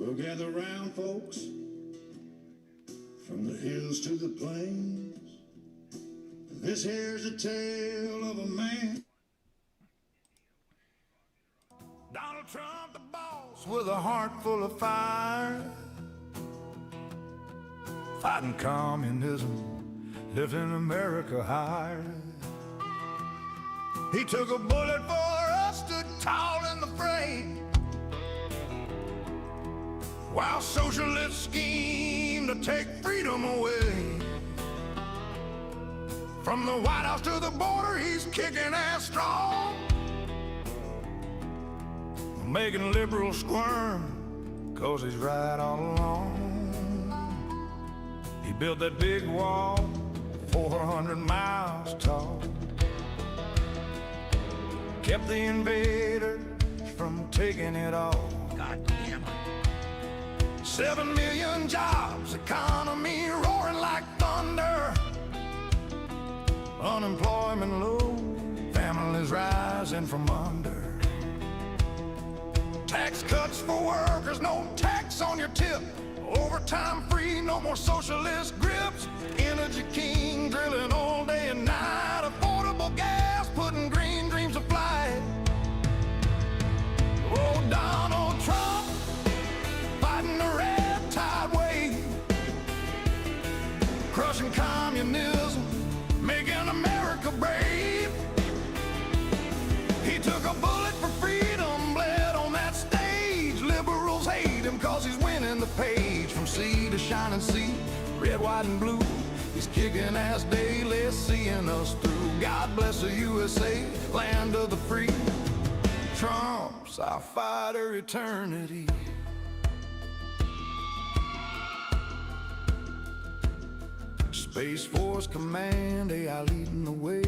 Well, gather round, folks, from the hills to the plains. This here's a tale of a man. Donald Trump, the boss, with a heart full of fire, fighting communism, lifting America higher. He took a bullet for us, stood tall in the fray, while socialists scheme to take freedom away. From the White House to the border, he's kicking ass strong, making liberals squirm, 'cause he's right all along. He built that big wall, 400 miles tall, kept the invaders from taking it all. God damn it. 7 million jobs, economy roaring like thunder, unemployment low, families rising from under. Tax cuts for workers, no tax on your tip, overtime free, no more socialist grips. Energy king drilling all day and night, affordable gas putting green dreams to flight. Oh, Donald Trump, fighting the red tide wave, crushing communism, making America brave. He took a bullet for freedom, bled on that stage. Liberals hate him 'cause he's winning the page. From sea to shining sea, red, white, and blue, he's kicking ass daily, seeing us through. God bless the USA, land of the free. Trump's our fighter eternity. Space Force Command, AI leading the way.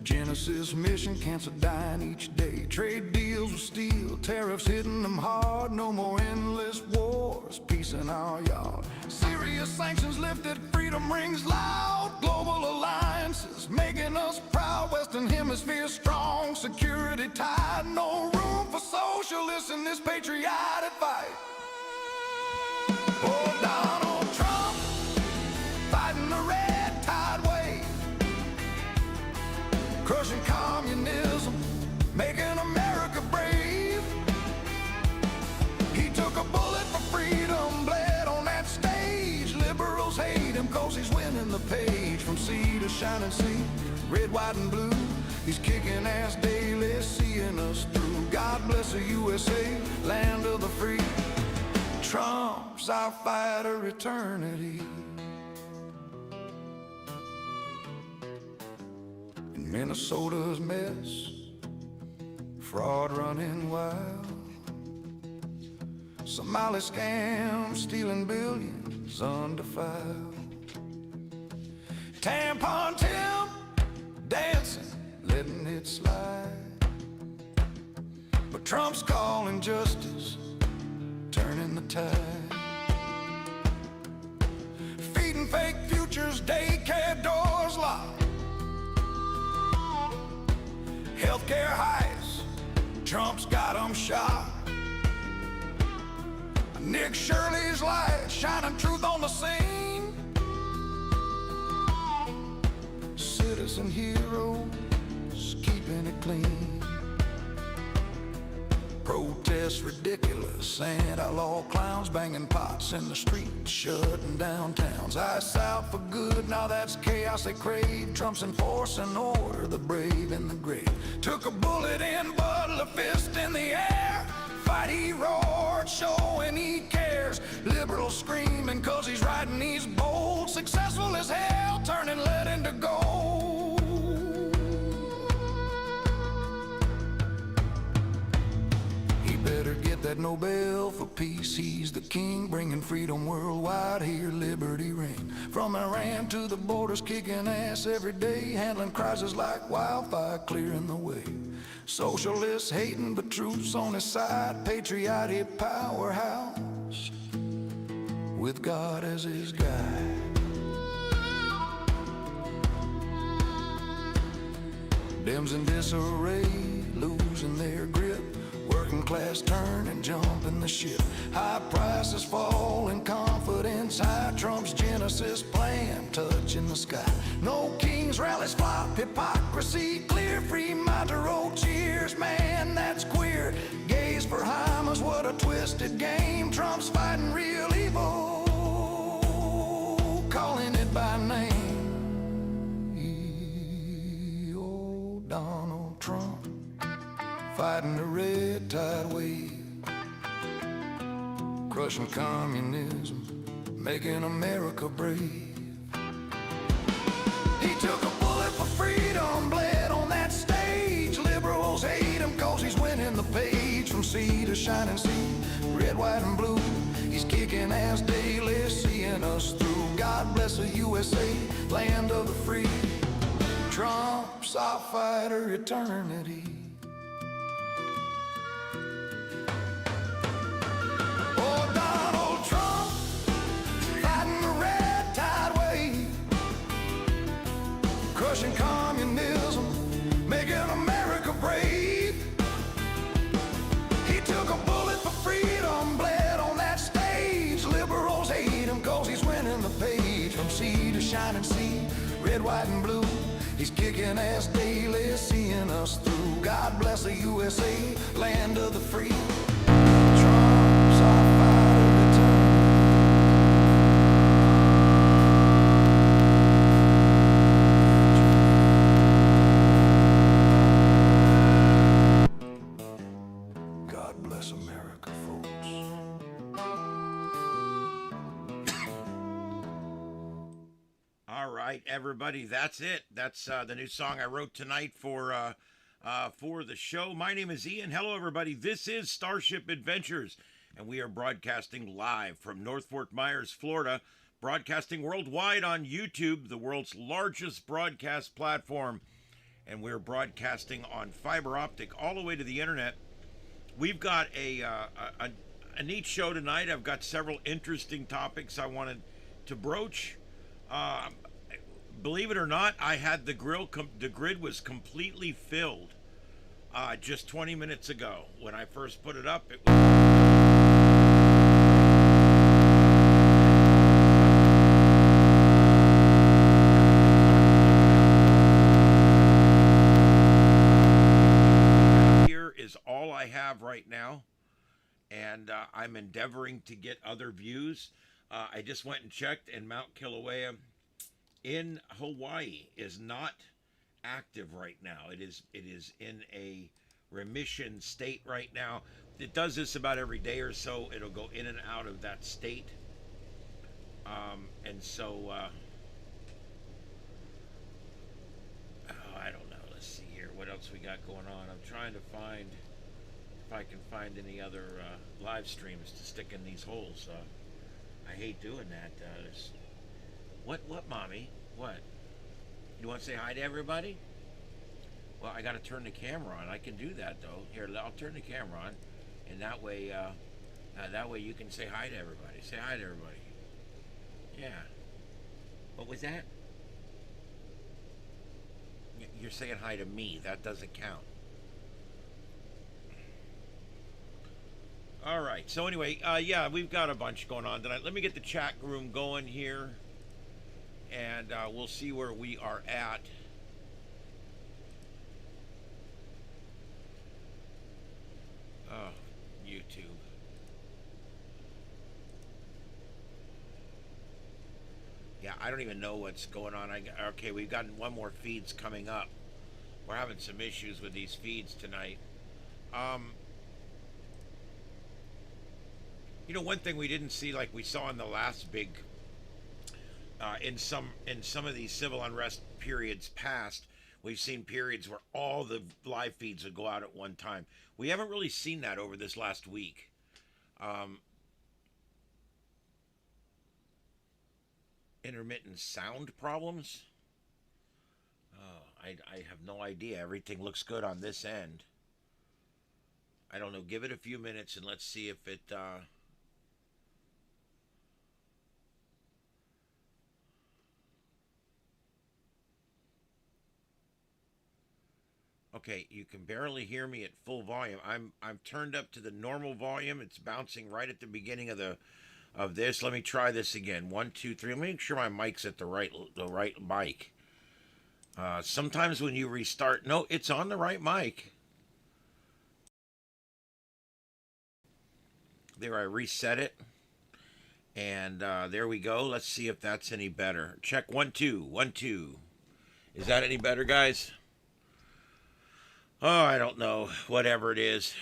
Genesis mission, cancer dying each day. Trade deals with steel, tariffs hitting them hard. No more endless wars, peace in our yard. Serious sanctions lifted, freedom rings loud. Global alliances making us proud. Western hemisphere strong, security tied. No room for socialists in this patriotic fight. Oh, Donald Trump, fighting the red tide wave, crushing communism, making America brave. He took a bullet for freedom, bled on that stage. Liberals hate him 'cause he's winning the page. From sea to shining sea, red, white, and blue, he's kicking ass daily, seeing us through. God bless the USA, land of the free. Trump's our fighter eternity. Minnesota's mess, fraud running wild, Somali scams stealing billions undefiled. Tampon Tim dancing, letting it slide, but Trump's calling justice, turning the tide. Feeding fake futures, daycare doors locked, healthcare heists, Trump's got them shot. Nick Shirley's light, shining truth on the scene. Citizen heroes, keeping it clean. Protests ridiculous, anti-law clowns banging pots in the streets, shutting down towns. Ice out for good, now that's chaos they crave. Trump's enforcing order, the brave and the great. Took a bullet in, but a fist in the air. Fight he roared, showing he cares. Liberals screaming 'cause he's right and he's bold. Successful as hell, turning lead into gold. Better get that Nobel for peace. He's the king, bringing freedom worldwide. Here liberty reign. From Iran to the borders, kicking ass every day, handling crises like wildfire, clearing the way. Socialists hating, but truth's on his side. Patriotic powerhouse, with God as his guide. Dems in disarray, losing their grip, working working class turn and jump in the ship. High prices fall and confidence high. Trump's Genesis plan touching the sky. No kings, rallies, flop, hypocrisy clear. Free Monteiro, cheers, man, that's queer. Gays for Hamas, what a twisted game. Trump's fighting real evil, calling it by name. Old Donald Trump, fighting the red tide wave, crushing communism, making America brave. He took a bullet for freedom, bled on that stage. Liberals hate him cause he's winning the page. From sea to shining sea, red, white, and blue, he's kicking ass daily, seeing us through. God bless the USA, land of the free. Trump's our fighter eternity. Oh, Donald Trump, fighting the red tide wave, crushing communism, making America brave. He took a bullet for freedom, bled on that stage. Liberals hate him cause he's winning the page. From sea to shining sea, red, white, and blue, he's kicking ass daily, seeing us through. God bless the USA, land of the free. Trump's our fighter eternity. God bless America, folks. All right, everybody, that's it. That's the new song I wrote tonight for the show. My name is Ian. Hello, everybody. This is StarShip Adventures, and we are broadcasting live from North Fort Myers, Florida, broadcasting worldwide on YouTube, the world's largest broadcast platform, and we're broadcasting on fiber optic all the way to the internet. We've got a neat show tonight. I've got several interesting topics I wanted to broach. Believe it or not, I had the grid was completely filled just 20 minutes ago. When I first put it up, it was here is all I have right now, and I'm endeavoring to get other views. I just went and checked, and Mount Kilauea in Hawaii is not active right now. It is in a remission state right now. It does this about every day or so. It'll go in and out of that state. And so, I don't know. Let's see here. What else we got going on? I'm trying to find if I can find any other live streams to stick in these holes. I hate doing that. What, Mommy? What? You want to say hi to everybody? Well, I got to turn the camera on. I can do that, though. Here, I'll turn the camera on, and that way you can say hi to everybody. Say hi to everybody. Yeah. What was that? You're saying hi to me. That doesn't count. All right. So anyway, yeah, we've got a bunch going on tonight. Let me get the chat room going here, and we'll see where we are at. Oh, YouTube. Yeah, I don't even know what's going on. Okay, we've got one more feeds coming up. We're having some issues with these feeds tonight. You know, one thing we didn't see, like we saw in the last big, in some of these civil unrest periods past, we've seen periods where all the live feeds would go out at one time. We haven't really seen that over this last week. Intermittent sound problems? Oh, I have no idea. Everything looks good on this end. I don't know. Give it a few minutes and let's see if it... Okay, you can barely hear me at full volume. I'm turned up to the normal volume. It's bouncing right at the beginning of this. Let me try this again. 1, 2, 3. Let me make sure my mic's at the right mic. Sometimes when you restart, no, it's on the right mic. There, I reset it. And there we go. Let's see if that's any better. Check 1, 2, 1, 2. Is that any better, guys? Oh, I don't know. Whatever it is.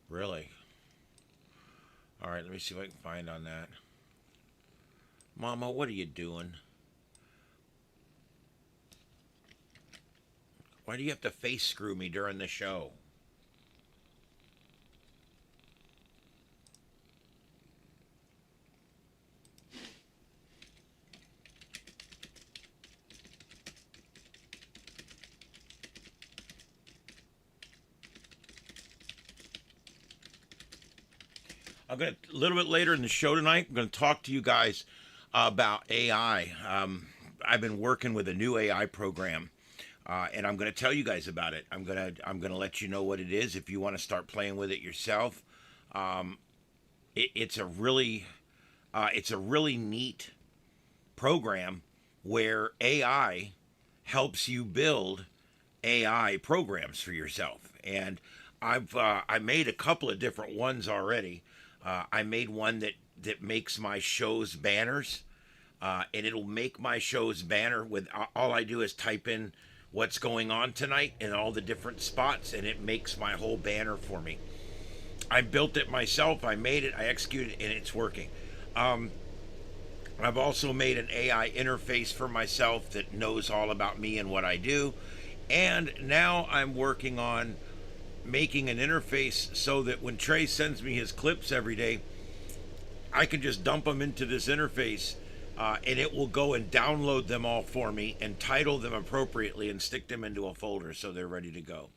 Really? All right, let me see what I can find on that. Mama, what are you doing? Why do you have to face screw me during the show? I'm going to, a little bit later in the show tonight, I'm going to talk to you guys about AI. I've been working with a new AI program, and I'm going to tell you guys about it. I'm going to let you know what it is if you want to start playing with it yourself. It's a really neat program where AI helps you build AI programs for yourself, and I made a couple of different ones already. I made one that makes my show's banners, and it'll make my show's banner with all I do is type in what's going on tonight in all the different spots, and it makes my whole banner for me. I built it myself. I made it. I executed it, and it's working. I've also made an AI interface for myself that knows all about me and what I do. And now I'm working on making an interface so that when Trey sends me his clips every day, I can just dump them into this interface, and it will go and download them all for me and title them appropriately and stick them into a folder so they're ready to go.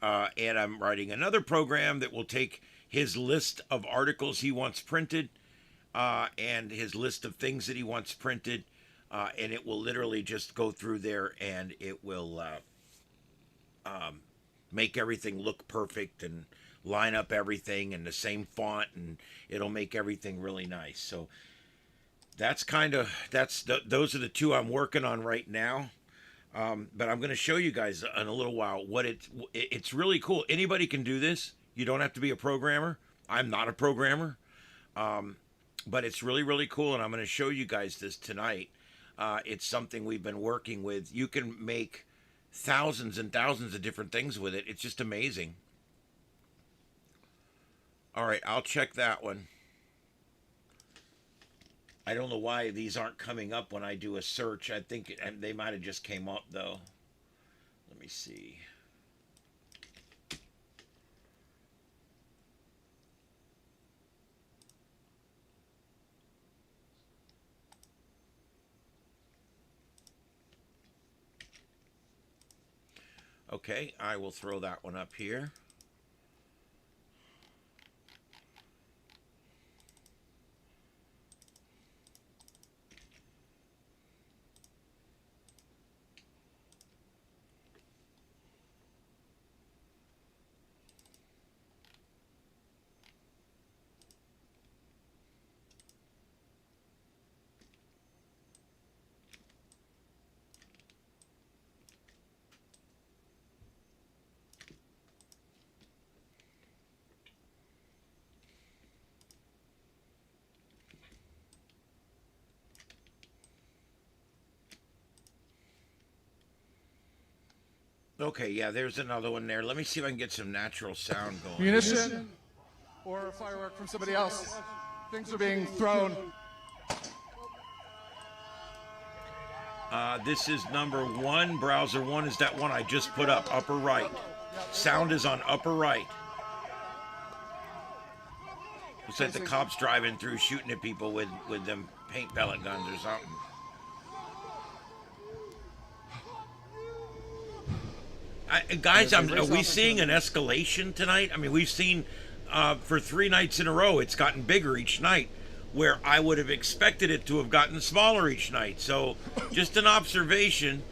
And I'm writing another program that will take his list of articles he wants printed, and his list of things that he wants printed, and it will literally just go through there, and it will make everything look perfect and line up everything in the same font, and it'll make everything really nice. So that's those are the two I'm working on right now. But I'm going to show you guys in a little while what it's really cool. Anybody can do this. You don't have to be a programmer. I'm not a programmer. But it's really, really cool, and I'm going to show you guys this tonight. It's something we've been working with. You can make thousands and thousands of different things with it. It's just amazing. All right, I'll check that one. I don't know why these aren't coming up when I do a search. I think they might have just came up, though. Let me see. Okay, I will throw that one up here. Okay, yeah, there's another one there. Let me see if I can get some natural sound going. Munition or a firework from somebody else. Things are being thrown. This is number 1. Browser 1 is that one I just put up, upper right. Sound is on upper right. Looks like the cops driving through shooting at people with them paint pellet guns or something. Guys, As they are race we off seeing into an escalation tonight? I mean, we've seen for 3 nights in a row, it's gotten bigger each night, where I would have expected it to have gotten smaller each night. So, just an observation.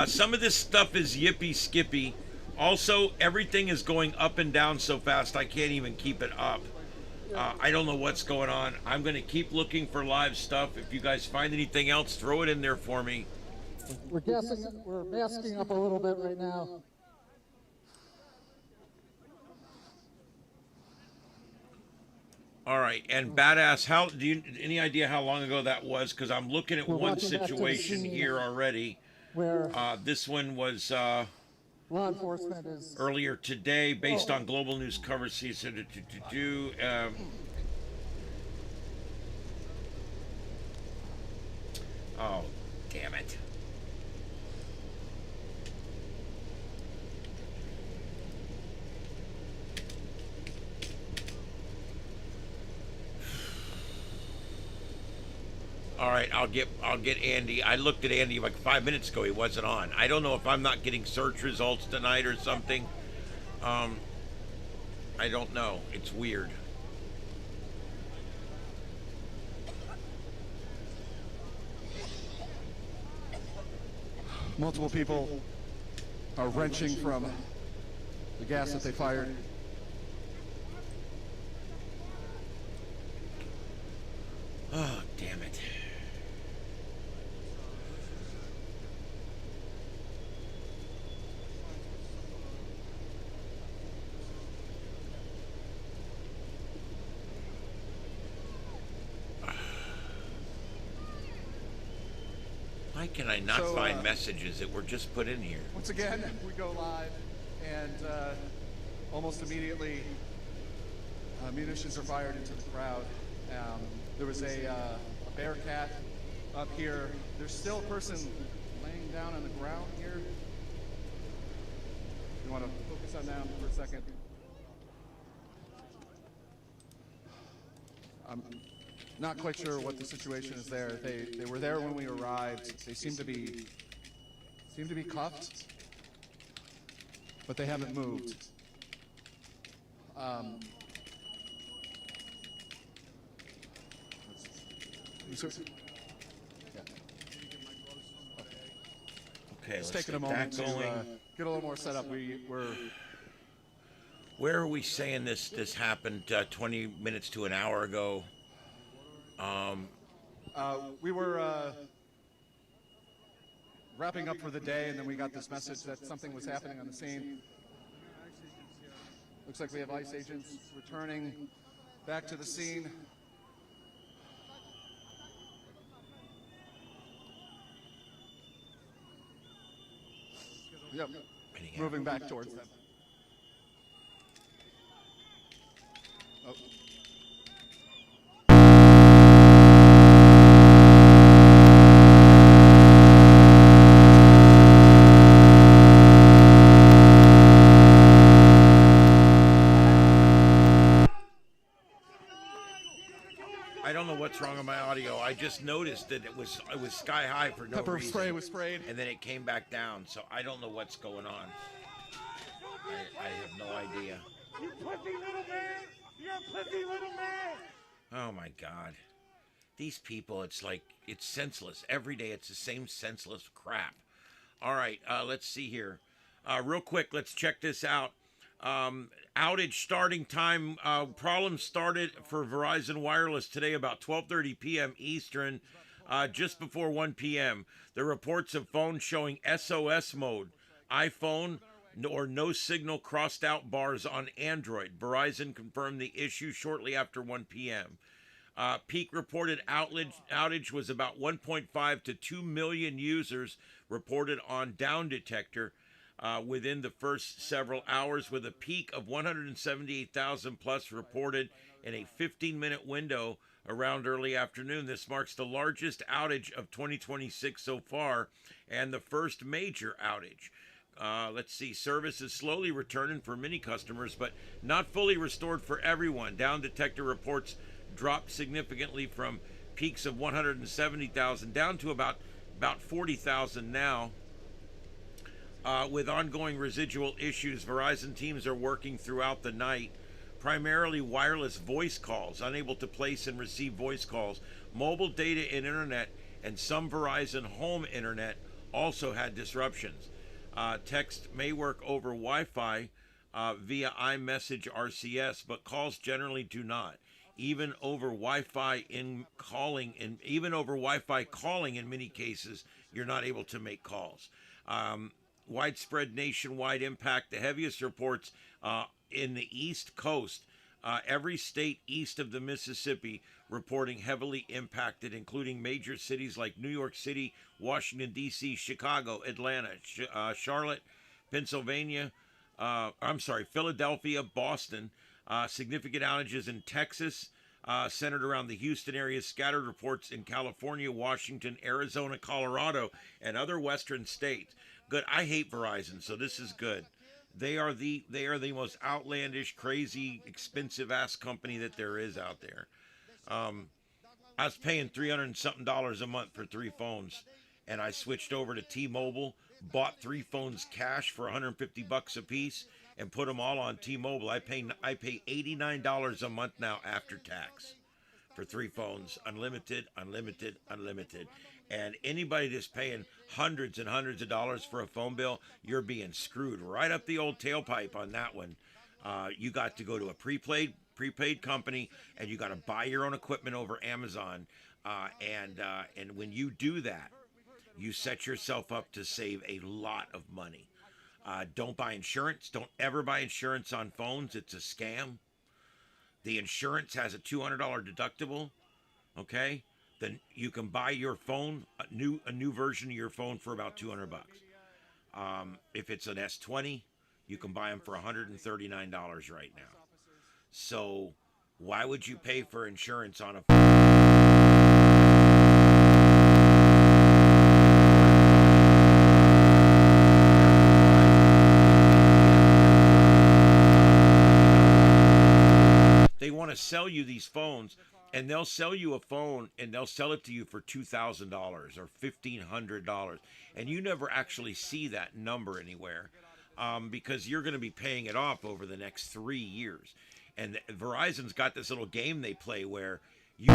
Some of this stuff is yippee skippy. Also, everything is going up and down so fast I can't even keep it up. I don't know what's going on. I'm going to keep looking for live stuff. If you guys find anything else, throw it in there for me. We're guessing, we're masking up a little bit right now. All right, and badass, how do you any idea how long ago that was? Because I'm looking at We're one watching back to the situation scene here already. where This one was law enforcement is. earlier today, based on global news coverage. He said oh, damn it. All right, I'll get Andy. I looked at Andy like 5 minutes ago. He wasn't on. I don't know if I'm not getting search results tonight or something. I don't know. It's weird. Multiple people are wrenching from the gas that they fired. Oh, damn it. Why can I not find messages that were just put in here? Once again, we go live, and almost immediately, munitions are fired into the crowd. There was a bear cat up here. There's still a person laying down on the ground here. You want to focus on that for a second? I'm not quite sure what the situation is there. They were there when we arrived. They seem to be cuffed, but they haven't moved. Okay, let's taking a get moment that to going. get a little more set up. Where are we saying this happened 20 minutes to an hour ago? We were wrapping up for the day, and then we got this message that something was happening on the scene. Looks like we have ICE agents returning back to the scene. Yep. Moving back towards them. Oh. I don't know what's wrong with my audio. I just noticed that it was sky high for no Pepper reason. spray was sprayed. And then it came back down. So I don't know what's going on. I have no idea. You pussy little man! You're a pussy little man! Oh my God. These people, it's like, it's senseless. Every day it's the same senseless crap. All right, let's see here. Real quick, let's check this out. Outage starting time. Problem started for Verizon Wireless today about 12:30 p.m. Eastern, just before 1 p.m. The reports of phones showing SOS mode, iPhone, or no signal crossed out bars on Android. Verizon confirmed the issue shortly after 1 p.m. Peak reported outage was about 1.5 to 2 million users reported on Down Detector within the first several hours, with a peak of 178,000 plus reported in a 15-minute window around early afternoon. This marks the largest outage of 2026 so far and the first major outage. Let's see, service is slowly returning for many customers, but not fully restored for everyone. Down Detector reports dropped significantly from peaks of 170,000 down to about 40,000 now. With ongoing residual issues, Verizon teams are working throughout the night, primarily wireless voice calls, unable to place and receive voice calls. Mobile data and internet and some Verizon home internet also had disruptions. Text may work over Wi-Fi via iMessage RCS, but calls generally do not. Even over Wi-Fi calling, in many cases, you're not able to make calls. Widespread nationwide impact. The heaviest reports in the East Coast. Every state east of the Mississippi reporting heavily impacted, including major cities like New York City, Washington, D.C., Chicago, Atlanta, Charlotte, Pennsylvania, Philadelphia, Boston. Significant outages in Texas, centered around the Houston area. Scattered reports in California, Washington, Arizona, Colorado, and other western states. Good. I hate Verizon, so this is good. They are the most outlandish, crazy, expensive ass company that there is out there. I was paying $300 and something a month for 3 phones, and I switched over to T-Mobile, bought 3 phones cash for $150 a piece, and put them all on T-Mobile. I pay $89 a month now after tax for 3 phones, unlimited. And anybody that's paying hundreds and hundreds of dollars for a phone bill, you're being screwed right up the old tailpipe on that one. You got to go to a prepaid company, and you got to buy your own equipment over Amazon. And when you do that, you set yourself up to save a lot of money. Don't buy insurance. Don't ever buy insurance on phones. It's a scam. The insurance has a $200 deductible. Okay, then you can buy your phone, a new version of your phone, for about $200. If it's an S20, you can buy them for $139 right now. So why would you pay for insurance on a phone? They want to sell you these phones, and they'll sell you a phone, and they'll sell it to you for $2,000 or $1,500, and you never actually see that number anywhere, because you're going to be paying it off over the next 3 years. And Verizon's got this little game they play where you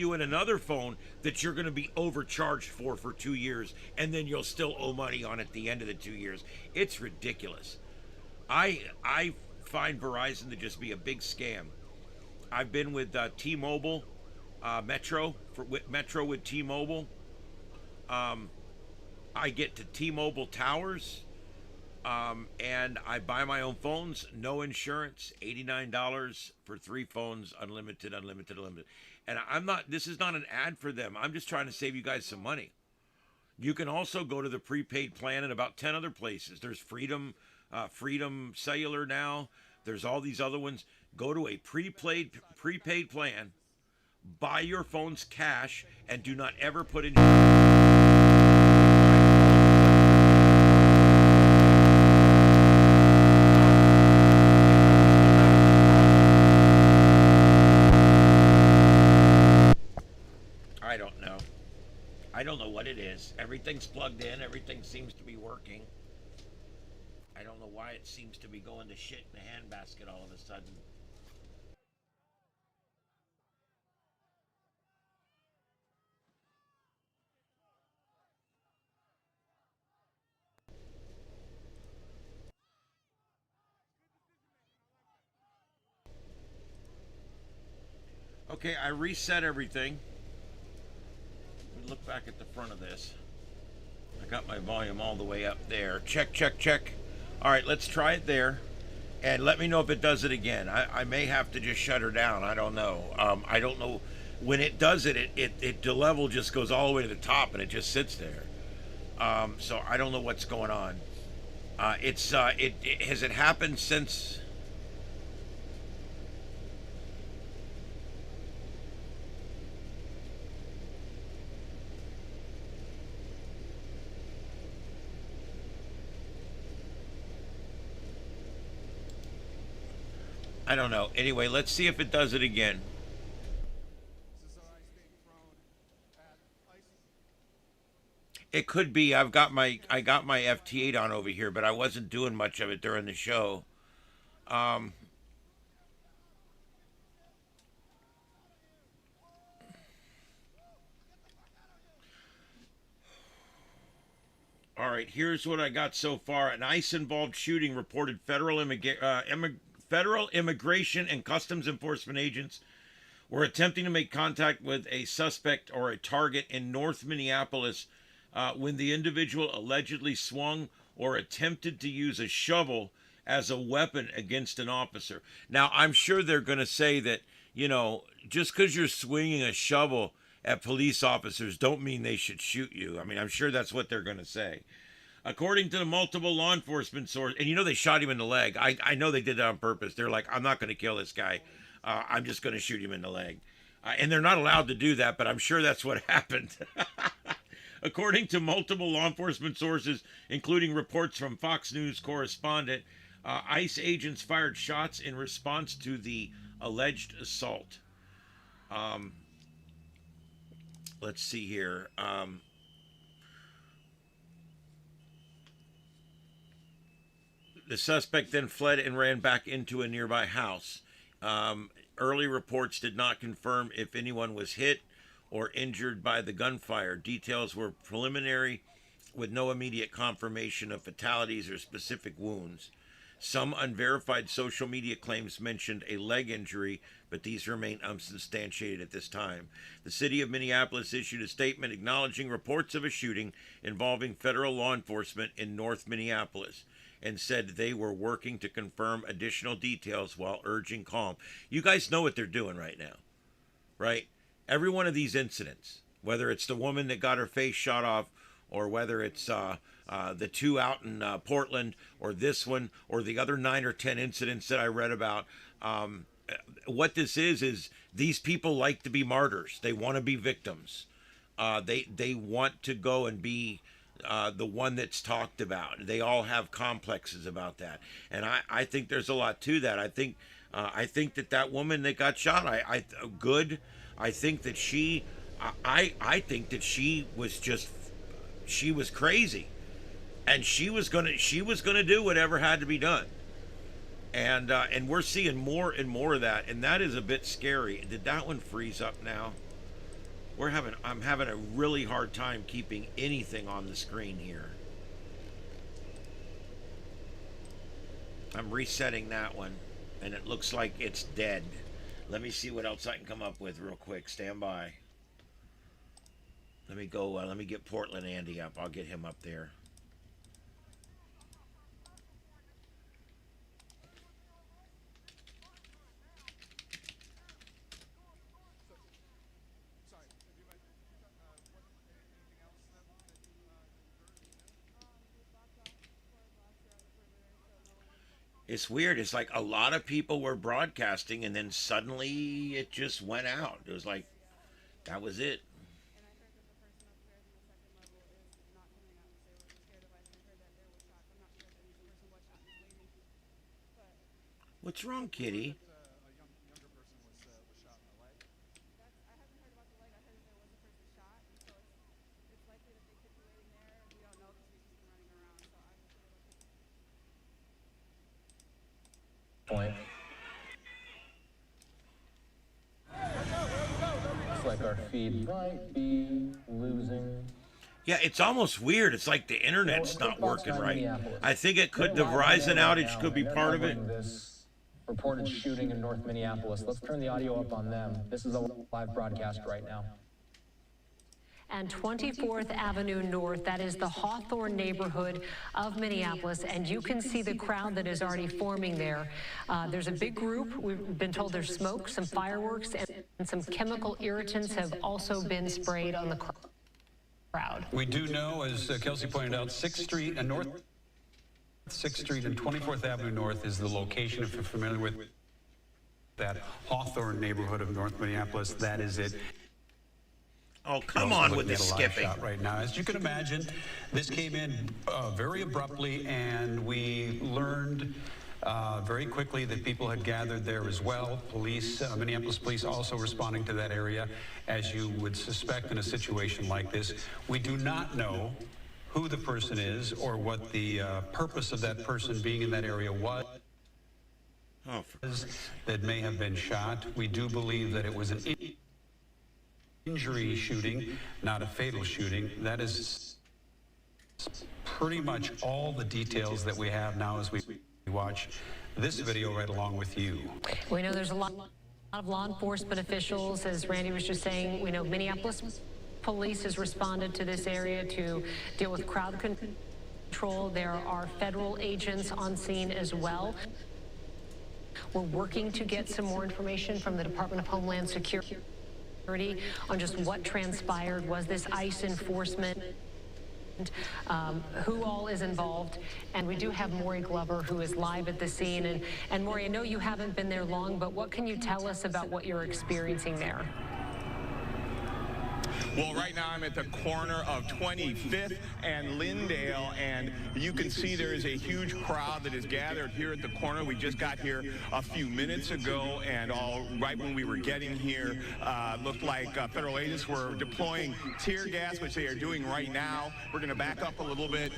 you in another phone that you're going to be overcharged for 2 years, and then you'll still owe money on it at the end of the 2 years. It's ridiculous. I find Verizon to just be a big scam. I've been with T-Mobile, Metro with T-Mobile. I get to T-Mobile Towers, and I buy my own phones, no insurance, $89 for 3 phones, unlimited. And this is not an ad for them. I'm just trying to save you guys some money. You can also go to the prepaid plan in about 10 other places. There's Freedom Cellular now. There's all these other ones. Go to a prepaid plan, buy your phones cash, and do not ever put in I don't know what it is. Everything's plugged in. Everything seems to be working. I don't know why it seems to be going to shit in the handbasket all of a sudden. Okay, I reset everything. Look back at the front of this. I got my volume all the way up there. Check. All right, let's try it there, and let me know if it does it again. I may have to just shut her down. I don't know. I don't know when it does it. The level just goes all the way to the top, and it just sits there. So I don't know what's going on. Has it happened since? I don't know. Anyway, let's see if it does it again. It could be I got my FT8 on over here, but I wasn't doing much of it during the show. All right, here's what I got so far. An ICE-involved shooting reported federal immigration and customs enforcement agents were attempting to make contact with a suspect or a target in North Minneapolis when the individual allegedly swung or attempted to use a shovel as a weapon against an officer. Now, I'm sure they're going to say that, you know, just because you're swinging a shovel at police officers don't mean they should shoot you. I mean, I'm sure that's what they're going to say. According to the multiple law enforcement sources, and you know they shot him in the leg. I know they did that on purpose. They're like, I'm not going to kill this guy. I'm just going to shoot him in the leg. And they're not allowed to do that, but I'm sure that's what happened. According to multiple law enforcement sources, including reports from Fox News correspondent, ICE agents fired shots in response to the alleged assault. Let's see here. The suspect then fled and ran back into a nearby house. Early reports did not confirm if anyone was hit or injured by the gunfire. Details were preliminary, with no immediate confirmation of fatalities or specific wounds. Some unverified social media claims mentioned a leg injury, but these remain unsubstantiated at this time. The city of Minneapolis issued a statement acknowledging reports of a shooting involving federal law enforcement in North Minneapolis and said they were working to confirm additional details while urging calm. You guys know what they're doing right now, right? Every one of these incidents, whether it's the woman that got her face shot off, or whether it's the two out in Portland, or this one, or the other 9 or 10 incidents that I read about. What this is these people like to be martyrs. They want to be victims. They want to go and be the one that's talked about. They all have complexes about that, and I think there's a lot to that. I think that woman that got shot, Good. I think that I think that she was crazy. And she was gonna do whatever had to be done, and we're seeing more and more of that, and that is a bit scary. Did that one freeze up now? I'm having a really hard time keeping anything on the screen here. I'm resetting that one, and it looks like it's dead. Let me see what else I can come up with real quick. Stand by. Let me go. Let me get Portland Andy up. I'll get him up there. It's weird. It's like a lot of people were broadcasting, and then suddenly it just went out. It was like, that was it. What's wrong, kitty? Point. Looks like our feed might be losing. Yeah, it's almost weird. It's like the internet's not working right. I think it could, the Verizon outage could be part of it. This reported shooting in North Minneapolis. Let's turn the audio up on them. This is a live broadcast right now. And 24th Avenue North, that is the Hawthorne neighborhood of Minneapolis, and you can see the crowd that is already forming there. There's a big group. We've been told there's smoke, some fireworks, and some chemical irritants have also been sprayed on the crowd. We do know, as Kelsey pointed out, 6th Street and 24th Avenue North is the location, if you're familiar with that Hawthorne neighborhood of North Minneapolis. That is it. Oh, come on with the skipping. Right now, as you can imagine, this came in very abruptly, and we learned Very quickly, the people had gathered there as well. Police, Minneapolis police also responding to that area, as you would suspect in a situation like this. We do not know who the person is or what the purpose of that person being in that area was. That may have been shot. We do believe that it was an injury shooting, not a fatal shooting. That is pretty much all the details that we have now as we watch this video right along with you. We know there's a lot of law enforcement officials, as Randy was just saying. We know Minneapolis police has responded to this area to deal with crowd control. There are federal agents on scene as well. We're working to get some more information from the Department of Homeland Security on just what transpired. Was this ICE enforcement? Who all is involved? And we do have Maury Glover, who is live at the scene. And Maury, I know you haven't been there long, but what can you tell us about what you're experiencing there? Well, right now I'm at the corner of 25th and Lyndale, and you can see there is a huge crowd that is gathered here at the corner. We just got here a few minutes ago, and right when we were getting here, looked like federal agents were deploying tear gas, which they are doing right now. We're going to back up a little bit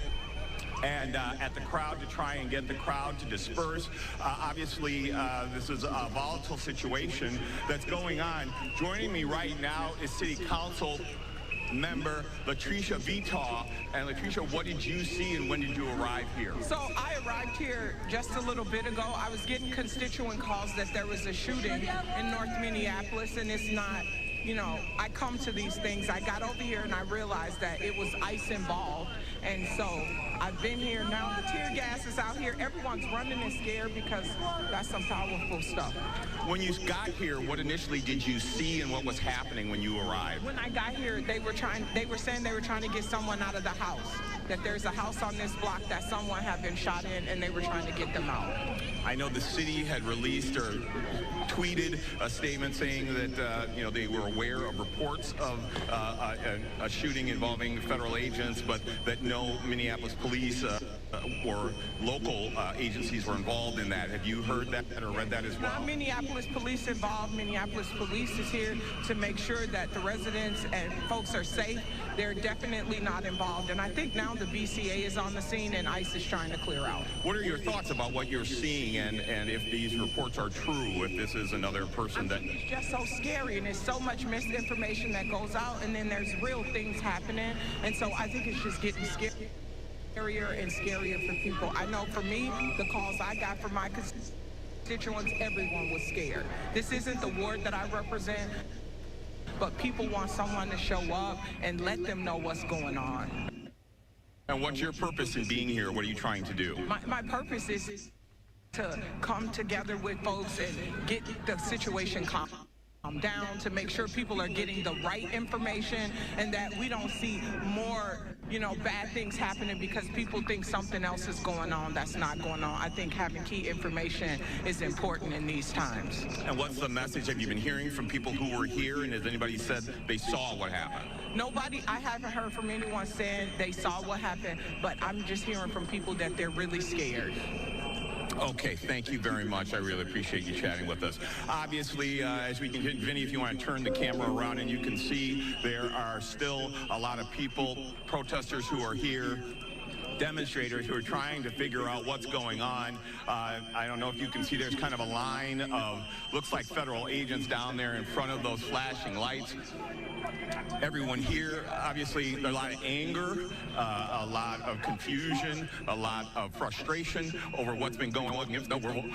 and at the crowd to try and get the crowd to disperse. Obviously, this is a volatile situation that's going on. Joining me right now is City Council member Latricia Vitaw. And Latricia, what did you see and when did you arrive here? So I arrived here just a little bit ago. I was getting constituent calls that there was a shooting in North Minneapolis, and it's not, you know, I come to these things. I got over here and I realized that it was ICE involved. And so I've been here now. The tear gas is out here. Everyone's running and scared because that's some powerful stuff. When you got here, what initially did you see and what was happening when you arrived? When I got here, they were saying they were trying to get someone out of the house. That there's a house on this block that someone had been shot in, and they were trying to get them out. I know the city had released or tweeted a statement saying that you know, they were aware of reports of a shooting involving federal agents, but that no Minneapolis police or local agencies were involved in that. Have you heard that or read that as well? Not Minneapolis police involved. Minneapolis police is here to make sure that the residents and folks are safe. They're definitely not involved. And I think now the BCA is on the scene and ICE is trying to clear out. What are your thoughts about what you're seeing and if these reports are true, if this is another person that... It's just so scary, and there's so much misinformation that goes out, and then there's real things happening. And so I think it's just getting scarier and scarier for people. I know for me, the calls I got from my constituents, everyone was scared. This isn't the ward that I represent, but people want someone to show up and let them know what's going on. And what's your purpose in being here? What are you trying to do? My purpose is to come together with folks and get the situation calm down, to make sure people are getting the right information and that we don't see more, you know, bad things happening because people think something else is going on that's not going on. I think having key information is important in these times. And what's the message? Have you been hearing from people who were here, and has anybody said they saw what happened? Nobody, I haven't heard from anyone saying they saw what happened, but I'm just hearing from people that they're really scared. Okay, thank you very much. I really appreciate you chatting with us. Obviously, as we can hit, Vinny, if you want to turn the camera around, and you can see there are still a lot of people, protesters who are here, demonstrators who are trying to figure out what's going on. I don't know if you can see, there's kind of a line of, looks like federal agents down there in front of those flashing lights. Everyone here, obviously, a lot of anger, a lot of confusion, a lot of frustration over what's been going on in the world.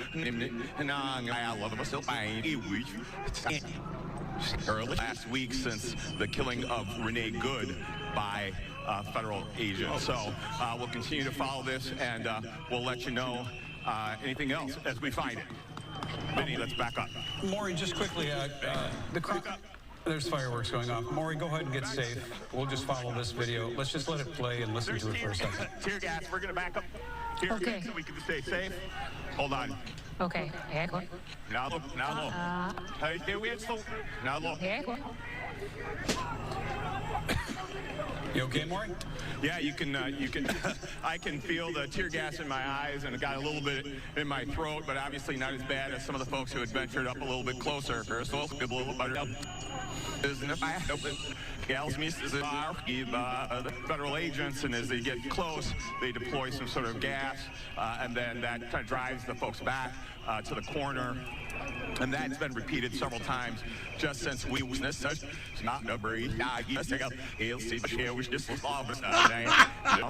Early last week since the killing of Renée Good by federal agents. So we'll continue to follow this, and we'll let you know anything else as we find it. Vinny, let's back up. Maury, just quickly, the crowd... There's fireworks going off. Maury, go ahead and get safe. We'll just follow this video. Let's just let it play and listen to it for a second. Tear gas. We're going to back up. Tear gas so we can stay safe. Hold on. Okay. Now look. Hey, here we are. Now look. You okay, Maury? Yeah, you can, I can feel the tear gas in my eyes and it got a little bit in my throat, but obviously not as bad as some of the folks who had ventured up a little bit closer. So a little better. The federal agents, and as they get close, they deploy some sort of gas, and then that kind of drives the folks back to the corner. And that's been repeated several times just since we was not a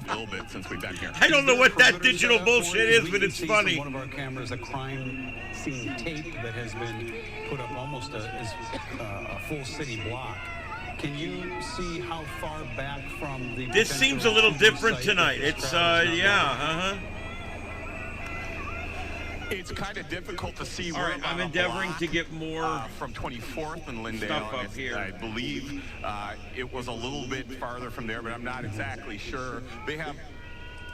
little bit since we've been here. I don't know what that digital bullshit is, but it's funny. One of our cameras, a crime scene tape that has been put up almost as a full city block. Can you see how far back from the... This seems a little different tonight. It's, yeah, It's kind of difficult to see. All right, I'm endeavoring to get more from 24th and Lindale. stuff up here. I believe it was a little bit farther from there, but I'm not exactly sure. They have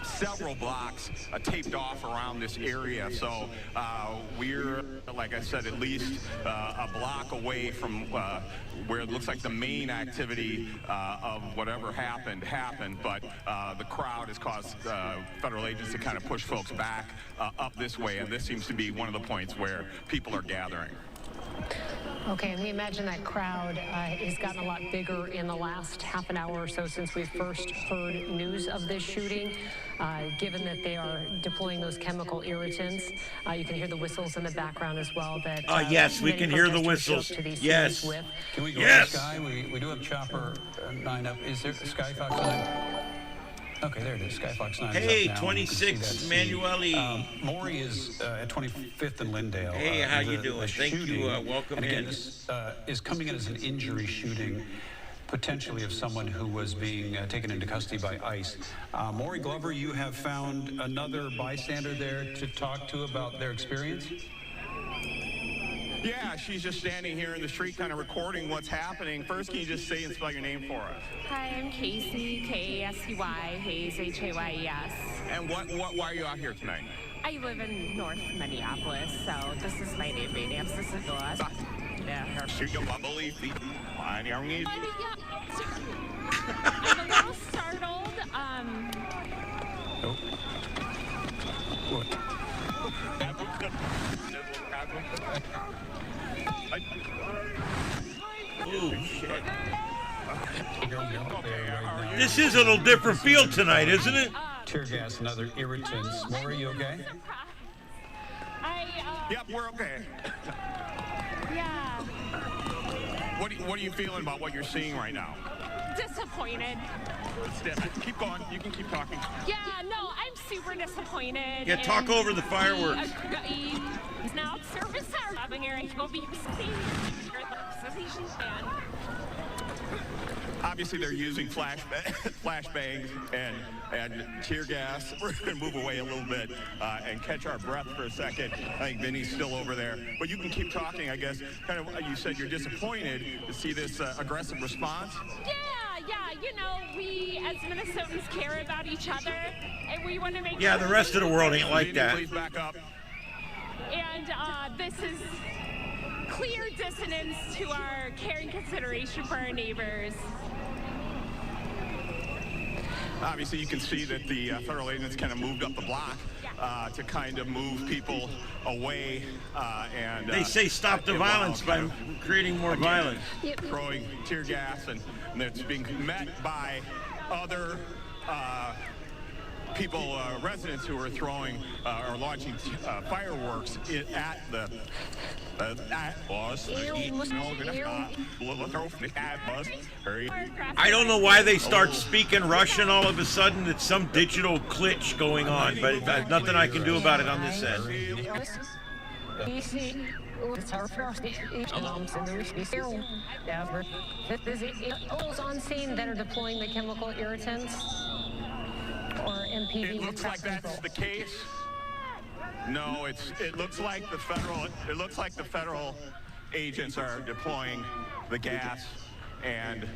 several blocks taped off around this area, so we're, like I said, at least a block away from where it looks like the main activity of whatever happened, but the crowd has caused federal agents to kind of push folks back up this way, and this seems to be one of the points where people are gathering. Okay, and we imagine that crowd has gotten a lot bigger in the last half an hour or so since we first heard news of this shooting. Given that they are deploying those chemical irritants, you can hear the whistles in the background as well. That yes, we can hear the whistles. Yes. Can we go to Sky? We do have Chopper 9 up. Is there Sky Fox 9? Okay, there it is. Skyfox 9 Hey, is up now. 26 Manueli. Maury is at 25th and Lindale. Hey, how you doing? Thank you. Welcome and again, in. This is coming in as an injury shooting, potentially of someone who was being taken into custody by ICE. Maury Glover, you have found another bystander there to talk to about their experience? Yeah, she's just standing here in the street kind of recording what's happening. First, can you just say and spell your name for us? Hi, I'm Casey, K-A-S-E-Y, Hayes, H-A-Y-E-S. And why are you out here tonight? I live in North Minneapolis, so this is my name. This is Phyllis. Yeah. I'm a little startled. Oh, shit. This is a little different feel tonight, isn't it? Tear gas and other irritants. Maury, you okay? Yep, we're okay. Yeah. What are you feeling about what you're seeing right now? Disappointed. Keep going. You can keep talking. Yeah, no, I'm super disappointed. Yeah, talk over the fireworks. Now, service are having here. Will be Obviously, they're using flashbangs and tear gas. We're going to move away a little bit and catch our breath for a second. I think Vinny's still over there. But you can keep talking, I guess. Kind of, you said you're disappointed to see this aggressive response. Yeah, you know, we as Minnesotans care about each other, and we want to make the rest of the world ain't like that. Please back up. And this is clear dissonance to our care and consideration for our neighbors. Obviously, you can see that the federal agents kind of moved up the block to kind of move people away. And they say stop the violence by creating more violence. Throwing tear gas, and it's being met by other people, residents who are throwing or launching fireworks at the I don't know why they start speaking Russian all of a sudden. It's some digital glitch going on, but there's nothing I can do about it on this end. Those on scene that are deploying the chemical irritants or MPD. It looks like that's the case. No, it looks like the federal agents are deploying the gas and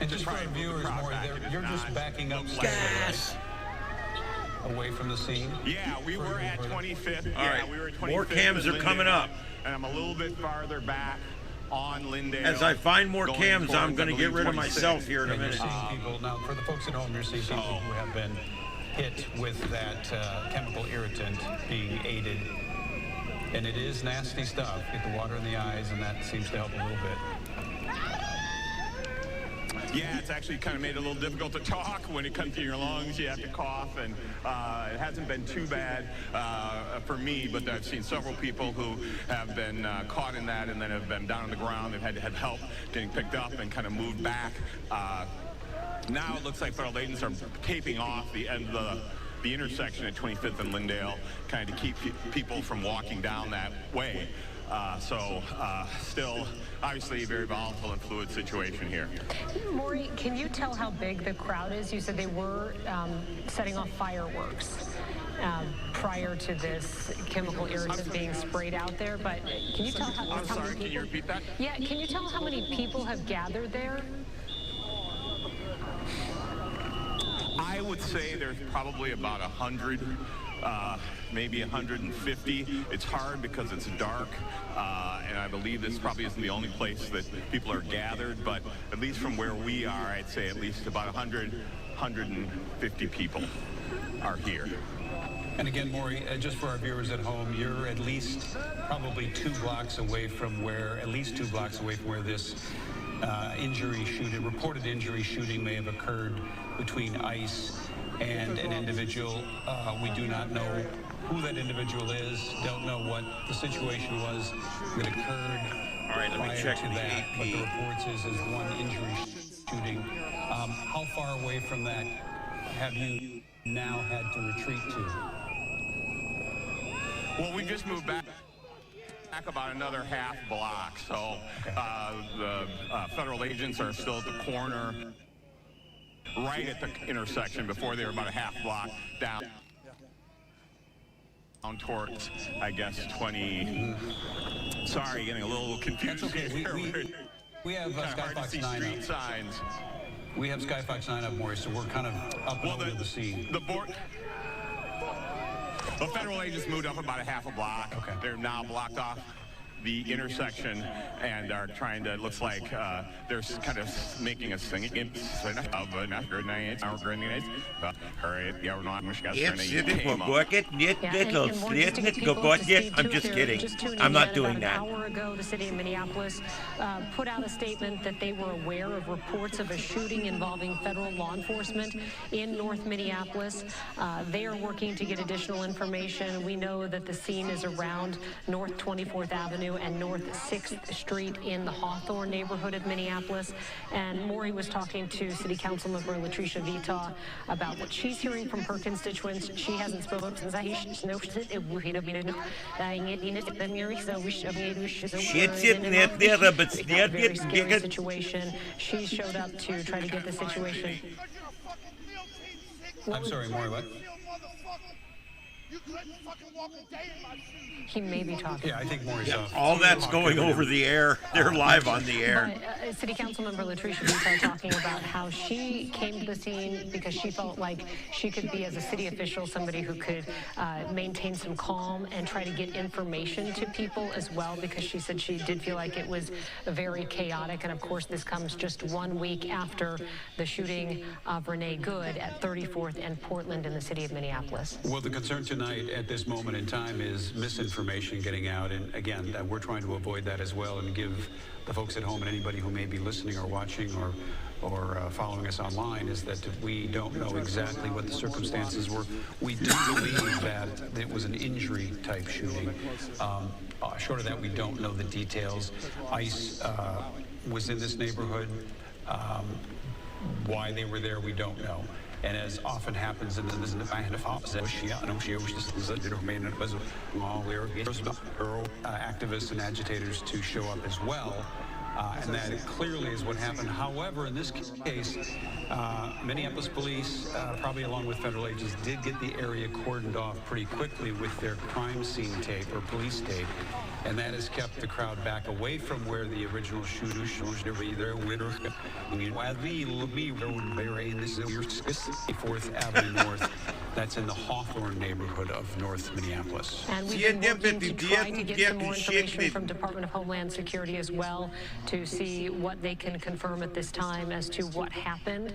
just for our viewers, Maury, you're just backing up gas away from the scene. Yeah, we were at 25th. All right, we were at 25th. More cams are coming up. And I'm a little bit farther back on Lindale. As I find more going cams, I'm towards, going to I get believe, rid of 26. myself here in a And you're minute. seeing people, now for the folks at home, you're seeing people who have been hit with that chemical irritant being aided. And it is nasty stuff. Get the water in the eyes, and that seems to help a little bit. Yeah, it's actually kind of made it a little difficult to talk when it comes to your lungs. You have to cough, and it hasn't been too bad for me, but I've seen several people who have been caught in that and then have been down on the ground. They've had to have help getting picked up and kind of moved back. Now it looks like federal agents are taping off the end of the intersection at 25th and Lindale, kind of to keep people from walking down that way. Still, obviously, a very volatile and fluid situation here. Maury, can you tell how big the crowd is? You said they were setting off fireworks prior to this chemical irritant being sprayed out there, but can you tell how I'm sorry, many people? can you repeat that? Yeah, can you tell how many people have gathered there? I would say there's probably about 100, maybe 150. It's hard because it's dark, and I believe this probably isn't the only place that people are gathered, but at least from where we are, I'd say at least about 100, 150 people are here. And again, Maury, just for our viewers at home, you're at least probably 2 blocks away from where, this reported injury shooting may have occurred between ICE and an individual. We do not know who that individual is, don't know what the situation was that occurred. All right, let me check to the that. AP. What the reports is one injury shooting. How far away from that have you now had to retreat to? Well, we just moved back about another half block, so the federal agents are still at the corner, right at the intersection before they were about a half block down towards, I guess, 20. Sorry, getting a little confused. That's okay. Here. We have Skyfox 9 street up. signs. We have Skyfox 9 up, Maury, so we're kind of up and over the scene. The federal agents moved up about a half a block. Okay. They're now blocked off the intersection and are trying to, looks like they're kind of making a thing of I'm just kidding. I'm not doing that. An hour ago, the city of Minneapolis put out a statement that they were aware of reports of a shooting involving federal law enforcement in North Minneapolis. They are working to get additional information. We know that the scene is around North 24th Avenue and North 6th Street in the Hawthorne neighborhood of Minneapolis. And Maury was talking to City Council member Latricia Vita about what she's hearing from her constituents. She hasn't spoken since very scary situation. She showed up to try to get the situation. I'm sorry, Maury, what? He may be talking. Yeah, I think Maury's off. All that's going over the air. They're live on the air. But, City Council member Latricia Vita talking about how she came to the scene because she felt like she could be, as a city official, somebody who could maintain some calm and try to get information to people as well, because she said she did feel like it was very chaotic. And of course, this comes just 1 week after the shooting of Renée Good at 34th and Portland in the city of Minneapolis. Well, the concern tonight at this moment in time is misinformation getting out. And again, we're trying to avoid that as well and give the folks at home and anybody who may be listening or watching or following us online is that we don't know exactly what the circumstances were. We do believe that it was an injury type shooting. Short of that, we don't know the details. ICE was in this neighborhood. Why they were there, we don't know. And as often happens in the activists and agitators to show up as well. And that clearly is what happened. However, in this case, Minneapolis police, probably along with federal agents, did get the area cordoned off pretty quickly with their crime scene tape or police tape. And that has kept the crowd back away from where the original shooters there. 4th Avenue North That's in the Hawthorne neighborhood of North Minneapolis. And we've been working to try to get some more information from Department of Homeland Security as well to see what they can confirm at this time as to what happened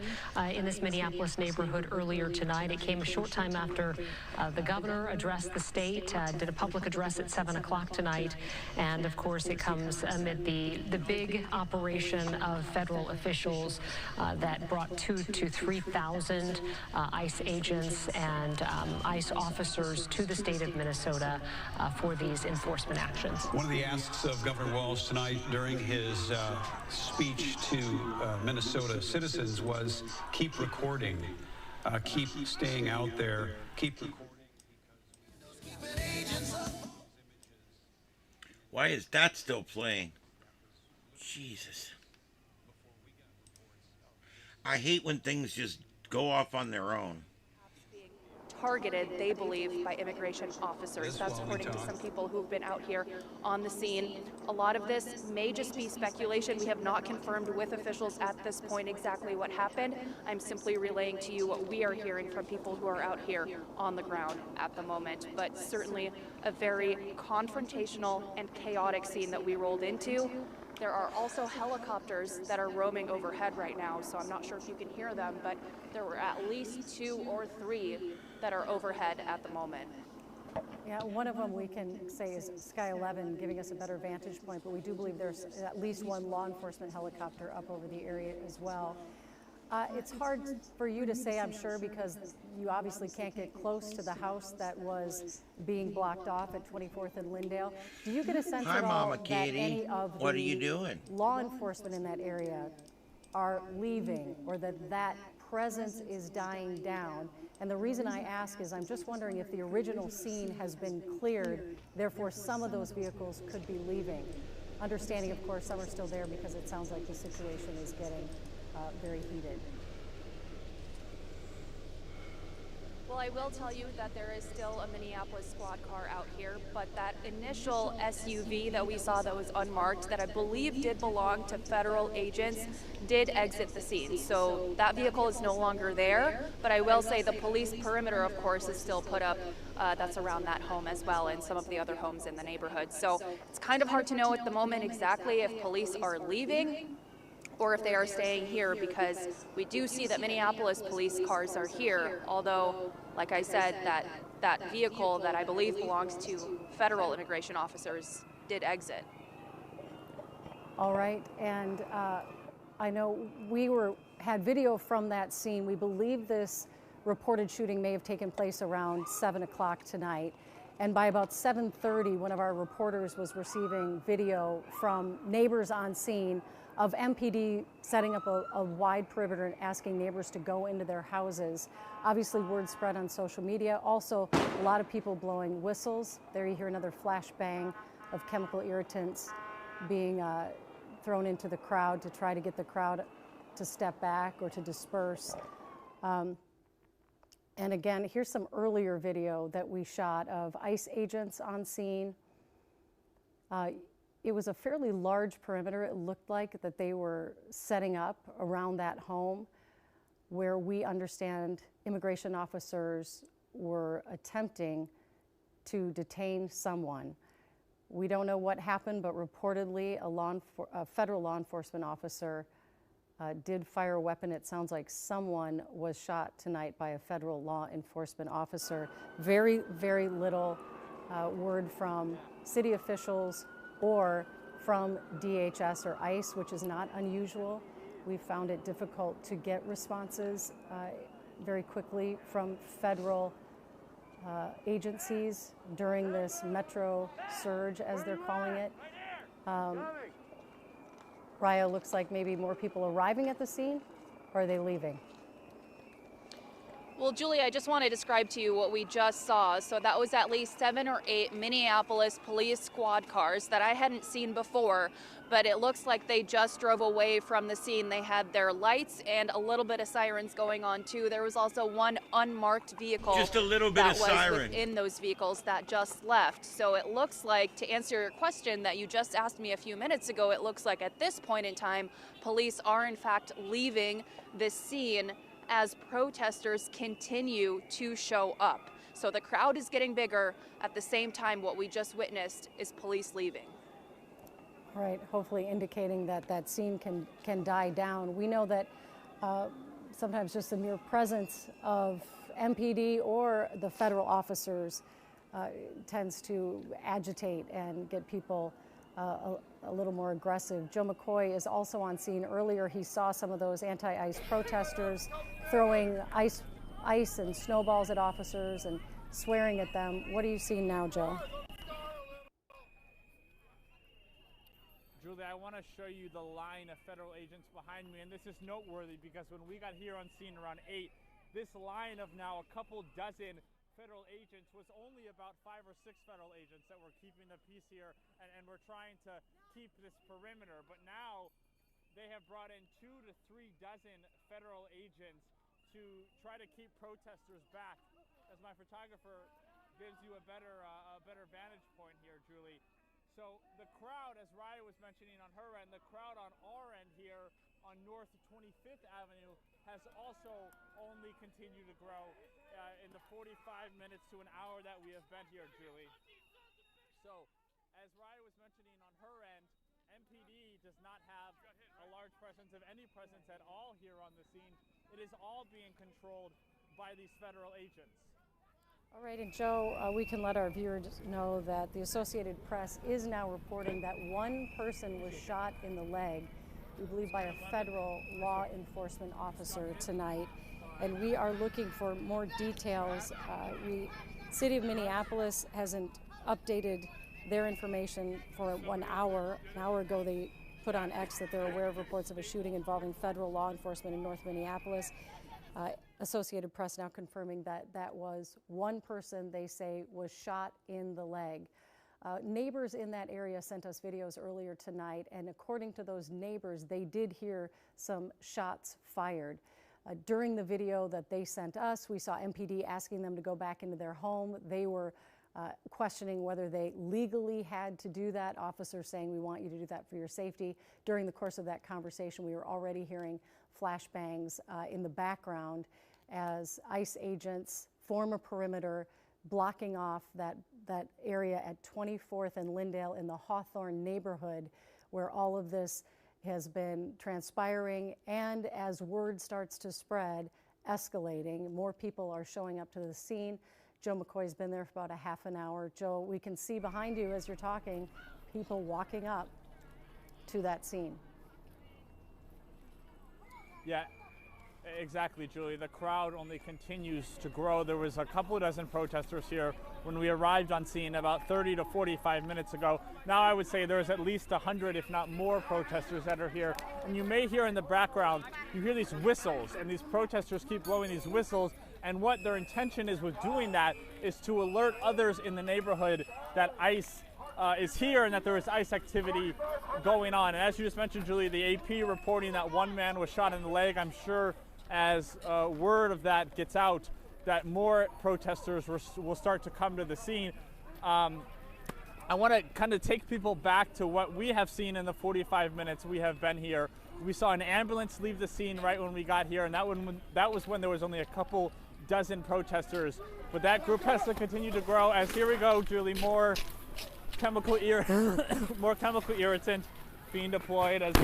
in this Minneapolis neighborhood earlier tonight. It came a short time after the governor addressed the state, did a public address at 7 o'clock tonight. And of course, it comes amid the big operation of federal officials that brought 2,000 to 3,000 ICE agents and ICE officers to the state of Minnesota for these enforcement actions. One of the asks of Governor Walz tonight during his speech to Minnesota citizens was keep recording, keep staying out there, keep recording. Why is that still playing? Jesus. I hate when things just go off on their own. Targeted, they believe, by immigration officers. That's according to some people who've been out here on the scene. A lot of this may just be speculation. We have not confirmed with officials at this point exactly what happened. I'm simply relaying to you what we are hearing from people who are out here on the ground at the moment. But certainly a very confrontational and chaotic scene that we rolled into. There are also helicopters that are roaming overhead right now, so I'm not sure if you can hear them, but there were at least 2 or 3 that are overhead at the moment. Yeah, one of them we can say is Sky 11, giving us a better vantage point, but we do believe there's at least 1 law enforcement helicopter up over the area as well. It's hard for you to say, I'm sure, because you obviously can't get close to the house that was being blocked off at 24th and Lindale. Do you get a sense at all that any of what are you doing? Law enforcement in that area are leaving, or that presence is dying down? And the reason I ask is I'm just wondering if the original scene has been cleared, therefore some of those vehicles could be leaving. Understanding, of course, some are still there because it sounds like the situation is getting very heated. Well, I will tell you that there is still a Minneapolis squad car out here, but that initial SUV that we saw that was unmarked, that I believe did belong to federal agents, did exit the scene. So that vehicle is no longer there, but I will say the police perimeter, of course, is still put up. That's around that home as well, and some of the other homes in the neighborhood. So it's kind of hard to know at the moment exactly if police are leaving or if they are staying here, because we do see that Minneapolis police cars are here, although, like I said, that vehicle that I believe belongs to federal immigration officers did exit. All right, and I know we had video from that scene. We believe this reported shooting may have taken place around 7 o'clock tonight. And by about 7:30, one of our reporters was receiving video from neighbors on scene of MPD setting up a wide perimeter and asking neighbors to go into their houses. Obviously, word spread on social media. Also, a lot of people blowing whistles. There you hear another flash bang of chemical irritants being thrown into the crowd to try to get the crowd to step back or to disperse. And again, here's some earlier video that we shot of ICE agents on scene. It was a fairly large perimeter. It looked like that they were setting up around that home where we understand immigration officers were attempting to detain someone. We don't know what happened, but reportedly a federal law enforcement officer did fire a weapon. It sounds like someone was shot tonight by a federal law enforcement officer. Very, very little word from city officials or from DHS or ICE, which is not unusual. We found it difficult to get responses very quickly from federal agencies during this metro surge, as they're calling it. Raya, looks like maybe more people arriving at the scene, or are they leaving? Well, Julie, I just want to describe to you what we just saw. So that was at least 7 or 8 Minneapolis police squad cars that I hadn't seen before, but it looks like they just drove away from the scene. They had their lights and a little bit of sirens going on too. There was also one unmarked vehicle, just a little bit of siren, within those vehicles that just left. So it looks like, to answer your question that you just asked me a few minutes ago, it looks like at this point in time, police are in fact leaving this scene as protesters continue to show up. So the crowd is getting bigger. At the same time, what we just witnessed is police leaving. All right, hopefully indicating that that scene can die down. We know that sometimes just the mere presence of MPD or the federal officers tends to agitate and get people a little more aggressive. Joe McCoy is also on scene. Earlier, he saw some of those anti-ICE protesters throwing ice and snowballs at officers and swearing at them. What are you seeing now, Joe? Julie, I want to show you the line of federal agents behind me, and this is noteworthy because when we got here on scene around 8, this line of now a couple dozen federal agents was only about 5 or 6 federal agents that were keeping the peace here, and we're trying to keep this perimeter. But now they have brought in 2 to 3 dozen federal agents to try to keep protesters back. As my photographer gives you a better vantage point here, Julie. So the crowd, as Raya was mentioning on her end, the crowd on our end here on North 25th Avenue has also only continued to grow in the 45 minutes to an hour that we have been here, Julie. So, as Raya was mentioning on her end, MPD does not have a large presence of any presence at all here on the scene. It is all being controlled by these federal agents. All right, and Joe, we can let our viewers know that the Associated Press is now reporting that one person was shot in the leg, we believe by a federal law enforcement officer tonight. And we are looking for more details. City of Minneapolis hasn't updated their information for 1 hour. An hour ago, they put on X that they're aware of reports of a shooting involving federal law enforcement in North Minneapolis. Associated Press now confirming that that was one person they say was shot in the leg. Neighbors in that area sent us videos earlier tonight, and according to those neighbors, they did hear some shots fired. During the video that they sent us, we saw MPD asking them to go back into their home. They were questioning whether they legally had to do that. Officers saying, we want you to do that for your safety. During the course of that conversation, we were already hearing flashbangs in the background as ICE agents form a perimeter blocking off that area at 24th and Lyndale in the Hawthorne neighborhood where all of this has been transpiring, and as word starts to spread, escalating. More people are showing up to the scene. Joe McCoy's been there for about a half an hour. Joe, we can see behind you as you're talking, people walking up to that scene. Yeah, exactly, Julie. The crowd only continues to grow. There was a couple of dozen protesters here when we arrived on scene about 30 to 45 minutes ago. Now I would say there's at least 100, if not more, protesters that are here. And you may hear in the background, you hear these whistles, and these protesters keep blowing these whistles. And what their intention is with doing that is to alert others in the neighborhood that ICE is here and that there is ICE activity going on. And as you just mentioned, Julie, the AP reporting that one man was shot in the leg. I'm sure as word of that gets out, that more protesters will start to come to the scene. I want to kind of take people back to what we have seen in the 45 minutes we have been here. We saw an ambulance leave the scene right when we got here, and that was when there was only a couple dozen protesters. But that group has to continue to grow as, here we go, Julie, more chemical irritant being deployed. And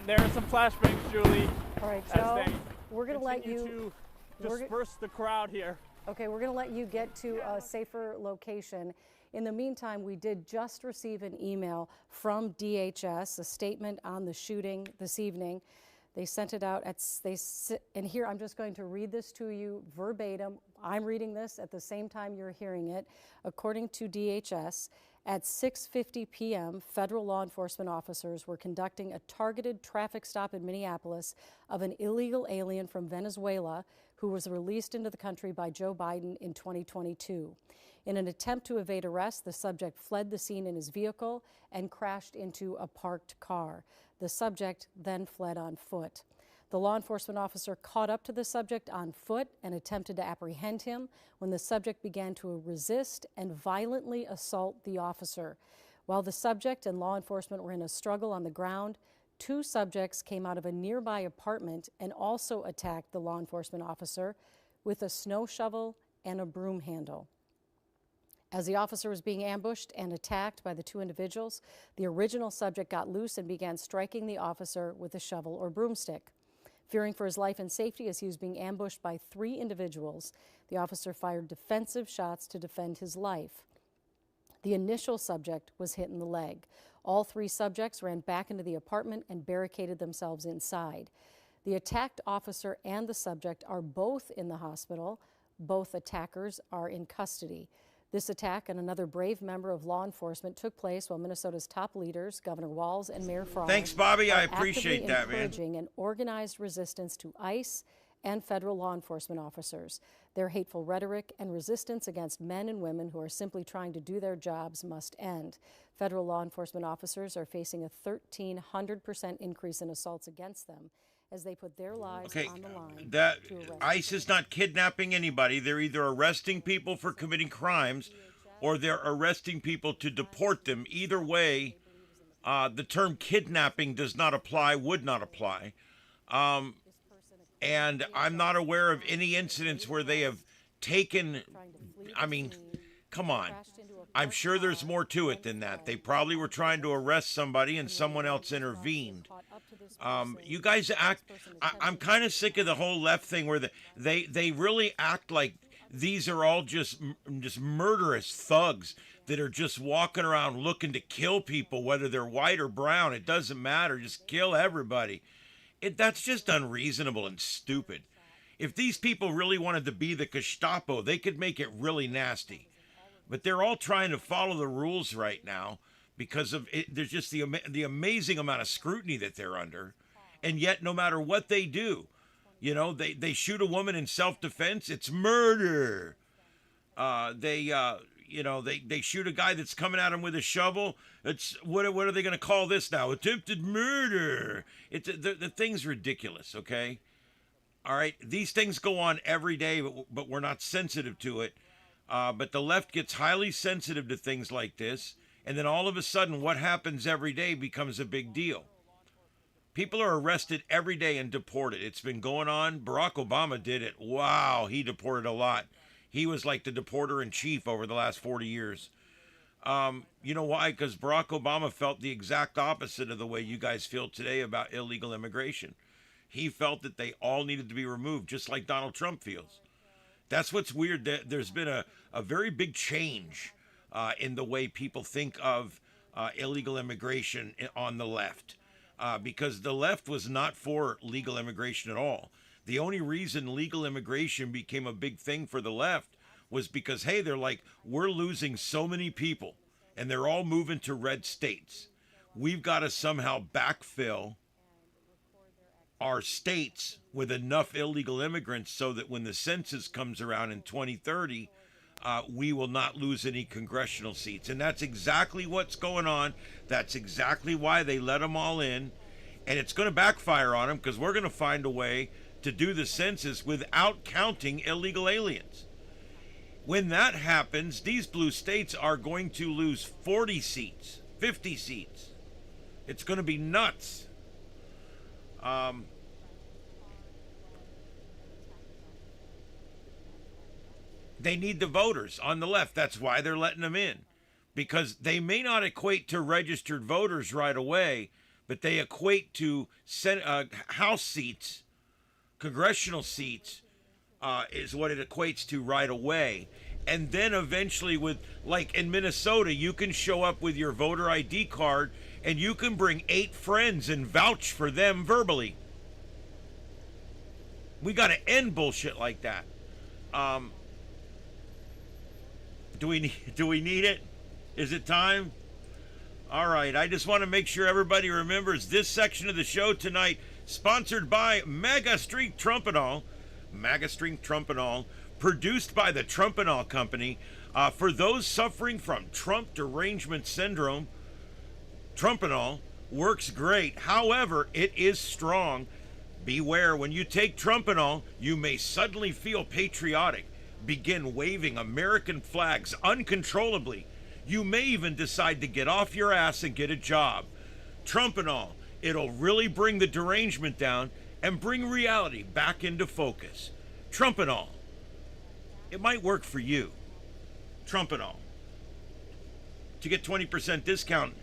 there are some flashbangs, Julie. All right, Joe, we're going to let you disperse the crowd here. Okay, we're going to let you get to a safer location. In the meantime, we did just receive an email from DHS, a statement on the shooting this evening. They sent it out and here I'm just going to read this to you verbatim. I'm reading this at the same time you're hearing it. According to DHS, at 6:50 p.m., federal law enforcement officers were conducting a targeted traffic stop in Minneapolis of an illegal alien from Venezuela who was released into the country by Joe Biden in 2022. In an attempt to evade arrest, the subject fled the scene in his vehicle and crashed into a parked car. The subject then fled on foot. The law enforcement officer caught up to the subject on foot and attempted to apprehend him when the subject began to resist and violently assault the officer. While the subject and law enforcement were in a struggle on the ground, 2 subjects came out of a nearby apartment and also attacked the law enforcement officer with a snow shovel and a broom handle. As the officer was being ambushed and attacked by the 2 individuals, the original subject got loose and began striking the officer with a shovel or broomstick. Fearing for his life and safety as he was being ambushed by 3 individuals, the officer fired defensive shots to defend his life. The initial subject was hit in the leg. All 3 subjects ran back into the apartment and barricaded themselves inside. The attacked officer and the subject are both in the hospital. Both attackers are in custody. This attack and another brave member of law enforcement took place while Minnesota's top leaders, Governor Walz and Mayor Frost, Thanks, Bobby. I appreciate that, man. Encouraging an organized resistance to ICE and federal law enforcement officers. Their hateful rhetoric and resistance against men and women who are simply trying to do their jobs must end. Federal law enforcement officers are facing a 1,300% increase in assaults against them as they put their lives on the line. That ICE is not kidnapping anybody. They're either arresting people for committing crimes or they're arresting people to deport them. Either way, the term kidnapping does not apply, would not apply. And I'm not aware of any incidents where they have taken, I mean, come on. I'm sure there's more to it than that. They probably were trying to arrest somebody and someone else intervened. You guys act, I'm kind of sick of the whole left thing where they really act like these are all just murderous thugs that are just walking around looking to kill people, whether they're white or brown. It doesn't matter. Just kill everybody. That's just unreasonable and stupid. If these people really wanted to be the Gestapo, they could make it really nasty. But they're all trying to follow the rules right now because of it. There's just the amazing amount of scrutiny that they're under. And yet, no matter what they do, you know, they shoot a woman in self-defense, it's murder. They shoot a guy that's coming at them with a shovel. It's what are they going to call this now? Attempted murder. The thing's ridiculous, okay? All right, these things go on every day, but we're not sensitive to it. But the left gets highly sensitive to things like this, and then all of a sudden what happens every day becomes a big deal. People are arrested every day and deported. It's been going on. Barack Obama did it. Wow, he deported a lot. He was like the deporter-in-chief over the last 40 years. You know why? Because Barack Obama felt the exact opposite of the way you guys feel today about illegal immigration. He felt that they all needed to be removed, just like Donald Trump feels. That's what's weird. There's been a very big change in the way people think of illegal immigration on the left. Because the left was not for legal immigration at all. The only reason legal immigration became a big thing for the left was because, hey, they're like, we're losing so many people and they're all moving to red states. We've got to somehow backfill our states with enough illegal immigrants so that when the census comes around in 2030, we will not lose any congressional seats. And that's exactly what's going on. That's exactly why they let them all in. And it's going to backfire on them because we're going to find a way to do the census without counting illegal aliens. When that happens, these blue states are going to lose 40 seats, 50 seats. It's going to be nuts. They need the voters on the left. That's why they're letting them in. Because they may not equate to registered voters right away, but they equate to House seats, congressional seats, is what it equates to right away. And then eventually with, like in Minnesota, you can show up with your voter ID card and you can bring 8 friends and vouch for them verbally. We got to end bullshit like that. Do we need it? Is it time? All right. I just want to make sure everybody remembers this section of the show tonight, sponsored by MAGA-Streak Trumpanol. MAGA-Streak Trumpanol, produced by the Trumpanol Company. For those suffering from Trump derangement syndrome, Trumpanol works great. However, it is strong. Beware, when you take Trumpanol, you may suddenly feel patriotic, begin waving American flags uncontrollably. You may even decide to get off your ass and get a job. Trumpanol It'll really bring the derangement down and bring reality back into focus. Trump and all. It might work for you. Trump and all. To get 20% discount,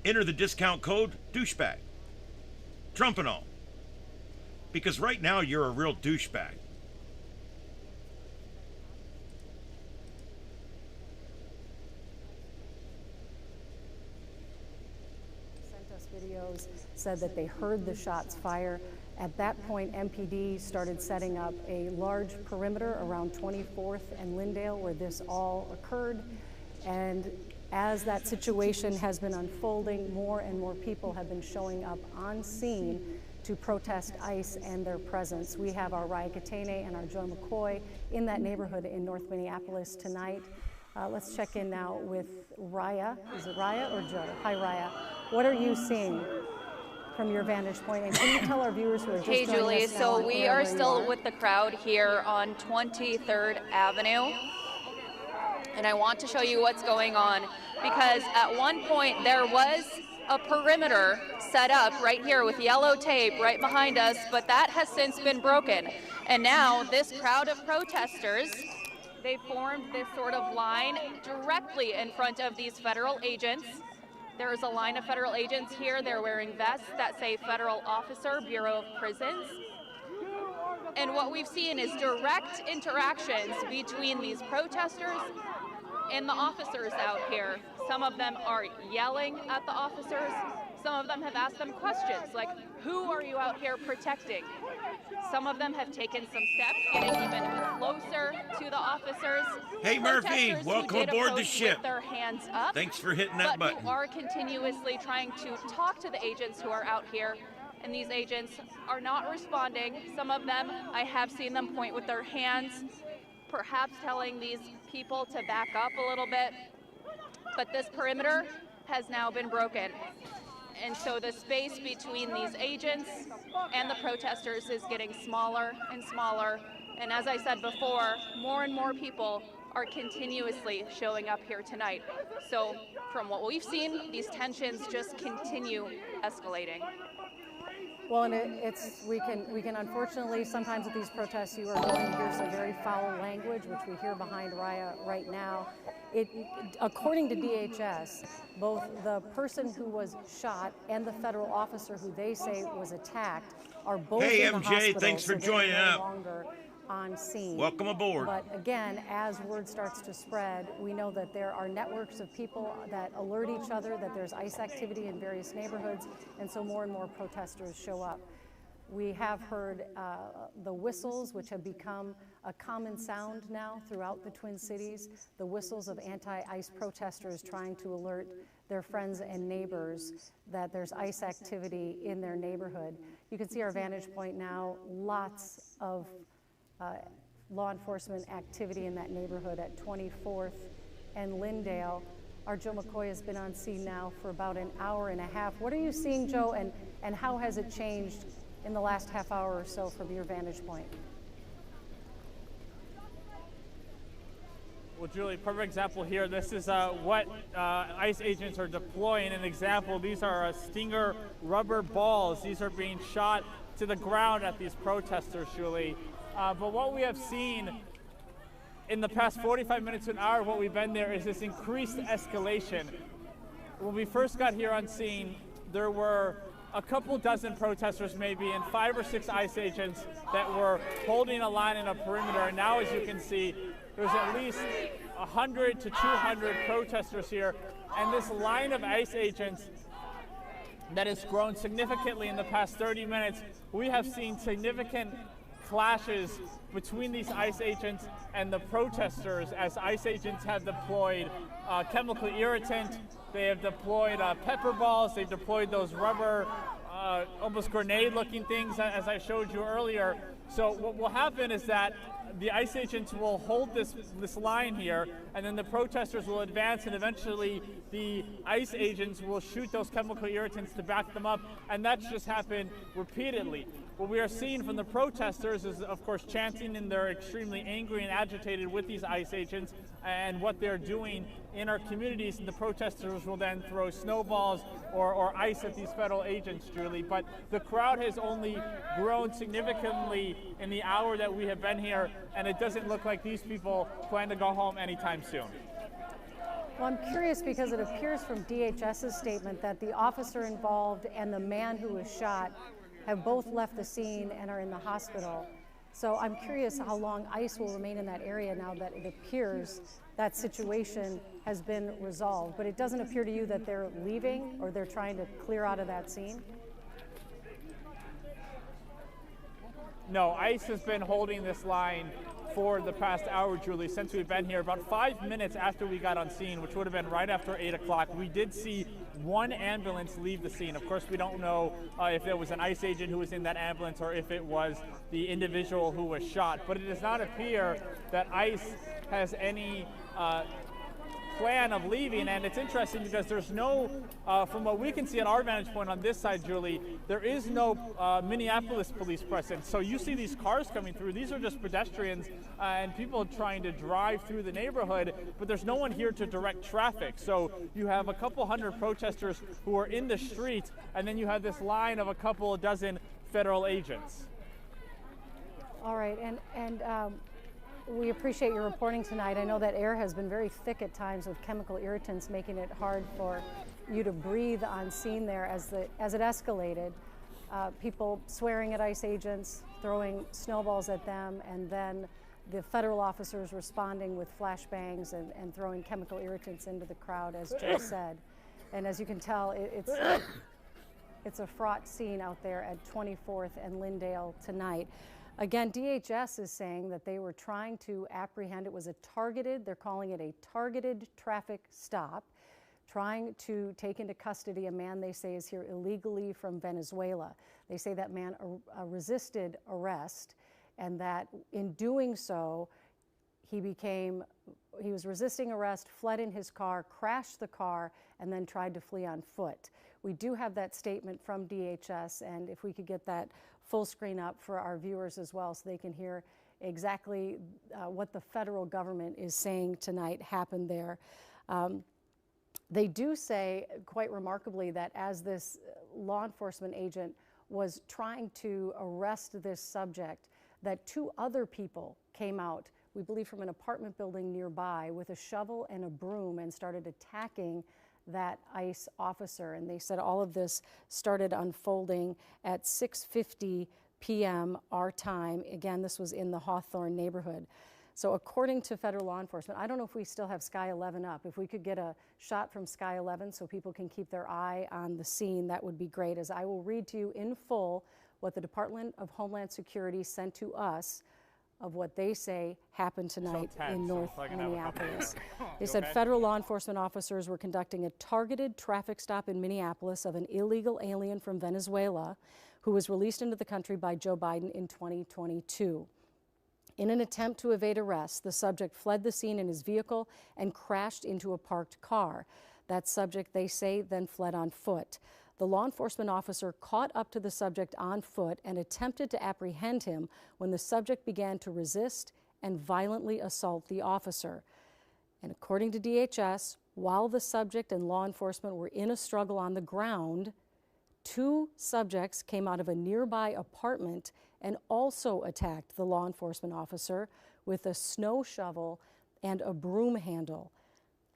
enter the discount code douchebag. Trump and all. Because right now you're a real douchebag. Sent us videos, said that they heard the shots fire. At that point, MPD started setting up a large perimeter around 24th and Lyndale where this all occurred. And as that situation has been unfolding, more and more people have been showing up on scene to protest ICE and their presence. We have our Raya Katene and our Joe McCoy in that neighborhood in North Minneapolis tonight. Let's check in now with Raya. Is it Raya or Joe? Hi, Raya. What are you seeing from your vantage point? And can you tell our viewers who are just Hey, joining Julie. us now So on we air are where you still with the crowd here on 23rd Avenue. And I want to show you what's going on because at one point there was a perimeter set up right here with yellow tape right behind us, but that has since been broken. And now this crowd of protesters, they formed this sort of line directly in front of these federal agents. There is a line of federal agents here. They're wearing vests that say Federal Officer, Bureau of Prisons. And what we've seen is direct interactions between these protesters and the officers out here. Some of them are yelling at the officers. Some of them have asked them questions like, who are you out here protecting? Some of them have taken some steps, getting even closer to the officers. Hey, Murphy, Protesters welcome who did aboard the approach ship. with their hands up, Thanks for hitting that but button. who are continuously trying to talk to the agents who are out here. And these agents are not responding. Some of them, I have seen them point with their hands, perhaps telling these people to back up a little bit. But this perimeter has now been broken. And so the space between these agents and the protesters is getting smaller and smaller. And as I said before, more and more people are continuously showing up here tonight. So from what we've seen, these tensions just continue escalating. Well, and we can unfortunately sometimes at these protests you are going to hear some very foul language, which we hear behind Raya right now. According to DHS, both the person who was shot and the federal officer who they say was attacked are both in the MJ, hospital, thanks for so they're joining no up. longer on scene. Welcome aboard. But again, as word starts to spread, we know that there are networks of people that alert each other that there's ICE activity in various neighborhoods, and so more and more protesters show up. We have heard the whistles, which have become a common sound now throughout the Twin Cities, the whistles of anti-ICE protesters trying to alert their friends and neighbors that there's ICE activity in their neighborhood. You can see our vantage point now, lots of law enforcement activity in that neighborhood at 24th and Lyndale. Our Joe McCoy has been on scene now for about an hour and a half. What are you seeing, Joe, and how has it changed in the last half hour or so from your vantage point? Well, Julie, perfect example here. This is what ICE agents are deploying. An example, these are Stinger rubber balls. These are being shot to the ground at these protesters, Julie. But what we have seen in the past 45 minutes to an hour, what we've been there is this increased escalation. When we first got here on scene, there were a couple dozen protesters maybe and 5 or 6 ICE agents that were holding a line in a perimeter. And now, as you can see, there's at least 100 to 200 protesters here. And this line of ICE agents that has grown significantly in the past 30 minutes, we have seen significant clashes between these ICE agents and the protesters as ICE agents have deployed chemical irritant, they have deployed pepper balls, they've deployed those rubber, almost grenade-looking things as I showed you earlier. So what will happen is that the ICE agents will hold this line here, and then the protesters will advance, and eventually the ICE agents will shoot those chemical irritants to back them up, and that's just happened repeatedly. What we are seeing from the protesters is, of course, chanting, and they're extremely angry and agitated with these ICE agents and what they're doing in our communities, and the protesters will then throw snowballs or ice at these federal agents, Julie. But the crowd has only grown significantly in the hour that we have been here, and it doesn't look like these people plan to go home anytime soon. Well, I'm curious because it appears from DHS's statement that the officer involved and the man who was shot have both left the scene and are in the hospital. So I'm curious how long ICE will remain in that area now that it appears that situation has been resolved. But it doesn't appear to you that they're leaving or they're trying to clear out of that scene? No, ICE has been holding this line for the past hour, Julie, since we've been here. About 5 minutes after we got on scene, which would have been right after 8 o'clock, we did see one ambulance leave the scene. Of course, we don't know if there was an ICE agent who was in that ambulance or if it was the individual who was shot. But it does not appear that ICE has any plan of leaving, and it's interesting because there's no, from what we can see at our vantage point on this side, Julie, there is no Minneapolis police presence. So you see these cars coming through. These are just pedestrians and people trying to drive through the neighborhood, but there's no one here to direct traffic. So you have a couple hundred protesters who are in the street, and then you have this line of a couple dozen federal agents. All right, and we appreciate your reporting tonight. I know that air has been very thick at times with chemical irritants, making it hard for you to breathe on scene there as it escalated. People swearing at ICE agents, throwing snowballs at them, and then the federal officers responding with flashbangs and throwing chemical irritants into the crowd, as Joe said. And as you can tell, it's a fraught scene out there at 24th and Lyndale tonight. Again, DHS is saying that they were trying to apprehend, it was a targeted, they're calling it a targeted traffic stop, trying to take into custody a man they say is here illegally from Venezuela. They say that man resisted arrest, and that in doing so, he was resisting arrest, fled in his car, crashed the car, and then tried to flee on foot. We do have that statement from DHS, and if we could get that full screen up for our viewers as well so they can hear exactly what the federal government is saying tonight happened there. They do say, quite remarkably, that as this law enforcement agent was trying to arrest this subject, that 2 other people came out, we believe from an apartment building nearby, with a shovel and a broom and started attacking that ICE officer. And they said all of this started unfolding at 6:50 p.m. our time. Again, this was in the Hawthorne neighborhood. So according to federal law enforcement, I don't know if we still have Sky 11 up. If we could get a shot from Sky 11 so people can keep their eye on the scene, that would be great, as I will read to you in full what the Department of Homeland Security sent to us of what they say happened tonight in North Minneapolis. They said federal law enforcement officers were conducting a targeted traffic stop in Minneapolis of an illegal alien from Venezuela who was released into the country by Joe Biden in 2022. In an attempt to evade arrest, the subject fled the scene in his vehicle and crashed into a parked car. That subject, they say, then fled on foot. The law enforcement officer caught up to the subject on foot and attempted to apprehend him when the subject began to resist and violently assault the officer. And according to DHS, while the subject and law enforcement were in a struggle on the ground, 2 subjects came out of a nearby apartment and also attacked the law enforcement officer with a snow shovel and a broom handle.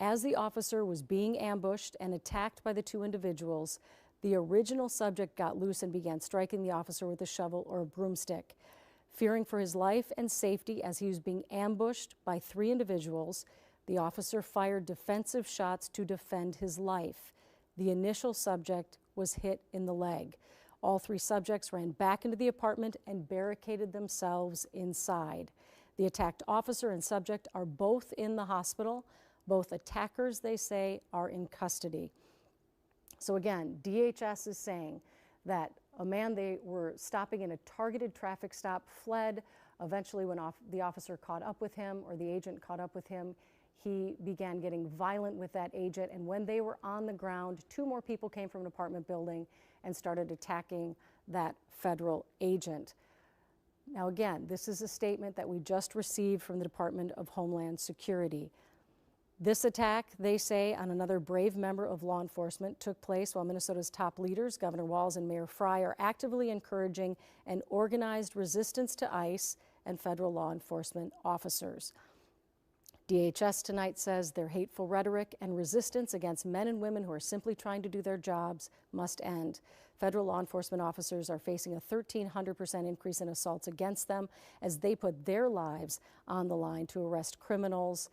As the officer was being ambushed and attacked by the 2 individuals, the original subject got loose and began striking the officer with a shovel or a broomstick. Fearing for his life and safety as he was being ambushed by 3 individuals, the officer fired defensive shots to defend his life. The initial subject was hit in the leg. All 3 subjects ran back into the apartment and barricaded themselves inside. The attacked officer and subject are both in the hospital. Both attackers, they say, are in custody. So again, DHS is saying that a man they were stopping in a targeted traffic stop fled. Eventually, when the officer caught up with him, or the agent caught up with him, he began getting violent with that agent. And when they were on the ground, 2 more people came from an apartment building and started attacking that federal agent. Now, again, this is a statement that we just received from the Department of Homeland Security. This attack, they say, on another brave member of law enforcement took place while Minnesota's top leaders, Governor Walz and Mayor Frey, are actively encouraging an organized resistance to ICE and federal law enforcement officers. DHS tonight says their hateful rhetoric and resistance against men and women who are simply trying to do their jobs must end. Federal law enforcement officers are facing a 1,300% increase in assaults against them as they put their lives on the line to arrest criminals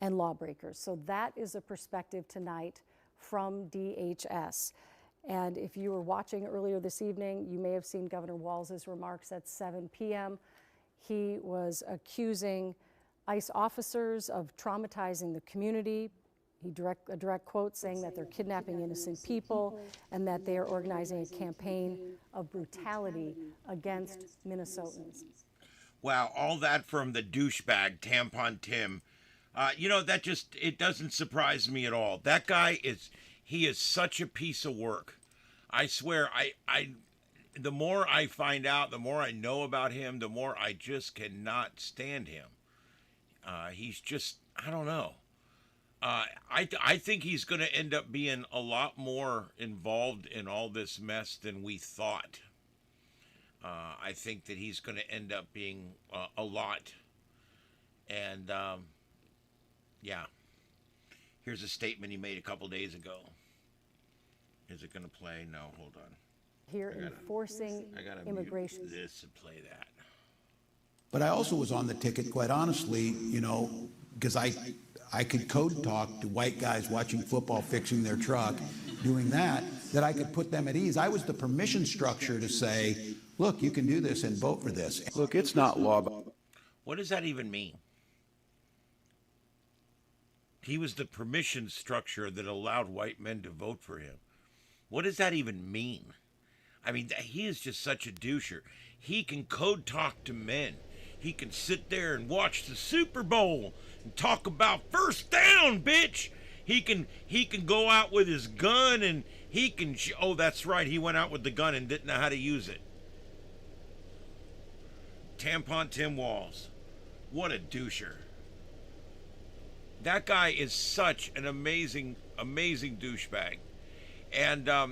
and lawbreakers. So that is a perspective tonight from DHS. And if you were watching earlier this evening, you may have seen Governor Walz's remarks at 7 p.m. He was accusing ICE officers of traumatizing the community. A direct quote saying that they're kidnapping innocent people and that they are organizing a campaign of brutality against Minnesotans. Wow, all that from the douchebag Tampon Tim. You know, that just, it doesn't surprise me at all. That guy he is such a piece of work. I swear, the more I find out, the more I know about him, the more I just cannot stand him. He's just, I don't know. I think he's going to end up being a lot more involved in all this mess than we thought. I think that he's going to end up being a lot. And, yeah. Here's a statement he made a couple days ago. Is it going to play? No, hold on. Here enforcing immigration. Mute this and play that. But I also was on the ticket, quite honestly, you know, because I could code talk to white guys watching football, fixing their truck, doing that I could put them at ease. I was the permission structure to say, look, you can do this and vote for this. Look, it's not law. What does that even mean? He was the permission structure that allowed white men to vote for him. What does that even mean? I mean, he is just such a doucher. He can code talk to men. He can sit there and watch the Super Bowl and talk about first down, bitch. He can go out with his gun and he can... Oh, that's right. He went out with the gun and didn't know how to use it. Tampon Tim Walz. What a doucher. That guy is such an amazing, amazing douchebag. And I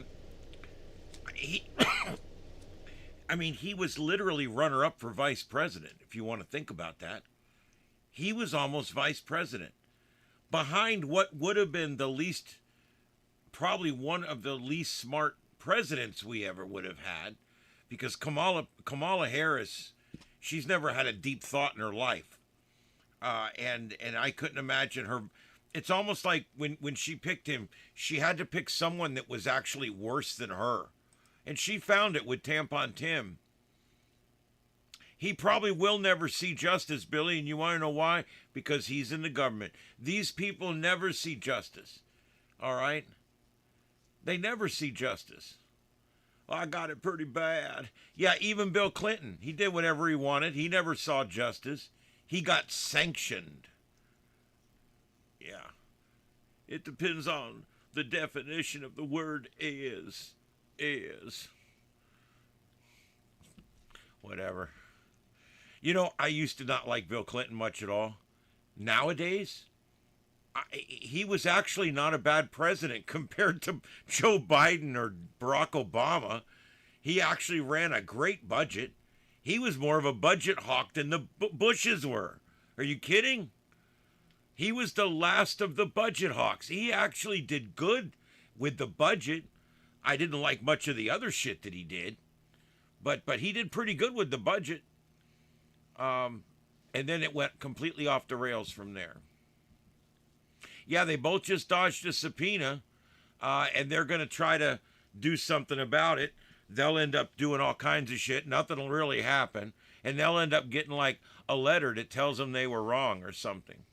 mean, he was literally runner-up for vice president, if you want to think about that. He was almost vice president. Behind what would have been probably one of the least smart presidents we ever would have had. Because Kamala Harris, she's never had a deep thought in her life. And I couldn't imagine her. It's almost like when she picked him, she had to pick someone that was actually worse than her. And she found it with Tampon Tim. He probably will never see justice, Billy, and you want to know why? Because he's in the government. These people never see justice. All right? They never see justice. Well, I got it pretty bad. Yeah, even Bill Clinton. He did whatever he wanted. He never saw justice. He got sanctioned. Yeah. It depends on the definition of the word is. Whatever. You know, I used to not like Bill Clinton much at all. Nowadays, he was actually not a bad president compared to Joe Biden or Barack Obama. He actually ran a great budget. He was more of a budget hawk than the Bushes were. Are you kidding? He was the last of the budget hawks. He actually did good with the budget. I didn't like much of the other shit that he did. But he did pretty good with the budget. And then it went completely off the rails from there. Yeah, they both just dodged a subpoena. And they're going to try to do something about it. They'll end up doing all kinds of shit. Nothing will really happen. And they'll end up getting like a letter that tells them they were wrong or something.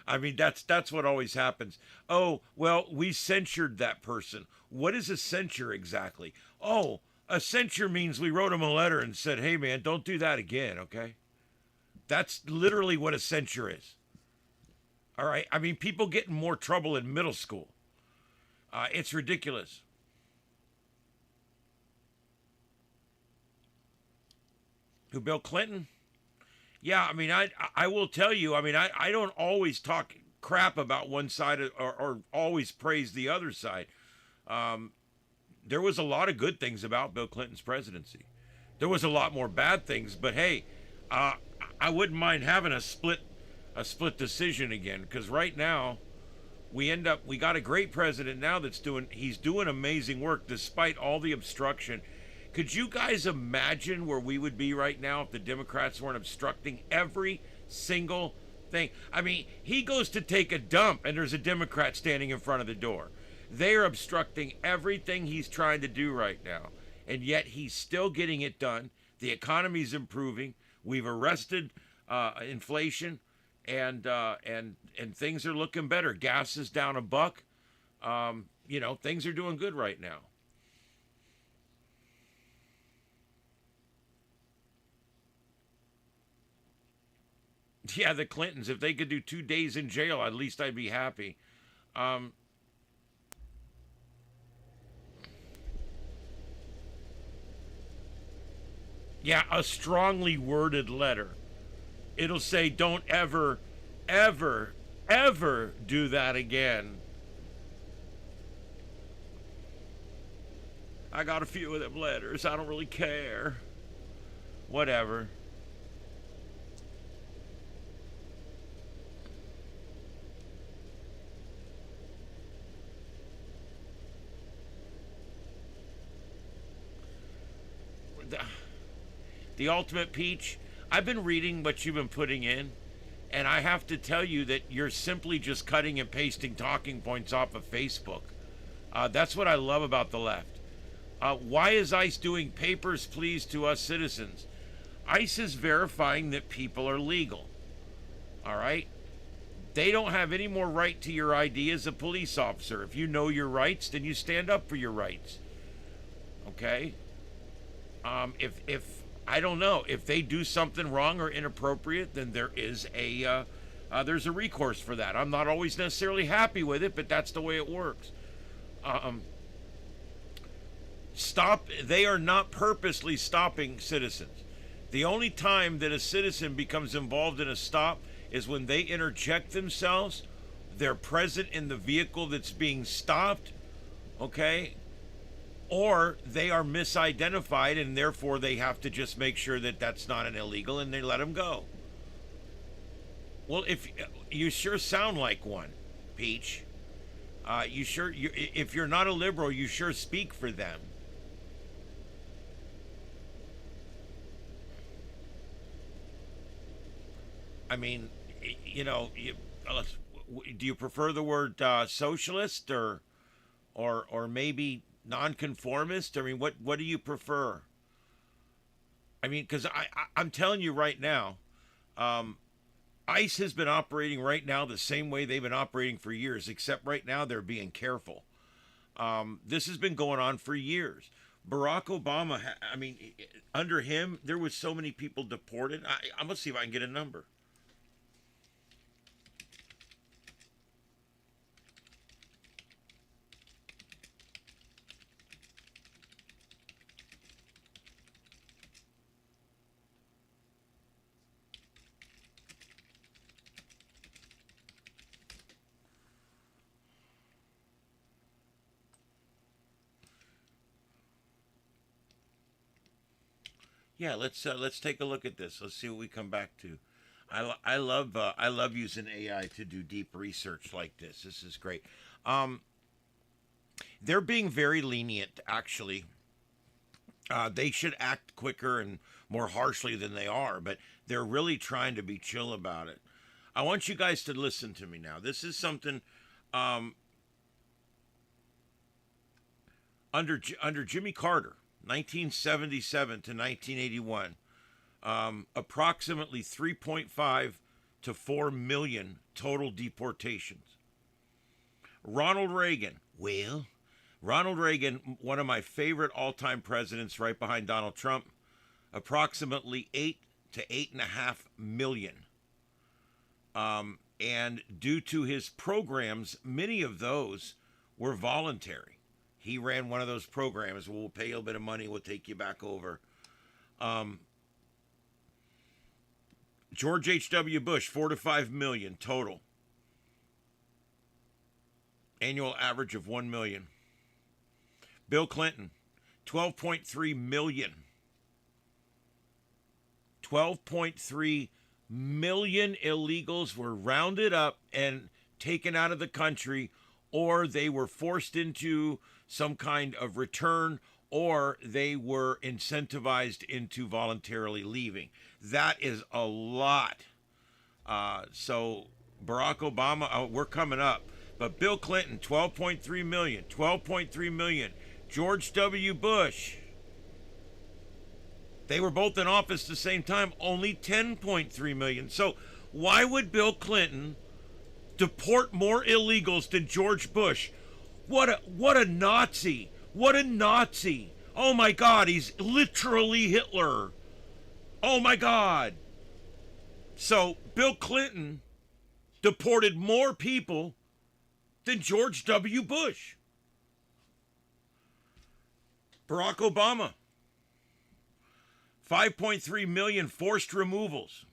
I mean, that's what always happens. Oh, well, we censured that person. What is a censure exactly? Oh, a censure means we wrote him a letter and said, hey, man, don't do that again, okay? That's literally what a censure is. All right. I mean, people get in more trouble in middle school. It's ridiculous. Who, Bill Clinton? Yeah, I mean, I will tell you, I mean, I don't always talk crap about one side or always praise the other side. There was a lot of good things about Bill Clinton's presidency. There was a lot more bad things, but hey, I wouldn't mind having a split decision again, because right now we got a great president now he's doing amazing work despite all the obstruction. Could you guys imagine where we would be right now if the Democrats weren't obstructing every single thing? I mean, he goes to take a dump and there's a Democrat standing in front of the door. They are obstructing everything he's trying to do right now, and yet he's still getting it done. The economy's improving. We've arrested inflation, and things are looking better. Gas is down $1. You know, things are doing good right now. Yeah, the Clintons, if they could do 2 days in jail, at least I'd be happy. Yeah, a strongly worded letter. It'll say, don't ever, ever, ever do that again. I got a few of them letters. I don't really care. Whatever. The ultimate peach. I've been reading what you've been putting in, and I have to tell you that you're simply just cutting and pasting talking points off of Facebook. That's what I love about the left. Why is ICE doing papers, please, to us citizens? ICE is verifying that people are legal. All right? They don't have any more right to your ID as a police officer. If you know your rights, then you stand up for your rights. Okay? If I don't know, if they do something wrong or inappropriate, then there is there's a recourse for that. I'm not always necessarily happy with it, but that's the way it works. They are not purposely stopping citizens. The only time that a citizen becomes involved in a stop is when they interject themselves, they're present in the vehicle that's being stopped, okay? Or they are misidentified, and therefore they have to just make sure that that's not an illegal, and they let them go. Well, if you sure sound like one, Peach. If you're not a liberal, you sure speak for them. I mean, you know, do you prefer the word socialist or maybe nonconformist? I mean, what do you prefer? I mean, because I'm telling you right now, ICE has been operating right now the same way they've been operating for years, except right now they're being careful. This has been going on for years. Barack Obama, I mean, under him, there was so many people deported. I'm going to see if I can get a number. Yeah, let's take a look at this. Let's see what we come back to. I love using AI to do deep research like this. This is great. They're being very lenient, actually. They should act quicker and more harshly than they are, but they're really trying to be chill about it. I want you guys to listen to me now. This is something under Jimmy Carter. 1977 to 1981, approximately 3.5 to 4 million total deportations. Ronald Reagan, one of my favorite all-time presidents right behind Donald Trump, approximately 8 to 8.5 million. And due to his programs, many of those were voluntary. He ran one of those programs. We'll pay you a bit of money. We'll take you back over. George H.W. Bush, 4 to 5 million total. Annual average of 1 million. Bill Clinton, 12.3 million. 12.3 million illegals were rounded up and taken out of the country, or they were forced into some kind of return, or they were incentivized into voluntarily leaving. That is a lot. So Barack Obama, we're coming up. But Bill Clinton, 12.3 million. 12.3 million. George W. Bush, they were both in office at the same time, only 10.3 million. So why would Bill Clinton deport more illegals than George Bush? What a Nazi. What a Nazi. Oh my God, he's literally Hitler. Oh my God. So Bill Clinton deported more people than George W. Bush. Barack Obama, 5.3 million forced removals.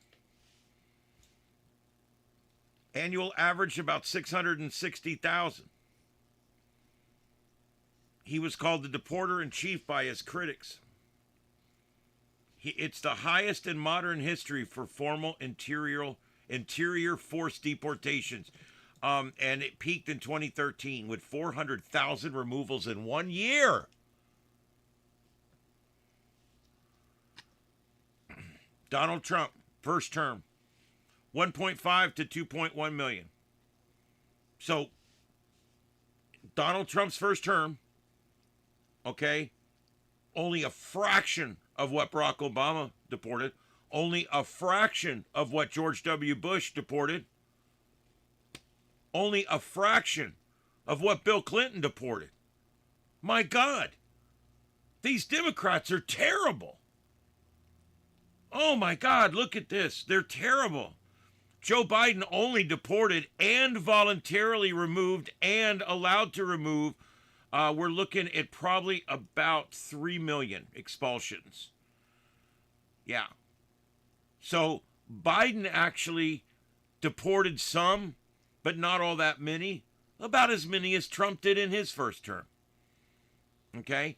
Annual average about 660,000. He was called the deporter-in-chief by his critics. It's the highest in modern history for formal interior forced deportations. And it peaked in 2013 with 400,000 removals in 1 year. Donald Trump, first term, 1.5 to 2.1 million. So, Donald Trump's first term, okay, only a fraction of what Barack Obama deported, only a fraction of what George W. Bush deported, only a fraction of what Bill Clinton deported. My God, these Democrats are terrible. Oh my God, look at this. They're terrible. Joe Biden only deported and voluntarily removed and allowed to remove. We're looking at probably about 3 million expulsions. Yeah. So Biden actually deported some, but not all that many. About as many as Trump did in his first term. Okay?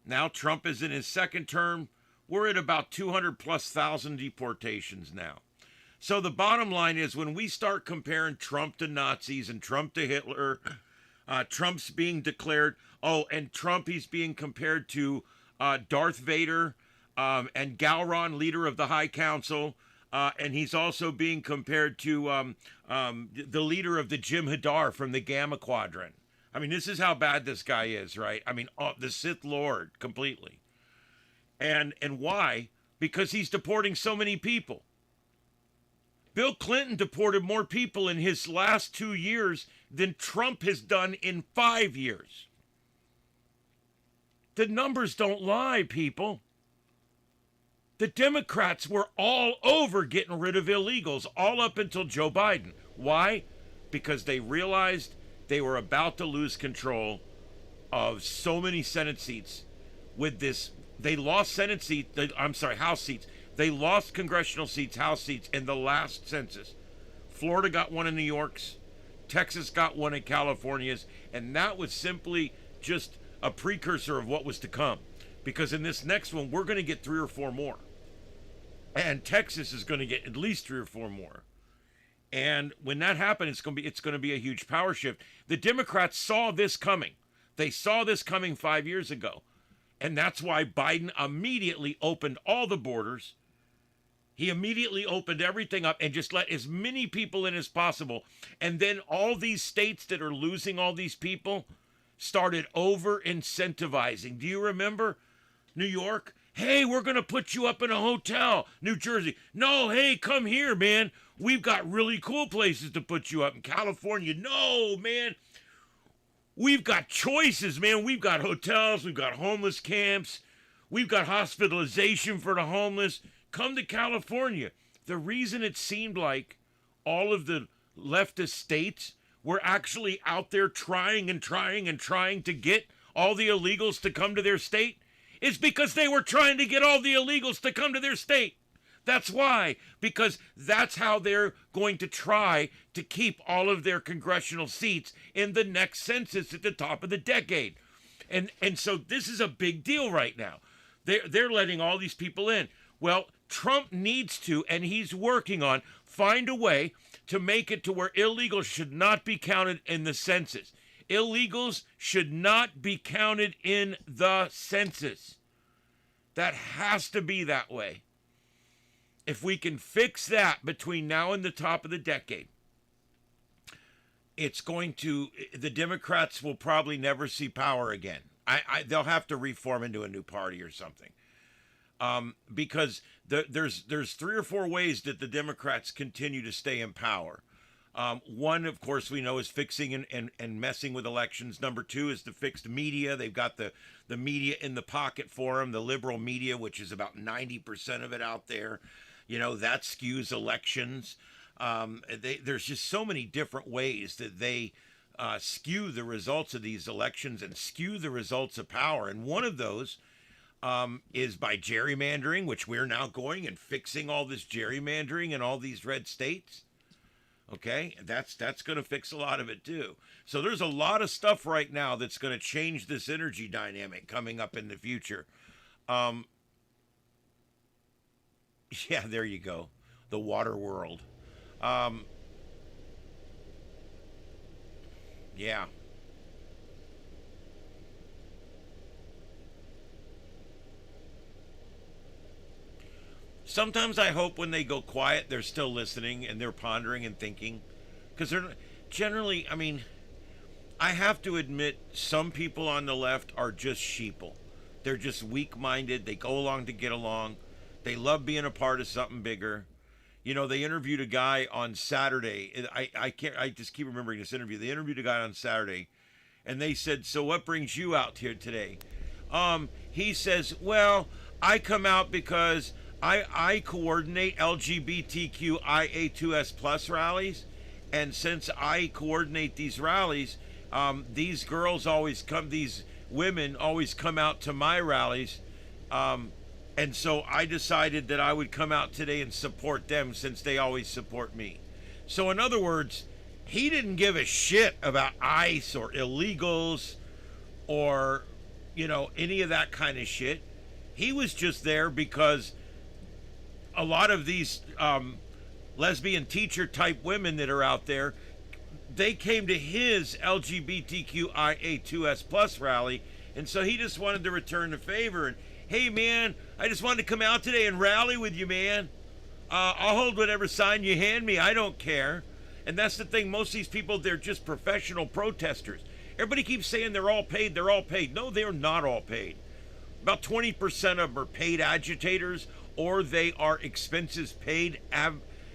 Now Trump is in his second term. We're at about 200,000+ deportations now. So the bottom line is, when we start comparing Trump to Nazis and Trump to Hitler, Trump's being declared, and Trump, he's being compared to Darth Vader and Gowron, leader of the High Council, and he's also being compared to the leader of the Jim Hadar from the Gamma Quadrant. I mean, this is how bad this guy is, right? I mean, the Sith Lord completely. And why? Because he's deporting so many people. Bill Clinton deported more people in his last 2 years than Trump has done in 5 years. The numbers don't lie, people. The Democrats were all over getting rid of illegals, all up until Joe Biden. Why? Because they realized they were about to lose control of so many Senate seats with this. They lost House seats. They lost congressional seats, House seats in the last census. Florida got one in New York's. Texas got one in California's. And that was simply just a precursor of what was to come. Because in this next one, we're going to get 3 or 4 more. And Texas is going to get at least 3 or 4 more. And when that happens, it's going to be a huge power shift. The Democrats saw this coming. They saw this coming 5 years ago. And that's why Biden immediately opened all the borders. He immediately opened everything up and just let as many people in as possible. And then all these states that are losing all these people started over incentivizing. Do you remember New York? Hey, we're going to put you up in a hotel. New Jersey. No, hey, come here, man. We've got really cool places to put you up. In California. No, man. We've got choices, man. We've got hotels. We've got homeless camps. We've got hospitalization for the homeless. come to California. The reason it seemed like all of the leftist states were actually out there trying to get all the illegals to come to their state is because they were trying to get all the illegals to come to their state. That's why, because that's how they're going to try to keep all of their congressional seats in the next census at the top of the decade. And so this is a big deal right now. They're letting all these people in. Well, Trump needs to, and he's working on, find a way to make it to where illegals should not be counted in the census. Illegals should not be counted in the census. That has to be that way. If we can fix that between now and the top of the decade, the Democrats will probably never see power again. They'll have to reform into a new party or something. Because there's 3 or 4 ways that the Democrats continue to stay in power. One, of course, we know is fixing and messing with elections. Number 2 is the fixed media. They've got the media in the pocket for them, the liberal media, which is about 90% of it out there. That skews elections. There's just so many different ways that they skew the results of these elections and skew the results of power. And one of those is by gerrymandering, which we're now going and fixing all this gerrymandering in all these red states. Okay, that's going to fix a lot of it too. So there's a lot of stuff right now that's going to change this energy dynamic coming up in the future. Yeah, there you go. The water world. Yeah. Sometimes I hope when they go quiet, they're still listening and they're pondering and thinking. Because they're generally, I have to admit, some people on the left are just sheeple. They're just weak-minded. They go along to get along. They love being a part of something bigger. They interviewed a guy on Saturday. I just keep remembering this interview. They interviewed a guy on Saturday, and they said, "So what brings you out here today?" He says, "Well, I come out because I coordinate LGBTQIA2S plus rallies, and since I coordinate these rallies, these girls always come, these women always come out to my rallies, and so I decided that I would come out today and support them since they always support me." So in other words, he didn't give a shit about ICE or illegals or, any of that kind of shit. He was just there because a lot of these lesbian teacher type women that are out there, they came to his LGBTQIA2S plus rally, and so he just wanted to return the favor. And hey man, I just wanted to come out today and rally with you, man. I'll hold whatever sign you hand me. I don't care. And that's the thing. Most of these people, they're just professional protesters. Everybody keeps saying they're all paid. They're all paid. No, they're not all paid. About 20% of them are paid agitators, or they are expenses paid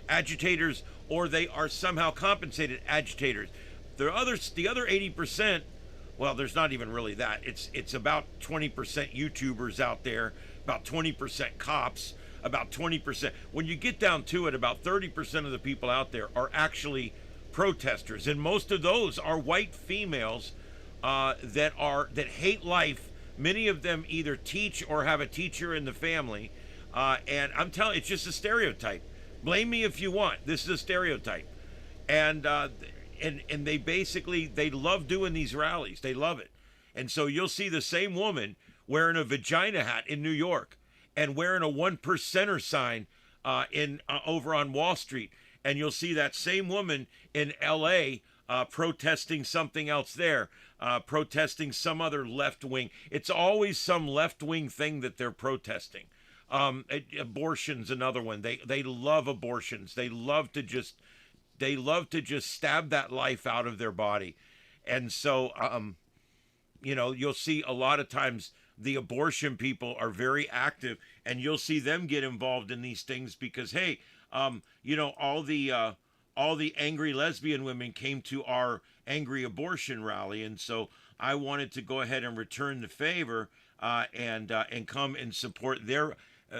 agitators, or they are somehow compensated agitators. The other 80%, well, there's not even really that. It's about 20% YouTubers out there, about 20% cops, about 20%. When you get down to it, about 30% of the people out there are actually protesters, and most of those are white females that hate life. Many of them either teach or have a teacher in the family, and I'm telling you, it's just a stereotype. Blame me if you want. This is a stereotype, and they love doing these rallies. They love it, and so you'll see the same woman wearing a vagina hat in New York and wearing a 1%er sign over on Wall Street, and you'll see that same woman in L.A. Protesting something else there, protesting some other left wing. It's always some left wing thing that they're protesting. Abortion's another one. They love abortions. They love to just stab that life out of their body. And so you'll see a lot of times the abortion people are very active, and you'll see them get involved in these things because hey, all the angry lesbian women came to our angry abortion rally, and so I wanted to go ahead and return the favor and come and support their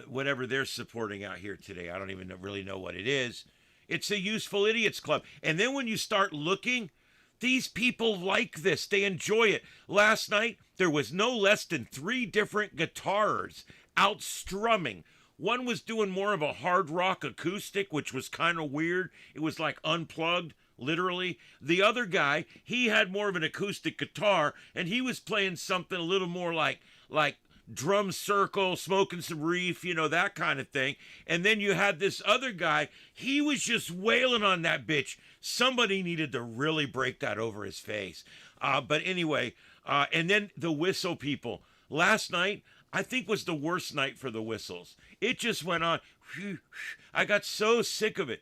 whatever they're supporting out here today. I don't even really know what it is. It's a useful idiots club. And then when you start looking, these people like this. They enjoy it. Last night, there was no less than 3 different guitars out strumming. One was doing more of a hard rock acoustic, which was kind of weird. It was like unplugged, literally. The other guy, he had more of an acoustic guitar, and he was playing something a little more like drum circle, smoking some reef, you know, that kind of thing. And then you had this other guy, he was just wailing on that bitch. Somebody needed to really break that over his face. But anyway, and then the whistle people. Last night, I think was the worst night for the whistles. It just went on. I got so sick of it.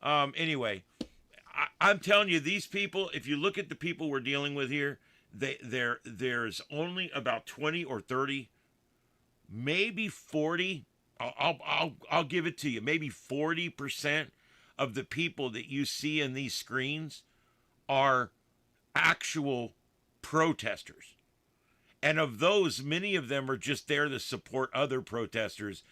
Anyway, I'm telling you, these people, if you look at the people we're dealing with here, there's only about 20 or 30, maybe 40. I'll give it to you. Maybe 40% of the people that you see in these screens are actual protesters. And of those, many of them are just there to support other protesters,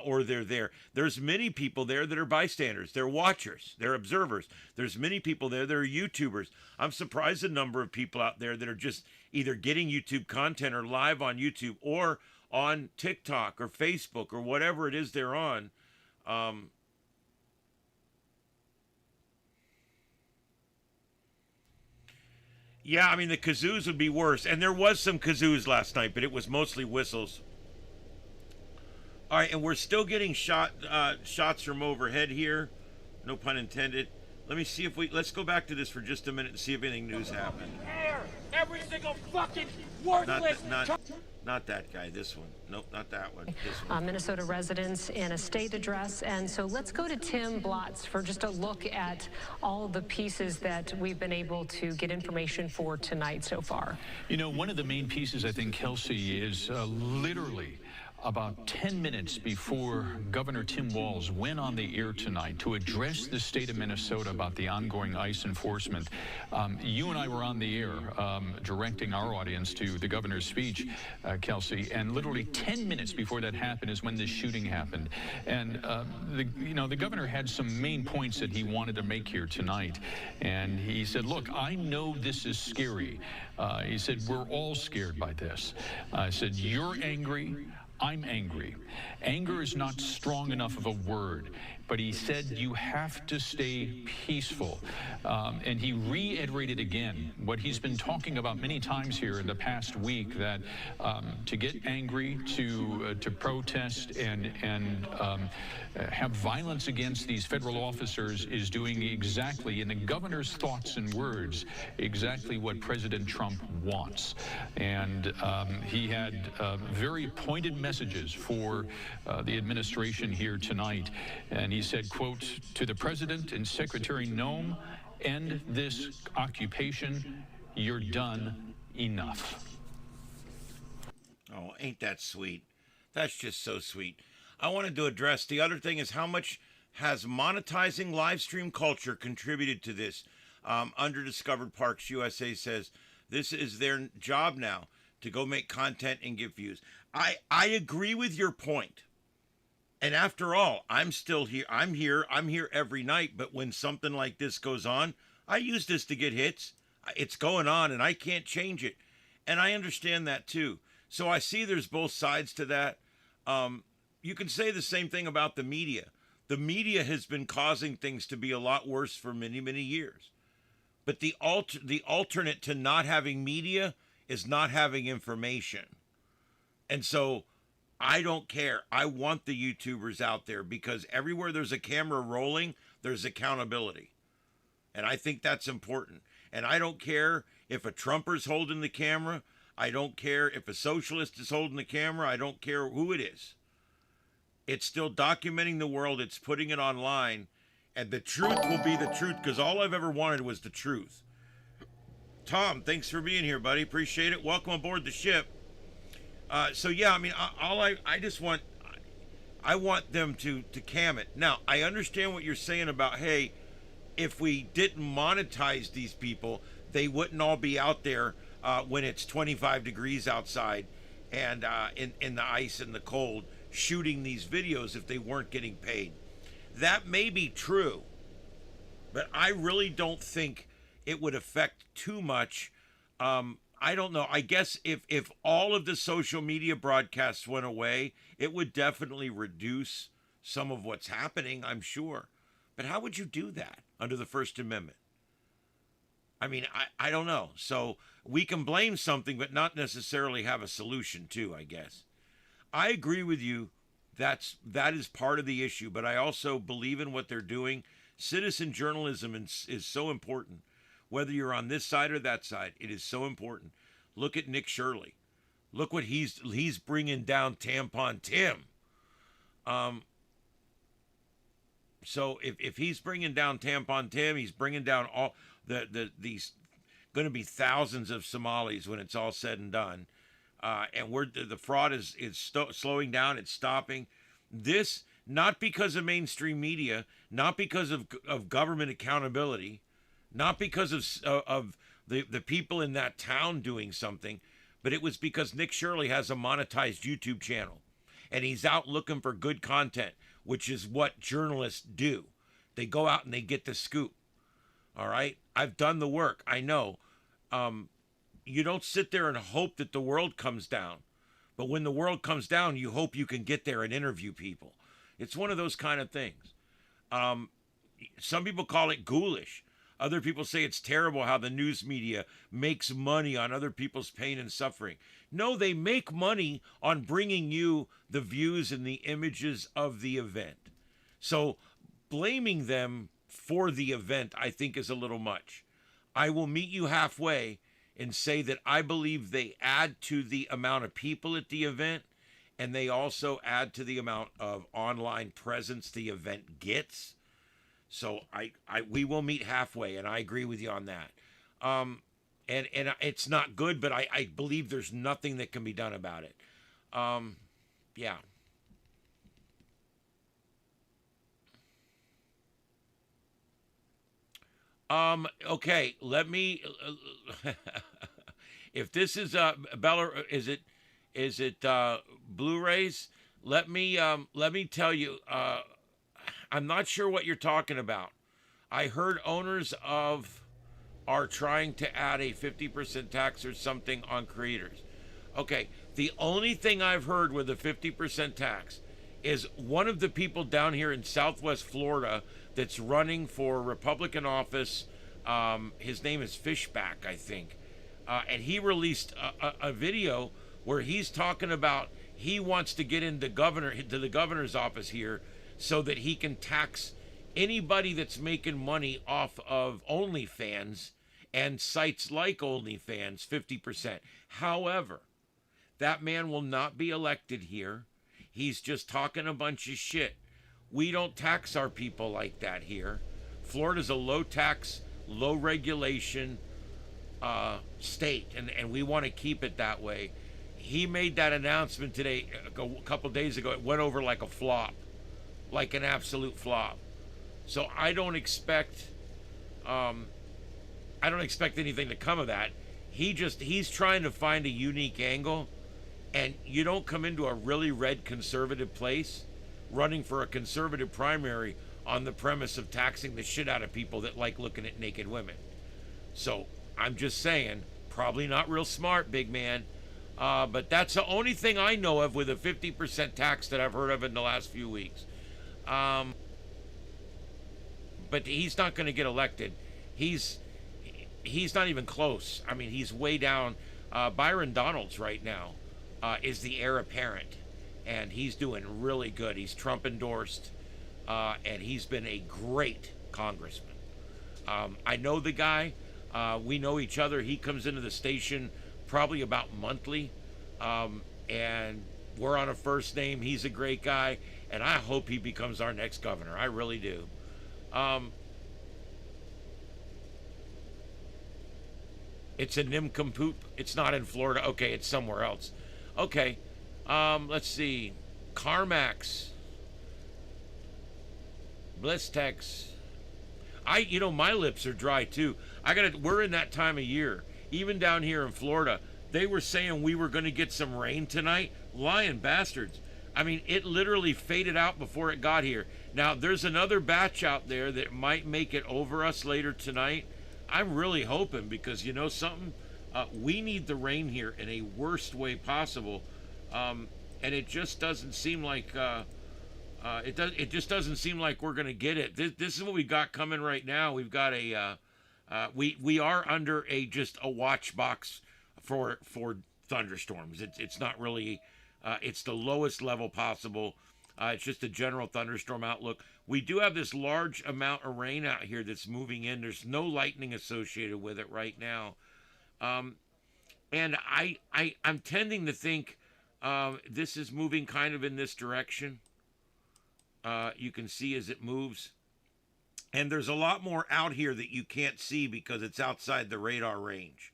or they're there. There's many people there that are bystanders. They're watchers. They're observers. There's many people there that are YouTubers. I'm surprised the number of people out there that are just either getting YouTube content or live on YouTube or on TikTok or Facebook or whatever it is they're on. Yeah, I mean, the kazoos would be worse. And there was some kazoos last night, but it was mostly whistles. All right, and we're still getting shots from overhead here. No pun intended. Let me see if let's go back to this for just a minute and see if anything news happened. Every single fucking worthless... Not that guy, this one. Nope, not that one, this one. Minnesota residents in a state address. And so let's go to Tim Blotz for just a look at all the pieces that we've been able to get information for tonight so far. You know, one of the main pieces, I think, Kelsey, is literally about 10 minutes before Governor Tim Walz went on the air tonight to address the state of Minnesota about the ongoing ICE enforcement. You and I were on the air directing our audience to the governor's speech, Kelsey, and literally 10 minutes before that happened is when this shooting happened. And the governor had some main points that he wanted to make here tonight. And he said, look, I know this is scary. He said, we're all scared by this. I said, you're angry. I'm angry. Anger is not strong enough of a word, but he said you have to stay peaceful. And he reiterated again what he's been talking about many times here in the past week, that to get angry, to protest and have violence against these federal officers is doing exactly, in the governor's thoughts and words, exactly what President Trump wants. And he had very pointed messages for the administration here tonight. And he said, quote, to the President and Secretary Noem, end this occupation. You're done. Enough. Oh, ain't that sweet? That's just so sweet. I wanted to address the other thing is how much has monetizing live stream culture contributed to this? Underdiscovered Parks USA says this is their job now, to go make content and get views. I agree with your point. And after all, I'm still here. I'm here every night. But when something like this goes on, I use this to get hits. It's going on and I can't change it. And I understand that too. So I see there's both sides to that. You can say the same thing about the media. The media has been causing things to be a lot worse for many, many years. But the alternate to not having media is not having information. And so I don't care. I want the YouTubers out there because everywhere there's a camera rolling, there's accountability. And I think that's important. And I don't care if a Trumper's holding the camera. I don't care if a socialist is holding the camera. I don't care who it is. It's still documenting the world. It's putting it online. And the truth will be the truth because all I've ever wanted was the truth. Tom, thanks for being here, buddy. Appreciate it. Welcome aboard the ship. So yeah, I mean, I want them to cam it. Now, I understand what you're saying about, hey, if we didn't monetize these people, they wouldn't all be out there when it's 25 degrees outside and in the ice and the cold shooting these videos if they weren't getting paid. That may be true, but I really don't think it would affect too much. I don't know. I guess if all of the social media broadcasts went away, it would definitely reduce some of what's happening, I'm sure. But how would you do that under the First Amendment? I mean, I don't know. So we can blame something, but not necessarily have a solution too, I guess. I agree with you. That is part of the issue, but I also believe in what they're doing. Citizen journalism is so important. Whether you're on this side or that side, it is so important. Look at Nick Shirley. Look what he's bringing down Tampon Tim. So if he's bringing down Tampon Tim, he's bringing down all these going to be thousands of Somalis when it's all said and done. And the fraud is slowing down. It's stopping. This, not because of mainstream media, not because of government accountability, not because of the people in that town doing something, but it was because Nick Shirley has a monetized YouTube channel, and he's out looking for good content, which is what journalists do. They go out and they get the scoop. All right? I've done the work. I know. You don't sit there and hope that the world comes down. But when the world comes down, you hope you can get there and interview people. It's one of those kind of things. Some people call it ghoulish. Other people say it's terrible how the news media makes money on other people's pain and suffering. No, they make money on bringing you the views and the images of the event. So blaming them for the event, I think, is a little much. I will meet you halfway and say that I believe they add to the amount of people at the event, and they also add to the amount of online presence the event gets. So we will meet halfway, and I agree with you on that. And it's not good, but I believe there's nothing that can be done about it. Yeah. Okay, let me if this is Bella, is it Blu-rays? Let me tell you, I'm not sure what you're talking about. I heard owners are trying to add a 50% tax or something on creators. Okay, the only thing I've heard with a 50% tax is one of the people down here in Southwest Florida that's running for Republican office. His name is Fishback, I think. And he released a video where he's talking about he wants to get into the governor's office here so that he can tax anybody that's making money off of OnlyFans and sites like OnlyFans 50%. However, that man will not be elected here. He's just talking a bunch of shit. We don't tax our people like that here. Florida's a low tax, low regulation state, and we want to keep it that way. He made that announcement today, a couple days ago. It went over like a flop, like an absolute flop. So I don't expect anything to come of that. He's trying to find a unique angle, and you don't come into a really red conservative place running for a conservative primary on the premise of taxing the shit out of people that like looking at naked women. So I'm just saying, probably not real smart, big man. But that's the only thing I know of with a 50% tax that I've heard of in the last few weeks. But he's not going to get elected. He's not even close. I mean, he's way down. Byron Donalds right now is the heir apparent, and he's doing really good. He's Trump endorsed, and he's been a great congressman. I know the guy. We know each other. He comes into the station probably about monthly, and we're on a first name. He's a great guy, and I hope he becomes our next governor. I really do. It's a nincompoop. It's not in Florida. Okay, it's somewhere else. Okay, let's see. CarMax, Blistex. My lips are dry too. We're in that time of year. Even down here in Florida, they were saying we were going to get some rain tonight. Lying bastards. I mean, it literally faded out before it got here. Now, there's another batch out there that might make it over us later tonight. I'm really hoping, because you know something? We need the rain here in a worst way possible. And it just doesn't seem like it just doesn't seem like we're going to get it. This is what we got coming right now. We've got a we are under just a watch box for thunderstorms. It's not really it's the lowest level possible. It's just a general thunderstorm outlook. We do have this large amount of rain out here that's moving in. There's no lightning associated with it right now. And I'm tending to think this is moving kind of in this direction. You can see as it moves. And there's a lot more out here that you can't see because it's outside the radar range.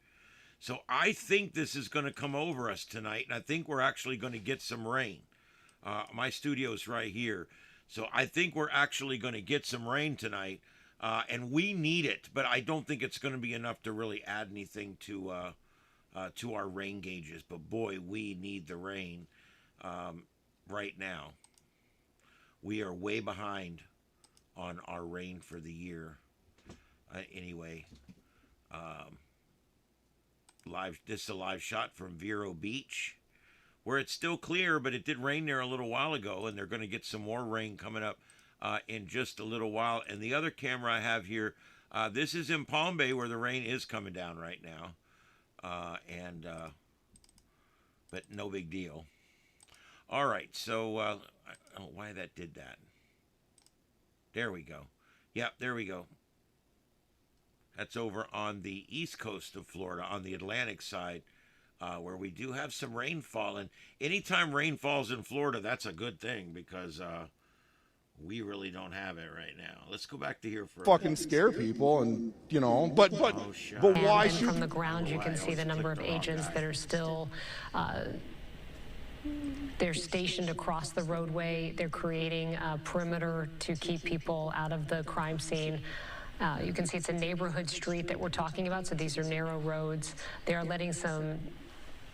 So I think this is going to come over us tonight, and I think we're actually going to get some rain. My studio's right here. So I think we're actually going to get some rain tonight, and we need it, but I don't think it's going to be enough to really add anything to our rain gauges. But boy, we need the rain right now. We are way behind on our rain for the year. Anyway, this is a live shot from Vero Beach, where it's still clear, but it did rain there a little while ago, and they're going to get some more rain coming up in just a little while. And the other camera I have here, this is in Palm Bay, where the rain is coming down right now, but no big deal. All right, so I don't know why that did that. There we go. Yep, there we go. That's over on the east coast of Florida, on the Atlantic side, where we do have some rainfall. And anytime rain falls in Florida, that's a good thing, because we really don't have it right now. Let's go back to here for fucking scare people, and you know, but why should from the ground you can see the number of agents that are still they're stationed across the roadway. They're creating a perimeter to keep people out of the crime scene. You can see it's a neighborhood street that we're talking about, so these are narrow roads. They are letting some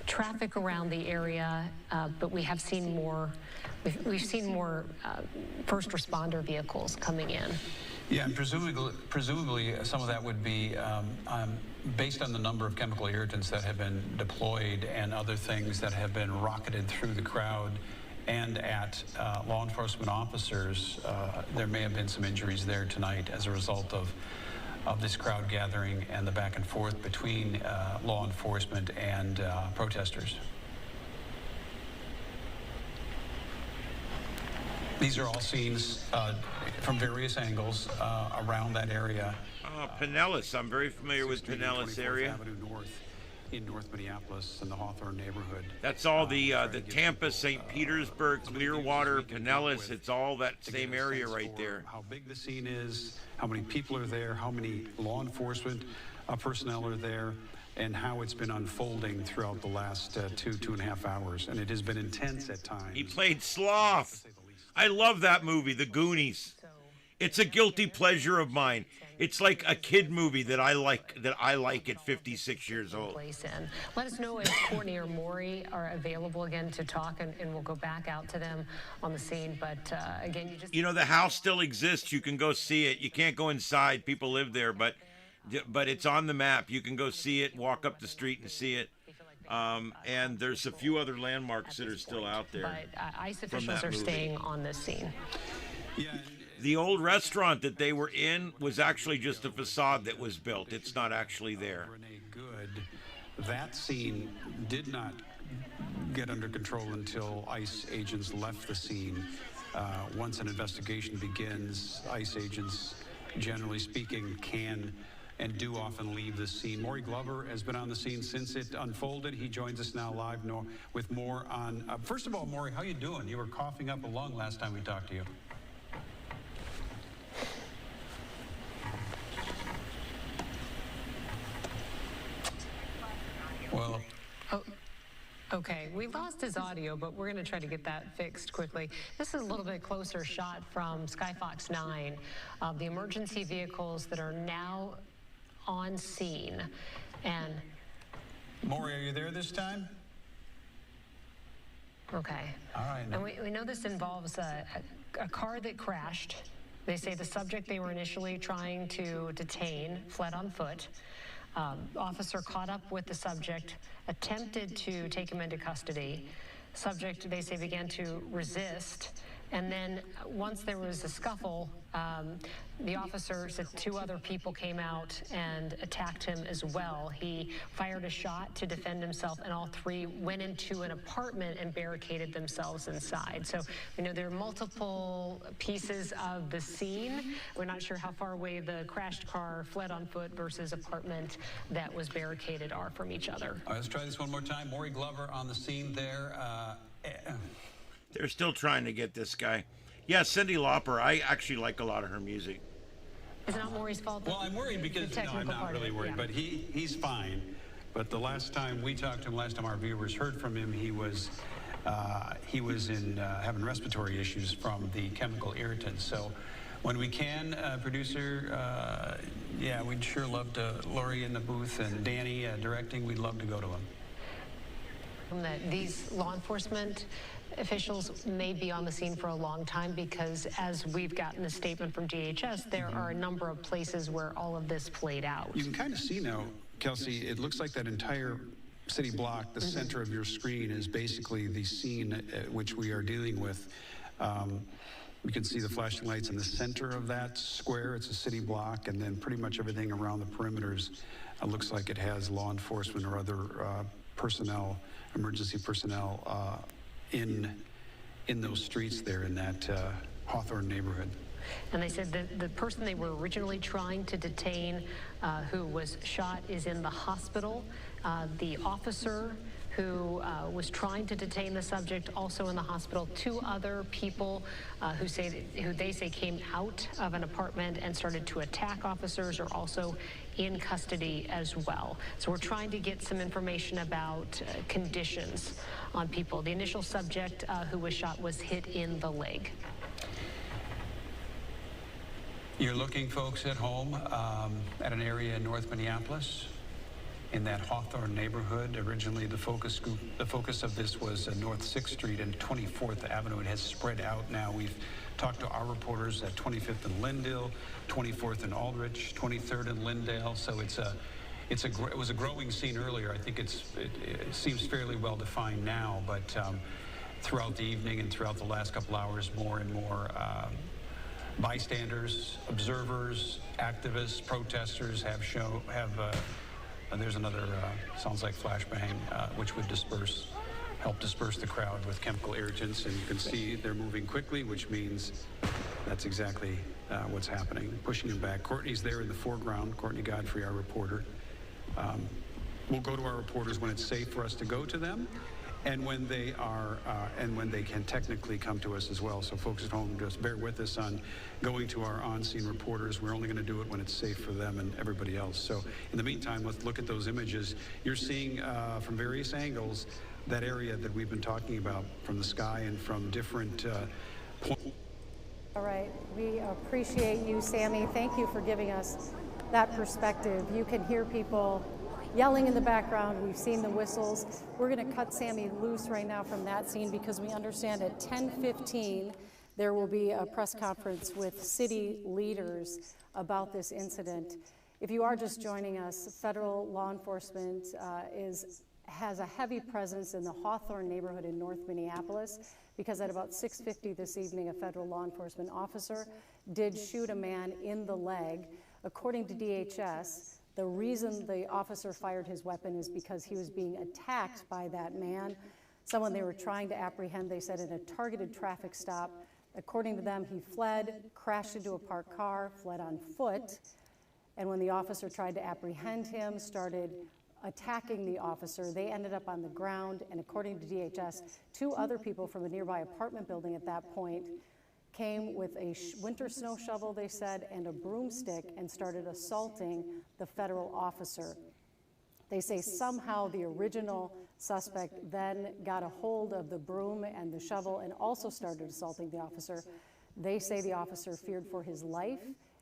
traffic around the area, but we have seen more. We've seen more first responder vehicles coming in. Yeah, and presumably some of that would be based on the number of chemical irritants that have been deployed and other things that have been rocketed through the crowd and at law enforcement officers. There may have been some injuries there tonight as a result of this crowd gathering and the back and forth between law enforcement and protesters. These are all scenes from various angles around that area. Pinellas. I'm very familiar with Pinellas area. Avenue North in North Minneapolis in the Hawthorne neighborhood. That's all the Tampa, St. Petersburg, Clearwater, Pinellas. It's all that same area right there. How big the scene is, how many people are there, how many law enforcement personnel are there, and how it's been unfolding throughout the last 2.5 hours. And it has been intense at times. He played Sloth. I love that movie, The Goonies. It's a guilty pleasure of mine. It's like a kid movie that I like at 56 years old. Let us know if Courtney or Maury are available again to talk, and we'll go back out to them on the scene. But again, you know, the house still exists. You can go see it. You can't go inside. People live there, but it's on the map. You can go see it, walk up the street and see it. And there's a few other landmarks that are still out there. But ICE officials are staying on this scene. Yeah. The old restaurant that they were in was actually just a facade that was built. It's not actually there. Renée Good. That scene did not get under control until ICE agents left the scene. Once an investigation begins, ICE agents, generally speaking, can and do often leave the scene. Maury Glover has been on the scene since it unfolded. He joins us now live with more on. First of all, Maury, how you doing? You were coughing up a lung last time we talked to you. Well. Oh, okay, we lost his audio, but we're going to try to get that fixed quickly. This is a little bit closer shot from Skyfox 9 of the emergency vehicles that are now on scene. And Maury, are you there this time? Okay. All right. And we know this involves a car that crashed. They say the subject they were initially trying to detain fled on foot. Officer caught up with the subject, attempted to take him into custody. Subject, they say, began to resist. And then once there was a scuffle, the officer said 2 other people came out and attacked him as well. He fired a shot to defend himself, and all 3 went into an apartment and barricaded themselves inside. So we know there are multiple pieces of the scene. We're not sure how far away the crashed car, fled on foot, versus apartment that was barricaded are from each other. All right, let's try this one more time. Maury Glover on the scene there. They're still trying to get this guy. Yeah, Cyndi Lauper. I actually like a lot of her music. Is it not Maury's fault? Well, I'm worried because, no, I'm not really worried, but he's fine. But the last time we talked to him, last time our viewers heard from him, he was in having respiratory issues from the chemical irritants. So when we can, producer, yeah, we'd sure love to, Lori in the booth and Danny directing, we'd love to go to him. That these law enforcement officials may be on the scene for a long time because, as we've gotten a statement from DHS, there are a number of places where all of this played out. You can kind of see now, Kelsey, it looks like that entire city block, the center of your screen, is basically the scene which we are dealing with. You can see the flashing lights in the center of that square. It's a city block, and then pretty much everything around the perimeters looks like it has law enforcement or other personnel, emergency personnel in those streets there in that Hawthorne neighborhood. And they said that the person they were originally trying to detain who was shot is in the hospital. The officer who was trying to detain the subject also in the hospital. 2 other people who they say came out of an apartment and started to attack officers are also in custody as well. So we're trying to get some information about conditions on people. The initial subject who was shot was hit in the leg. You're looking, folks at home, at an area in North Minneapolis, in that Hawthorne neighborhood. Originally, the focus of this was North 6th Street and 24th Avenue. It has spread out now. We've talked to our reporters at 25th and Lyndale, 24th and Aldrich, 23rd and Lyndale. So it was a growing scene earlier. I think it seems fairly well defined now, but throughout the evening and throughout the last couple hours, more and more bystanders, observers, activists, protesters there's another, sounds like flashbang, which would help disperse the crowd with chemical irritants. And you can see they're moving quickly, which means that's exactly what's happening, pushing them back. Courtney's there in the foreground, Courtney Godfrey, our reporter. We'll go to our reporters when it's safe for us to go to them, and when they can technically come to us as well. So folks at home, just bear with us on going to our on-scene reporters. We're only going to do it when it's safe for them and everybody else. So in the meantime, let's look at those images. You're seeing from various angles that area that we've been talking about from the sky and from different points. All right, we appreciate you, Sammy. Thank you for giving us that perspective. You can hear people yelling in the background. We've seen the whistles. We're going to cut Sammy loose right now from that scene because we understand at 10:15 there will be a press conference with city leaders about this incident. If you are just joining us, federal law enforcement has a heavy presence in the Hawthorne neighborhood in North Minneapolis because at about 6:50 this evening, a federal law enforcement officer did shoot a man in the leg. According to DHS, the reason the officer fired his weapon is because he was being attacked by that man, someone they were trying to apprehend, they said, in a targeted traffic stop. According to them, he fled, crashed into a parked car, fled on foot, and when the officer tried to apprehend him, started attacking the officer. They ended up on the ground, and according to DHS, 2 other people from a nearby apartment building at that point came with a winter snow shovel, they said, and a broomstick and started assaulting the federal officer. They say somehow the original suspect then got a hold of the broom and the shovel and also started assaulting the officer. They say the officer feared for his life,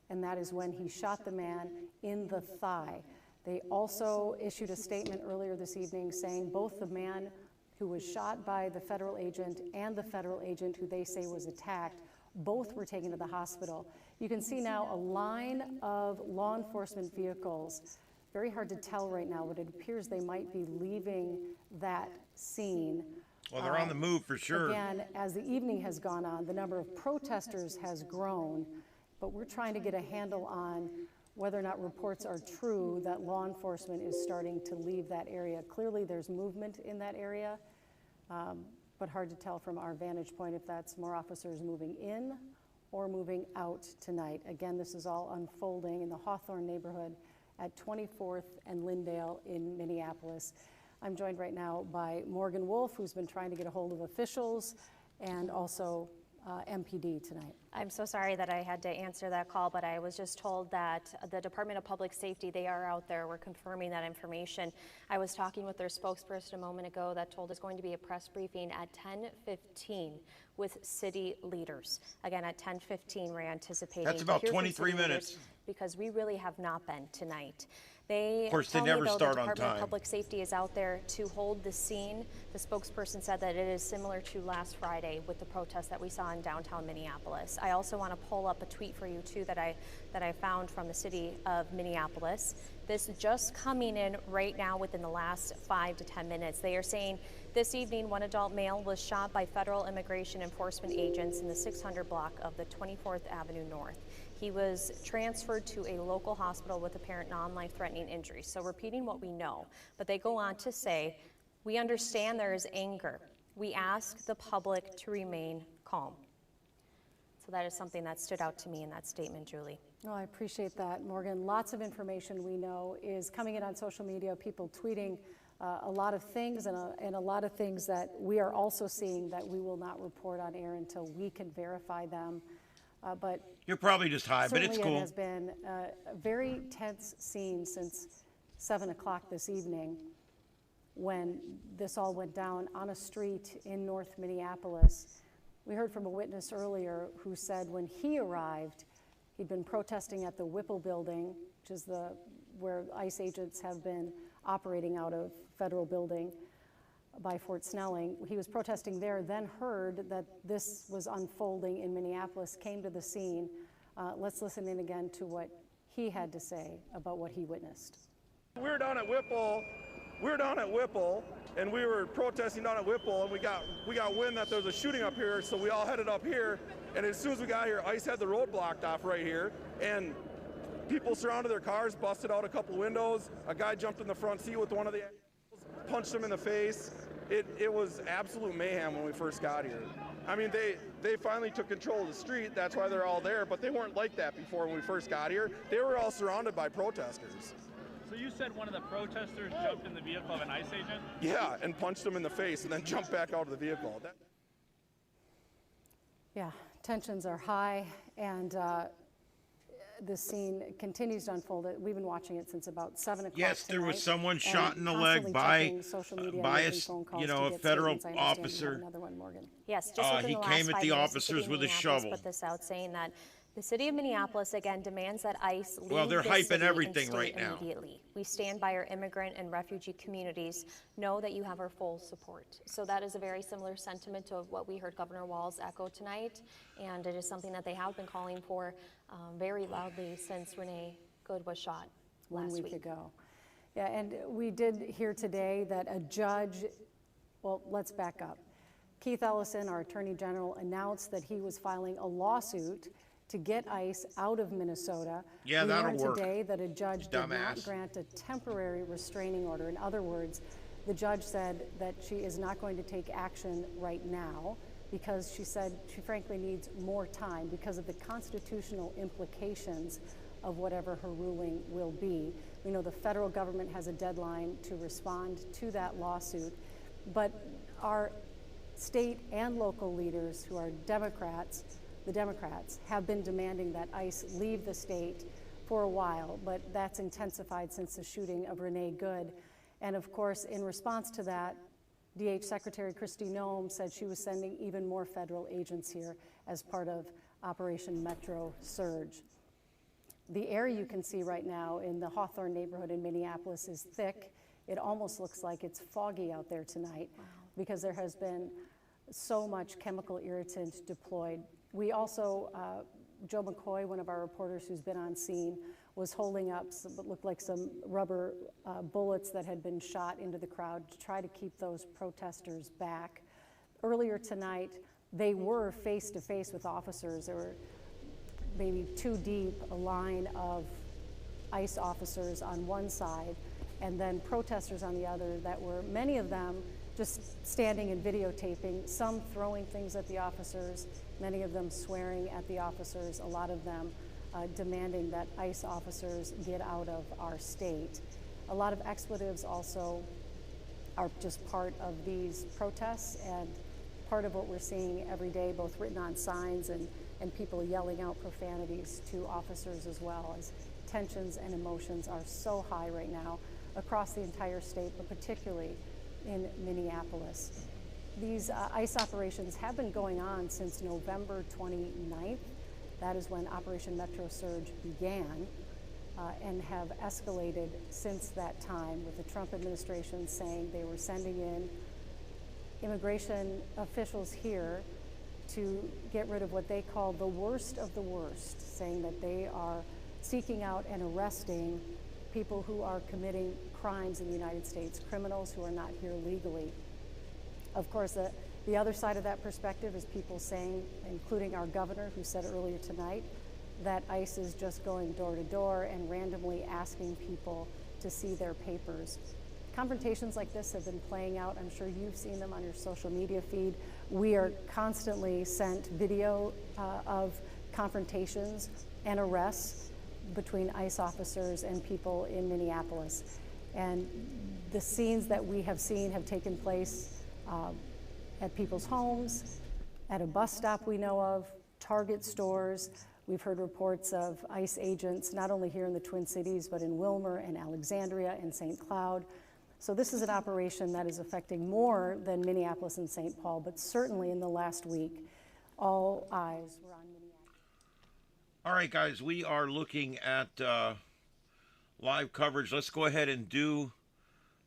and that is when he shot the man in the thigh. They also issued a statement earlier this evening saying both the man who was shot by the federal agent and the federal agent who they say was attacked. Both were taken to the hospital. You can see now a line of law enforcement vehicles. Very hard to tell right now, but it appears they might be leaving that scene. Well, they're on the move for sure. Again, as the evening has gone on, the number of protesters has grown, but we're trying to get a handle on whether or not reports are true that law enforcement is starting to leave that area. Clearly, there's movement in that area, but hard to tell from our vantage point if that's more officers moving in or moving out tonight. Again, this is all unfolding in the Hawthorne neighborhood at 24th and Lyndale in Minneapolis. I'm joined right now by Morgan Wolf, who's been trying to get a hold of officials, and also MPD tonight. I'm so sorry that I had to answer that call, but I was just told that the Department of Public Safety, they are out there. We're confirming that information. I was talking with their spokesperson a moment ago that told us going to be a press briefing at 10:15 with city leaders. Again, at 10:15, we're anticipating. That's about to hear from 23 city minutes. leaders, because we really have not been tonight. They Of course, they tell me, never though, start the on Department of time. Public Safety is out there to hold the scene. The spokesperson said that it is similar to last Friday with the protest that we saw in downtown Minneapolis. I also want to pull up a tweet for you too that I found from the city of Minneapolis. This is just coming in right now within the last 5 to 10 minutes. They are saying this evening one adult male was shot by federal immigration enforcement agents in the 600 block of the 24th Avenue North. He was transferred to a local hospital with apparent non-life-threatening injuries. So repeating what we know, but they go on to say, we understand there is anger. We ask the public to remain calm. So that is something that stood out to me in that statement, Julie. No, I appreciate that, Morgan. Lots of information we know is coming in on social media, people tweeting a lot of things and a lot of things that we are also seeing that we will not report on air until we can verify them. But You're probably just high, but it's certainly cool. It has been a very tense scene since 7 o'clock this evening when this all went down on a street in North Minneapolis. We heard from a witness earlier who said when he arrived, he'd been protesting at the Whipple building, which is where ICE agents have been operating out of federal building by Fort Snelling. He was protesting there, then heard that this was unfolding in Minneapolis, came to the scene. Let's listen in again to what he had to say about what he witnessed. We were down at Whipple, and we were protesting down at Whipple, and we got wind that there was a shooting up here, so we all headed up here. And as soon as we got here, ICE had the road blocked off right here, and people surrounded their cars, busted out a couple windows. A guy jumped in the front seat with one of the punched him in the face. It was absolute mayhem when we first got here. I mean, they finally took control of the street. That's why they're all there, but they weren't like that before when we first got here. They were all surrounded by protesters. So you said one of the protesters jumped in the vehicle of an ICE agent? Yeah, and punched him in the face and then jumped back out of the vehicle. Yeah, tensions are high, and the scene continues to unfold. We've been watching it since about 7 o'clock. Yes, there was tonight, someone and shot in the constantly leg by checking social media, a making phone calls to a get federal statements. I understand you officer. have another one, Morgan. Yes, just within he the came last at 5 the minutes, officers city of with a Minneapolis shovel. put this out saying that the city of Minneapolis again demands that ICE leave Well, they're the hyping city everything and state right now. immediately. We stand by our immigrant and refugee communities. Know that you have our full support. So that is a very similar sentiment to what we heard Governor Walz echo tonight, and it is something that they have been calling for very loudly since Renée Good was shot last week ago. Yeah, and we did hear today that a judge, well, let's back up. Keith Ellison, our Attorney General, announced that he was filing a lawsuit to get ICE out of Minnesota. Yeah, we that'll learned work. today that a judge did not Dumbass. grant a temporary restraining order. In other words, the judge said that she is not going to take action right now because she said she frankly needs more time because of the constitutional implications of whatever her ruling will be. We know the federal government has a deadline to respond to that lawsuit, but our state and local leaders who are Democrats, the Democrats, have been demanding that ICE leave the state for a while, but that's intensified since the shooting of Renée Good. And of course, in response to that, DH Secretary Kristi Noem said she was sending even more federal agents here as part of Operation Metro Surge. The air you can see right now in the Hawthorne neighborhood in Minneapolis is thick. It almost looks like it's foggy out there tonight. Wow. because there has been so much chemical irritant deployed. We also, Joe McCoy, one of our reporters who's been on scene, was holding up what looked like some rubber bullets that had been shot into the crowd to try to keep those protesters back. Earlier tonight, they were face to face with officers. There were maybe 2 deep, a line of ICE officers on one side, and then protesters on the other that were, many of them, just standing and videotaping, some throwing things at the officers, many of them swearing at the officers, a lot of them demanding that ICE officers get out of our state. A lot of expletives also are just part of these protests and part of what we're seeing every day, both written on signs and people yelling out profanities to officers as well, as tensions and emotions are so high right now across the entire state, but particularly in Minneapolis. These ICE operations have been going on since November 29th. That is when Operation Metro Surge began, and have escalated since that time, with the Trump administration saying they were sending in immigration officials here to get rid of what they call the worst of the worst, saying that they are seeking out and arresting people who are committing crimes in the United States, criminals who are not here legally. Of course, the other side of that perspective is people saying, including our governor, who said earlier tonight, that ICE is just going door to door and randomly asking people to see their papers. Confrontations like this have been playing out. I'm sure you've seen them on your social media feed. We are constantly sent video of confrontations and arrests between ICE officers and people in Minneapolis. And the scenes that we have seen have taken place at people's homes, at a bus stop we know of, Target stores. We've heard reports of ICE agents not only here in the Twin Cities, but in Wilmer and Alexandria and St. Cloud. So this is an operation that is affecting more than Minneapolis and St. Paul, but certainly in the last week, all eyes were on Minneapolis. All right, guys, we are looking at live coverage. Let's go ahead and do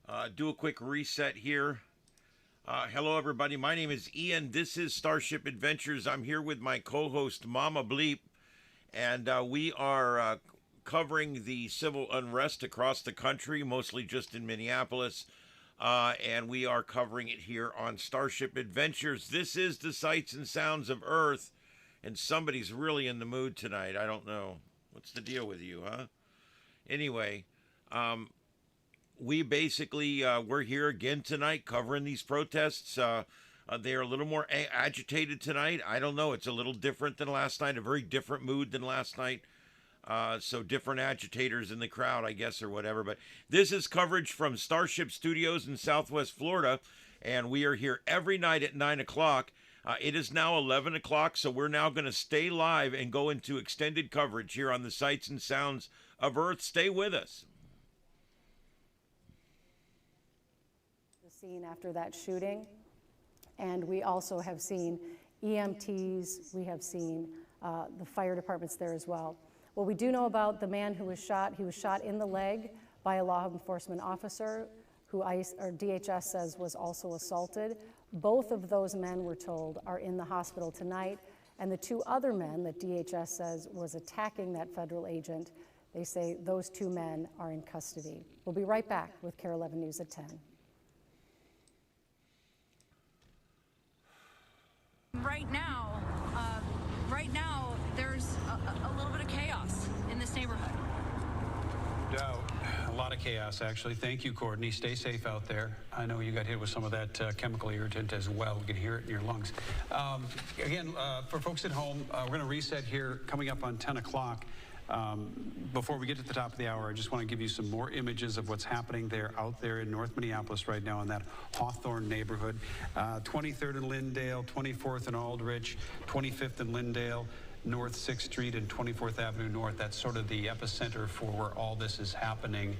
a quick reset here. Hello, everybody. My name is Ian. This is StarShip Adventures. I'm here with my co-host, Mama Bleep, and we are covering the civil unrest across the country, mostly just in Minneapolis, and we are covering it here on StarShip Adventures. This is the sights and sounds of Earth, and somebody's really in the mood tonight. I don't know. What's the deal with you, huh? Anyway, we basically, we're here again tonight covering these protests. They are a little more agitated tonight. I don't know. It's a little different than last night, a very different mood than last night. So different agitators in the crowd, I guess, or whatever. But this is coverage from StarShip Studios in Southwest Florida, and we are here every night at 9 o'clock. It is now 11 o'clock, so we're now going to stay live and go into extended coverage here on the sights and sounds of Earth. Stay with us. The scene after that shooting, and we also have seen EMTs, we have seen the fire departments there as well. What we do know about the man who was shot, he was shot in the leg by a law enforcement officer who DHS says was also assaulted. Both of those men, we're told, are in the hospital tonight, and the 2 other men that DHS says was attacking that federal agent, they say those 2 men are in custody. We'll be right back with KARE 11 News at 10. Right now, there's a little bit of chaos in this neighborhood. A lot of chaos, actually. Thank you, Courtney. Stay safe out there. I know you got hit with some of that chemical irritant as well. We can hear it in your lungs. Again, for folks at home, we're going to reset here coming up on 10 o'clock. Before we get to the top of the hour, I just want to give you some more images of what's happening out there in North Minneapolis right now in that Hawthorne neighborhood. 23rd and Lyndale, 24th and Aldrich, 25th and Lyndale, North 6th Street and 24th Avenue North. That's sort of the epicenter for where all this is happening.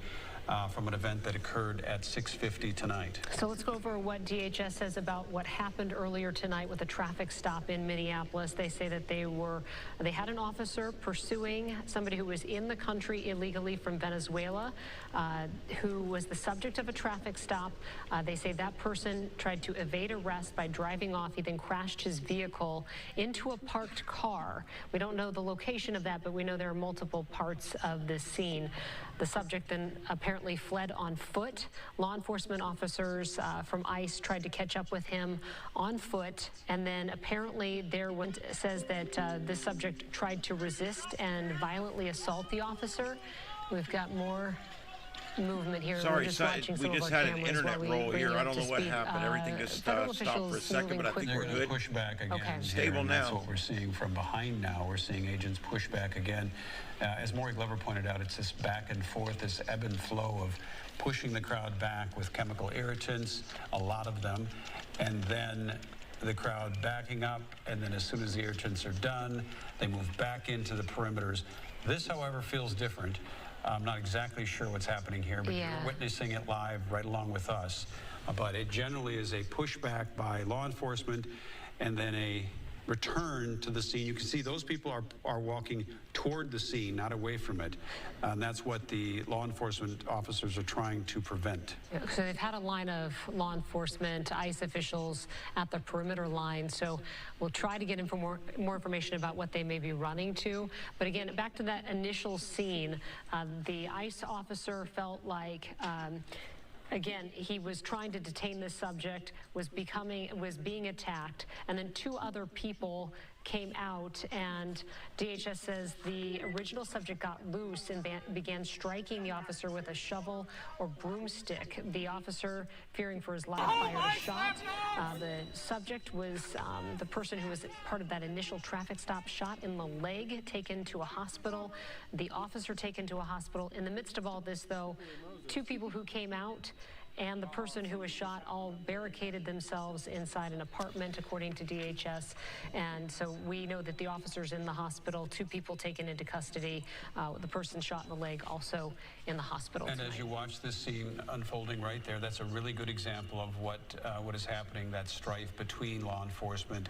from an event that occurred at 6:50 tonight. So let's go over what DHS says about what happened earlier tonight with a traffic stop in Minneapolis. They say that they had an officer pursuing somebody who was in the country illegally from Venezuela, who was the subject of a traffic stop. They say that person tried to evade arrest by driving off. He then crashed his vehicle into a parked car. We don't know the location of that, but we know there are multiple parts of this scene. The subject then apparently fled on foot. Law enforcement officers from ICE tried to catch up with him on foot, and then apparently there says that this subject tried to resist and violently assault the officer. We've got more movement here. Sorry, we just had an internet roll here. I don't know what happened. Everything just stopped for a second, but I think we're good. Push back again. Okay. Stable now. That's what we're seeing from behind now. We're seeing agents push back again. As Maury Glover pointed out, it's this back and forth, this ebb and flow of pushing the crowd back with chemical irritants, a lot of them, and then the crowd backing up, and then as soon as the irritants are done, they move back into the perimeters. This, however, feels different. I'm not exactly sure what's happening here, but you're witnessing it live right along with us. But it generally is a pushback by law enforcement and then a return to the scene. You can see those people are walking toward the scene, not away from it. And that's what the law enforcement officers are trying to prevent. So they've had a line of law enforcement, ICE officials at the perimeter line. So we'll try to get more information about what they may be running to. But again, back to that initial scene, the ICE officer felt like again, he was trying to detain this subject, was being attacked, and then two other people came out, and DHS says the original subject got loose and began striking the officer with a shovel or broomstick. The officer, fearing for his life, fired a shot. The subject was the person who was part of that initial traffic stop, shot in the leg, taken to a hospital. The officer taken to a hospital. In the midst of all this, though, two people who came out and the person who was shot all barricaded themselves inside an apartment, according to DHS. And so we know that the officer's in the hospital, two people taken into custody, the person shot in the leg also in the hospital And tonight. as you watch this scene unfolding right there, that's a really good example of what is happening, that strife between law enforcement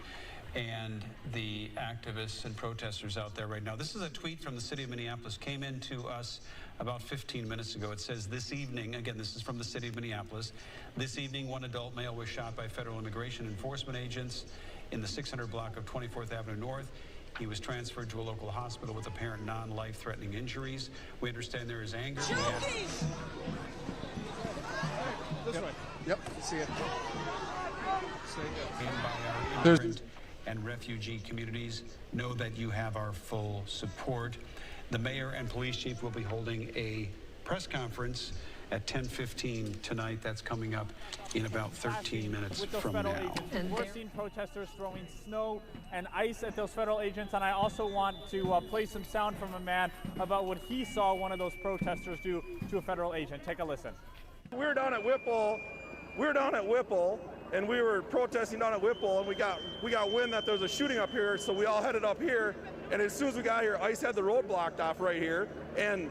and the activists and protesters out there right now. This is a tweet from the city of Minneapolis, came in to us about 15 minutes ago. It says, this evening, again, this is from the city of Minneapolis, this evening, one adult male was shot by federal immigration enforcement agents in the 600 block of 24th Avenue North. He was transferred to a local hospital with apparent non-life-threatening injuries. We understand there is anger. This way. Yep, see it. And by our immigrant and refugee communities, know that you have our full support. The mayor and police chief will be holding a press conference at 10:15 tonight. That's coming up in about 13 minutes from now. And we're seeing protesters throwing snow and ice at those federal agents, and I also want to play some sound from a man about what he saw one of those protesters do to a federal agent. Take a listen. We were down at Whipple. And we were protesting down at Whipple, and we got wind that there was a shooting up here, so we all headed up here. And as soon as we got here, ICE had the road blocked off right here, and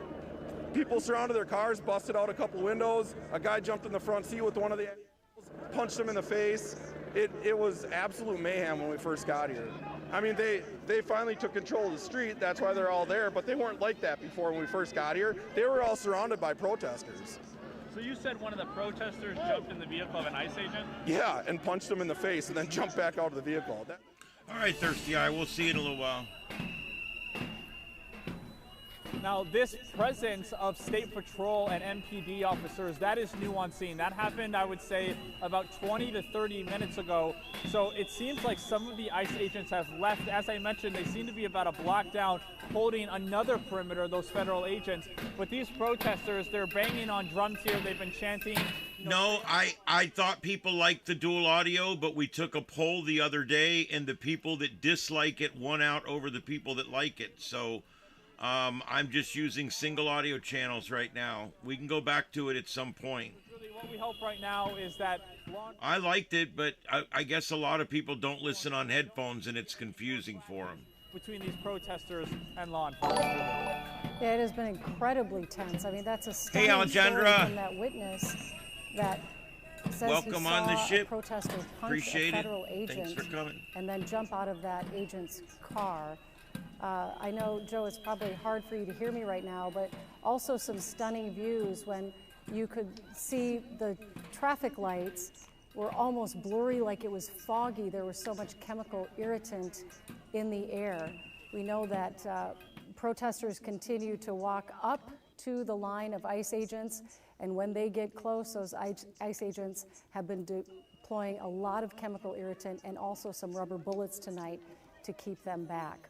people surrounded their cars, busted out a couple windows. A guy jumped in the front seat with one of the animals, punched him in the face. It was absolute mayhem when we first got here. I mean, they finally took control of the street. That's why they're all there, but they weren't like that before when we first got here. They were all surrounded by protesters. So you said one of the protesters jumped in the vehicle of an ICE agent? Yeah, and punched him in the face and then jumped back out of the vehicle. All right, Thirsty Eye, we'll see you in a little while. Now, this presence of State Patrol and MPD officers, that is new on scene. That happened, I would say, about 20 to 30 minutes ago. So it seems like some of the ICE agents have left. As I mentioned, they seem to be about a block down, holding another perimeter, those federal agents. But these protesters, they're banging on drums here. They've been chanting. No, I thought people liked the dual audio, but we took a poll the other day, and the people that dislike it won out over the people that like it. So I'm just using single audio channels right now. We can go back to it at some point. Really, what we hope right now is that I liked it, but I guess a lot of people don't listen on headphones, and it's confusing for them. Between these protesters and law enforcement. Yeah, it has been incredibly tense. I mean, that's a stunning Hey, Alejandra. story from that witness that says Welcome he on saw the ship. a protester punch Appreciate a federal it. agent Thanks for coming. and then jump out of that agent's car. I know, Joe, it's probably hard for you to hear me right now, but also some stunning views when you could see the traffic lights were almost blurry, like it was foggy. There was so much chemical irritant in the air. We know that protesters continue to walk up to the line of ICE agents, and when they get close, those ICE agents have been deploying a lot of chemical irritant and also some rubber bullets tonight to keep them back.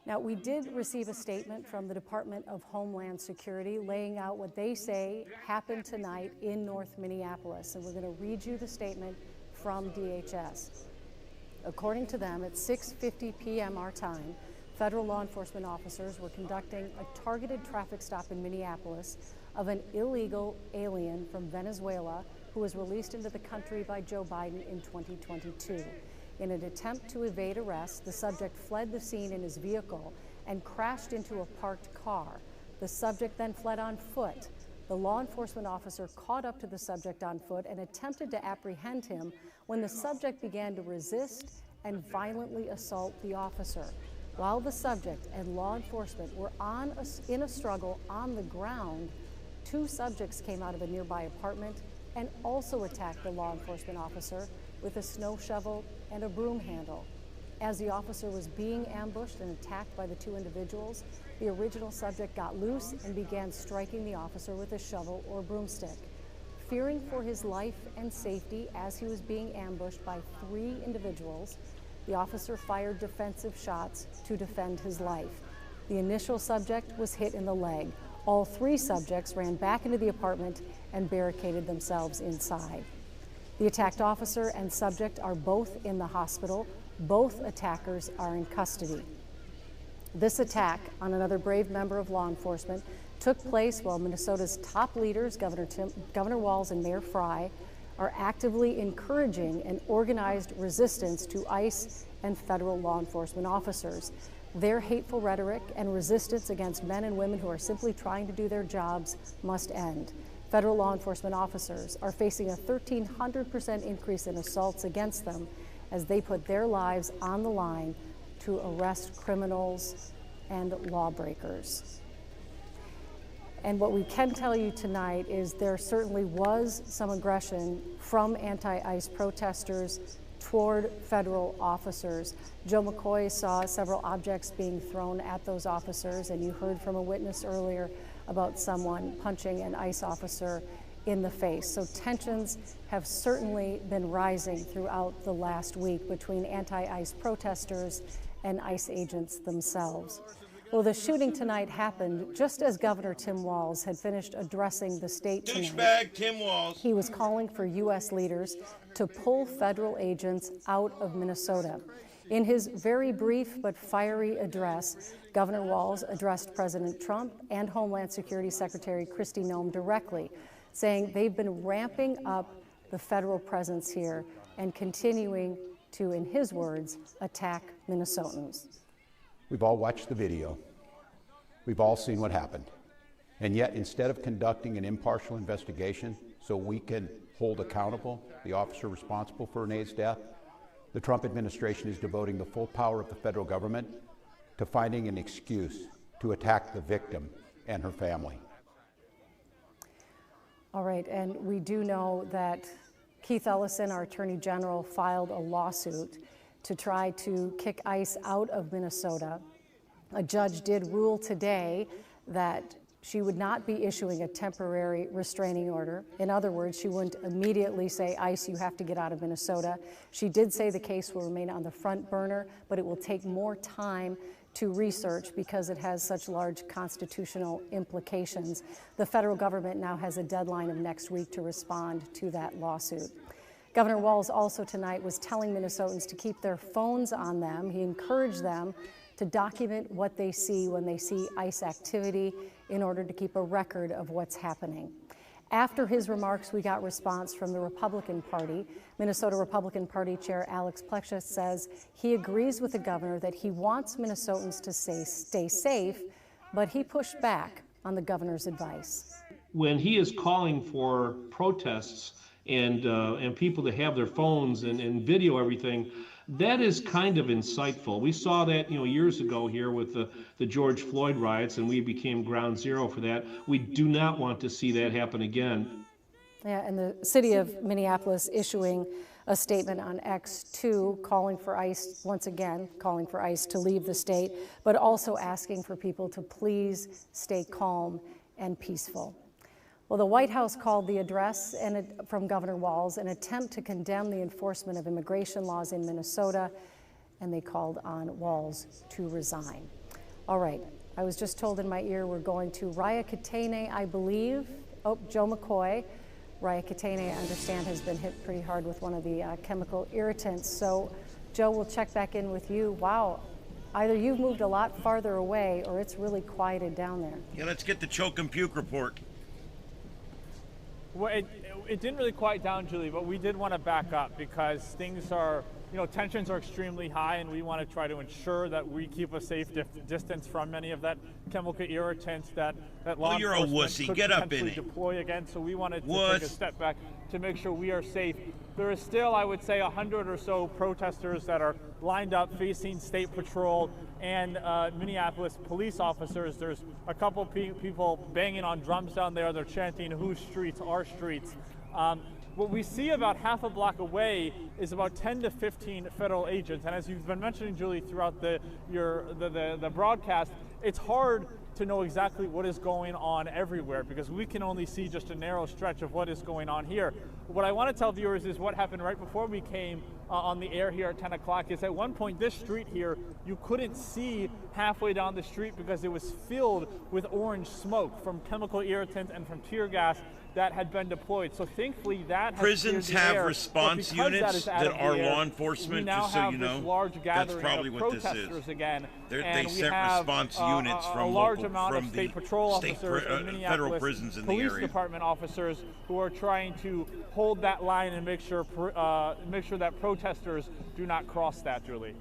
Now, we did receive a statement from the Department of Homeland Security laying out what they say happened tonight in North Minneapolis, and we're going to read you the statement from DHS. According to them, at 6:50 p.m. our time, federal law enforcement officers were conducting a targeted traffic stop in Minneapolis of an illegal alien from Venezuela who was released into the country by Joe Biden in 2022. In an attempt to evade arrest, the subject fled the scene in his vehicle and crashed into a parked car. The subject then fled on foot. The law enforcement officer caught up to the subject on foot and attempted to apprehend him when the subject began to resist and violently assault the officer. While the subject and law enforcement were in a struggle on the ground, two subjects came out of a nearby apartment and also attacked the law enforcement officer with a snow shovel and a broom handle. As the officer was being ambushed and attacked by the two individuals, the original subject got loose and began striking the officer with a shovel or broomstick. Fearing for his life and safety as he was being ambushed by three individuals, the officer fired defensive shots to defend his life. The initial subject was hit in the leg. All three subjects ran back into the apartment and barricaded themselves inside. The attacked officer and subject are both in the hospital. Both attackers are in custody. This attack on another brave member of law enforcement took place while Minnesota's top leaders, Governor Walz and Mayor Frey, are actively encouraging an organized resistance to ICE and federal law enforcement officers. Their hateful rhetoric and resistance against men and women who are simply trying to do their jobs must end. Federal law enforcement officers are facing a 1,300% increase in assaults against them as they put their lives on the line to arrest criminals and lawbreakers. And what we can tell you tonight is there certainly was some aggression from anti-ICE protesters toward federal officers. Joe McCoy saw several objects being thrown at those officers, and you heard from a witness earlier about someone punching an ICE officer in the face. So tensions have certainly been rising throughout the last week between anti-ICE protesters and ICE agents themselves. Well, the shooting tonight happened just as Governor Tim Walz had finished addressing the state tonight. Douchebag Tim Walz. He was calling for U.S. leaders to pull federal agents out of Minnesota. In his very brief but fiery address, Governor Walz addressed President Trump and Homeland Security Secretary Kristi Noem directly, saying they've been ramping up the federal presence here and continuing to, in his words, attack Minnesotans. We've all watched the video. We've all seen what happened. And yet, instead of conducting an impartial investigation so we can hold accountable the officer responsible for Renée's death, the Trump administration is devoting the full power of the federal government to finding an excuse to attack the victim and her family. All right, and we do know that Keith Ellison, our Attorney General, filed a lawsuit to try to kick ICE out of Minnesota. A judge did rule today that she would not be issuing a temporary restraining order. In other words, she wouldn't immediately say, ICE, you have to get out of Minnesota. She did say the case will remain on the front burner, but it will take more time to research because it has such large constitutional implications. The federal government now has a deadline of next week to respond to that lawsuit. Governor Walz also tonight was telling Minnesotans to keep their phones on them. He encouraged them to document what they see when they see ICE activity in order to keep a record of what's happening. After his remarks, we got response from the Republican Party. Minnesota Republican Party Chair Alex Plexus says he agrees with the governor that he wants Minnesotans to stay safe, but he pushed back on the governor's advice. When he is calling for protests and people to have their phones and video everything, that is kind of insightful. We saw that, years ago here with the George Floyd riots, and we became ground zero for that. We do not want to see that happen again. Yeah, and the city of Minneapolis issuing a statement on X2 calling for ICE, once again, calling for ICE to leave the state, but also asking for people to please stay calm and peaceful. Well, the White House called the address from Governor Walz an attempt to condemn the enforcement of immigration laws in Minnesota, and they called on Walz to resign. All right, I was just told in my ear we're going to Raya Katene, I believe. Oh, Joe McCoy. Raya Katene, I understand, has been hit pretty hard with one of the chemical irritants. So, Joe, we'll check back in with you. Wow, either you've moved a lot farther away or it's really quieted down there. Yeah, let's get the choke and puke report. Well, it didn't really quiet down, Julie, but we did want to back up because things are, tensions are extremely high, and we want to try to ensure that we keep a safe distance from many of that chemical irritants that law you're a enforcement wussy. could Get up in potentially it. deploy again. So we wanted to take a step back to make sure we are safe. There is still, I would say, 100 or so protesters that are lined up facing State Patrol and Minneapolis police officers. There's a couple people banging on drums down there. They're chanting, "Whose streets? Our streets." What we see about half a block away is about 10 to 15 federal agents. And as you've been mentioning, Julie, throughout the broadcast, it's hard to know exactly what is going on everywhere because we can only see just a narrow stretch of what is going on here. What I want to tell viewers is what happened right before we came on the air here at 10 o'clock is at one point this street here, you couldn't see halfway down the street because it was filled with orange smoke from chemical irritant and from tear gas that had been deployed. So thankfully that has prisons cleared the have air. response units that are law enforcement, we now just so have you this know. large That's gathering probably of what this protesters is. again. They And we sent have, response units a from large local, amount from of state the patrol state officers and federal Minneapolis prisons in the police area. department officers who are trying to hold that line and make sure that protesters do not cross that, Julie.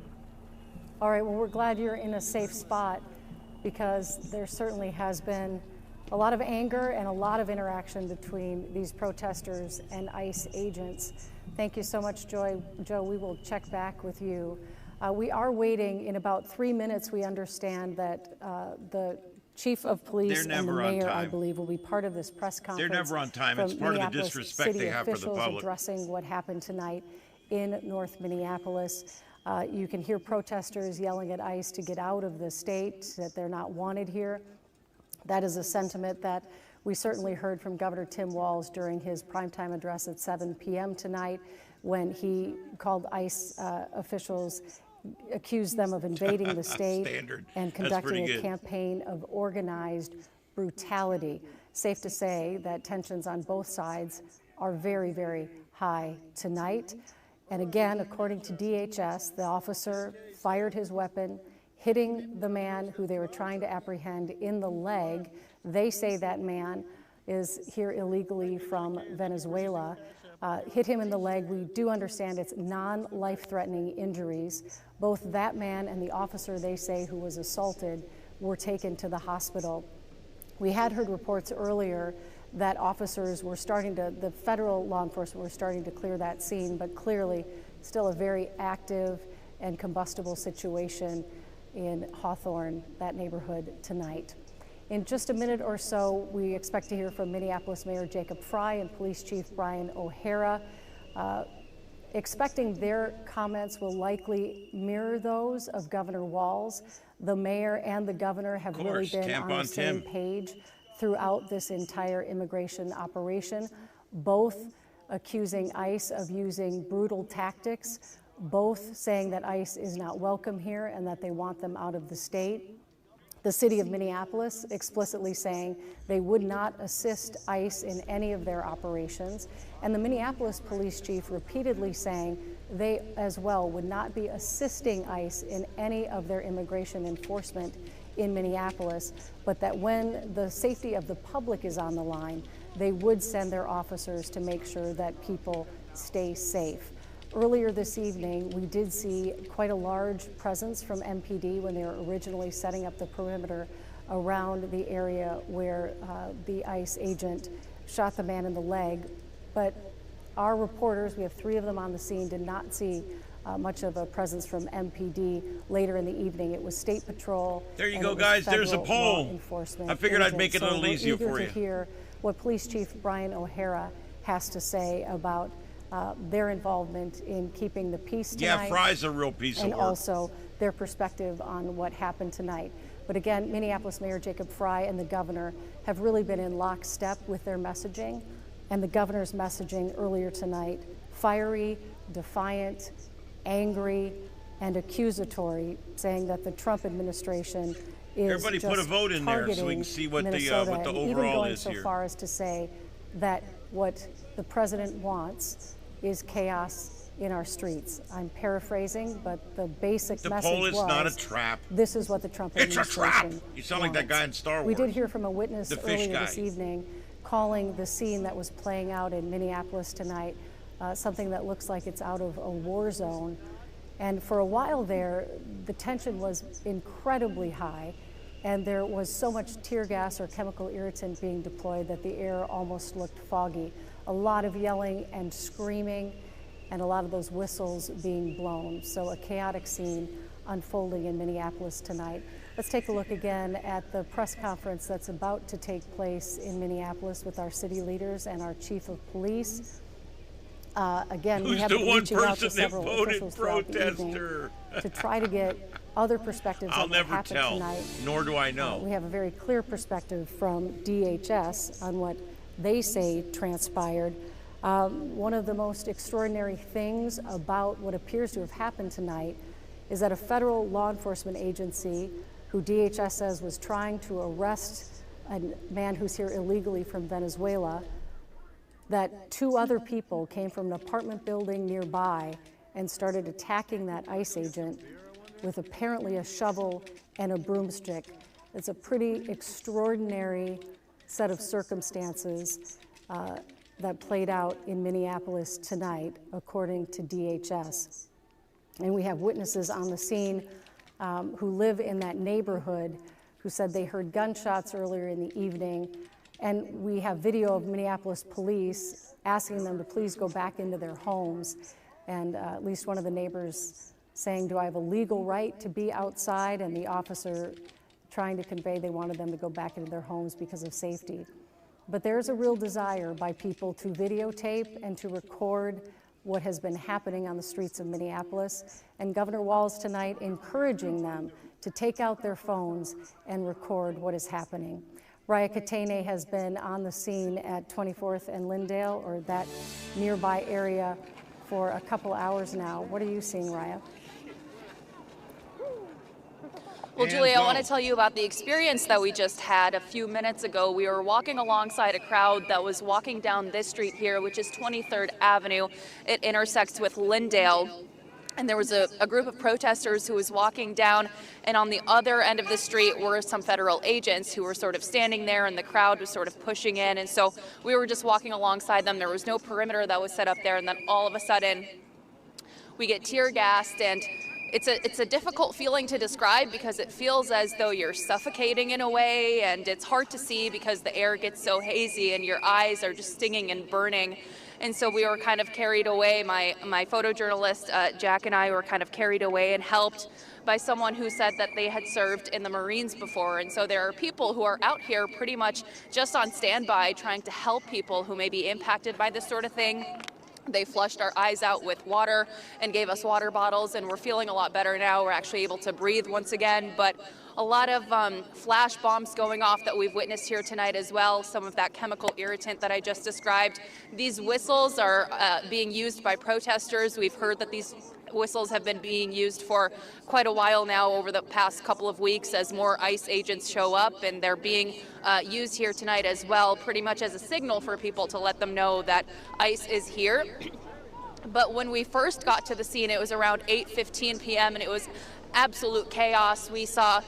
All right, well, we're glad you're in a safe spot because there certainly has been a lot of anger and a lot of interaction between these protesters and ICE agents. Thank you so much, Joe. We will check back with you. We are waiting in about 3 minutes. We understand that the chief of police and the mayor, I believe, will be part of this press conference. They're never on time. It's part of the disrespect they have for the public. Addressing what happened tonight in North Minneapolis. You can hear protesters yelling at ICE to get out of the state, that they're not wanted here. That is a sentiment that we certainly heard from Governor Tim Walz during his primetime address at 7 p.m. tonight when he called ICE officials, accused them of invading the state and conducting a campaign of organized brutality. Safe to say that tensions on both sides are very, very high tonight. And again, according to DHS, the officer fired his weapon, hitting the man who they were trying to apprehend in the leg. They say that man is here illegally from Venezuela. Hit him in the leg. We do understand it's non-life-threatening injuries. Both that man and the officer, they say, who was assaulted, were taken to the hospital. We had heard reports earlier that officers were the federal law enforcement were starting to clear that scene, but clearly still a very active and combustible situation in Hawthorne, that neighborhood, tonight. In just a minute or so, we expect to hear from Minneapolis Mayor Jacob Fry and Police Chief Brian O'Hara. Expecting their comments will likely mirror those of Governor Walz. The mayor and the governor have really been on the same page throughout this entire immigration operation, both accusing ICE of using brutal tactics, both saying that ICE is not welcome here and that they want them out of the state. The city of Minneapolis explicitly saying they would not assist ICE in any of their operations. And the Minneapolis police chief repeatedly saying they as well would not be assisting ICE in any of their immigration enforcement in Minneapolis, but that when the safety of the public is on the line, they would send their officers to make sure that people stay safe. Earlier this evening, we did see quite a large presence from MPD when they were originally setting up the perimeter around the area where the ICE agent shot the man in the leg. But our reporters, we have 3 of them on the scene, did not see much of a presence from MPD later in the evening. It was State Patrol. There you go, guys. There's a poll. I figured I'd make it a little easier for you. To hear what Police Chief Brian O'Hara has to say about their involvement in keeping the peace tonight. Yeah, Fry's a real piece of work. And also their perspective on what happened tonight. But again, Minneapolis Mayor Jacob Fry and the governor have really been in lockstep with their messaging. And the governor's messaging earlier tonight, fiery, defiant, angry, and accusatory, saying that the Trump administration is Everybody put a vote in there so we can see what the overall even going is so here. far as to say that what the president wants is chaos in our streets. I'm paraphrasing, but the basic message was, the poll is not a trap. This is what the Trump administration It's a trap! You sound like that guy in Star Wars. We did hear from a witness The fish earlier guy. this evening calling the scene that was playing out in Minneapolis tonight something that looks like it's out of a war zone. And for a while there, the tension was incredibly high, and there was so much tear gas or chemical irritant being deployed that the air almost looked foggy. A lot of yelling and screaming, and a lot of those whistles being blown. So a chaotic scene unfolding in Minneapolis tonight. Let's take a look again at the press conference that's about to take place in Minneapolis with our city leaders and our chief of police. Again, we have been reaching out to several officials throughout the evening to try to get other perspectives on what happened tonight. Nor do I know. We have a very clear perspective from DHS on what they say transpired. One of the most extraordinary things about what appears to have happened tonight is that a federal law enforcement agency, who DHS says was trying to arrest a man who's here illegally from Venezuela, that 2 other people came from an apartment building nearby and started attacking that ICE agent with apparently a shovel and a broomstick. It's a pretty extraordinary set of circumstances that played out in Minneapolis tonight, according to DHS. And we have witnesses on the scene who live in that neighborhood who said they heard gunshots earlier in the evening. And we have video of Minneapolis police asking them to please go back into their homes. And at least one of the neighbors saying, do I have a legal right to be outside? And the officer trying to convey they wanted them to go back into their homes because of safety. But there's a real desire by people to videotape and to record what has been happening on the streets of Minneapolis. And Governor Walz tonight encouraging them to take out their phones and record what is happening. Raya Katene has been on the scene at 24th and Lyndale, or that nearby area, for a couple hours now. What are you seeing, Raya? Well, Julie, I want to tell you about the experience that we just had a few minutes ago. We were walking alongside a crowd that was walking down this street here, which is 23rd Avenue. It intersects with Lyndale. And there was a group of protesters who was walking down, and on the other end of the street were some federal agents who were sort of standing there, and the crowd was sort of pushing in. And so we were just walking alongside them. There was no perimeter that was set up there, and then all of a sudden we get tear gassed, and it's a difficult feeling to describe because it feels as though you're suffocating in a way, and it's hard to see because the air gets so hazy and your eyes are just stinging and burning. And so we were kind of carried away. My photojournalist, Jack, and I were kind of carried away and helped by someone who said that they had served in the Marines before. And so there are people who are out here pretty much just on standby trying to help people who may be impacted by this sort of thing. They flushed our eyes out with water and gave us water bottles, and we're feeling a lot better now. We're actually able to breathe once again, but a lot of flash bombs going off that we've witnessed here tonight as well, some of that chemical irritant that I just described. These whistles are being used by protesters. We've heard that these whistles have been being used for quite a while now over the past couple of weeks as more ICE agents show up, and they're being used here tonight as well, pretty much as a signal for people to let them know that ICE is here. But when we first got to the scene, it was around 8:15 p.m. and it was absolute chaos. We saw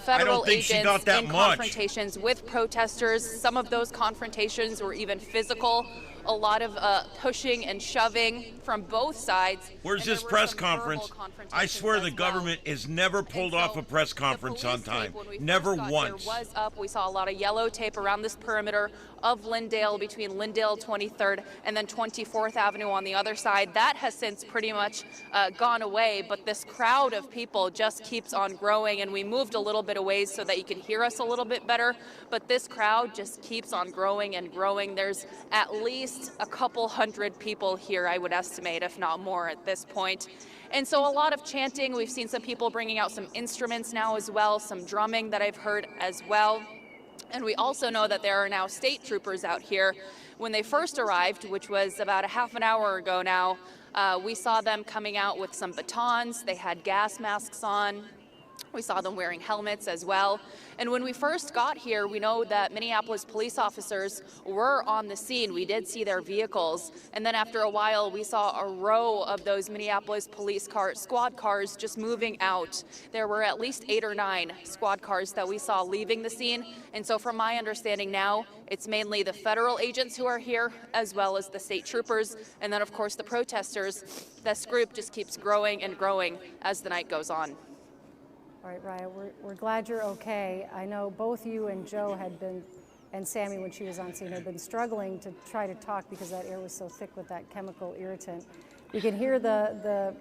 federal agents in confrontations with protesters. Some of those confrontations were even physical. a lot of pushing and shoving from both sides. Where's this press conference? I swear the government has never pulled off a press conference on time. Never once. Was up. We saw a lot of yellow tape around this perimeter of Lyndale, between Lyndale 23rd and then 24th Avenue on the other side. That has since pretty much gone away, but this crowd of people just keeps on growing, and we moved a little bit away so that you could hear us a little bit better, but this crowd just keeps on growing and growing. There's at least a couple hundred people here, I would estimate, if not more at this point. And so a lot of chanting. We've seen some people bringing out some instruments now as well, some drumming that I've heard as well. And we also know that there are now state troopers out here. When they first arrived, which was about a half an hour ago now, we saw them coming out with some batons. They had gas masks on. We saw them wearing helmets as well. And when we first got here, we know that Minneapolis police officers were on the scene. We did see their vehicles. And then after a while, we saw a row of those Minneapolis police squad cars just moving out. There were at least 8 or 9 squad cars that we saw leaving the scene. And so from my understanding now, it's mainly the federal agents who are here, as well as the state troopers. And then, of course, the protesters. This group just keeps growing and growing as the night goes on. All right, Raya, we're glad you're okay. I know both you and Joe had been, and Sammy when she was on scene, had been struggling to try to talk because that air was so thick with that chemical irritant. You can hear the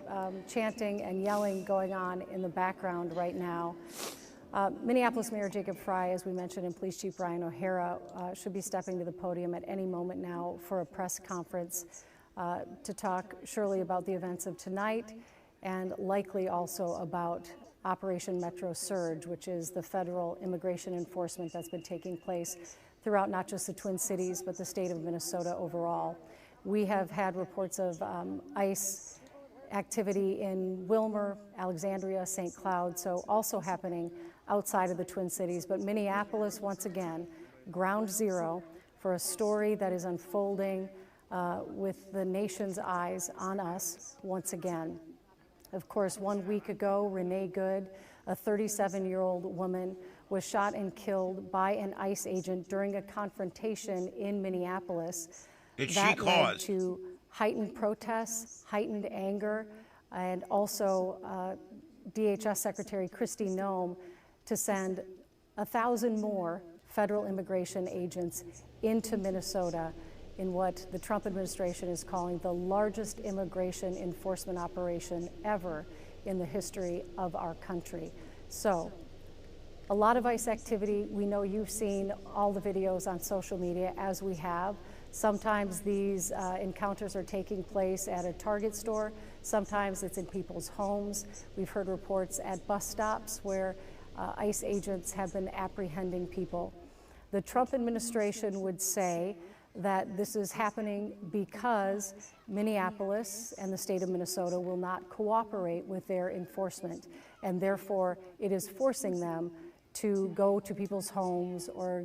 chanting and yelling going on in the background right now. Minneapolis Mayor Jacob Frey, as we mentioned, and Police Chief Brian O'Hara should be stepping to the podium at any moment now for a press conference to talk surely about the events of tonight and likely also about Operation Metro Surge, which is the federal immigration enforcement that's been taking place throughout not just the Twin Cities, but the state of Minnesota overall. We have had reports of ICE activity in Wilmer, Alexandria, St. Cloud, so also happening outside of the Twin Cities. But Minneapolis, once again, ground zero for a story that is unfolding with the nation's eyes on us once again. Of course, 1 week ago, Renée Good, a 37-year-old woman, was shot and killed by an ICE agent during a confrontation in Minneapolis. That led to heightened protests, heightened anger, and also DHS Secretary Kristi Noem to send 1,000 more federal immigration agents into Minnesota in what the Trump administration is calling the largest immigration enforcement operation ever in the history of our country. So, a lot of ICE activity. We know you've seen all the videos on social media, as we have. Sometimes these encounters are taking place at a Target store. Sometimes it's in people's homes. We've heard reports at bus stops where ICE agents have been apprehending people. The Trump administration would say that this is happening because Minneapolis and the state of Minnesota will not cooperate with their enforcement, and therefore it is forcing them to go to people's homes or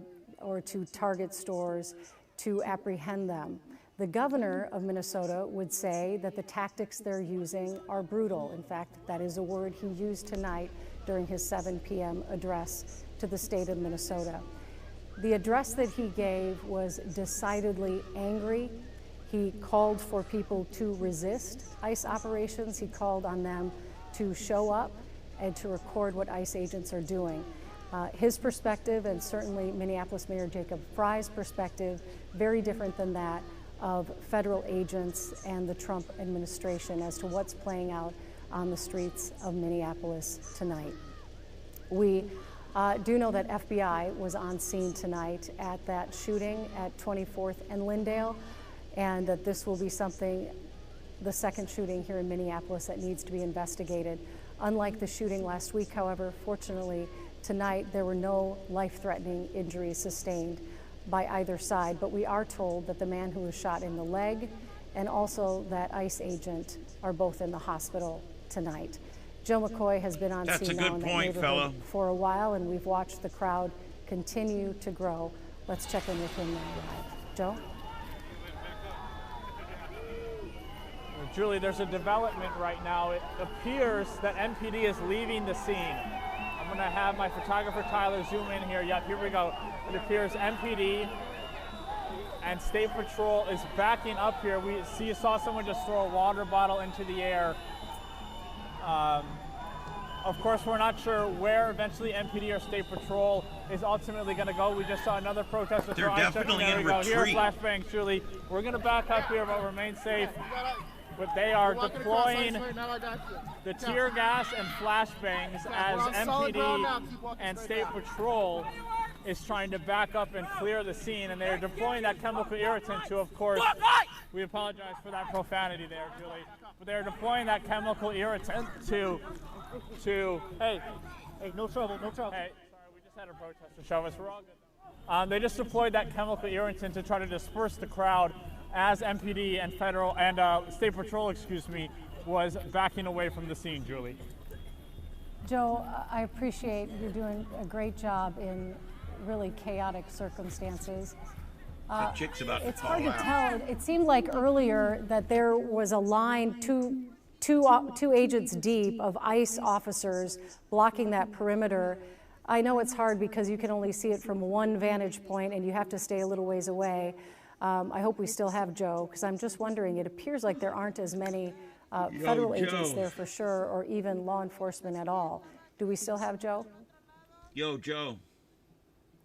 to Target stores to apprehend them. The governor of Minnesota would say that the tactics they're using are brutal. In fact, that is a word he used tonight during his 7 p.m. address to the state of Minnesota. The address that he gave was decidedly angry. He called for people to resist ICE operations. He called on them to show up and to record what ICE agents are doing. His perspective, and certainly Minneapolis Mayor Jacob Frey's perspective, very different than that of federal agents and the Trump administration as to what's playing out on the streets of Minneapolis tonight. We do know that FBI was on scene tonight at that shooting at 24th and Lyndale, and that this will be something, the second shooting here in Minneapolis, that needs to be investigated. Unlike the shooting last week, however, fortunately, tonight there were no life-threatening injuries sustained by either side, but we are told that the man who was shot in the leg and also that ICE agent are both in the hospital tonight. Joe McCoy has been on scene now in that neighborhood for a while, and we've watched the crowd continue to grow. Let's check in with him now live. Joe? Julie, there's a development right now. It appears that MPD is leaving the scene. I'm going to have my photographer Tyler zoom in here. Yep, here we go. It appears MPD and State Patrol is backing up here. We saw someone just throw a water bottle into the air. Of course, we're not sure where eventually MPD or State Patrol is ultimately going to go. We just saw another protester They're throw definitely in Here, retreat. flashbang, Julie. We're going to back up here, but remain safe. But they are deploying the tear gas and flashbangs as MPD and State Patrol is trying to back up and clear the scene, and they're deploying that chemical irritant to, of course, we apologize for that profanity there, Julie, but they're deploying that chemical irritant to hey, no trouble, Hey, sorry, we just had a protester show us, we're all good. They just deployed that chemical irritant to try to disperse the crowd as MPD and federal and State Patrol, was backing away from the scene, Julie. Joe, I appreciate you're doing a great job in really chaotic circumstances. That chick's about to It's fall hard to out. tell. It seemed like earlier that there was a line two agents deep of ICE officers blocking that perimeter. I know it's hard because you can only see it from one vantage point and you have to stay a little ways away. I hope we still have Joe, because I'm just wondering, it appears like there aren't as many federal agents there for sure, or even law enforcement at all. Do we still have Joe? Yo, Joe.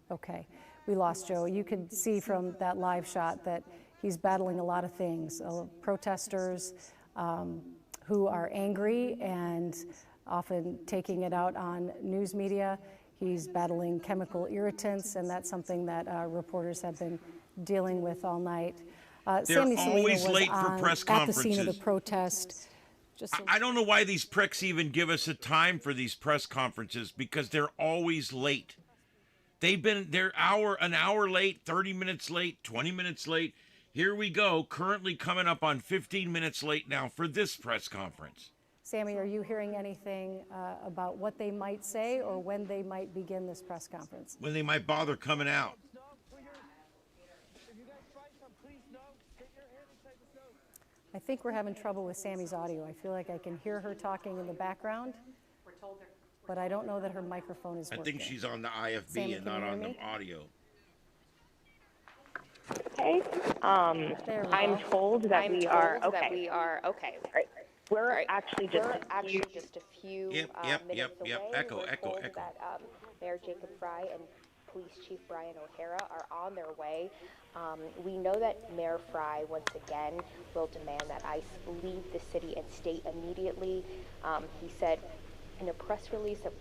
Okay, we lost Joe. You can see from that live shot that he's battling a lot of things. Protesters who are angry and often taking it out on news media. He's battling chemical irritants, and that's something that reporters have been dealing with all night. Sammy always Selena was late for press at the scene of the conferences. protest. I don't know why these pricks even give us a time for these press conferences, because they're always late. They're an hour late, 30 minutes late, 20 minutes late. Here we go, currently coming up on 15 minutes late now for this press conference. Sammy, are you hearing anything about what they might say or when they might begin this press conference? When they might bother coming out. I think we're having trouble with Sammy's audio. I feel like I can hear her talking in the background, but I don't know that her microphone is working. I think she's on the IFB Sammy, and can not you hear on the me? audio. Okay. I'm told that we are okay. All right. We're actually just a few minutes away. Echo, We're echo, told echo. that Mayor Jacob Fry and Police Chief Brian O'Hara are on their way. We know that Mayor Fry, once again, will demand that ICE leave the city and state immediately. He said in a press release that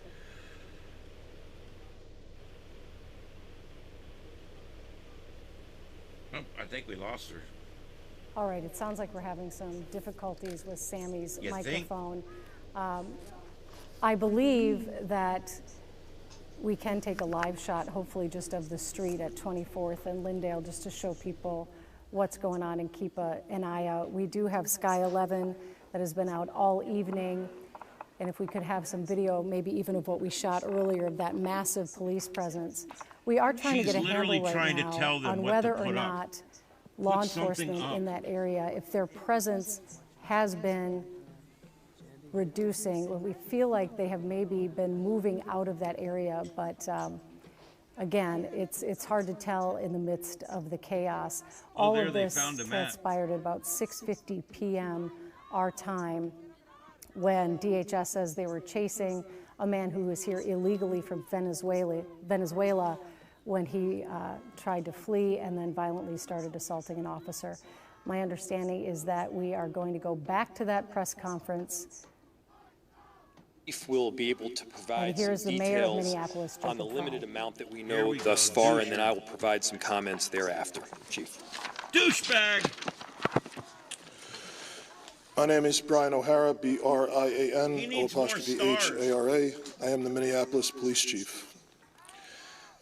Oh, I think we lost her. All right, it sounds like we're having some difficulties with Sammy's You think? microphone. I believe that we can take a live shot, hopefully just of the street at 24th and Lyndale, just to show people what's going on and keep an eye out. We do have Sky 11 that has been out all evening, and if we could have some video, maybe even of what we shot earlier, of that massive police presence. We are trying to She's get a handle literally right trying to now tell them on what to whether or put up. not law Put something enforcement up. in that area, if their presence has been reducing. We feel like they have maybe been moving out of that area, but again, it's hard to tell in the midst of the chaos. All there of they this found a map. transpired at about 6:50 p.m. our time, when DHS says they were chasing a man who was here illegally from Venezuela when he tried to flee and then violently started assaulting an officer. My understanding is that we are going to go back to that press conference. If we'll be able to provide And some here's the mayor of details Minneapolis, on the Jacob limited Fry. amount that we Here know we thus go, far, douche. and then I will provide some comments thereafter, Chief. Douchebag! My name is Brian O'Hara, B-R-I-A-N, He needs O''H-A-R-A. I am the Minneapolis Police Chief.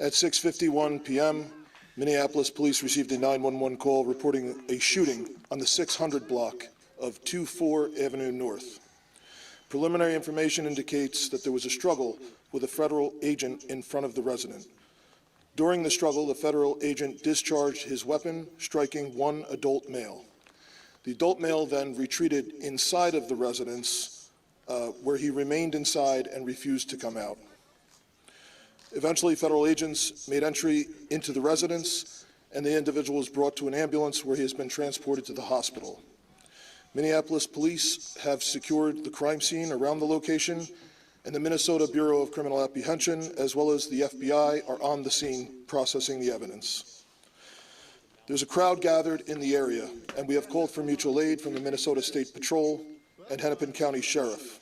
At 6:51 p.m., Minneapolis Police received a 911 call reporting a shooting on the 600 block of 24 Avenue North. Preliminary information indicates that there was a struggle with a federal agent in front of the resident. During the struggle, the federal agent discharged his weapon, striking one adult male. The adult male then retreated inside of the residence, where he remained inside and refused to come out. Eventually, federal agents made entry into the residence and the individual was brought to an ambulance where he has been transported to the hospital. Minneapolis police have secured the crime scene around the location, and the Minnesota Bureau of Criminal Apprehension, as well as the FBI, are on the scene processing the evidence. There's a crowd gathered in the area, and we have called for mutual aid from the Minnesota State Patrol and Hennepin County Sheriff.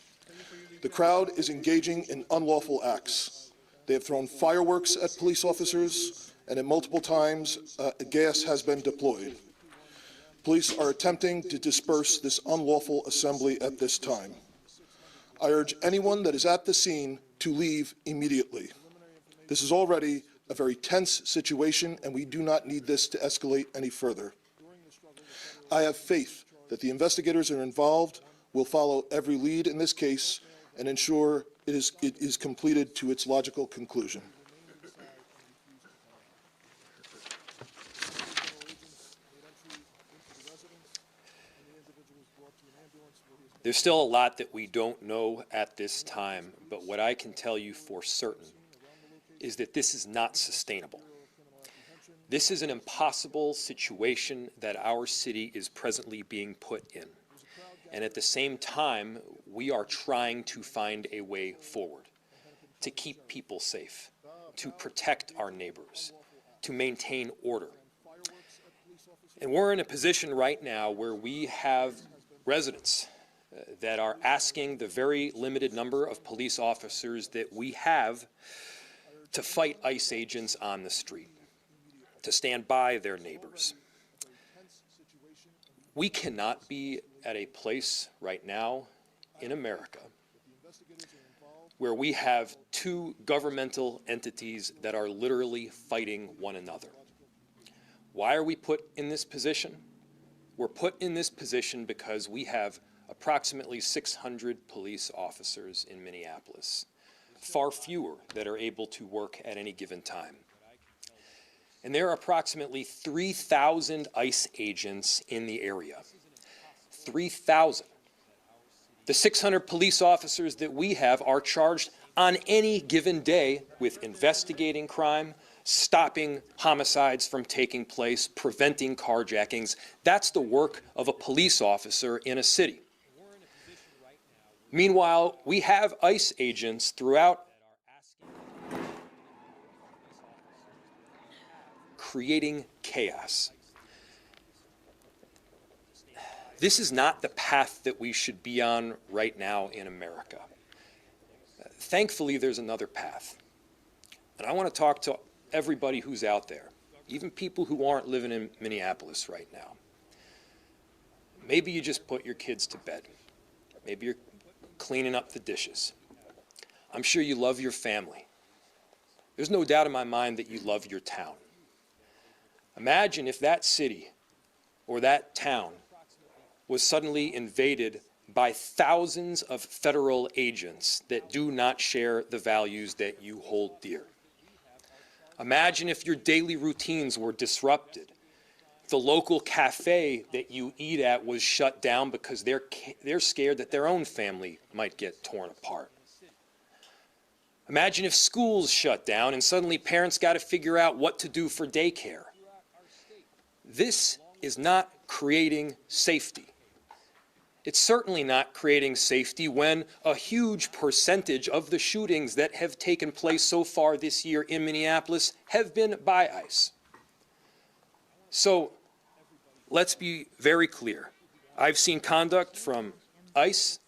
The crowd is engaging in unlawful acts. They have thrown fireworks at police officers, and at multiple times, gas has been deployed. Police are attempting to disperse this unlawful assembly at this time. I urge anyone that is at the scene to leave immediately. This is already a very tense situation, and we do not need this to escalate any further. I have faith that the investigators are involved will follow every lead in this case and ensure it is completed to its logical conclusion. There's still a lot that we don't know at this time, but what I can tell you for certain is that this is not sustainable. This is an impossible situation that our city is presently being put in. And at the same time, we are trying to find a way forward, to keep people safe, to protect our neighbors, to maintain order. And we're in a position right now where we have residents that are asking the very limited number of police officers that we have to fight ICE agents on the street, to stand by their neighbors. We cannot be at a place right now in America where we have two governmental entities that are literally fighting one another. Why are we put in this position? We're put in this position because we have approximately 600 police officers in Minneapolis, far fewer that are able to work at any given time. And there are approximately 3,000 ICE agents in the area. 3,000. The 600 police officers that we have are charged on any given day with investigating crime, stopping homicides from taking place, preventing carjackings. That's the work of a police officer in a city. Meanwhile, we have ICE agents throughout creating chaos. This is not the path that we should be on right now in America. Thankfully, there's another path. And I want to talk to everybody who's out there, even people who aren't living in Minneapolis right now. Maybe you just put your kids to bed. Maybe you're cleaning up the dishes. I'm sure you love your family. There's no doubt in my mind that you love your town. Imagine if that city or that town was suddenly invaded by thousands of federal agents that do not share the values that you hold dear. Imagine if your daily routines were disrupted. The local cafe that you eat at was shut down because they're scared that their own family might get torn apart. Imagine if schools shut down and suddenly parents got to figure out what to do for daycare. This is not creating safety. It's certainly not creating safety when a huge percentage of the shootings that have taken place so far this year in Minneapolis have been by ICE. So let's be very clear. I've seen conduct from ICE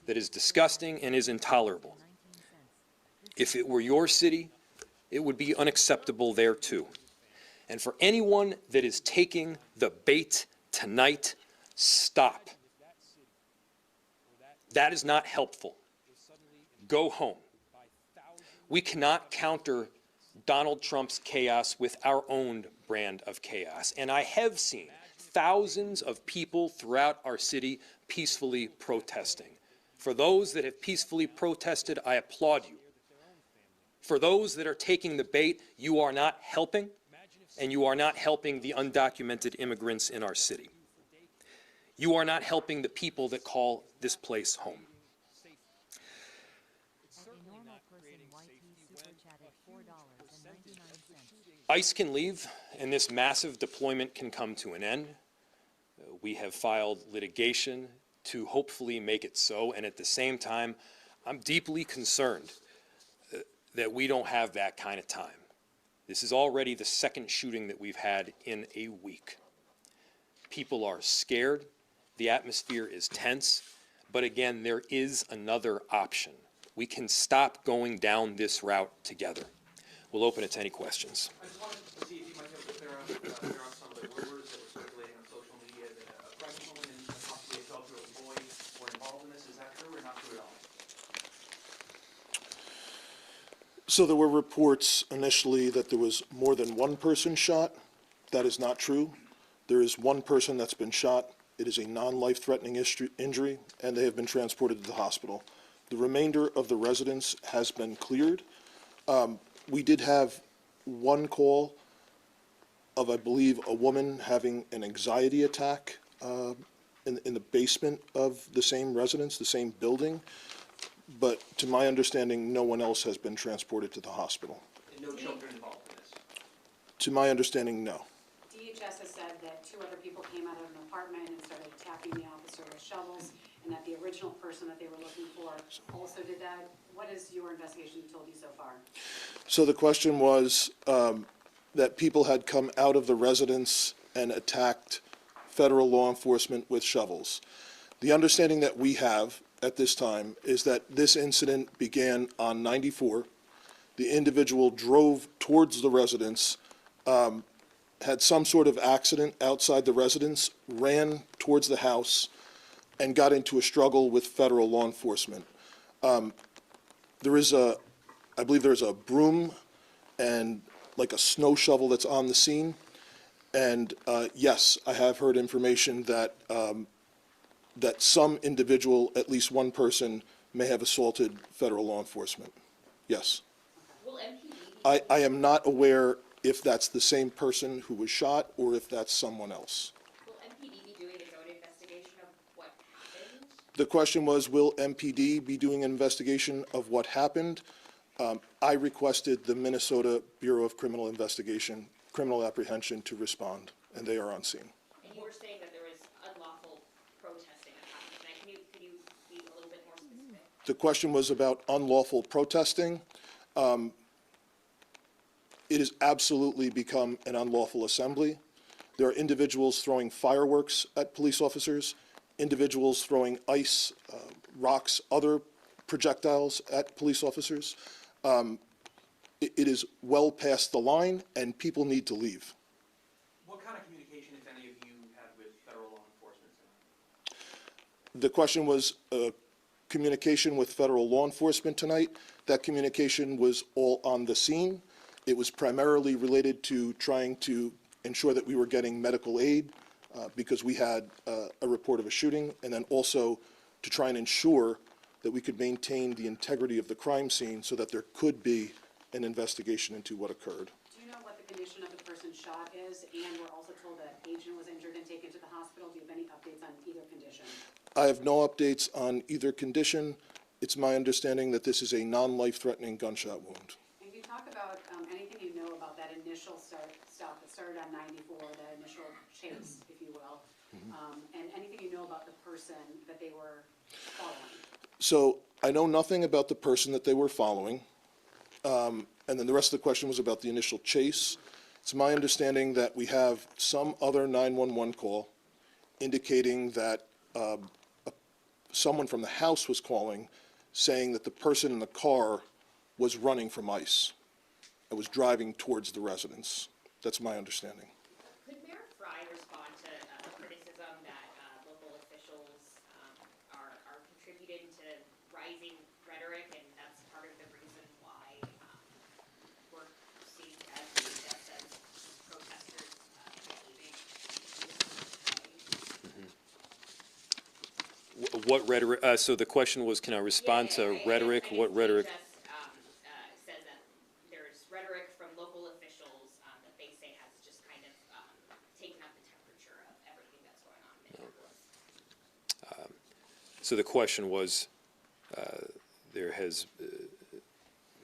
that is disgusting and is intolerable. If it were your city, it would be unacceptable there too. And for anyone that is taking the bait tonight, stop. That is not helpful. Go home. We cannot counter Donald Trump's chaos with our own brand of chaos. And I have seen thousands of people throughout our city peacefully protesting. For those that have peacefully protested, I applaud you. For those that are taking the bait, you are not helping, and you are not helping the undocumented immigrants in our city. You are not helping the people that call this place home. ICE can leave, and this massive deployment can come to an end. We have filed litigation to hopefully make it so, and at the same time, I'm deeply concerned that we don't have that kind of time. This is already the second shooting that we've had in a week. People are scared, the atmosphere is tense, but again, there is another option. We can stop going down this route together. We'll open it to any questions. I just wanted to see if you might be able to clear up some of the rumors that were circulating on social media that a pregnant woman and possibly a 12-year-old boy were involved in this. Is that true or not true at all? So there were reports initially that there was more than one person shot. That is not true. There is one person that's been shot. It is a non-life-threatening injury, and they have been transported to the hospital. The remainder of the residence has been cleared. We did have one call of, I believe, a woman having an anxiety attack in the basement of the same residence, the same building. But to my understanding, no one else has been transported to the hospital. And no children involved in this? To my understanding, no. DHS has said that 2 other people came out of an apartment and started attacking the officer with shovels, and that the original person that they were looking for also did that. What has your investigation told you so far? So the question was that people had come out of the residence and attacked federal law enforcement with shovels. The understanding that we have at this time is that this incident began on 94. The individual drove towards the residence, had some sort of accident outside the residence, ran towards the house, and got into a struggle with federal law enforcement. There is I believe there's a broom and like a snow shovel that's on the scene. And yes, I have heard information that that some individual, at least one person, may have assaulted federal law enforcement. Yes. Will MPD I am not aware if that's the same person who was shot or if that's someone else. Will MPD be doing its own investigation of what happened? The question was, will MPD be doing an investigation of what happened? I requested the Minnesota Bureau of Criminal Investigation, Criminal Apprehension to respond, and they are on scene. And you were saying that there was unlawful protesting that happened tonight. Can you be a little bit more specific? The question was about unlawful protesting. It has absolutely become an unlawful assembly. There are individuals throwing fireworks at police officers, individuals throwing ice, rocks, other projectiles at police officers. It is well past the line, and people need to leave. What kind of communication, if any, have you had with federal law enforcement tonight? The question was communication with federal law enforcement tonight. That communication was all on the scene. It was primarily related to trying to ensure that we were getting medical aid because we had a report of a shooting, and then also to try and ensure that we could maintain the integrity of the crime scene so that there could be an investigation into what occurred. Do you know what the condition of the person shot is? And we're also told that agent was injured and taken to the hospital. Do you have any updates on either condition? I have no updates on either condition. It's my understanding that this is a non-life-threatening gunshot wound. And can you talk about anything you know about that initial stop that started on 94, that initial chase, if you will, and anything you know about the person that they were following? So I know nothing about the person that they were following. And then the rest of the question was about the initial chase. It's my understanding that we have some other 911 call indicating that someone from the house was calling, saying that the person in the car was running from ICE. It was driving towards the residence. That's my understanding. Could Mayor Fry respond to criticism that local officials are contributing to rising rhetoric, and that's part of the reason why we're seeing, as DHS says, protesters behaving in this way? What rhetoric? So the question was, can I respond to rhetoric? What rhetoric? Says that there's rhetoric from local officials that they say has just kind of taken up the temperature of everything that's going on in Minneapolis. So the question was, there has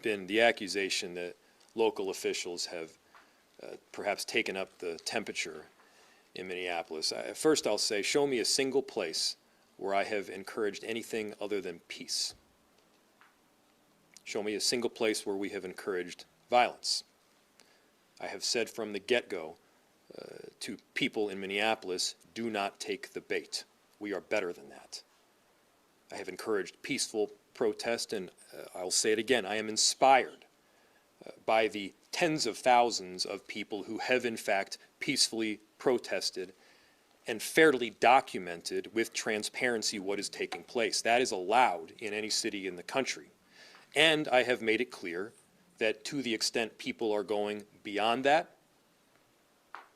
been the accusation that local officials have perhaps taken up the temperature in Minneapolis. First, I'll say, show me a single place where I have encouraged anything other than peace. Show me a single place where we have encouraged violence. I have said from the get-go to people in Minneapolis, do not take the bait. We are better than that. I have encouraged peaceful protest, and I'll say it again, I am inspired by the tens of thousands of people who have in fact peacefully protested and fairly documented with transparency what is taking place. That is allowed in any city in the country. And I have made it clear that to the extent people are going beyond that,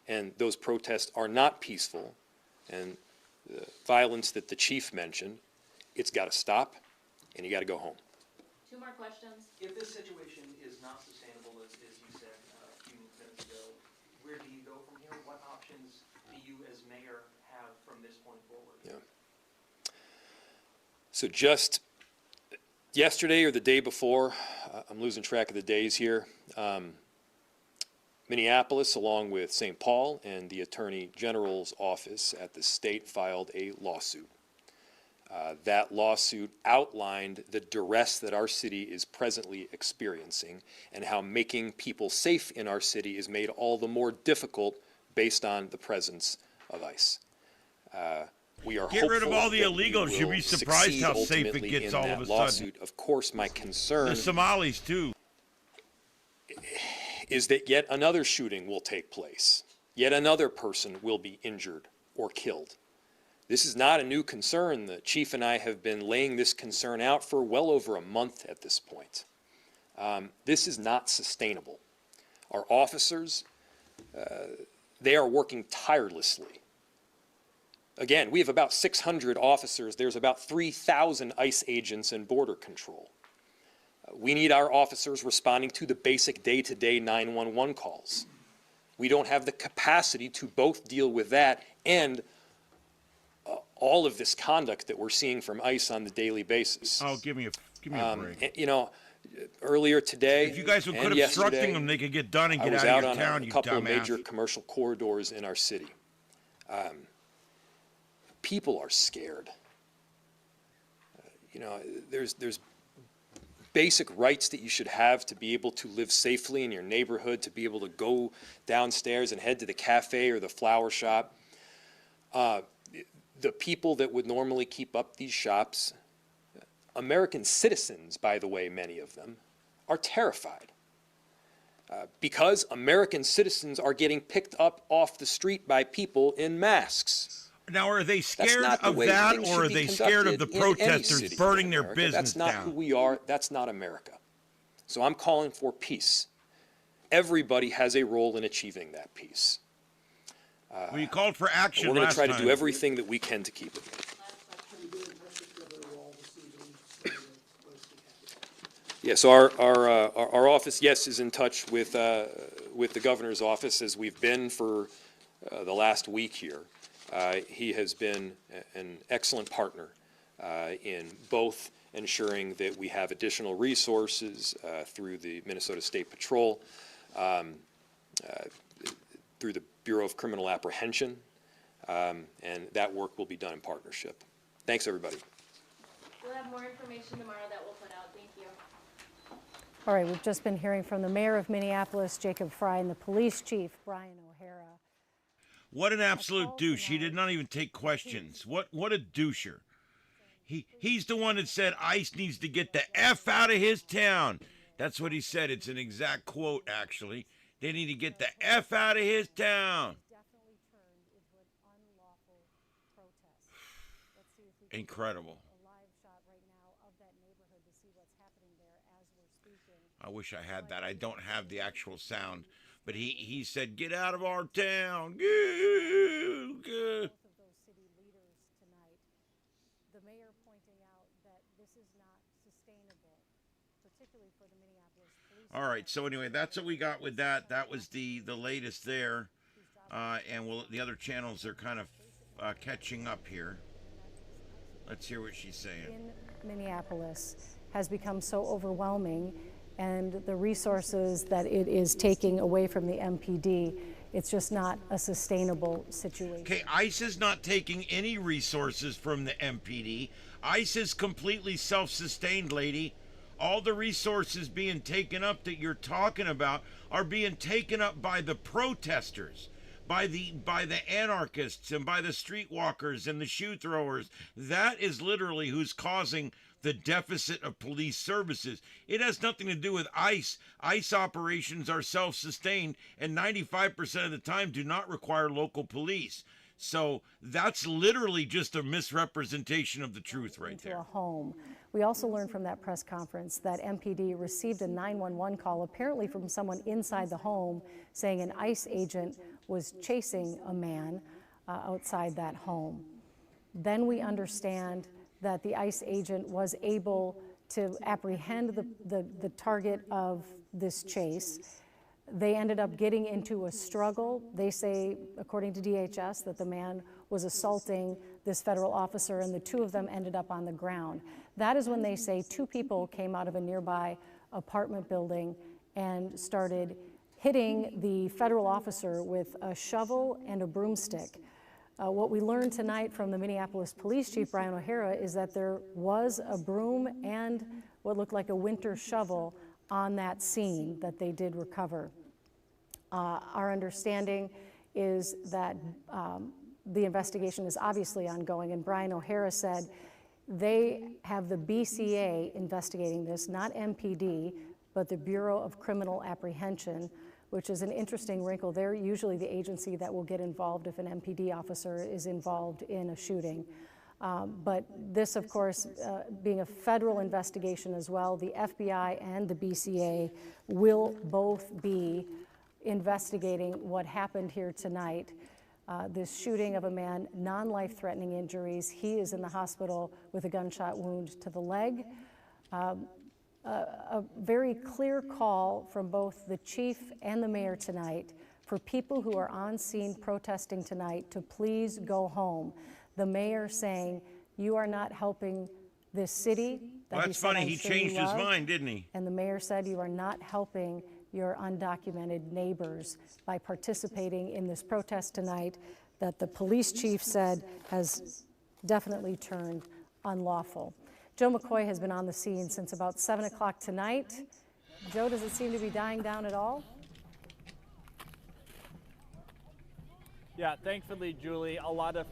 and those protests are not peaceful, and the violence that the chief mentioned, it's got to stop, and you got to go home. 2 more questions. If this situation is not sustainable, as you said a few minutes ago, where do you go from here? What options do you as mayor have from this point forward? Yeah. So just yesterday or the day before, I'm losing track of the days here, Minneapolis, along with St. Paul and the Attorney General's office at the state, filed a lawsuit. That lawsuit outlined the duress that our city is presently experiencing and how making people safe in our city is made all the more difficult based on the presence of ICE. We are Get rid of all the hopeful that we illegals. You'd be will surprised how succeed safe it ultimately gets in all that of a sudden. lawsuit. Of course, my concern The Somalis, too. is that yet another shooting will take place. Yet another person will be injured or killed. This is not a new concern. The chief and I have been laying this concern out for well over a month at this point. This is not sustainable. Our officers, they are working tirelessly. Again, we have about 600 officers. There's about 3,000 ICE agents in border control. We need our officers responding to the basic day-to-day 911 calls. We don't have the capacity to both deal with that and all of this conduct that we're seeing from ICE on the daily basis. Oh, give me a break. You know, earlier today, If you guys would and quit obstructing yesterday, them, they could get done and I get was out out of your on town, a you couple of dumbass. major commercial corridors in our city. People are scared. You know, there's basic rights that you should have to be able to live safely in your neighborhood, to be able to go downstairs and head to the cafe or the flower shop. The people that would normally keep up these shops, American citizens, by the way, many of them, are terrified. Because American citizens are getting picked up off the street by people in masks. Now, are they scared That's not the of way that, things or should are be they scared of the conducted in any protesters city in burning their America. business That's not down? who we are. That's not America. So I'm calling for peace. Everybody has a role in achieving that peace. Well, you called for action We're going to last try to time. do everything that we can to keep it. Yes, our office, yes, is in touch with the governor's office, as we've been for the last week here. He has been an excellent partner in both ensuring that we have additional resources through the Minnesota State Patrol, through the Bureau of Criminal Apprehension, and that work will be done in partnership. Thanks, everybody. We'll have more information tomorrow that we'll put out. Thank you. All right, we've just been hearing from the mayor of Minneapolis, Jacob Fry, and the police chief, Brian O'Hara. What an absolute douche. He did not even take questions. What a doucher. He's the one that said ICE needs to get the F out of his town. That's what he said. It's an exact quote, actually. They need to get the F out of his town. Incredible. I wish I had that. I don't have the actual sound. But he said, get out of our town. Good. The mayor pointing out that this is not sustainable, particularly for the Minneapolis police. All right, so anyway, that's what we got with that. That was the latest there. And the other channels are kind of catching up here. Let's hear what she's saying. In Minneapolis has become so overwhelming, and the resources that it is taking away from the MPD. It's just not a sustainable situation. Okay, ICE is not taking any resources from the MPD. ICE is completely self-sustained, lady. All the resources being taken up that you're talking about are being taken up by the protesters, by the anarchists and by the streetwalkers and the shoe throwers. That is literally who's causing the deficit of police services. It has nothing to do with ICE. ICE operations are self-sustained and 95% of the time do not require local police. So that's literally just a misrepresentation of the truth right there. A home. We also learned from that press conference that MPD received a 911 call apparently from someone inside the home saying an ICE agent was chasing a man outside that home. Then we understand that the ICE agent was able to apprehend the target of this chase. They ended up getting into a struggle. They say, according to DHS, that the man was assaulting this federal officer and the two of them ended up on the ground. That is when they say two people came out of a nearby apartment building and started hitting the federal officer with a shovel and a broomstick. What we learned tonight from the Minneapolis Police Chief, Brian O'Hara, is that there was a broom and what looked like a winter shovel on that scene that they did recover. Our understanding is that the investigation is obviously ongoing, and Brian O'Hara said they have the BCA investigating this, not MPD, but the Bureau of Criminal Apprehension, which is an interesting wrinkle. They're usually the agency that will get involved if an MPD officer is involved in a shooting. But this, of course, being a federal investigation as well, the FBI and the BCA will both be investigating what happened here tonight. This shooting of a man, non-life-threatening injuries. He is in the hospital with a gunshot wound to the leg. A very clear call from both the chief and the mayor tonight for people who are on scene protesting tonight to please go home. The mayor saying, you are not helping this city. Well, that's funny, he changed his mind, didn't he? And the mayor said, you are not helping your undocumented neighbors by participating in this protest tonight that the police chief said has definitely turned unlawful. Joe McCoy has been on the scene since about 7 o'clock tonight. Joe, does it seem to be dying down at all? Yeah, thankfully, Julie, a lot of,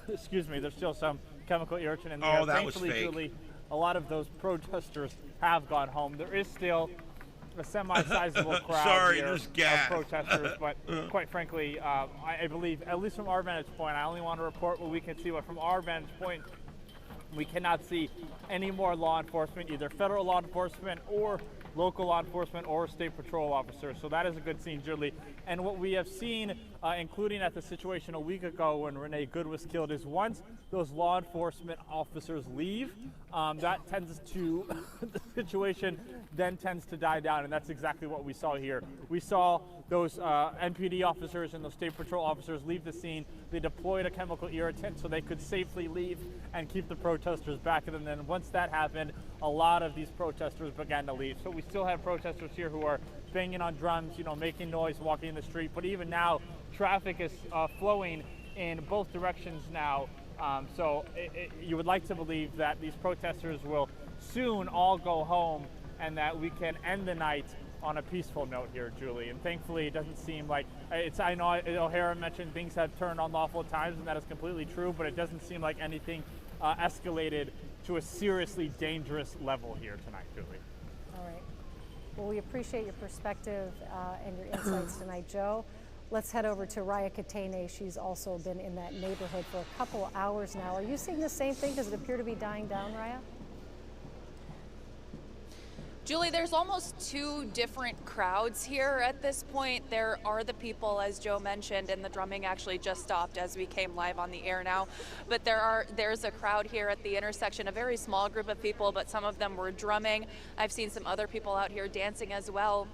excuse me, there's still some chemical irritant in there. Oh, that thankfully, was fake. Julie, a lot of those protesters have gone home. There is still a semi-sizable crowd here of protesters, but quite frankly, I believe, at least from our vantage point, I only want to report what we can see, but from our vantage point, we cannot see any more law enforcement, either federal law enforcement or local law enforcement or state patrol officers. So that is a good scene, Julie. And what we have seen, including at the situation a week ago when Renée Good was killed, is once those law enforcement officers leave, that tends to, the situation then tends to die down, and that's exactly what we saw here. We saw those NPD officers and those state patrol officers leave the scene. They deployed a chemical irritant so they could safely leave and keep the protesters back. And then once that happened, a lot of these protesters began to leave. So we still have protesters here who are banging on drums, you know, making noise, walking in the street. But even now, traffic is flowing in both directions now. So you would like to believe that these protesters will soon all go home and that we can end the night on a peaceful note here, Julie. And thankfully, it doesn't seem like I know O'Hara mentioned things have turned unlawful at times, and that is completely true, but it doesn't seem like anything escalated to a seriously dangerous level here tonight, Julie. All right. Well, we appreciate your perspective and your insights tonight, Joe. Let's head over to Raya Katene. She's also been in that neighborhood for a couple of hours now. Are you seeing the same thing? Does it appear to be dying down, Raya? Julie, there's almost two different crowds here at this point. There are the people, as Joe mentioned, and the drumming actually just stopped as we came live on the air now. But there's a crowd here at the intersection, a very small group of people, but some of them were drumming. I've seen some other people out here dancing as well.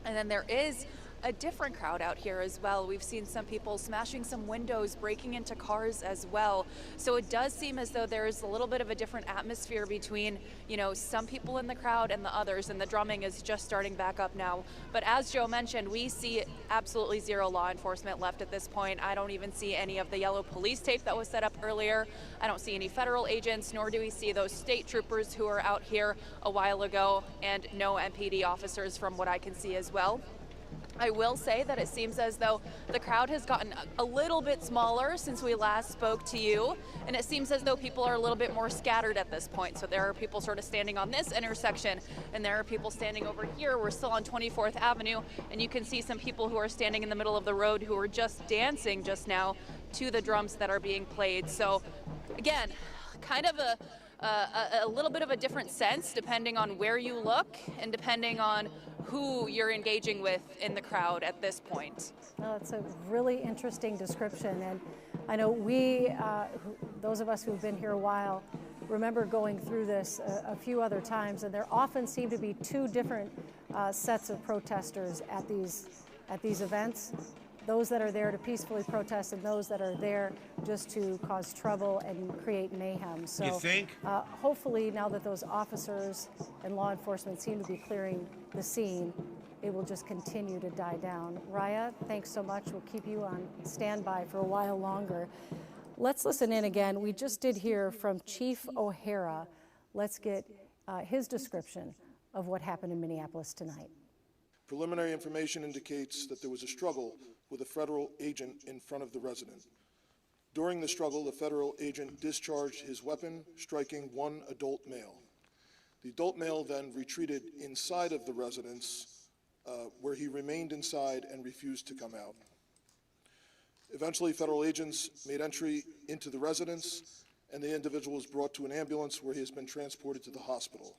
And then there is a different crowd out here as well. We've seen some people smashing some windows, breaking into cars as well. So it does seem as though there is a little bit of a different atmosphere between, you know, some people in the crowd and the others, and the drumming is just starting back up now. But as Joe mentioned, we see absolutely zero law enforcement left at this point. I don't even see any of the yellow police tape that was set up earlier. I don't see any federal agents, nor do we see those state troopers who were out here a while ago, and no MPD officers from what I can see as well. I will say that it seems as though the crowd has gotten a little bit smaller since we last spoke to you, and it seems as though people are a little bit more scattered at this point. So there are people sort of standing on this intersection, and there are people standing over here. We're still on 24th Avenue, and you can see some people who are standing in the middle of the road who are just dancing just now to the drums that are being played. So again, kind of a little bit of a different sense depending on where you look and depending on who you're engaging with in the crowd at this point. Well, it's a really interesting description, and I know those of us who've been here a while, remember going through this a few other times, and there often seem to be two different sets of protesters at these events. Those that are there to peacefully protest and those that are there just to cause trouble and create mayhem. So, you think? Hopefully now that those officers and law enforcement seem to be clearing the scene, it will just continue to die down. Raya, thanks so much. We'll keep you on standby for a while longer. Let's listen in again. We just did hear from Chief O'Hara. Let's get his description of what happened in Minneapolis tonight. Preliminary information indicates that there was a struggle with a federal agent in front of the resident. During the struggle, the federal agent discharged his weapon, striking one adult male. The adult male then retreated inside of the residence, where he remained inside and refused to come out. Eventually, federal agents made entry into the residence, and the individual was brought to an ambulance where he has been transported to the hospital.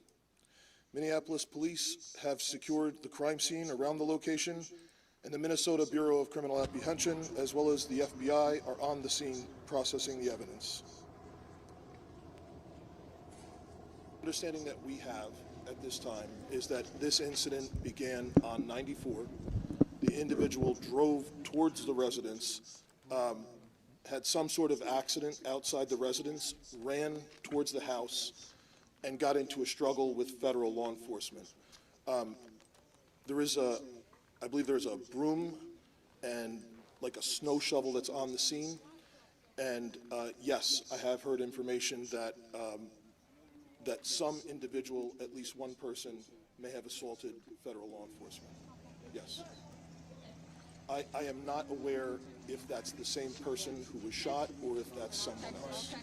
Minneapolis police have secured the crime scene around the location, and the Minnesota Bureau of Criminal Apprehension, as well as the FBI, are on the scene processing the evidence. Understanding that we have at this time is that this incident began on 94. The individual drove towards the residence, had some sort of accident outside the residence, ran towards the house, and got into a struggle with federal law enforcement. I believe there's a broom and like a snow shovel that's on the scene. And yes, I have heard information that that some individual, at least one person, may have assaulted federal law enforcement. Yes. I am not aware if that's the same person who was shot or if that's someone else.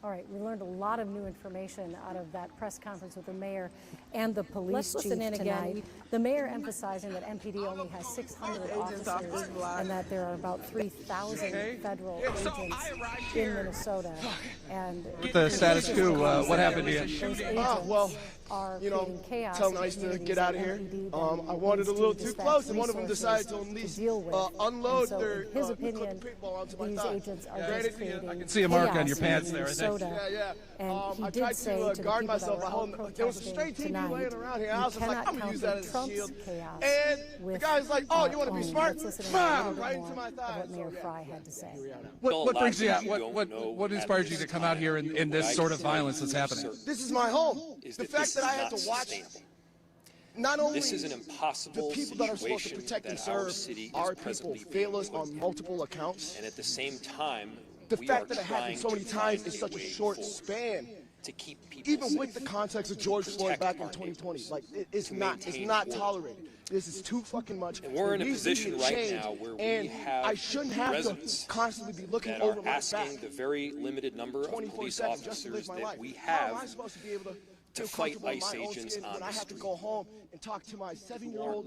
All right, we learned a lot of new information out of that press conference with the mayor and the police chief tonight. Again. The mayor emphasizing that MPD only has 600 officers and that there are about 3,000 federal agents in Minnesota. And with the status quo, what happened here? Well, you know, telling ICE to get out of here. I wanted a little too close, and one of them decided to unleash, unload their paintball onto my thigh. I can see a mark on your pants there, I think. Yeah. I tried to guard myself by holding. There was a straight TV laying around here. I was just like, I'm gonna use that as a shield. And the guy's like, "Oh, you want to be smart?" Bam! Right into my thigh. What Mayor Fry had to say. What brings you out? What inspires you to come out here in this sort of violence that's happening? This is my home. The fact that I had to watch not only this is an impossible the people that are supposed to protect and serve our people fail us on multiple accounts, and at the same time, the fact that it happened so many times in such a short span. To keep people even safe, with the context of George Floyd back in 2020, like it's not tolerated. This is too fucking much. And we're in a position right now where we have I shouldn't have residents to constantly be looking that over are my asking back the very limited number of police officers that we have to fight ICE agents on I the have to street. go home and talk to my 9-year-old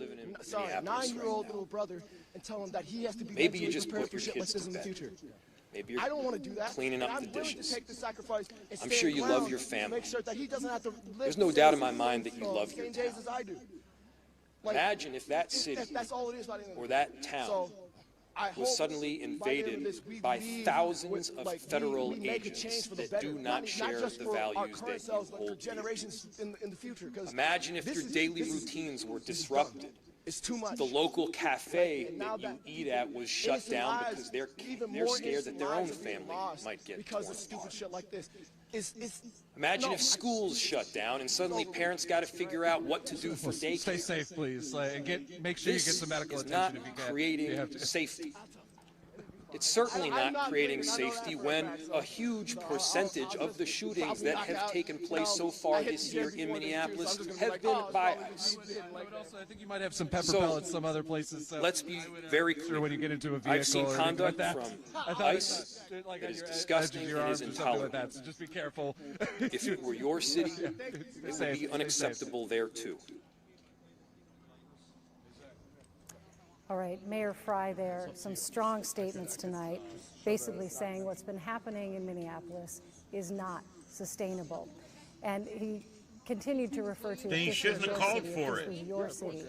little brother and tell him that he has to be Maybe you mentally just prepared put for your shit like kids this to in the bed. future. Maybe you're I don't want to do that. cleaning up and the I'm willing to dishes. take the sacrifice and I'm sure you stand love your ground family. to make sure that he doesn't have to live There's no the doubt same in my mind that you love your same days town. as I do. Like, Imagine if that city that's all it is by the end of or the that day. town So, was suddenly invaded by thousands of federal agents that do not share the values that you hold dear. Imagine if your daily routines were disrupted. The local cafe that you eat at was shut down because they're scared that their own family might get torn apart. Imagine if schools shut down and suddenly parents got to figure out what to do for daycare. Stay safe, please. Make sure you get some medical attention if you can. This is not creating safety. It's certainly not creating safety when a huge percentage of the shootings that have taken place so far this year in Minneapolis have been by ICE. I think you might have some pepper pellets some other places. So let's be very clear. When you get into a vehicle, I've seen conduct from ICE that is disgusting and is intolerable. So just be careful. If it were your city, it would be unacceptable there too. All right, Mayor Fry there, some strong statements tonight, basically saying what's been happening in Minneapolis is not sustainable. And he continued to refer to Then he shouldn't have called for it. Your city.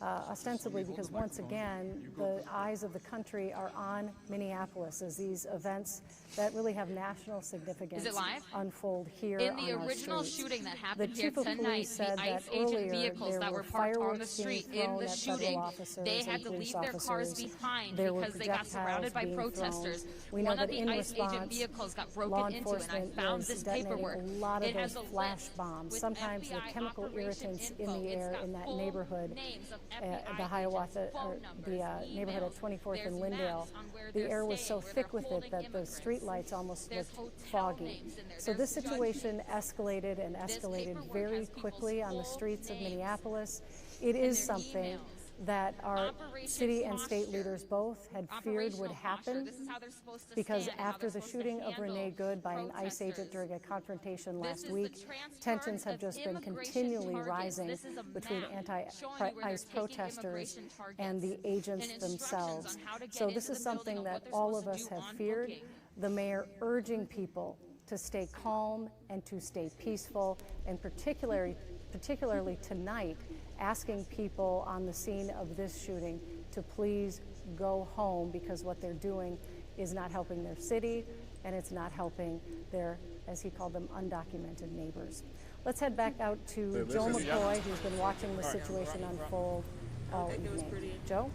Ostensibly because once again, the eyes of the country are on Minneapolis as these events that really have national significance unfold here in the on original our streets. shooting that The happened here chief of tonight, police said the that ICE agent earlier vehicles there that were were parked on the fireworks street being in the thrown at shooting, federal officers they and had to police leave their cars officers. behind There were because they got surrounded by projectiles being protesters. thrown. We know One of that the in ICE agent response, vehicles got law broken into, and I enforcement found was this detonating paperwork. a lot of It has those a flash list bombs. with Sometimes the FBI chemical operation irritants info. in the It's air got in that full neighborhood, names of the FBI Hiawatha, agents, or phone the numbers, neighborhood at emails. 24th There's and Lyndale. maps on where The they're air was so staying, where thick they're with it holding that the immigrants. street lights almost There's looked hotel foggy. names in there. So There's this situation escalated and escalated paperwork very has people's quickly on the full streets of names Minneapolis. It is their something emails. that our Operation city and state Posture. leaders both had feared would Operational happen posture. This is how they're supposed to because stand and how after they're the supposed to shooting of handle Renée Good by an ICE agent protesters. during a confrontation This last is the week, transfer tensions have of just been immigration continually targets. rising This is a between map showing anti-ICE you where they're taking protesters immigration targets and the agents and instructions themselves. on how to get So into this is the building something and that what they're all of supposed us to do have on feared. booking. The mayor urging people to stay calm and to stay peaceful, and particularly tonight, asking people on the scene of this shooting to please go home because what they're doing is not helping their city and it's not helping their, as he called them, undocumented neighbors. Let's head back out to Joe McCoy, who's been watching the situation unfold all evening. Joe?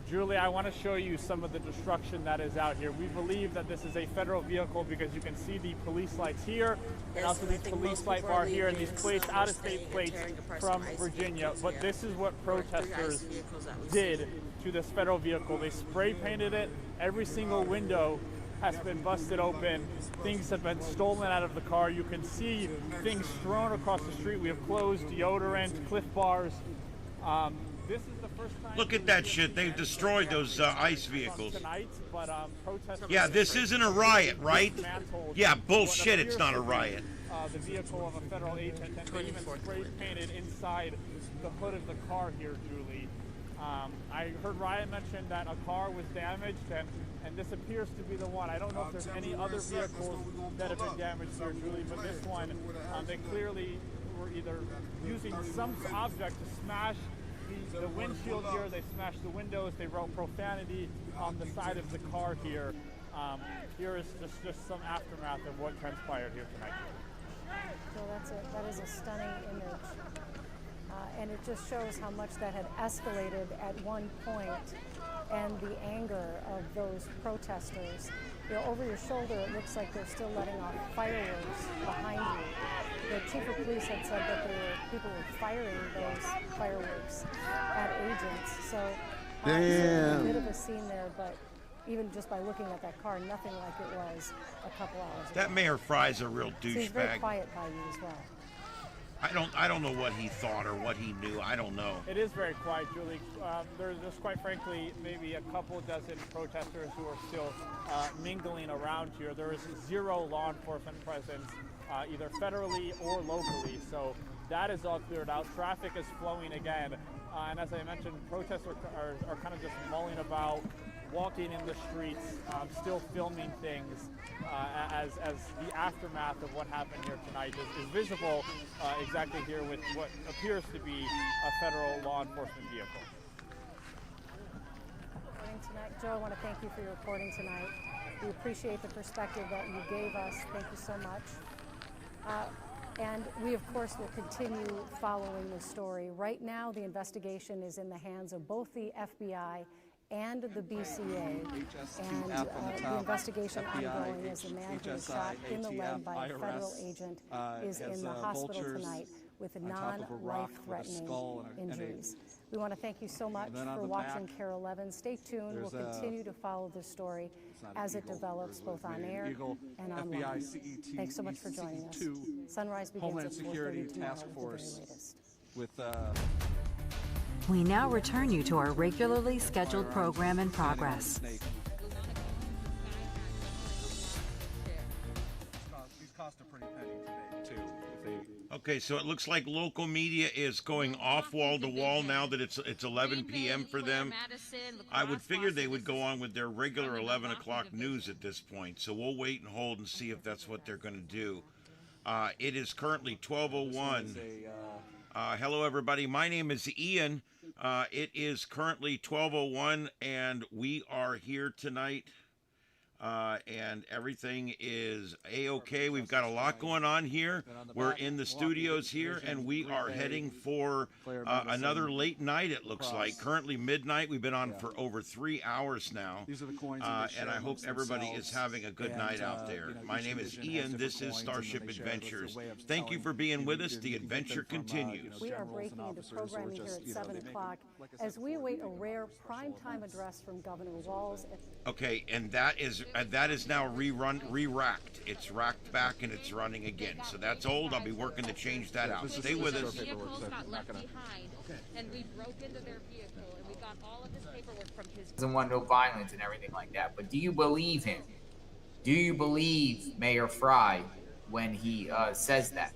Julie, I want to show you some of the destruction that is out here. We believe that this is a federal vehicle because you can see the police lights here and also the police light bar here and these plates, out-of-state plates from Virginia. But this is what protesters did to this federal vehicle. They spray painted it. Every single window has been busted open. Things have been stolen out of the car. You can see things thrown across the street. We have closed deodorant, Cliff Bars. This is the first time. Look at that shit. They've destroyed those ICE vehicles. Tonight, but yeah, this isn't a riot, right? Yeah, bullshit, it's not a riot. The vehicle of a federal agent, and they even spray painted inside the hood of the car here, Julie. I heard Ryan mention that a car was damaged, and this appears to be the one. I don't know if there's any other vehicles that have been damaged here, Julie, but this one, they clearly were either using some object to smash the windshield here. They smashed the windows. They wrote profanity on the side of the car here. Here is just some aftermath of what transpired here tonight. So that is a stunning image. And it just shows how much that had escalated at one point and the anger of those protesters. You know, over your shoulder, it looks like they're still letting off fireworks behind you. The chief of police had said that people were firing those fireworks at agents. So a bit of a scene there, but even just by looking at that car, nothing like it was a couple hours ago. That Mayor Fry's a real douchebag. So he's very quiet by you as well. I don't know what he thought or what he knew. I don't know. It is very quiet, Julie. There's just, quite frankly, maybe a couple dozen protesters who are still mingling around here. There is zero law enforcement presence, either federally or locally. So that is all cleared out. Traffic is flowing again. And as I mentioned, protesters are kind of just mulling about, walking in the streets, still filming things as the aftermath of what happened here tonight is visible exactly here with what appears to be a federal law enforcement vehicle. tonight. Joe, I want to thank you for your reporting tonight. We appreciate the perspective that you gave us. Thank you so much. And we, of course, will continue following the story. Right now, the investigation is in the hands of both the FBI and the BCA, and the investigation ongoing as the man who was shot in the leg by a federal agent is in the hospital tonight with non-life-threatening injuries. We want to thank you so much for watching KARE 11. Stay tuned. We'll continue to follow this story as it develops both on air and online. Thanks so much for joining us. Sunrise begins Homeland at 4:30 Security tomorrow Task at the very Force latest. with We now return you to our regularly scheduled program in progress. These cost a pretty penny today, too. Okay, so it looks like local media is going off wall to wall now that it's 11 p.m. for them. I would figure they would go on with their regular 11 o'clock news at this point, so we'll wait and hold and see if that's what they're going to do. It is currently 12:01. Hello, everybody. My name is Ian. It is currently 12:01, and we are here tonight. And everything is A-okay. We've got a lot going on here. We're in the studios here, and we are heading for another late night, it looks like. Currently midnight. We've been on for over 3 hours now. And I hope everybody is having a good night out there. My name is Ian. This is StarShip Adventures. Thank you for being with us. The adventure continues. We are breaking into programming here at 7 o'clock as we await a rare primetime address from Governor Walz. Okay, and that is now re-racked. It's racked back and it's running again. So that's old. I'll be working to change that out. Stay with us. Vehicles got left behind, and we broke into their vehicle, and we got all of his paperwork from his. Doesn't want no violence and everything like that. But do you believe him? Do you believe Mayor Fry when he says that?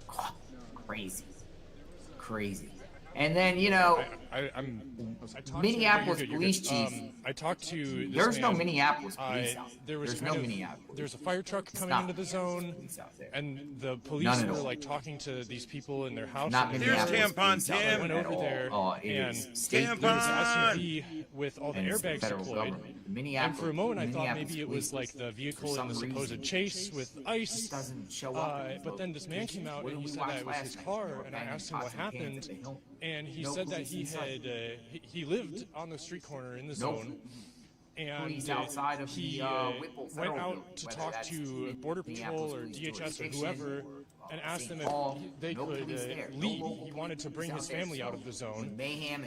Oh, crazy. And then, you know, Minneapolis police chief. I talked to. There's no Minneapolis police out there. There's no Minneapolis. There's a fire truck coming into the zone, and the police were like talking to these people in their house. There's Tampon Tim. I went over there, and there was an SUV with all the airbags deployed. And for a moment, I thought maybe it was like the vehicle in the supposed chase with ICE. But then this man came out and he said that it was his car, and I asked him what happened. And he said that he had he lived on the street corner in the zone, and he went out to talk to Border Patrol or DHS or whoever, and asked them if they could leave. He wanted to bring his family out of the zone, and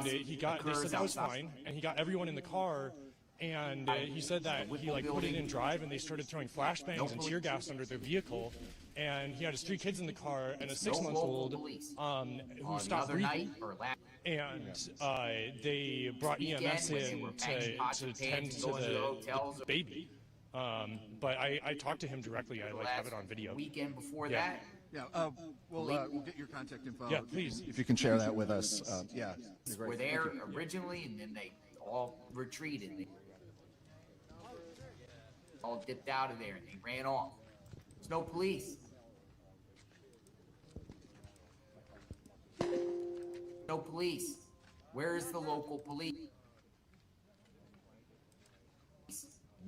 he got. They said that was fine, and he got everyone in the car. And he said that he like put it in drive, and they started throwing flashbangs and tear gas under their vehicle. And he had his 3 kids in the car and a 6-month-old who stopped breathing. And they brought EMS in to tend to the baby. But I talked to him directly. I like have it on video. Weekend before that. Yeah, we'll get your contact info. Yeah, please. If you can share that with us. Yeah. Were there originally, and then they all retreated. They all dipped out of there and they ran off. There's no police. No police. Where is the local police?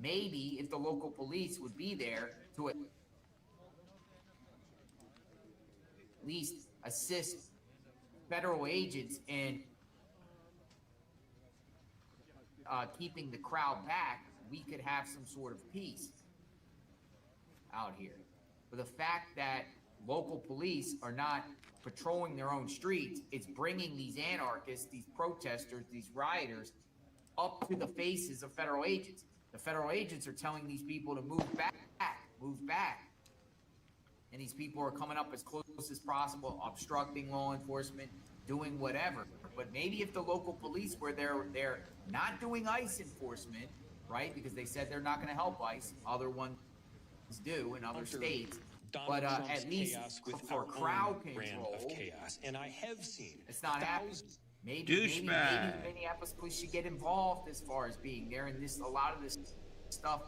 Maybe if the local police would be there to at least assist federal agents in keeping the crowd back, we could have some sort of peace out here. But the fact that local police are not patrolling their own streets, it's bringing these anarchists, these protesters, these rioters up to the faces of federal agents. The federal agents are telling these people to move back. And these people are coming up as close as possible, obstructing law enforcement, doing whatever. But maybe if the local police were they're not doing ICE enforcement, right? Because they said they're not going to help ICE. Other ones do in other states. But at least for crowd control, of chaos, and I have seen it's not happening. Maybe the Minneapolis police should get involved as far as being there, and a lot of this stuff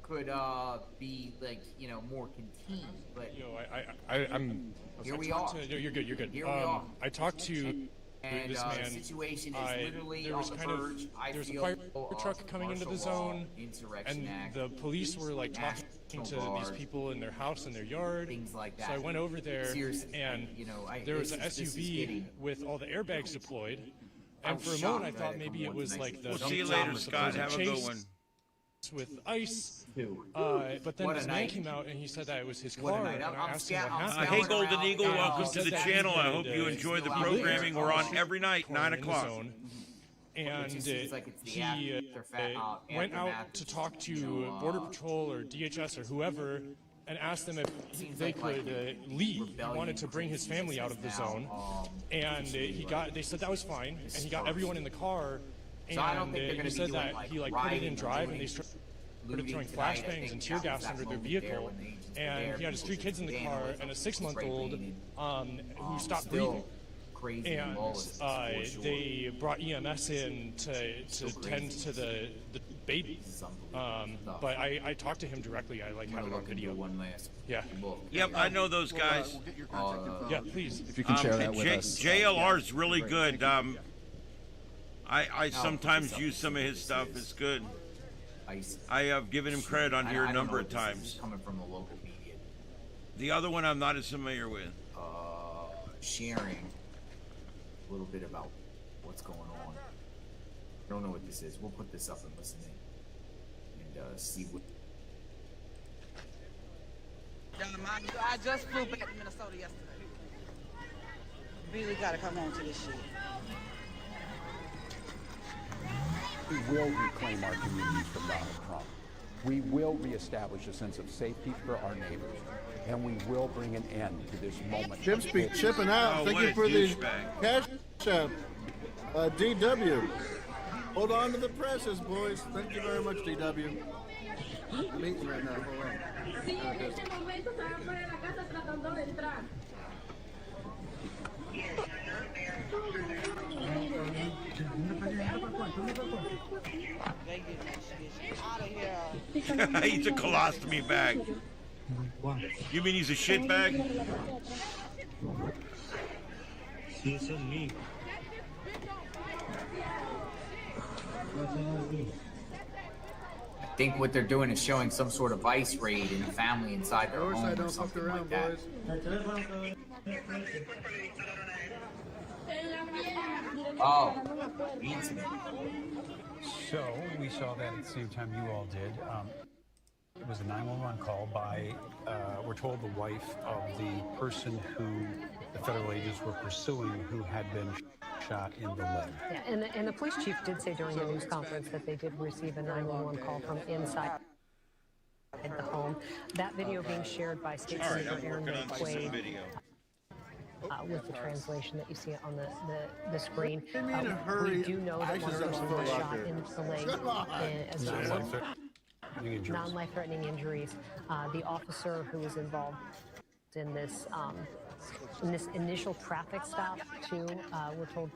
could be like more contained. But I'm. Here we are. You're good. Here we are. I talked to And this the man, situation is literally there was on the kind of verge, I there was a feel, fire of truck coming into the martial law, zone, Insurrection and Act, the police were like talking to Guard, these people in their house and their yard. things like that. So I went over there, Seriously, and you know, there was an this is SUV getting- with all the airbags deployed. I And was for a shocked moment, I that thought it maybe come it on was tonight. like the We'll see you later, Scott. Have a good one. With ice, Dude. but then What a this man night. came out and he said that it was his What a car, night. and I'm I asked him what scout- I'm happened. Hey, Golden Eagle, And welcome he to the said that channel. he I hope had, you enjoy the he lived programming. We're on on every night, car 9 in the o'clock. zone. It And just seems like it's the he went aftermath out to of, talk to you know, Border Patrol or DHS or whoever and asked them if they could leave. He wanted to bring his family out of the zone. And they said that was fine. And he got everyone in the car. And So I don't think they're gonna he be said doing, that like, he put it in rioting or drive and doing they started looting throwing tonight. I flashbangs think and tear that was gas that under their moment there vehicle. when the agents were And there, he had his people 3 kids in the just car vandalism, and a spray 6-month-old painting, who stopped still breathing. crazy And lawless, for sure. they brought EMS in to tend to the baby. But I talked to him directly. I have it on video. One last Yeah. Yep, I know those guys. We'll get your contact info. Yeah, please. If you can share that with us. JLR's really good. I No, sometimes use some of his stuff. It's good. I have given him credit on here a number of times. Coming from the local media, The other one I'm not as familiar with. sharing a little bit about what's going on. I don't know what this is. We'll put this up and listen in and see what. I just flew back to Minnesota yesterday. Really gotta come on to this shit. We will reclaim our communities from Donald Trump. We will reestablish a sense of safety for our neighbors. And we will bring an end to this moment. Chip speak chipping out. Oh, Thank what you a for the douchebag. cash app. DW. Hold on to the presses, boys. Thank you very much, DW. Meeting right now. Hold on. He's a colostomy bag. You mean he's a shit bag? I think what they're doing is showing some sort of ICE raid in the family inside their Of course I home or don't fuck something around, like that. boys. Oh, incident. So we saw that at the same time you all did. It was a 911 call by, we're told, the wife of the person who the federal agents were pursuing who had been shot in the leg. Yeah, and the police chief did say during the news conference that they did receive a 911 call from inside the home. That video being shared by State Senator Aaron McQuaid. With the translation that you see on the screen. We do know that one person was shot in the leg as well. Non-life-threatening injuries. The officer who was involved in this initial traffic stop, too, we're told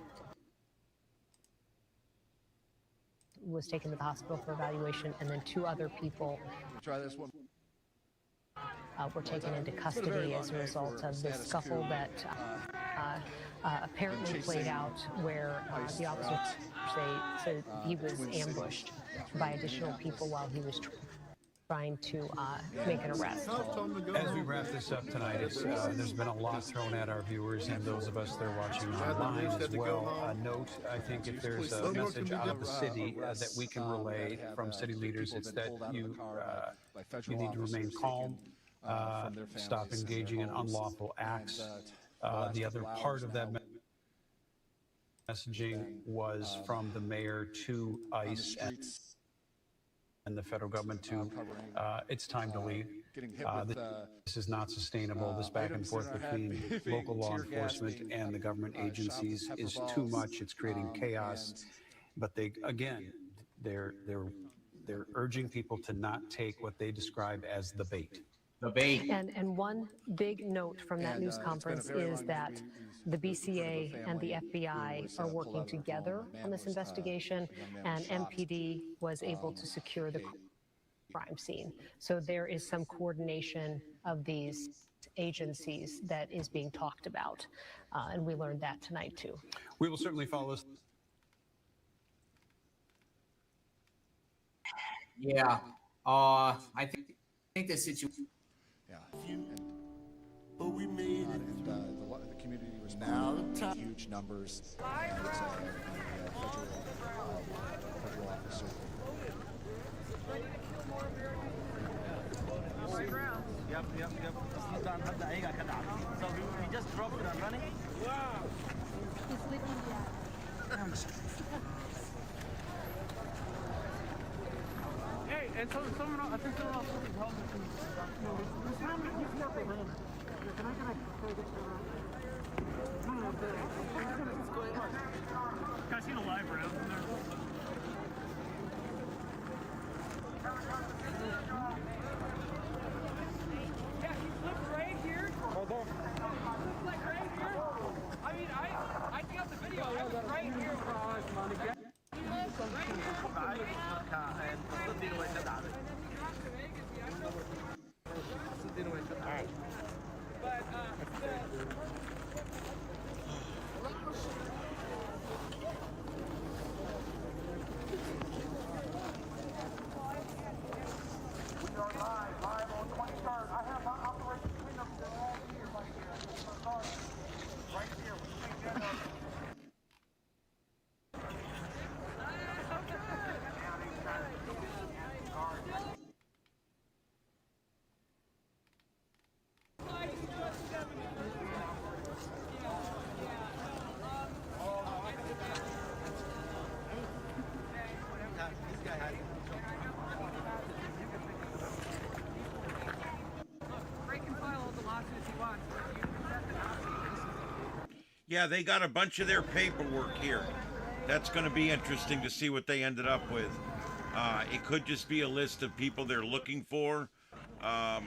was taken to the hospital for evaluation, and then 2 other people Try this one. were taken into custody as a result of this scuffle that apparently played out where the officers say he was ambushed by additional people while he was trying to make an arrest. As we wrap this up tonight, there's been a lot thrown at our viewers and those of us that are watching online as well. Note, I think if there's a message out of the city that we can relay from city leaders, it's that you need to remain calm, stop engaging in unlawful acts. The other part of that messaging was from the mayor to ICE and the federal government to, it's time to leave. This is not sustainable. This back and forth between local law enforcement and the government agencies is too much. It's creating chaos. But they're urging people to not take what they describe as the bait. And one big note from that news conference is that the BCA and the FBI are working together on this investigation, and MPD was able to secure the crime scene. So there is some coordination of these agencies that is being talked about. And we learned that tonight, too. We will certainly follow this. Yeah. I think the situation. Yeah. But we made it. And the community responded. Now huge numbers. And the federal officer. Yep. So we just dropped it and running. Wow. Hey, and so someone else, I think someone else is helping. Can I see the live round in there? Yeah, he flipped right here. Oh, there. Flipped like right here. I mean, I think of the video. I was right here. Yeah, they got a bunch of their paperwork here. That's going to be interesting to see what they ended up with. It could just be a list of people they're looking for. I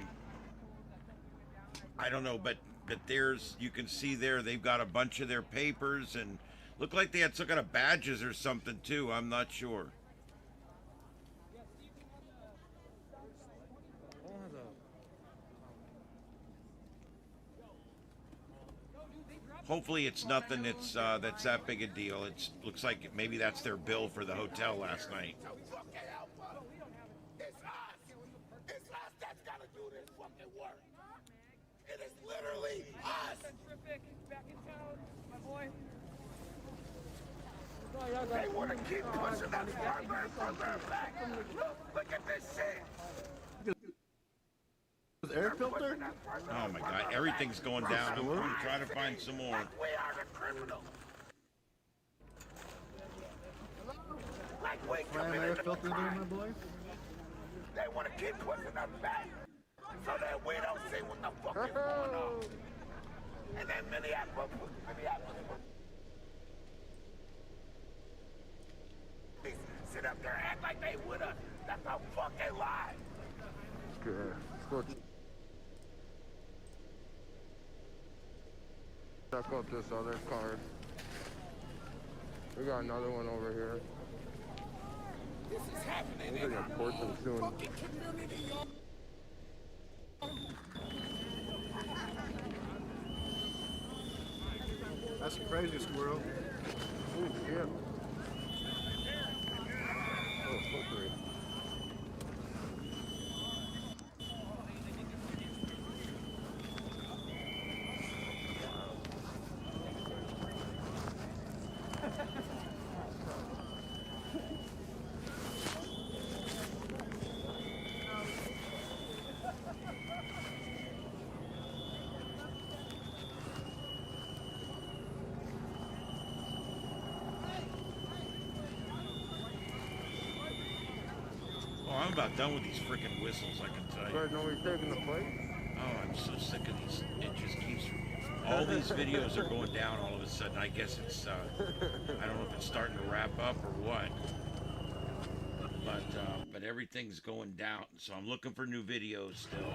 don't know, but there's, you can see there, they've got a bunch of their papers, and look like they had some kind of badges or something too. I'm not sure. Hopefully it's nothing that's that big a deal. It looks like maybe that's their bill for the hotel last night. It's us. It's us that's got to do this fucking work. It is literally us. Back in town, my boy. They want to keep pushing that program back. Look at this shit. Air filter? Oh my God, everything's going down. I'm trying to find some more. We are the criminals. Like we committed air the filter there, crime. my boy? They want to keep pushing us back so that we don't see what the fuck is going on. And then Minneapolis sit up there and act like they with us. That's a fucking lie. Check out this other car. We got another one over here. This is happening. We're gonna port them soon. Fucking community. That's crazy, squirrel. Oh, shit. Oh, slippery. I'm about done with these freaking whistles, I can tell you. Guys know we're taking the fight? Oh, I'm so sick of these. It just keeps... All these videos are going down all of a sudden. I guess it's... I don't know if it's starting to wrap up or what. But everything's going down. So I'm looking for new videos still.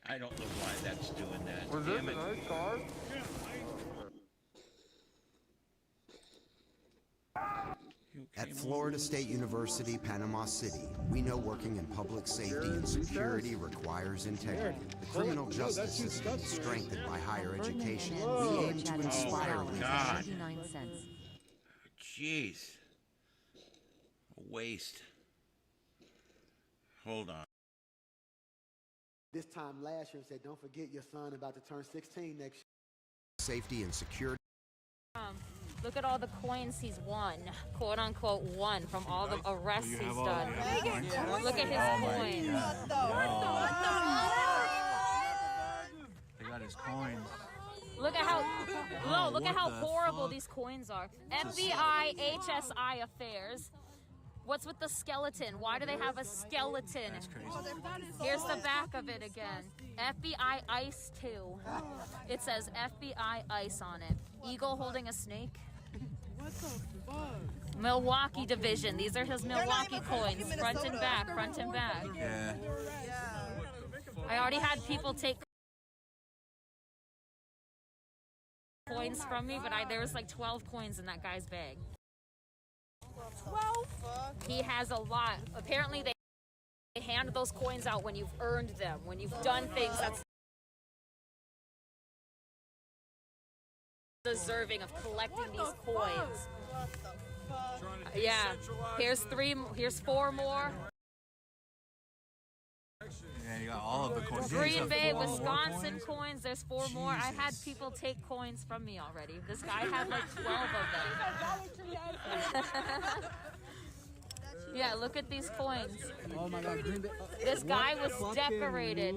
I don't know why that's doing that. Was Damn this it. a nice car? At Florida State University, Panama City, we know working in public safety and security requires integrity. The criminal justice system is strengthened by higher education. We aim to inspire leaders. God. Jeez. A waste. Hold on. This time last year said, don't forget your son about to turn 16 next year. Safety and security. Look at all the coins he's won, quote unquote won, from all the arrests he's done. Look at his coins. They got his coins. Look at how look at how horrible these coins are. FBI HSI affairs. What's with the skeleton? Why do they have a skeleton? That's crazy. Here's the back of it again. FBI ICE 2. It says FBI ICE on it. Eagle holding a snake. What the fuck? Milwaukee division. These are his Milwaukee coins. Front and back, front and back. Yeah. I already had people take coins from me, but there was like 12 coins in that guy's bag. 12? He has a lot. Apparently they hand those coins out when you've earned them, when you've done things that's deserving of collecting these coins. Yeah, here's 4 more. Yeah, you got all of the coins. Green Bay, Wisconsin coins. There's 4 more. I had people take coins from me already. This guy had like 12 of them. Yeah, look at these coins. Oh my God, Green Bay. This guy was decorated.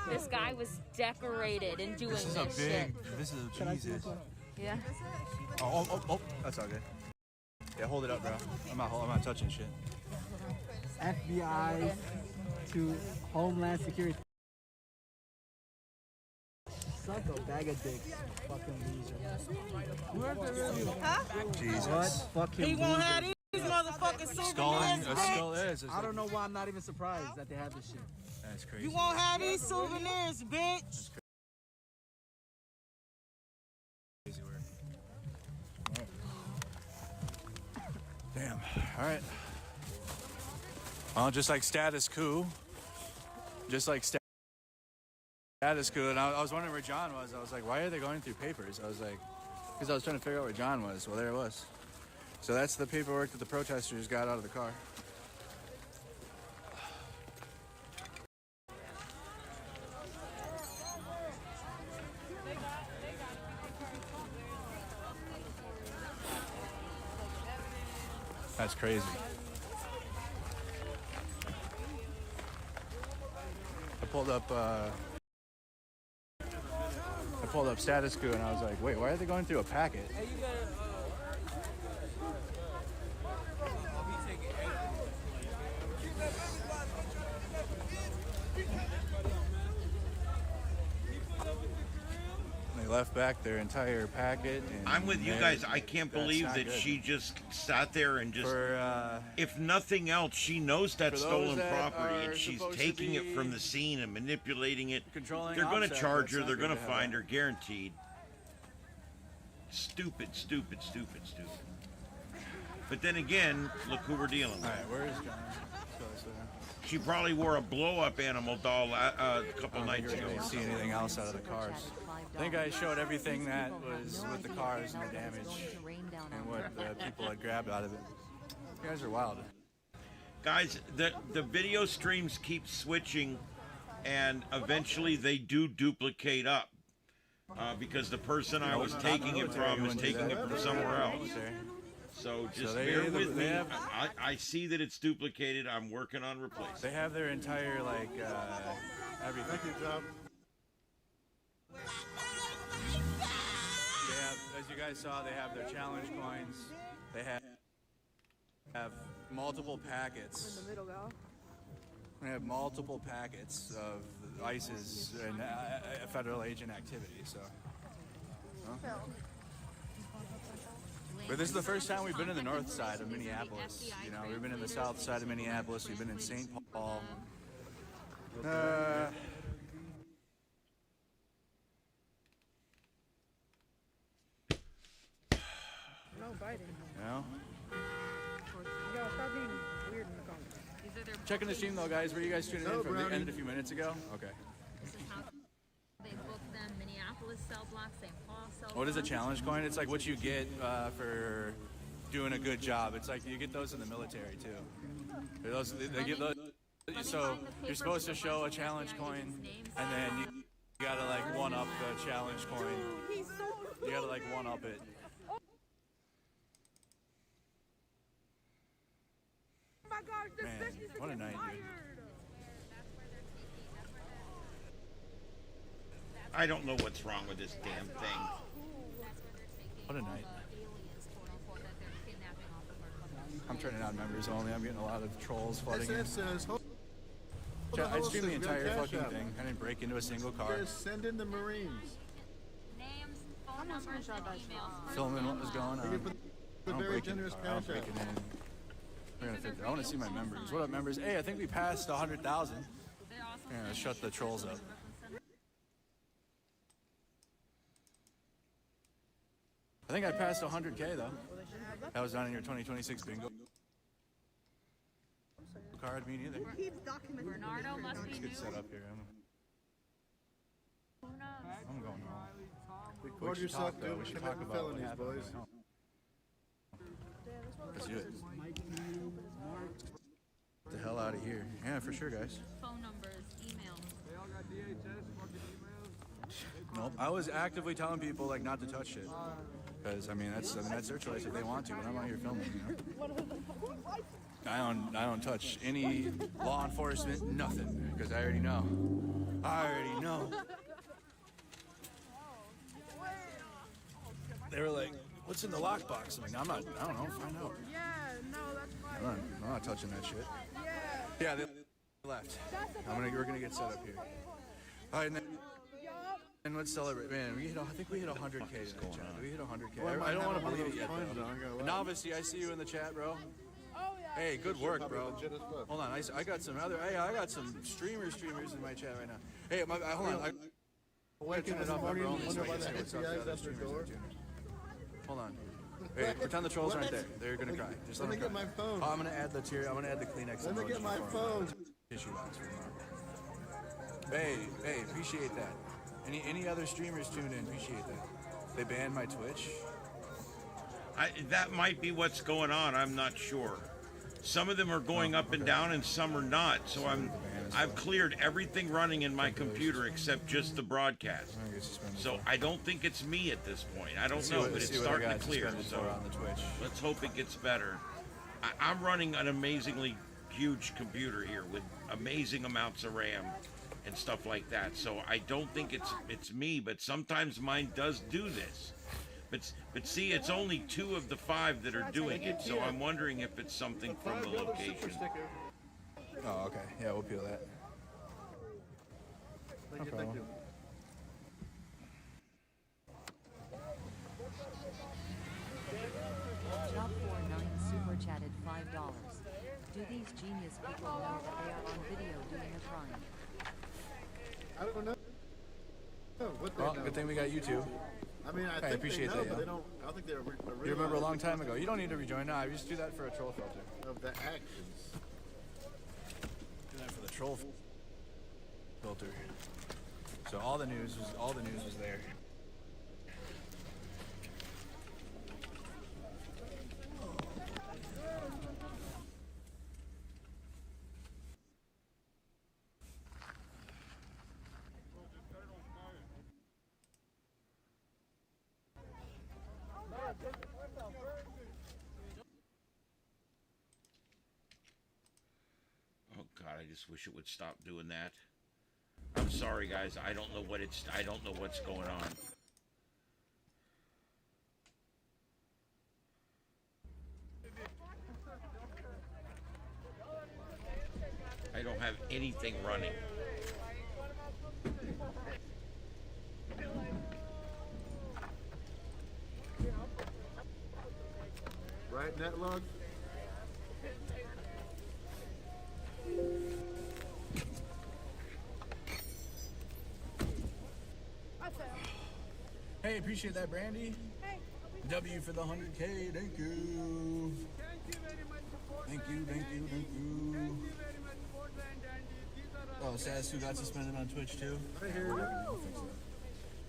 This guy was decorated in doing this shit. This is a Jesus. Yeah. Oh, that's all good. Yeah, hold it up, bro. I'm not touching shit. FBI to Homeland Security. Suck a bag of dicks, fucking loser. Huh? Jesus. What fucking He won't loser. have these motherfucking souvenirs, bitch. I don't know why I'm not even surprised that they have this shit. That's crazy. You won't have these souvenirs, bitch. Crazy work. Damn. All right. Well, just like status quo. Just like status quo. And I was wondering where John was. I was like, why are they going through papers? I was like, because I was trying to figure out where John was. Well, there it was. So that's the paperwork that the protesters got out of the car. That's crazy. I pulled up status quo and I was like, wait, why are they going through a packet? They left back their entire packet. And I'm with you guys. I can't believe that she just sat there and just, if nothing else, she knows that's stolen property and she's taking it from the scene and manipulating it. They're going to charge her. They're going to find her, guaranteed. Stupid, stupid, stupid, stupid. But then again, look who we're dealing with. All right, where is John? She probably wore a blow-up animal doll a couple nights ago. I didn't see anything else out of the cars. I think I showed everything that was with the cars and the damage and what the people had grabbed out of it. You guys are wild. Guys, the video streams keep switching, and eventually they do duplicate up because the person I was taking it from is taking it from somewhere else. So just bear with me. I see that it's duplicated. I'm working on replacing. They have their entire, like, everything. Thank you, John. They have, as you guys saw, they have their challenge coins. They have multiple packets. They have multiple packets of ISIS and federal agent activity. So. But this is the first time we've been in the north side of Minneapolis. You know, we've been in the south side of Minneapolis. We've been in St. Paul. You know? Yo, stop being weird in the comments. Checking the stream though, guys. Were you guys tuning in from the ended a few minutes ago? Okay. This is how they book them. Minneapolis cell block, St. Paul cell block. What is a challenge coin? It's like what you get for doing a good job. It's like you get those in the military too. They give those. So you're supposed to show a challenge coin, and then you gotta like one up the challenge coin. You gotta like one up it. Oh my gosh, this Man, fish needs to what a get night, fired. dude. I don't know what's wrong with this damn thing. What a night. I'm turning on members only. I'm getting a lot of trolls flooding in. I streamed the entire fucking thing. I didn't break into a single car. Just send in the Marines. Names, phone numbers, and emails. Filming what was going on. The very generous I don't cash break it in. We're gonna fit there. I want to see my members. What up, members? Hey, I think we passed 100,000. Yeah, let's shut the trolls up. I think I passed 100K though. That was not in your 2026 bingo card. Me neither. Bernardo must be It's new. good setup here. Who knows? I'm going home. Record yourself, dude. We should Committing talk about what felonies, happened. boys. Let's do it. Get the hell out of here. Yeah, for sure, guys. Phone numbers, emails. Nope. I was actively telling people like not to touch it, because I mean that's their choice if they want to. But I'm out here filming. You know? I don't touch any law enforcement, nothing, because I already know. I already know. They were like, "What's in the lockbox?" I'm like, I don't know. Find out. Yeah, no, that's fine. I'm not touching that shit. Yeah, they left. We're gonna get set up here. All right, and let's celebrate. Man, I think we hit 100K tonight, chat. We hit 100K. I don't want to believe it yet, though. Novice, I see you in the chat, bro. Hey, good work, bro. Hold on, I got some streamers in my chat right now. Hey, hold on. I turn it off. Hold on. Hey, pretend the trolls aren't there. They're gonna cry. Just let me get my phone. Oh, I'm gonna add the Kleenex. Let me get my phone. Tissue box for Hey, appreciate that. Any other streamers tuned in? Appreciate that. They banned my Twitch. That might be what's going on. I'm not sure. Some of them are going up and down, and some are not. So I've cleared everything running in my computer except just the broadcast. So I don't think it's me at this point. I don't know, but it's starting to clear. So let's hope it gets better. I'm running an amazingly huge computer here with amazing amounts of RAM and stuff like that. So I don't think it's me, but sometimes mine does do this. But see, it's only 2 of the 5 that are doing it, so I'm wondering if it's something from the location. Oh, okay. Yeah, we'll peel that. Thank you. Job 49 super chatted $5. Do these genius people know that they are on video doing a crime? I don't know. Well, good thing we got YouTube. I mean, I think appreciate they know, that. but they don't. I don't think they're. You remember a long time ago. You don't need to rejoin now. I just do that for a troll filter. Of the actions. Do that for the troll filter. So all the news was there. Oh God, I just wish it would stop doing that. I'm sorry, guys. I don't know what's going on. I don't have anything running. Right, Netlog? Hey, appreciate that, Brandy. W for the 100K. Thank you. Thank you. Oh, Sass, who got suspended on Twitch too? I hear you.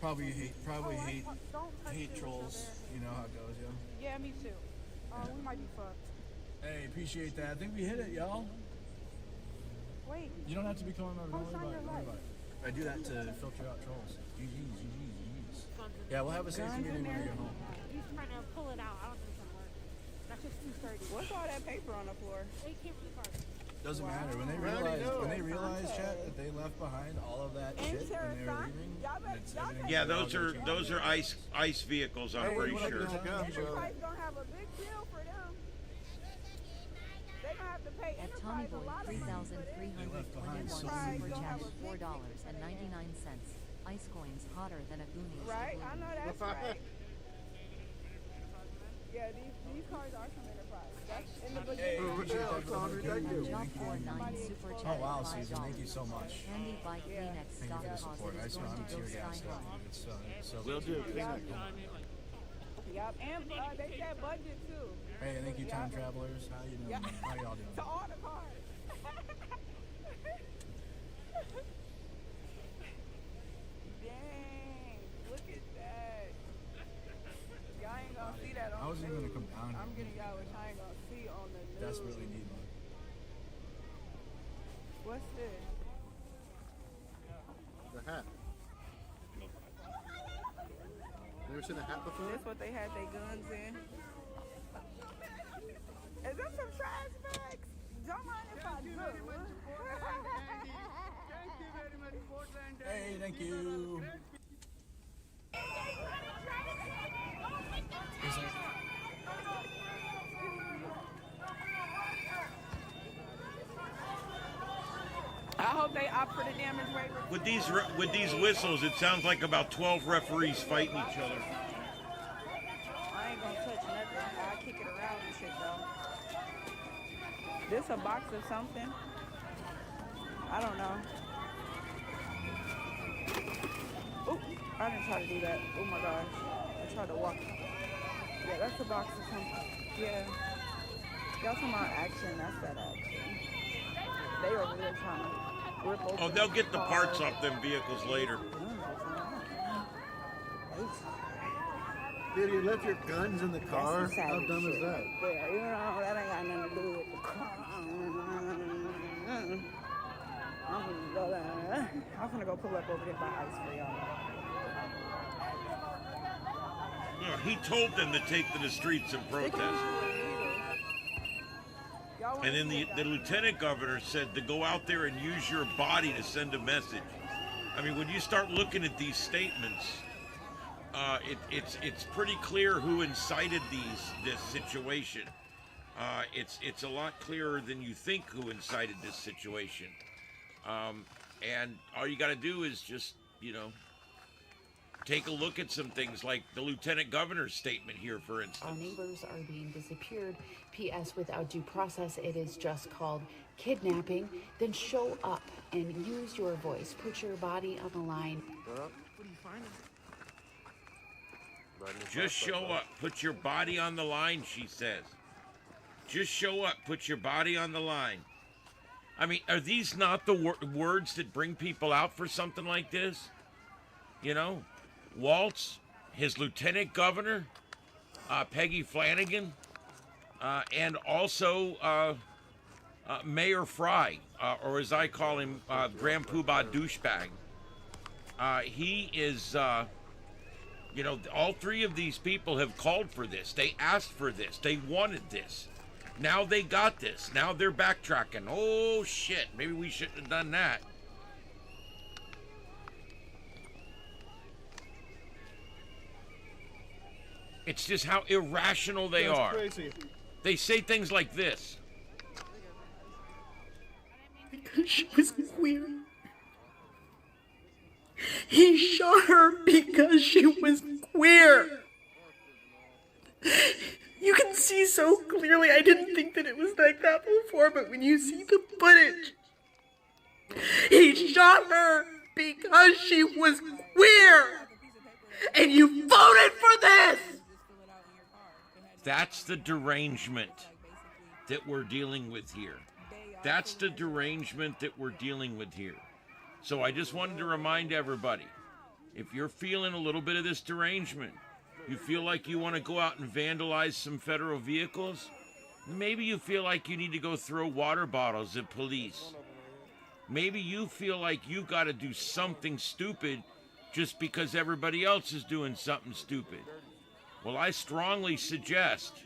Probably hate trolls. You know how it goes, yo. Yeah, me too. We might be fucked. Hey, appreciate that. I think we hit it, y'all. Wait. You don't have to be calling over. Don't worry about it. I do that to filter out trolls. GG's. Yeah, we'll have a safety meeting when we get home. You trying to pull it out. I don't think it's gonna work. That's just too sturdy. What's all that paper on the floor? They can't be hard. Doesn't matter. When they realize, chat, that they left behind all of that shit when they were leaving. Yeah, those are ice vehicles. I'm pretty sure. Enterprise gonna have a big deal for them. They're gonna have to pay At Tommy Enterprise a Boy lot of money for this. 3,321 super chatted $4.99. Ice coins hotter than a Goonies. Right, I know that's right. Yeah, these cars are from Enterprise. That's in the budget. Oh wow, Susan, thank you so much. Handy by Kleenex Thank you for the support. I smell the tear gas stuff. So We'll do Kleenex. Yep, and they said budget too. Hey, thank you, time travelers. How you doing? How y'all doing? To all the cars. Dang, look at that. Y'all ain't gonna see that on I wasn't even gonna come down. I'm getting y'all which I ain't gonna see on the news. Desperately need one. What's this? The hat. Never seen a hat before? That's what they had their guns in. Is that some trash bags? Don't mind if I do. Hey, thank you. I hope they opt for the damage waiver. With these whistles, it sounds like about 12 referees fighting each other. I ain't gonna touch nothing. I'll kick it around and shit though. This a box of something? I don't know. Oop, I didn't try to do that. Oh my gosh. I tried to walk. Yeah, that's a box of something. Yeah. Y'all talking about action, that's that action. They over there trying to rip open. Oh, they'll get the parts off them vehicles later. Dude, you left your guns in the car? How dumb is that? Yeah, you know, that ain't got nothing to do with the car. I'm gonna go pull up over there by ice for y'all. Yeah, he told them to take to the streets and protest. And then the lieutenant governor said to go out there and use your body to send a message. I mean, when you start looking at these statements, it's pretty clear who incited this situation. It's a lot clearer than you think who incited this situation. And all you got to do is just, take a look at some things like the lieutenant governor's statement here, for instance. Our neighbors are being disappeared. P.S. Without due process, it is just called kidnapping. Then show up and use your voice. Put your body on the line. What are you finding? Just show up. Put your body on the line, she says. Just show up. Put your body on the line. I mean, are these not the words that bring people out for something like this? Waltz, his lieutenant governor, Peggy Flanagan, and also Mayor Fry, or as I call him, Grand Poobah Douchebag. He is, all three of these people have called for this. They asked for this. They wanted this. Now they got this. Now they're backtracking. Oh, shit. Maybe we shouldn't have done that. It's just how irrational they are. Crazy. They say things like this. Because she was queer. He shot her because she was queer. You can see so clearly. I didn't think that it was like that before, but when you see the footage, he shot her because she was queer. And you voted for this! That's the derangement that we're dealing with here. That's the derangement that we're dealing with here. So I just wanted to remind everybody, if you're feeling a little bit of this derangement, you feel like you want to go out and vandalize some federal vehicles, maybe you feel like you need to go throw water bottles at police. Maybe you feel like you've got to do something stupid just because everybody else is doing something stupid. Well, I strongly suggest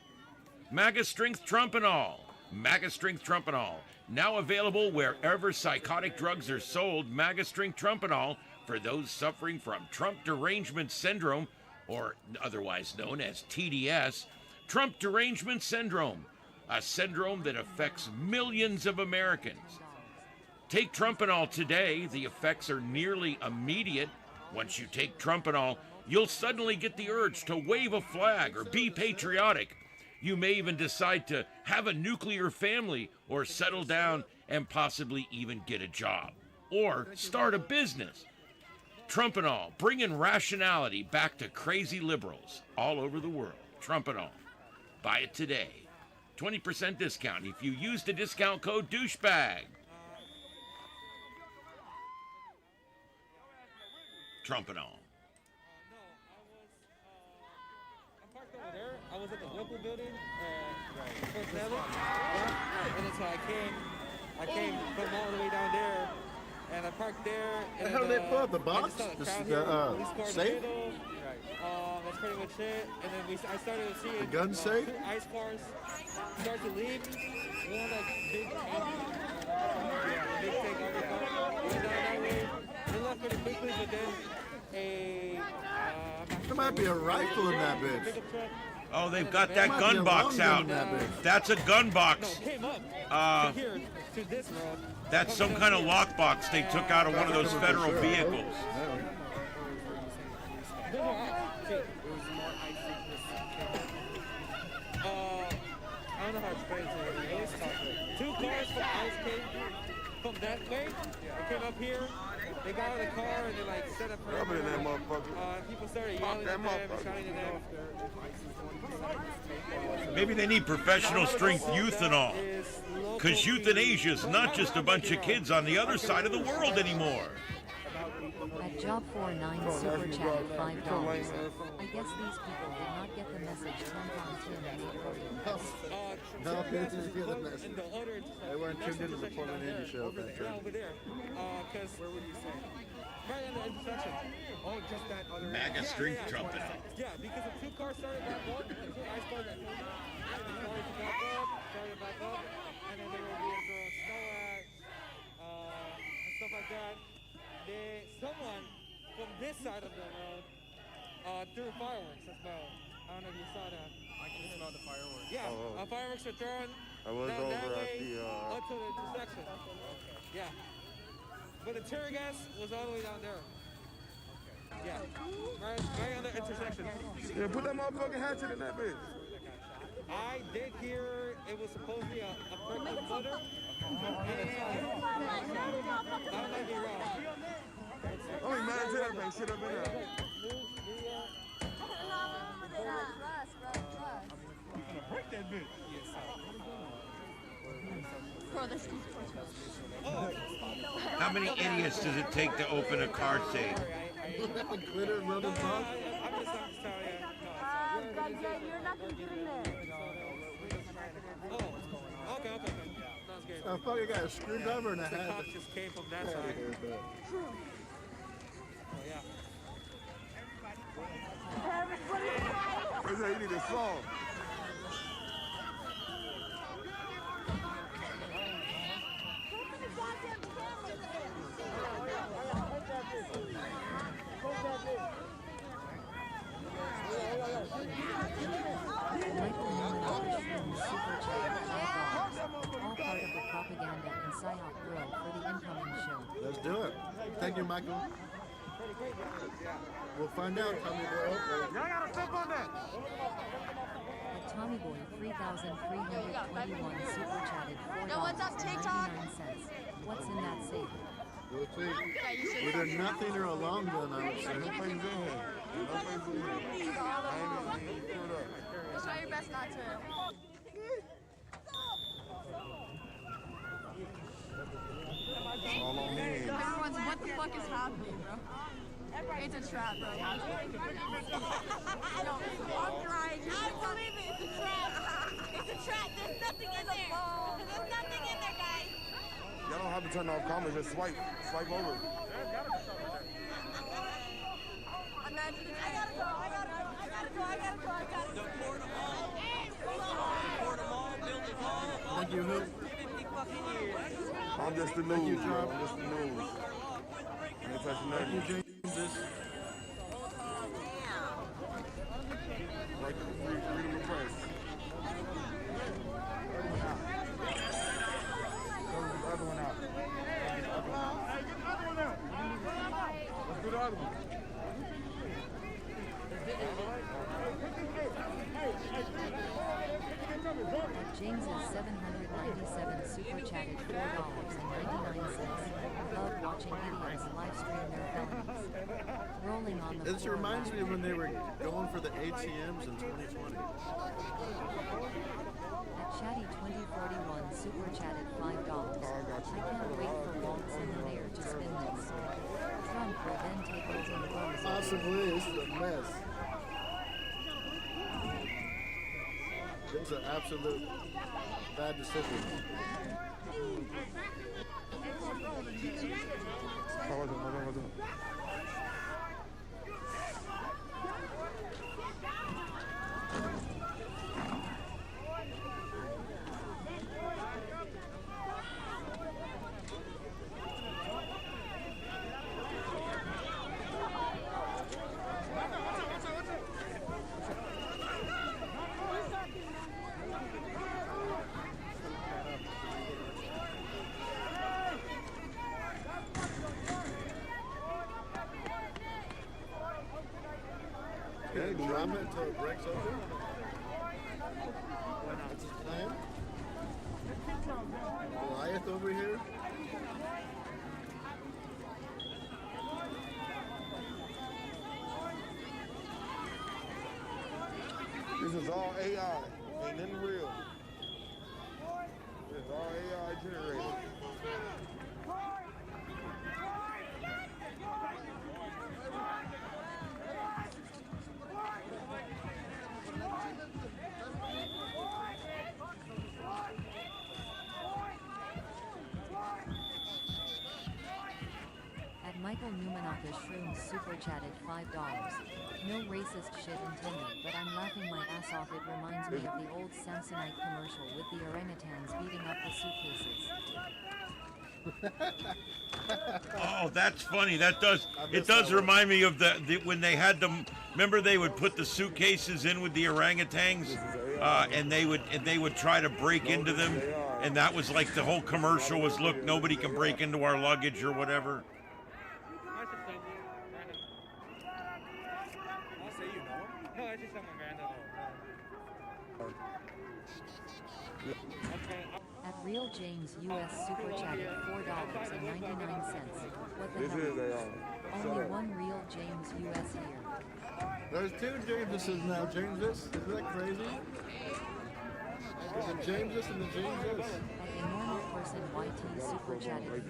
MAGA Strength Trumpanol. MAGA Strength Trumpanol. Now available wherever psychotic drugs are sold. MAGA Strength Trumpanol for those suffering from Trump Derangement Syndrome, or otherwise known as TDS. Trump Derangement Syndrome, a syndrome that affects millions of Americans. Take Trumpanol today. The effects are nearly immediate. Once you take Trumpanol, you'll suddenly get the urge to wave a flag or be patriotic. You may even decide to have a nuclear family or settle down and possibly even get a job or start a business. Trumpanol, bringing rationality back to crazy liberals all over the world. Trumpanol. Buy it today. 20% discount if you use the discount code douchebag. Trumpanol. I was at the local building, first level, and then so I came from all the way down there, and I parked there. And How did they pull up the box? The Safe? That's pretty much it. And then I started to see The gun safe? 2 ICE cars start to leave. One big tank, big tank car went down that way. They left pretty quickly, but then There might be a rifle in that bitch. Oh, they've got that gun box out. That's a gun box. That's some kind of lockbox they took out of one of those federal vehicles. I don't know how to explain it. 2 cars from ICE came from that way. They came up here. They got out of the car and they like set up people started yelling at them, shouting at them. Maybe they need professional strength euthanasia. Because euthanasia is not just a bunch of kids on the other side of the world anymore. At Job 49 super chat $5. I guess these people did not get the message Tampon Tim made earlier. No, they didn't get the message. They weren't tuned into the Portland Indie Show back then. Over there. Because where would you say? Right in the intersection. Oh, just that other. MAGA Strength Trumpet. Yeah, because the 2 cars started back up, the 2 ICE cars that came up, started back up, and then they were being thrown snow at, and stuff like that. Someone from this side of the road threw fireworks as well. I don't know if you saw that. I can smell the fireworks. Yeah, fireworks were thrown down that way onto the intersection. Yeah. But the tear gas was all the way down there. Yeah, right on the intersection. Yeah, put that motherfucking hatchet in that bitch. I did hear it was supposedly a pregnant mother. I might be wrong. I mean, man, tell that thing shit up in there. Break that bitch. How many idiots does it take to open a car safe? Glitter rubber bump. You're not going to get in there. Oh, okay. Sounds good. I fucking got a screwdriver and a hat. The cops just came from that side. Oh, yeah. They say you need a saw. All part of the propaganda and psyop world for the incoming show. Let's do it. Thank you, Michael. We'll find out, Tommy Boy. Y'all gotta step on that. At Tommy Boy 3,321 super chatted $4.99. What's in that safe? We'll see. Either nothing or a long gun, I would say. Nothing's in here. Nothing's in here. Try your best not to. All on me. Everyone's, what the fuck is happening, bro? It's a trap, bro. No, I'm crying. I believe it. It's a trap. It's a trap. There's nothing in there. There's nothing in there, guys. Y'all don't have to turn off comments. Just swipe over. Imagine it's, I gotta go. Thank you, who? I'm just the news, bro. I'm just the news. I ain't touching nothing. Thank you, James. Right to the freedom of press. Close the other one out. Let's do the other one. James's 797 super chatted $4.99. Love watching idiots live stream their felonies. Rolling on the This floor reminds me of when laughing. they were going for the ATMs in 2020. At Chatty 2041 super chatted $5. I can't wait for Waltz in the mayor to spin this. Trump will then take over the votes. Possibly, this is a mess. It's an absolute bad decision. Yeah, drop it until it breaks open. That's his plan. Goliath over here. This is all AI. Ain't nothing real. It's all AI generated. At Michael Newmanaka Shroom super chatted $5. No racist shit intended, but I'm laughing my ass off. It reminds me of the old Samsonite commercial with the orangutans beating up the suitcases. Oh, that's funny. That does. It does remind me of the when they had them. Remember, they would put the suitcases in with the orangutans, and they would try to break into them, and that was like the whole commercial was, look, nobody can break into our luggage or whatever. At Real James US super chatted $4.99. What the This hell? is AI. Only one Real James US here. There's two Jameses now. Jameses? Isn't that crazy? There's a Jameses and a Jameses. At a normal person YT super chatted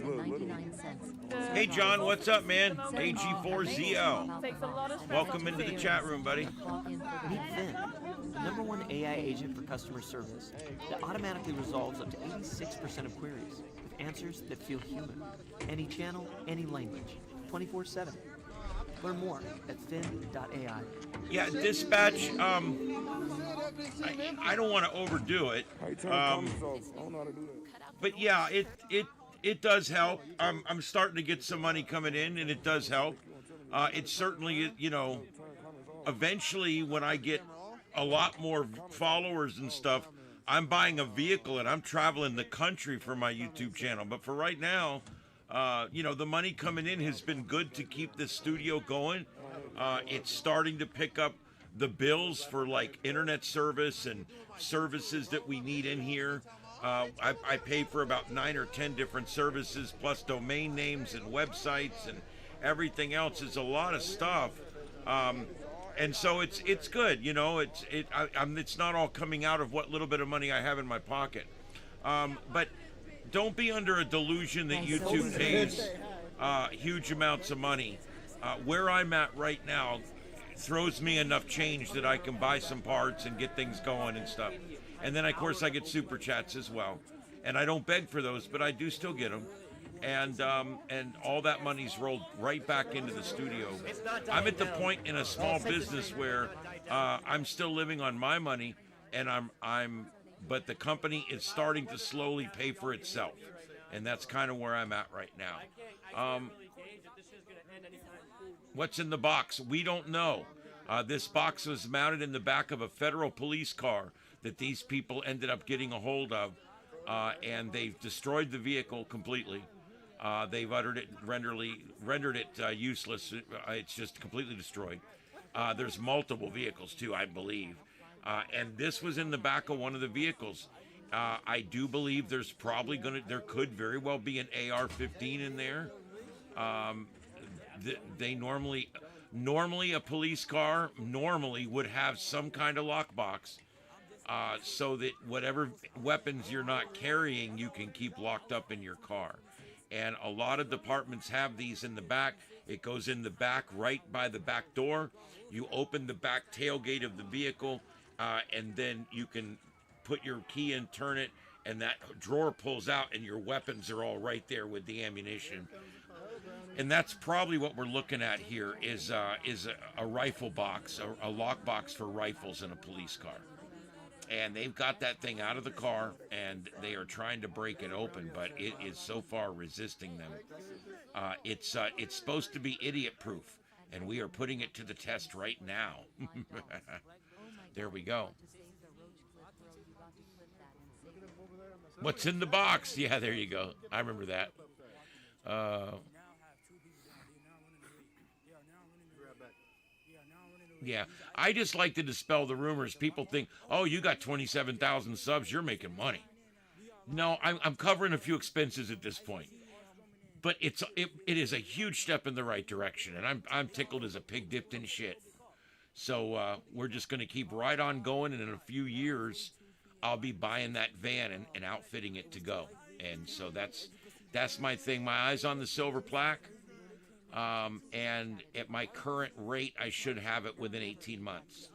$4.99. Hey John, what's up, man? AG4ZL. Welcome into the chat room, buddy. Meet Finn, the #1 AI agent for customer service that automatically resolves up to 86% of queries with answers that feel human. Any channel, any language, 24/7. Learn more at fin.ai. Yeah, dispatch. I don't want to overdo it. But yeah, it does help. I'm starting to get some money coming in, and it does help. It certainly, you know, eventually when I get a lot more followers and stuff, I'm buying a vehicle and I'm traveling the country for my YouTube channel. But for right now, you know, the money coming in has been good to keep the studio going. It's starting to pick up the bills for like internet service and services that we need in here. I pay for about 9 or 10 different services, plus domain names and websites and everything else. It's a lot of stuff, and so it's good. You know, it's not all coming out of what little bit of money I have in my pocket. But don't be under a delusion that YouTube pays huge amounts of money. Where I'm at right now throws me enough change that I can buy some parts and get things going and stuff. And then, of course, I get super chats as well. And I don't beg for those, but I do still get them. And all that money's rolled right back into the studio. I'm at the point in a small business where I'm still living on my money, and but the company is starting to slowly pay for itself. And that's kind of where I'm at right now. What's in the box? We don't know. This box was mounted in the back of a federal police car that these people ended up getting a hold of, and they've destroyed the vehicle completely. They've rendered it useless. It's just completely destroyed. There's multiple vehicles too, I believe, and this was in the back of one of the vehicles. I do believe there could very well be an AR-15 in there. They normally a police car would have some kind of lockbox, so that whatever weapons you're not carrying, you can keep locked up in your car. And a lot of departments have these in the back. It goes in the back right by the back door. You open the back tailgate of the vehicle, and then you can put your key in, turn it, and that drawer pulls out, and your weapons are all right there with the ammunition. And that's probably what we're looking at here is a rifle box, a lock box for rifles in a police car. And they've got that thing out of the car, and they are trying to break it open, but it is so far resisting them. It's supposed to be idiot-proof, and we are putting it to the test right now. There we go. What's in the box? Yeah, there you go. I remember that. Yeah, I just like to dispel the rumors. People think, oh, you got 27,000 subs, you're making money. No, I'm covering a few expenses at this point. But it is a huge step in the right direction, and I'm tickled as a pig dipped in shit. So we're just going to keep right on going, and in a few years, I'll be buying that van and outfitting it to go. And so that's my thing. My eyes on the silver plaque. And at my current rate, I should have it within 18 months.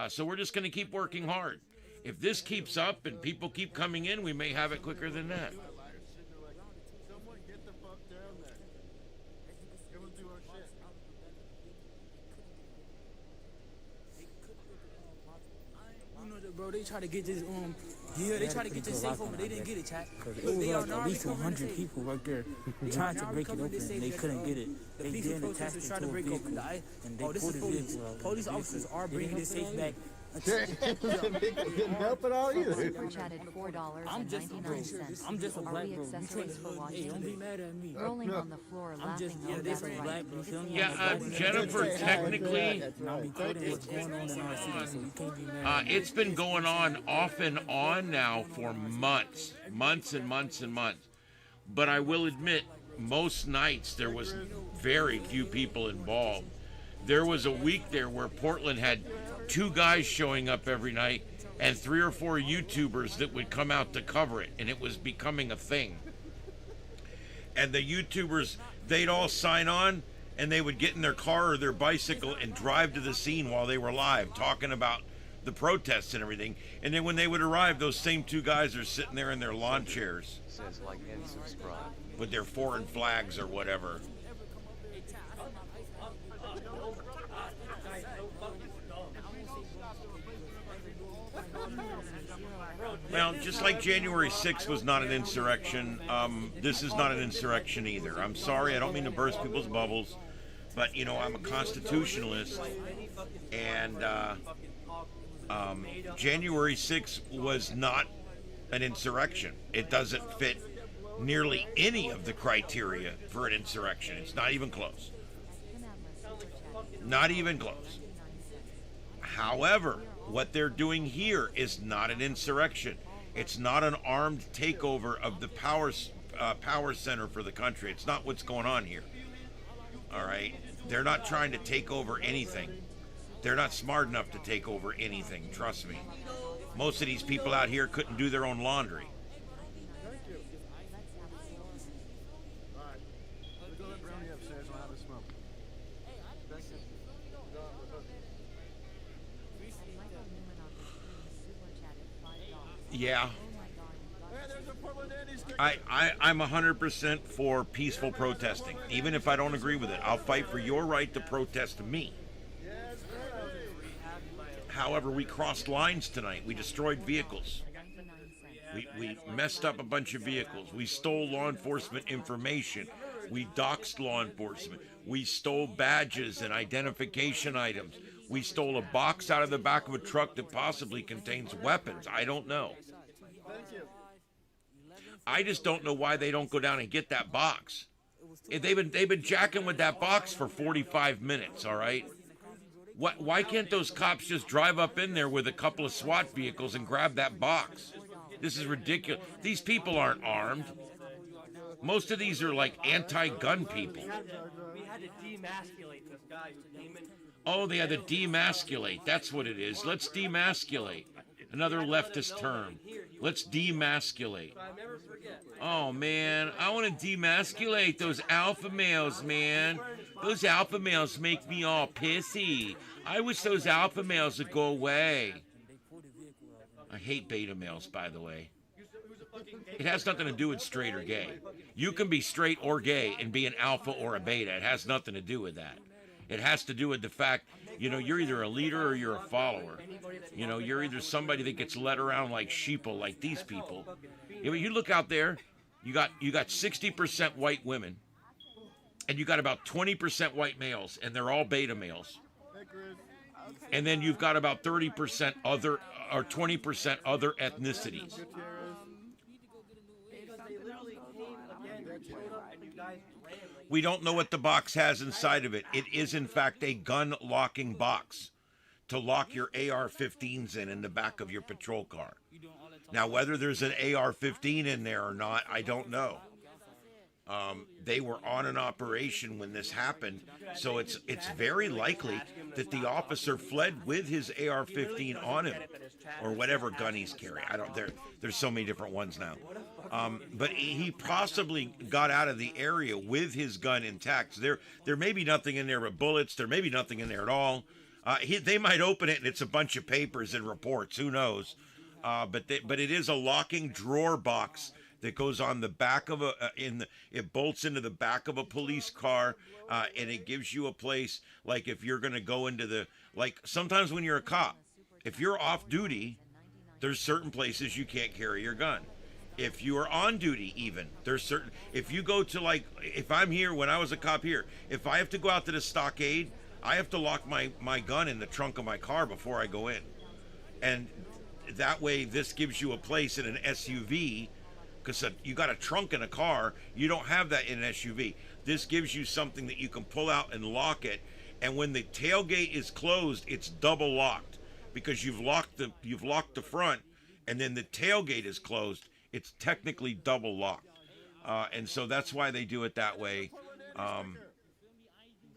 So we're just going to keep working hard. If this keeps up and people keep coming in, we may have it quicker than that. Bro, they try to get this they try to get this safe open. They didn't get it, chat. It was like at least 100 people right there trying to break it open, and they couldn't get it. They didn't attach it to a vehicle, and they pulled the vehicle out. Police officers are bringing this safe back. Didn't help at all either. Super chatted $4.99. I'm just a black bro. Accessories for watching. Don't be mad at me. Rolling on the floor, laughing. They from black. You feel me? Yeah, Jennifer, technically, it's been going on off and on now for months and months and months. But I will admit, most nights there was very few people involved. There was a week there where Portland had 2 guys showing up every night and 3 or 4 YouTubers that would come out to cover it, and it was becoming a thing. And the YouTubers, they'd all sign on, and they would get in their car or their bicycle and drive to the scene while they were live, talking about the protests and everything. And then when they would arrive, those same 2 guys are sitting there in their lawn chairs. Says like and subscribe. With their foreign flags or whatever. Well, just like January 6th was not an insurrection, this is not an insurrection either. I'm sorry, I don't mean to burst people's bubbles, but, you know, I'm a constitutionalist, and January 6th was not an insurrection. It doesn't fit nearly any of the criteria for an insurrection. It's not even close. Not even close. However, what they're doing here is not an insurrection. It's not an armed takeover of the power center for the country. It's not what's going on here. All right? They're not trying to take over anything. They're not smart enough to take over anything, trust me. Most of these people out here couldn't do their own laundry. Yeah. I'm 100% for peaceful protesting. Even if I don't agree with it, I'll fight for your right to protest me. However, we crossed lines tonight. We destroyed vehicles. We messed up a bunch of vehicles. We stole law enforcement information. We doxed law enforcement. We stole badges and identification items. We stole a box out of the back of a truck that possibly contains weapons. I don't know. I just don't know why they don't go down and get that box. They've been jacking with that box for 45 minutes, all right? Why can't those cops just drive up in there with a couple of SWAT vehicles and grab that box? This is ridiculous. These people aren't armed. Most of these are like anti-gun people. We had to demasculate this guy who came in. Oh, they had to demasculate. That's what it is. Let's demasculate. Another leftist term. Let's demasculate. Oh, man. I want to demasculate those alpha males, man. Those alpha males make me all pissy. I wish those alpha males would go away. I hate beta males, by the way. It has nothing to do with straight or gay. You can be straight or gay and be an alpha or a beta. It has nothing to do with that. It has to do with the fact, you're either a leader or you're a follower. You're either somebody that gets led around like sheeple, like these people. You look out there, you got 60% white women, and you got about 20% white males, and they're all beta males. And then you've got about 30% other, or 20% other ethnicities. We don't know what the box has inside of it. It is, in fact, a gun-locking box to lock your AR-15s in the back of your patrol car. Now, whether there's an AR-15 in there or not, I don't know. They were on an operation when this happened, so it's very likely that the officer fled with his AR-15 on him, or whatever gun he's carrying. There's so many different ones now. But he possibly got out of the area with his gun intact. So there may be nothing in there but bullets. There may be nothing in there at all. They might open it and it's a bunch of papers and reports. Who knows? But it is a locking drawer box that goes on the back of it bolts into the back of a police car, and it gives you a place, like if you're going to go into sometimes when you're a cop, if you're off duty, there's certain places you can't carry your gun. If you are on duty, even, if you go to, if I'm here, when I was a cop here, if I have to go out to the stockade, I have to lock my gun in the trunk of my car before I go in. And that way, this gives you a place in an SUV, because you got a trunk in a car, you don't have that in an SUV. This gives you something that you can pull out and lock it, and when the tailgate is closed, it's double locked, because you've locked the front, and then the tailgate is closed. It's technically double locked, and so that's why they do it that way.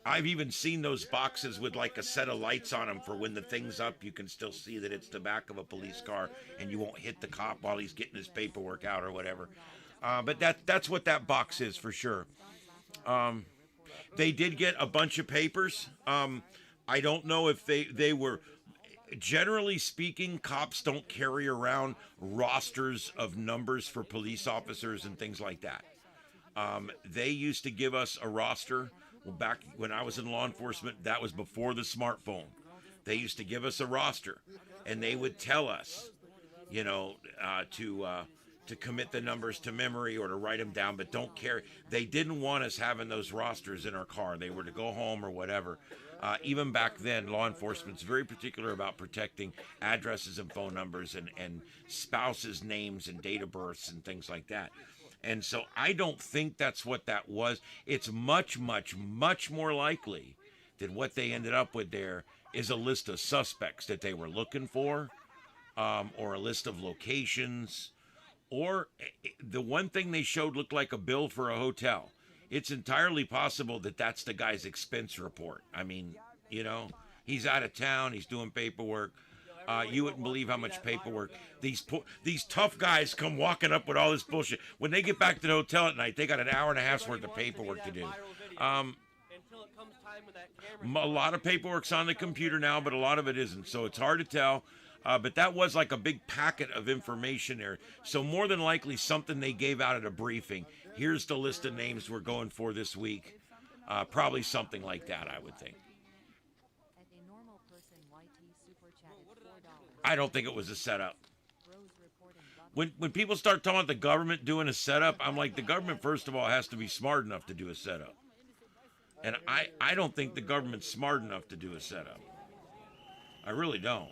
I've even seen those boxes with like a set of lights on them for when the thing's up, you can still see that it's the back of a police car, and you won't hit the cop while he's getting his paperwork out or whatever. But that's what that box is for sure. They did get a bunch of papers. I don't know if they were. Generally speaking, cops don't carry around rosters of numbers for police officers and things like that. They used to give us a roster. Well, back when I was in law enforcement, that was before the smartphone. They used to give us a roster, and they would tell us, to commit the numbers to memory or to write them down, but don't carry. They didn't want us having those rosters in our car. They were to go home or whatever. Even back then, law enforcement's very particular about protecting addresses and phone numbers and spouses' names and date of births and things like that. And so I don't think that's what that was. It's much, much, much more likely that what they ended up with there is a list of suspects that they were looking for. or a list of locations, or the one thing they showed looked like a bill for a hotel. It's entirely possible that that's the guy's expense report. I mean, you know, he's out of town, he's doing paperwork. You wouldn't believe how much paperwork these tough guys come walking up with all this bullshit. When they get back to the hotel at night, they got an hour and a half's worth of paperwork to do. A lot of paperwork's on the computer now, but a lot of it isn't, so it's hard to tell. But that was like a big packet of information there. So more than likely something they gave out at a briefing. Here's the list of names we're going for this week. Probably something like that, I would think. I don't think it was a setup. When people start talking about the government doing a setup, I'm like, the government, first of all, has to be smart enough to do a setup. And I don't think the government's smart enough to do a setup. I really don't.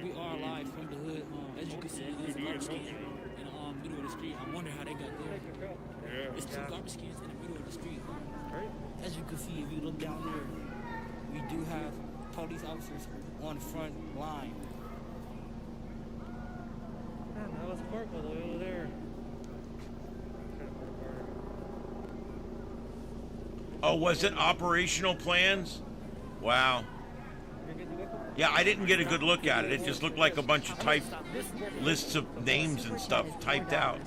We are live from the hood. As you can see, there's a garbage can in the middle of the street. I wonder how they got there. There's two garbage cans in the middle of the street. As you can see, if you look down there, we do have police officers on the front line. Man, that was purple over there. Oh, was it operational plans? Wow. Yeah, I didn't get a good look at it. It just looked like a bunch of typed lists of names and stuff typed out.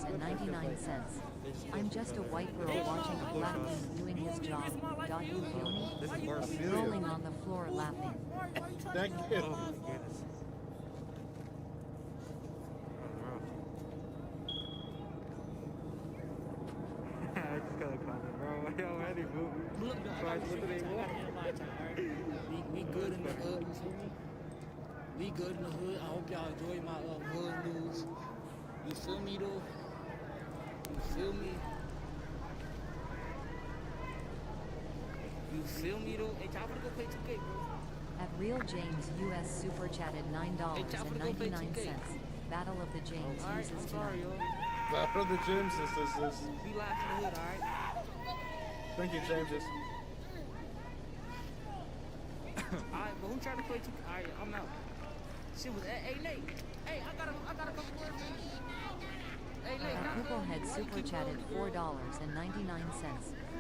I'm just a white girl watching a black man doing his job. Don't you feel me? Rolling on the floor laughing. Thank you. Oh my goodness. I just got a comment, bro. Yo, Eddie, boo. Look, we good in the hood, you feel me? We good in the hood. I hope y'all enjoy my hood news. You feel me, though? You feel me? You feel me, though? Hey, y'all gonna go play 2K, bro. At Real James US super chatted $9.99. Battle of the James uses tonight. Battle of the James is. We live in the hood, alright? Thank you, James. Alright, but who tried to play 2K? Alright, I'm out. Shit was, hey, Nate. Hey, I got a couple words for you. Hey, Nate. Picklehead super chatted $4.99.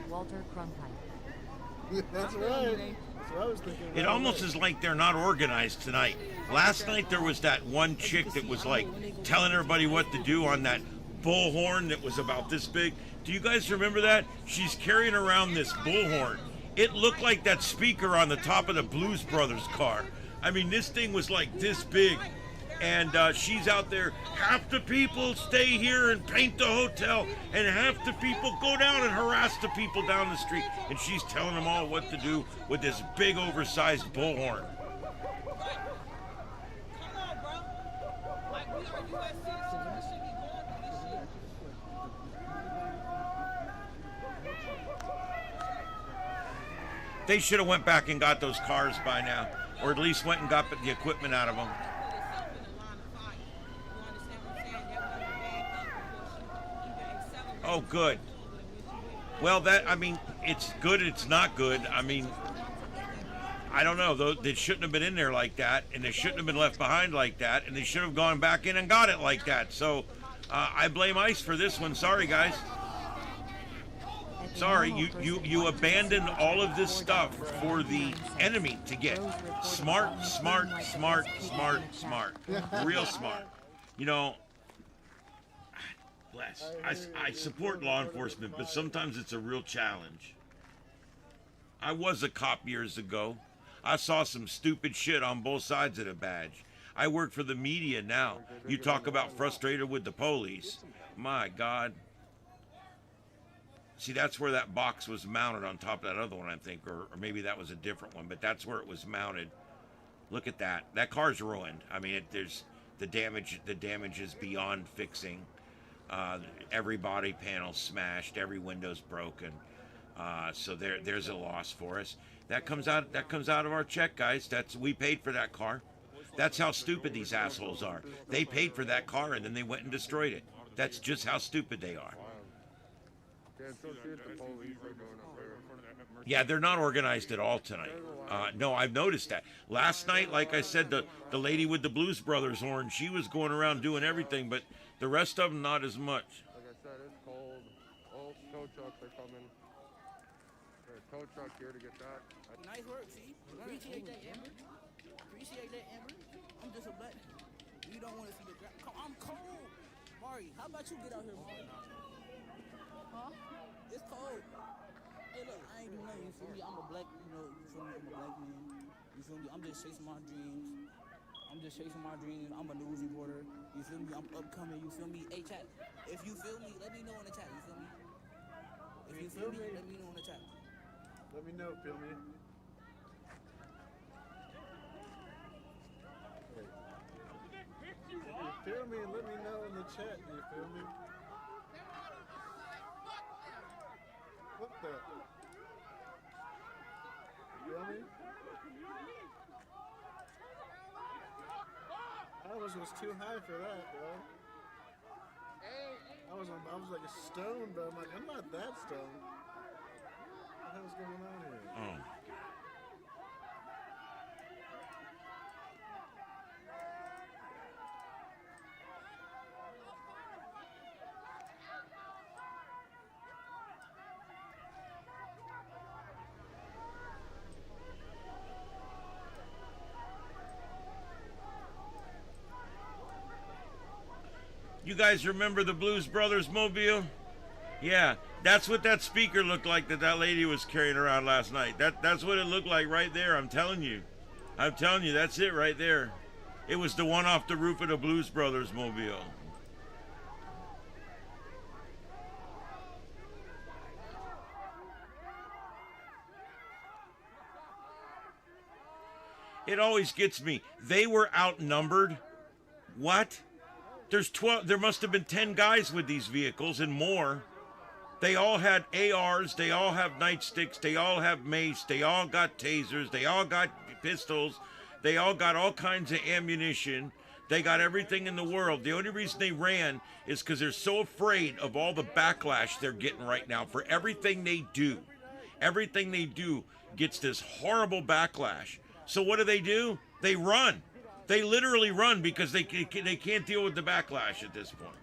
Walter Cronkite. That's right. That's what I was thinking. It almost is like they're not organized tonight. Last night there was that one chick that was like telling everybody what to do on that bullhorn that was about this big. Do you guys remember that? She's carrying around this bullhorn. It looked like that speaker on the top of the Blues Brothers car. I mean, this thing was like this big. And she's out there, half the people stay here and paint the hotel, and half the people go down and harass the people down the street. And she's telling them all what to do with this big oversized bullhorn. They should have went back and got those cars by now, or at least went and got the equipment out of them. Oh, good. Well, I mean, it's good, it's not good. I mean, I don't know, though. They shouldn't have been in there like that, and they shouldn't have been left behind like that, and they should have gone back in and got it like that. So, I blame ICE for this one. Sorry, guys. Sorry, you abandoned all of this stuff for the enemy to get. Smart. Real smart. You know, bless. I support law enforcement, but sometimes it's a real challenge. I was a cop years ago. I saw some stupid shit on both sides of the badge. I work for the media now. You talk about frustrated with the police. My God. See, that's where that box was mounted on top of that other one, I think, or maybe that was a different one, but that's where it was mounted. Look at that. That car's ruined. I mean, there's the damage is beyond fixing. Every body panel smashed, every window's broken. So there's a loss for us. That comes out of our check, guys. We paid for that car. That's how stupid these assholes are. They paid for that car and then they went and destroyed it. That's just how stupid they are. Yeah, so see if the police are going up there. Yeah, they're not organized at all tonight. No, I've noticed that. Last night, like I said, the lady with the Blues Brothers horn, she was going around doing everything, but the rest of them not as much. Like I said, it's cold. All tow trucks are coming. There's a tow truck here to get that. Nice work, see? Appreciate that, Amber. Appreciate that, Amber. I'm just a butt. You don't want to see the ground. I'm cold. Mari, how about you get out here, Mari? Huh? It's cold. Hey, look, I ain't do nothing, you feel me? I'm a black, you know, you feel me? I'm a black man. You feel me? I'm just chasing my dreams. I'm a news reporter. You feel me? I'm upcoming, you feel me? Hey, chat, if you feel me, let me know in the chat, you feel me? If you feel me, let me know in the chat. Let me know, feel me? If you feel me, let me know in the chat, you feel me? What the? You feel me? I was too high for that, bro. I was like a stone, but I'm like, I'm not that stoned. What the hell's going on here? Oh. You guys remember the Blues Brothers mobile? Yeah, that's what that speaker looked like that lady was carrying around last night. That's what it looked like right there. I'm telling you, that's it right there. It was the one off the roof of the Blues Brothers mobile. It always gets me. They were outnumbered. What? There's 12, there must have been 10 guys with these vehicles and more. They all had ARs, they all have nightsticks, they all have mace, they all got tasers, they all got pistols, they all got all kinds of ammunition. They got everything in the world. The only reason they ran is because they're so afraid of all the backlash they're getting right now for everything they do. Everything they do gets this horrible backlash. So what do? They run. They literally run because they can't deal with the backlash at this point.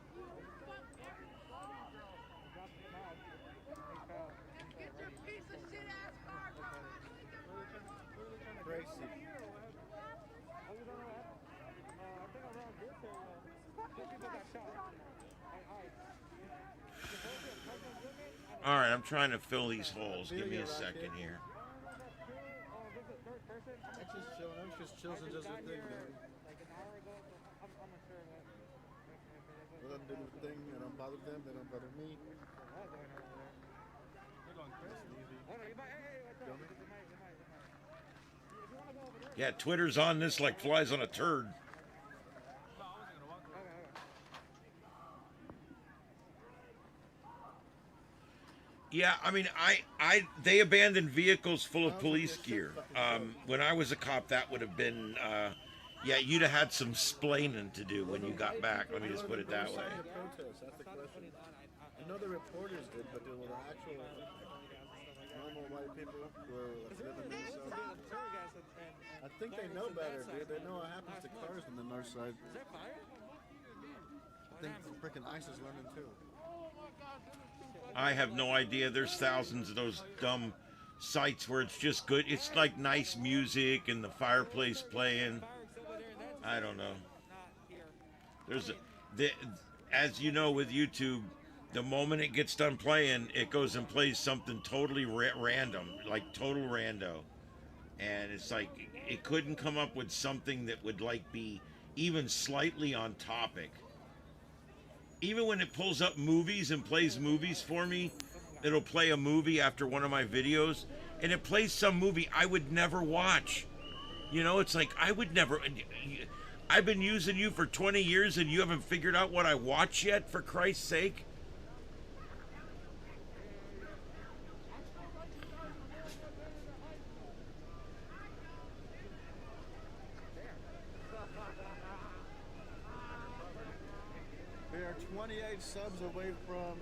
All right, I'm trying to fill these holes. Give me a second here. That's just chills and just a thing, man. Let them do the thing. They don't bother them. They don't bother me. Yeah, Twitter's on this like flies on a turd. Yeah, I mean, they abandoned vehicles full of police gear. When I was a cop, that would have been, yeah, you'd have had some splaining to do when you got back. Let me just put it that way. That's the question. I know the reporters did, but there were the actual normal white people who are living in Minnesota. I think they know better, dude. They know what happens to cars on the north side. I think freaking ICE is learning too. I have no idea. There's thousands of those dumb sites where it's just good. It's like nice music and the fireplace playing. I don't know. As you know with YouTube, the moment it gets done playing, it goes and plays something totally random, like total rando. And it's like, it couldn't come up with something that would like be even slightly on topic. Even when it pulls up movies and plays movies for me, it'll play a movie after one of my videos, and it plays some movie I would never watch. You know, it's like, I would never... I've been using you for 20 years and you haven't figured out what I watch yet, for Christ's sake? They are 28 subs away from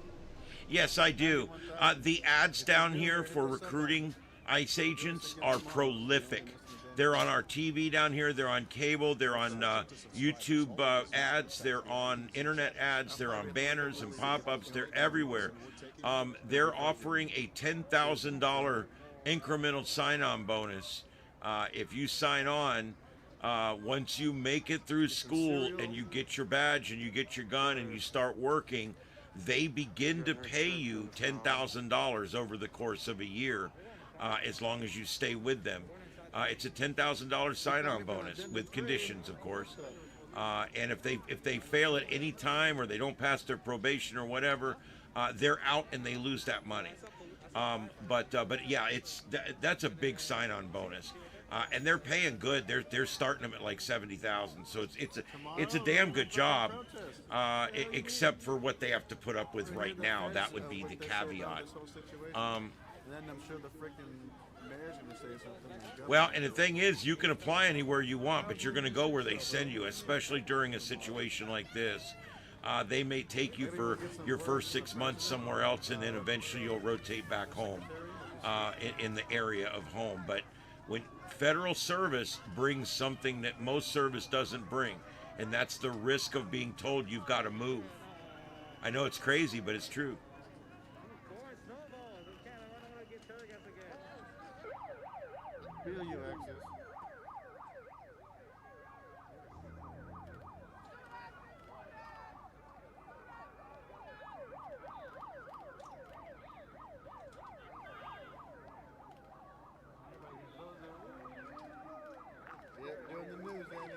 Yes, I do. The ads down here for recruiting ICE agents are prolific. They're on our TV down here. They're on cable. They're on YouTube ads. They're on internet ads. They're on banners and pop-ups. They're everywhere. They're offering a $10,000 incremental sign-on bonus if you sign on. Once you make it through school and you get your badge and you get your gun and you start working, they begin to pay you $10,000 over the course of a year, as long as you stay with them. It's a $10,000 sign-on bonus with conditions, of course. And if they fail at any time or they don't pass their probation or whatever, they're out and they lose that money. But yeah, that's a big sign-on bonus. And they're paying good. They're starting them at like $70,000. So it's a damn good job, except for what they have to put up with right now. That would be the caveat. And then I'm sure the freaking mayor's gonna say something. Well, and the thing is, you can apply anywhere you want, but you're going to go where they send you, especially during a situation like this. They may take you for your first 6 months somewhere else, and then eventually you'll rotate back home in the area of home. But when federal service brings something that most service doesn't bring, and that's the risk of being told you've got to move. I know it's crazy, but it's true. Feel you, Axis. Yep, doing the news, Andy.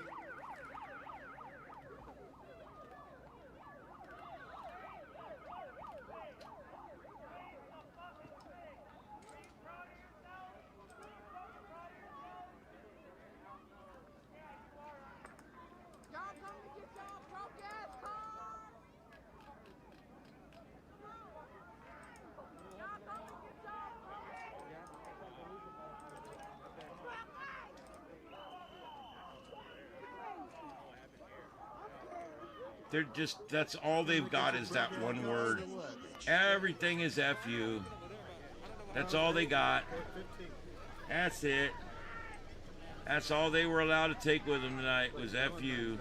They're just, that's all they've got is that one word. Everything is F you. That's all they got. That's it. That's all they were allowed to take with them tonight was F you.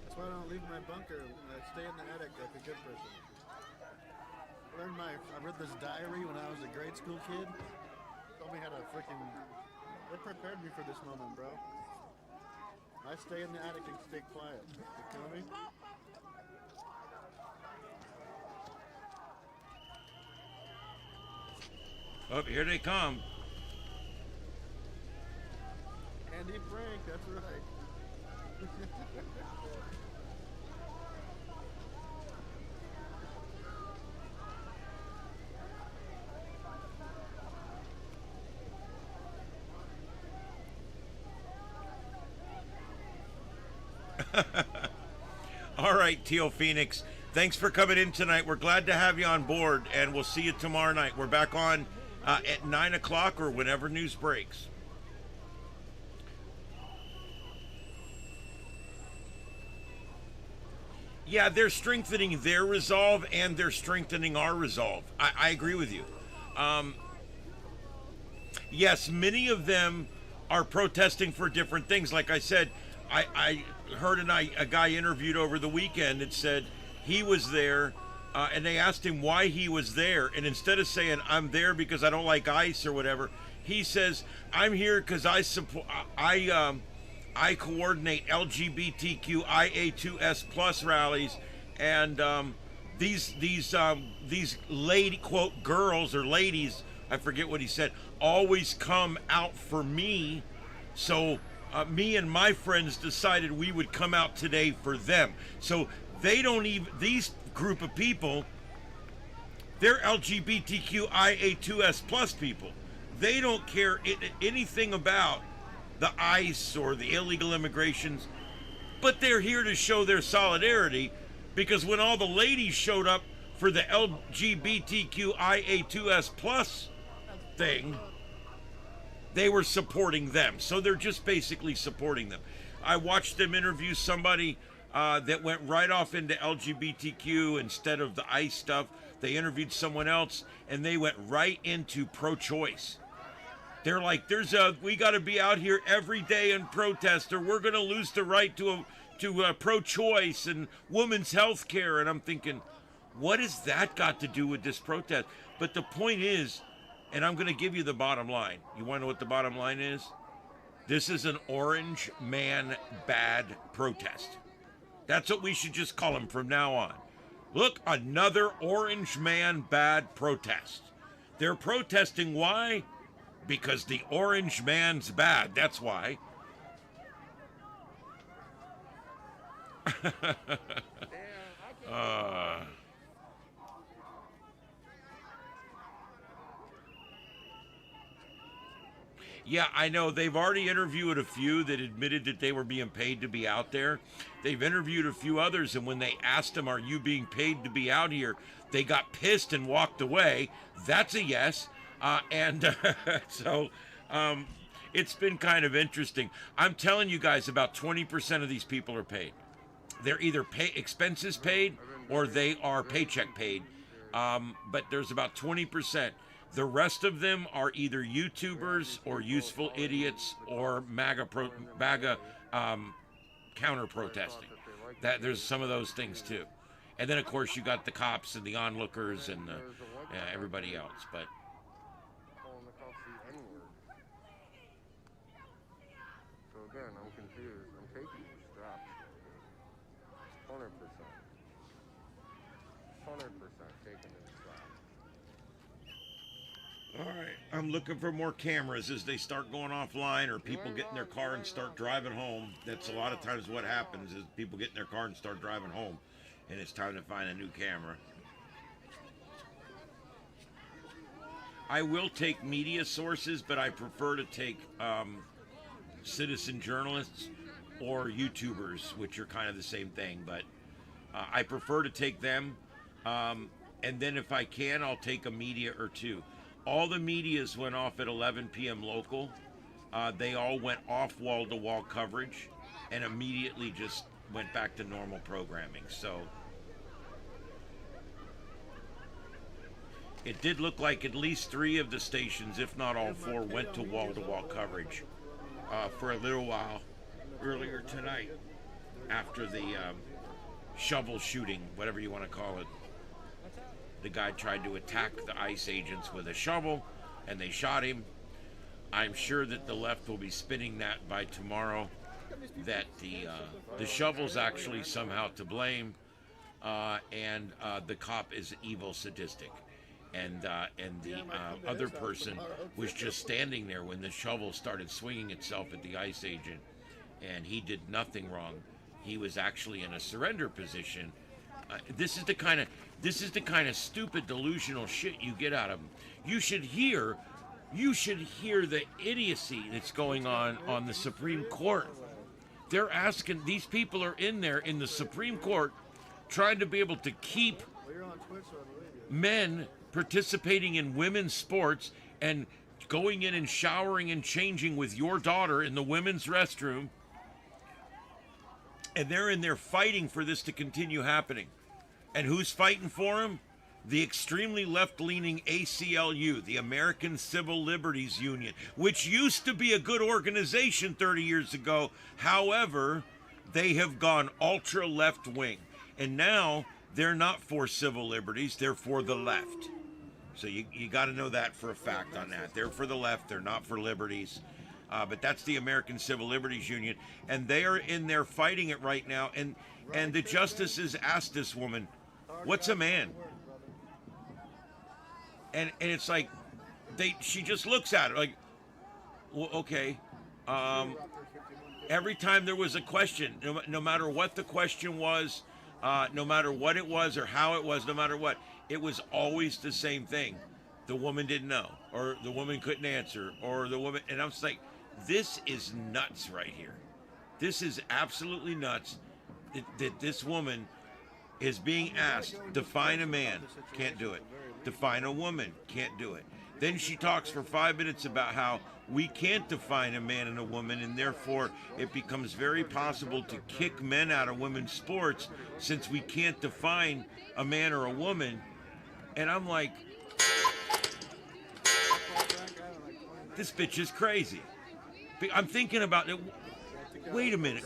That's why I don't leave my bunker. I stay in the attic like a good person. I read this diary when I was a grade school kid. Told me how to freaking. It prepared me for this moment, bro. I stay in the attic and stay quiet. You feel me? Oh, here they come. Andy Frank, that's right. All right, Teal Phoenix. Thanks for coming in tonight. We're glad to have you on board, and we'll see you tomorrow night. We're back on at 9 o'clock or whenever news breaks. Yeah, they're strengthening their resolve, and they're strengthening our resolve. I agree with you. Yes, many of them are protesting for different things. Like I said, I heard a guy interviewed over the weekend that said he was there, and they asked him why he was there, and instead of saying I'm there because I don't like ICE or whatever, he says I'm here because I support I coordinate LGBTQIA2S plus rallies, and these lady quote girls or ladies, I forget what he said, always come out for me, so me and my friends decided we would come out today for them. So they don't even, these group of people, they're LGBTQIA2S plus people. They don't care anything about the ICE or the illegal immigrations, but they're here to show their solidarity Because when all the ladies showed up for the LGBTQIA2S plus thing, they were supporting them. So they're just basically supporting them. I watched them interview somebody that went right off into LGBTQ instead of the ICE stuff. They interviewed someone else, and they went right into pro-choice. They're like, we got to be out here every day and protest, or we're going to lose the right to pro-choice and women's health care. And I'm thinking, what has that got to do with this protest? But the point is, and I'm going to give you the bottom line. You want to know what the bottom line is? This is an orange man bad protest. That's what we should just call them from now on. Look, another orange man bad protest. They're protesting why? Because the orange man's bad. That's why. Yeah, I know. They've already interviewed a few that admitted that they were being paid to be out there. They've interviewed a few others, and when they asked them, are you being paid to be out here, they got pissed and walked away. That's a yes. So it's been kind of interesting. I'm telling you guys, about 20% of these people are paid. They're either expenses paid or they are paycheck paid. But there's about 20%. The rest of them are either YouTubers or useful idiots or MAGA counter protesting. That there's some of those things too. And then of course you got the cops and the onlookers and everybody else. But calling the cops the N-word. So again, I'm confused. I'm taking these straps. 100%. 100% taking these straps. all right, I'm looking for more cameras as they start going offline, or people get in their car and start driving home. That's a lot of times what happens, is people get in their car and start driving home, and it's time to find a new camera. I will take media sources, but I prefer to take citizen journalists or YouTubers, which are kind of the same thing, but I prefer to take them. And then if I can, I'll take a media or two. All the medias went off at 11 p.m. local. They all went off wall-to-wall coverage and immediately just went back to normal programming. So it did look like at least 3 of the stations, if not all 4, went to wall-to-wall coverage for a little while earlier tonight after the shovel shooting, whatever you want to call it. The guy tried to attack the ICE agents with a shovel, and they shot him. I'm sure that the left will be spinning that by tomorrow, that the shovel's actually somehow to blame, and the cop is evil, sadistic. And the other person was just standing there when the shovel started swinging itself at the ICE agent, and he did nothing wrong. He was actually in a surrender position. This is the kind of stupid delusional shit you get out of them. You should hear the idiocy that's going on the Supreme Court. They're asking, these people are in there in the Supreme Court trying to be able to keep men participating in women's sports and going in and showering and changing with your daughter in the women's restroom. And they're in there fighting for this to continue happening. And who's fighting for them? The extremely left-leaning ACLU, the American Civil Liberties Union, which used to be a good organization 30 years ago. However, they have gone ultra left-wing. And now they're not for civil liberties, they're for the left. So you got to know that for a fact on that. They're for the left, they're not for liberties. But that's the American Civil Liberties Union. And they are in there fighting it right now. And the justices asked this woman, what's a man? And it's like, she just looks at it like, well, okay. Every time there was a question, no matter what the question was, no matter what it was or how it was, no matter what, it was always the same thing. The woman didn't know, or the woman couldn't answer, or the woman, and I'm just like, this is nuts right here. This is absolutely nuts that this woman is being asked, define a man, can't do it. Define a woman, can't do it. Then she talks for 5 minutes about how we can't define a man and a woman, and therefore it becomes very possible to kick men out of women's sports since we can't define a man or a woman. And I'm like, this bitch is crazy. I'm thinking about it. Wait a minute.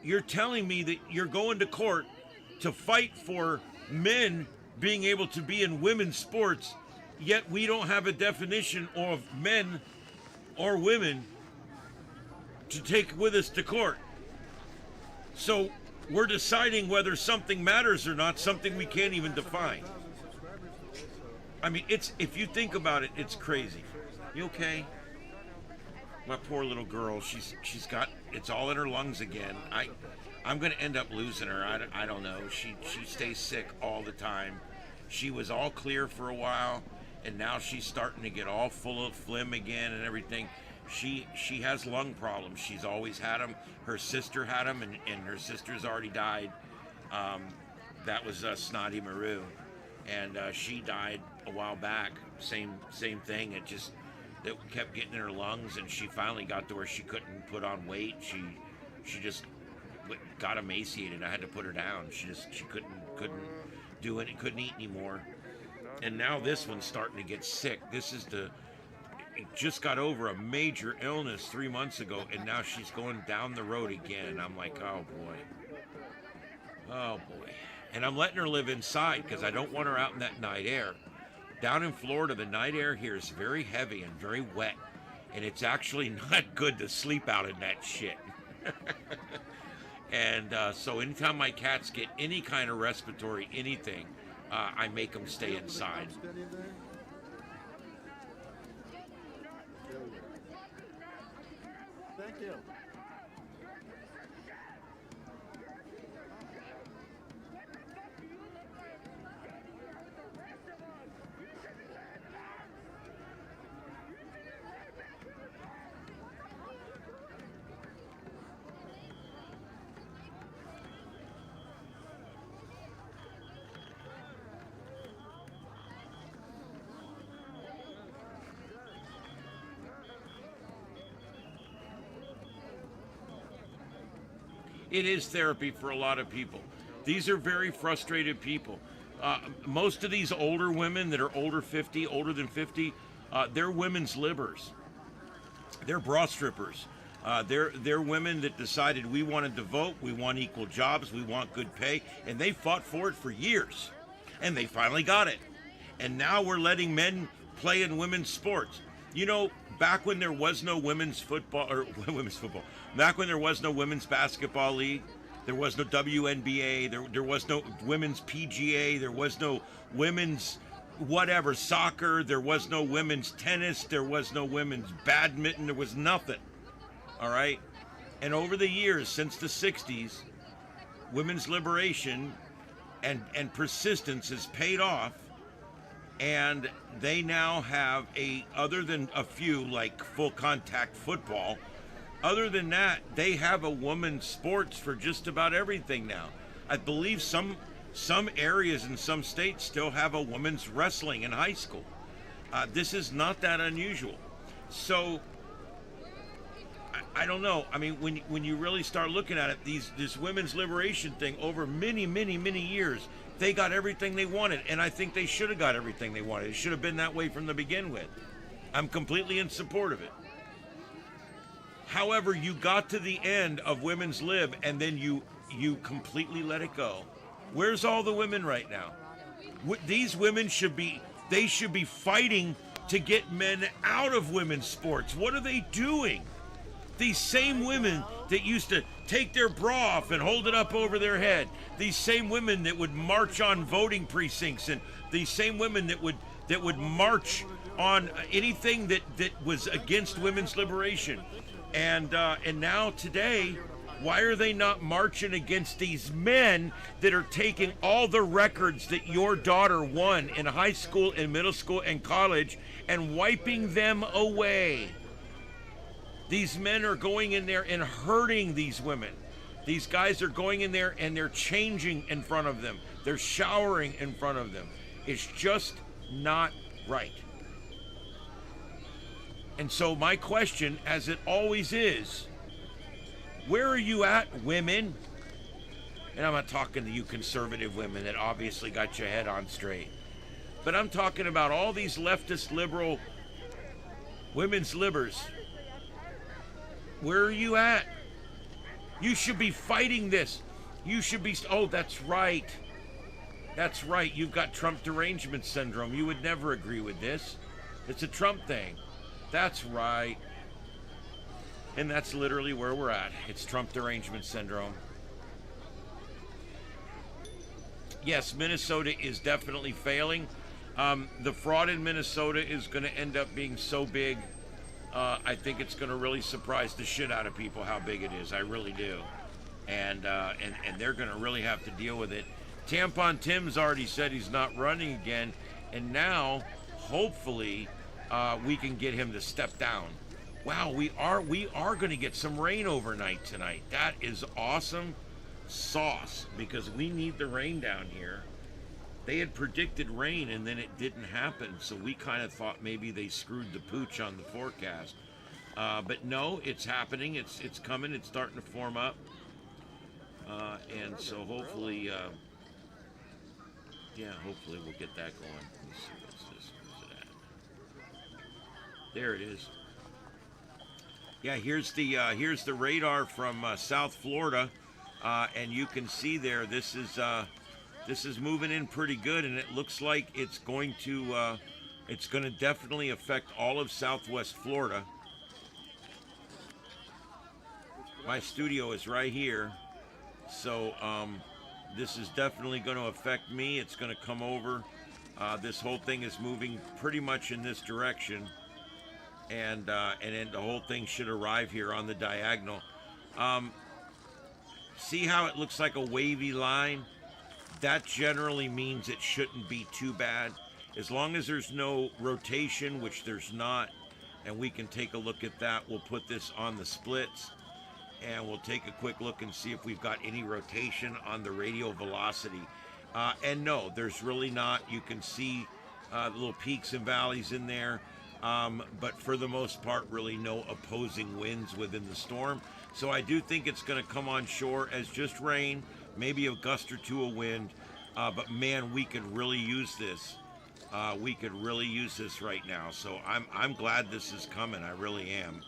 You're telling me that you're going to court to fight for men being able to be in women's sports, yet we don't have a definition of men or women to take with us to court. So we're deciding whether something matters or not, something we can't even define. I mean, if you think about it, it's crazy. You okay? My poor little girl, she's got, it's all in her lungs again. I'm going to end up losing her. I don't know. She stays sick all the time. She was all clear for a while, and now she's starting to get all full of phlegm again and everything. She has lung problems. She's always had them. Her sister had them, and her sister's already died. That was Snotty Maru, and she died a while back. Same thing. It kept getting in her lungs, and she finally got to where she couldn't put on weight. She just got emaciated. I had to put her down. She couldn't do it. Couldn't eat anymore. And now this one's starting to get sick. It just got over a major illness 3 months ago, and now she's going down the road again. I'm like, oh boy. And I'm letting her live inside because I don't want her out in that night air. Down in Florida, the night air here is very heavy and very wet, and it's actually not good to sleep out in that shit. And so anytime my cats get any kind of respiratory anything, I make them stay inside. Thank you. It is therapy for a lot of people. These are very frustrated people. Most of these older women that are older than 50, they're women's libbers. They're bra strippers. They're women that decided we wanted to vote, we want equal jobs, we want good pay, and they fought for it for years. And they finally got it. And now we're letting men play in women's sports. You know, back when there was no women's football, back when there was no women's basketball league, there was no WNBA, there was no women's PGA, there was no women's whatever, soccer, there was no women's tennis, there was no women's badminton, there was nothing, all right? And over the years, since the 60s, women's liberation and persistence has paid off, and they now have other than a few like full contact football, other than that, they have a women's sports for just about everything now. I believe some areas in some states still have a women's wrestling in high school. This is not that unusual. So I don't know. I mean, when you really start looking at it, this women's liberation thing over many years, they got everything they wanted, and I think they should have got everything they wanted. It should have been that way from the begin with. I'm completely in support of it. However, you got to the end of women's lib, and then you completely let it go. Where's all the women right now? These women should be fighting to get men out of women's sports. What are they doing? These same women that used to take their bra off and hold it up over their head. These same women that would march on voting precincts, and these same women that would march on anything that was against women's liberation. And now today, why are they not marching against these men that are taking all the records that your daughter won in high school and middle school and college and wiping them away? These men are going in there and hurting these women. These guys are going in there and they're changing in front of them. They're showering in front of them. It's just not right. And so my question, as it always is, where are you at, women? And I'm not talking to you conservative women that obviously got your head on straight. But I'm talking about all these leftist, liberal, women's libbers. Where are you at? You should be fighting this. You should be, oh, that's right. That's right, you've got Trump derangement syndrome. You would never agree with this. It's a Trump thing. That's right. And that's literally where we're at. It's Trump derangement syndrome. Yes, Minnesota is definitely failing. The fraud in Minnesota is going to end up being so big, I think it's going to really surprise the shit out of people how big it is. I really do. And they're going to really have to deal with it. Tampon Tim's already said he's not running again, and now, hopefully, we can get him to step down. Wow, we are going to get some rain overnight tonight. That is awesome sauce, because we need the rain down here. They had predicted rain, and then it didn't happen, so we kind of thought maybe they screwed the pooch on the forecast. But no, it's happening. It's coming. It's starting to form up. And so hopefully, hopefully we'll get that going. Let me see, what's this? Where's it at? There it is. Yeah, here's the radar from South Florida, and you can see there this is moving in pretty good, and it looks like it's going to definitely affect all of Southwest Florida. My studio is right here, so this is definitely going to affect me. It's going to come over. This whole thing is moving pretty much in this direction, and then the whole thing should arrive here on the diagonal. See how it looks like a wavy line? That generally means it shouldn't be too bad. As long as there's no rotation, which there's not, and we can take a look at that, we'll put this on the splits, and we'll take a quick look and see if we've got any rotation on the radial velocity. And no, there's really not. You can see little peaks and valleys in there, but for the most part, really no opposing winds within the storm. So I do think it's going to come on shore as just rain, maybe a gust or two of wind, but man, we could really use this. We could really use this right now. So I'm glad this is coming. I really am,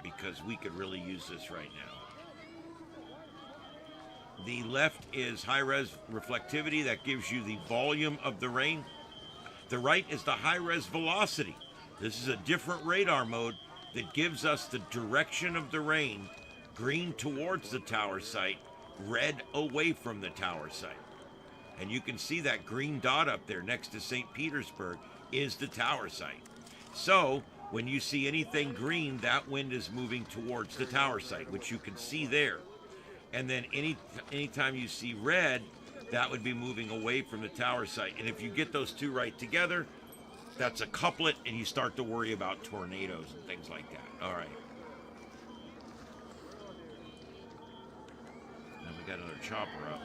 because we could really use this right now. The left is high-res reflectivity. That gives you the volume of the rain. The right is the high-res velocity. This is a different radar mode that gives us the direction of the rain, green towards the tower site, red away from the tower site. And you can see that green dot up there next to St. Petersburg is the tower site. So when you see anything green, that wind is moving towards the tower site, which you can see there. And then anytime you see red, that would be moving away from the tower site. And if you get those two right together, that's a couplet, and you start to worry about tornadoes and things like that. All right. Now we got another chopper up.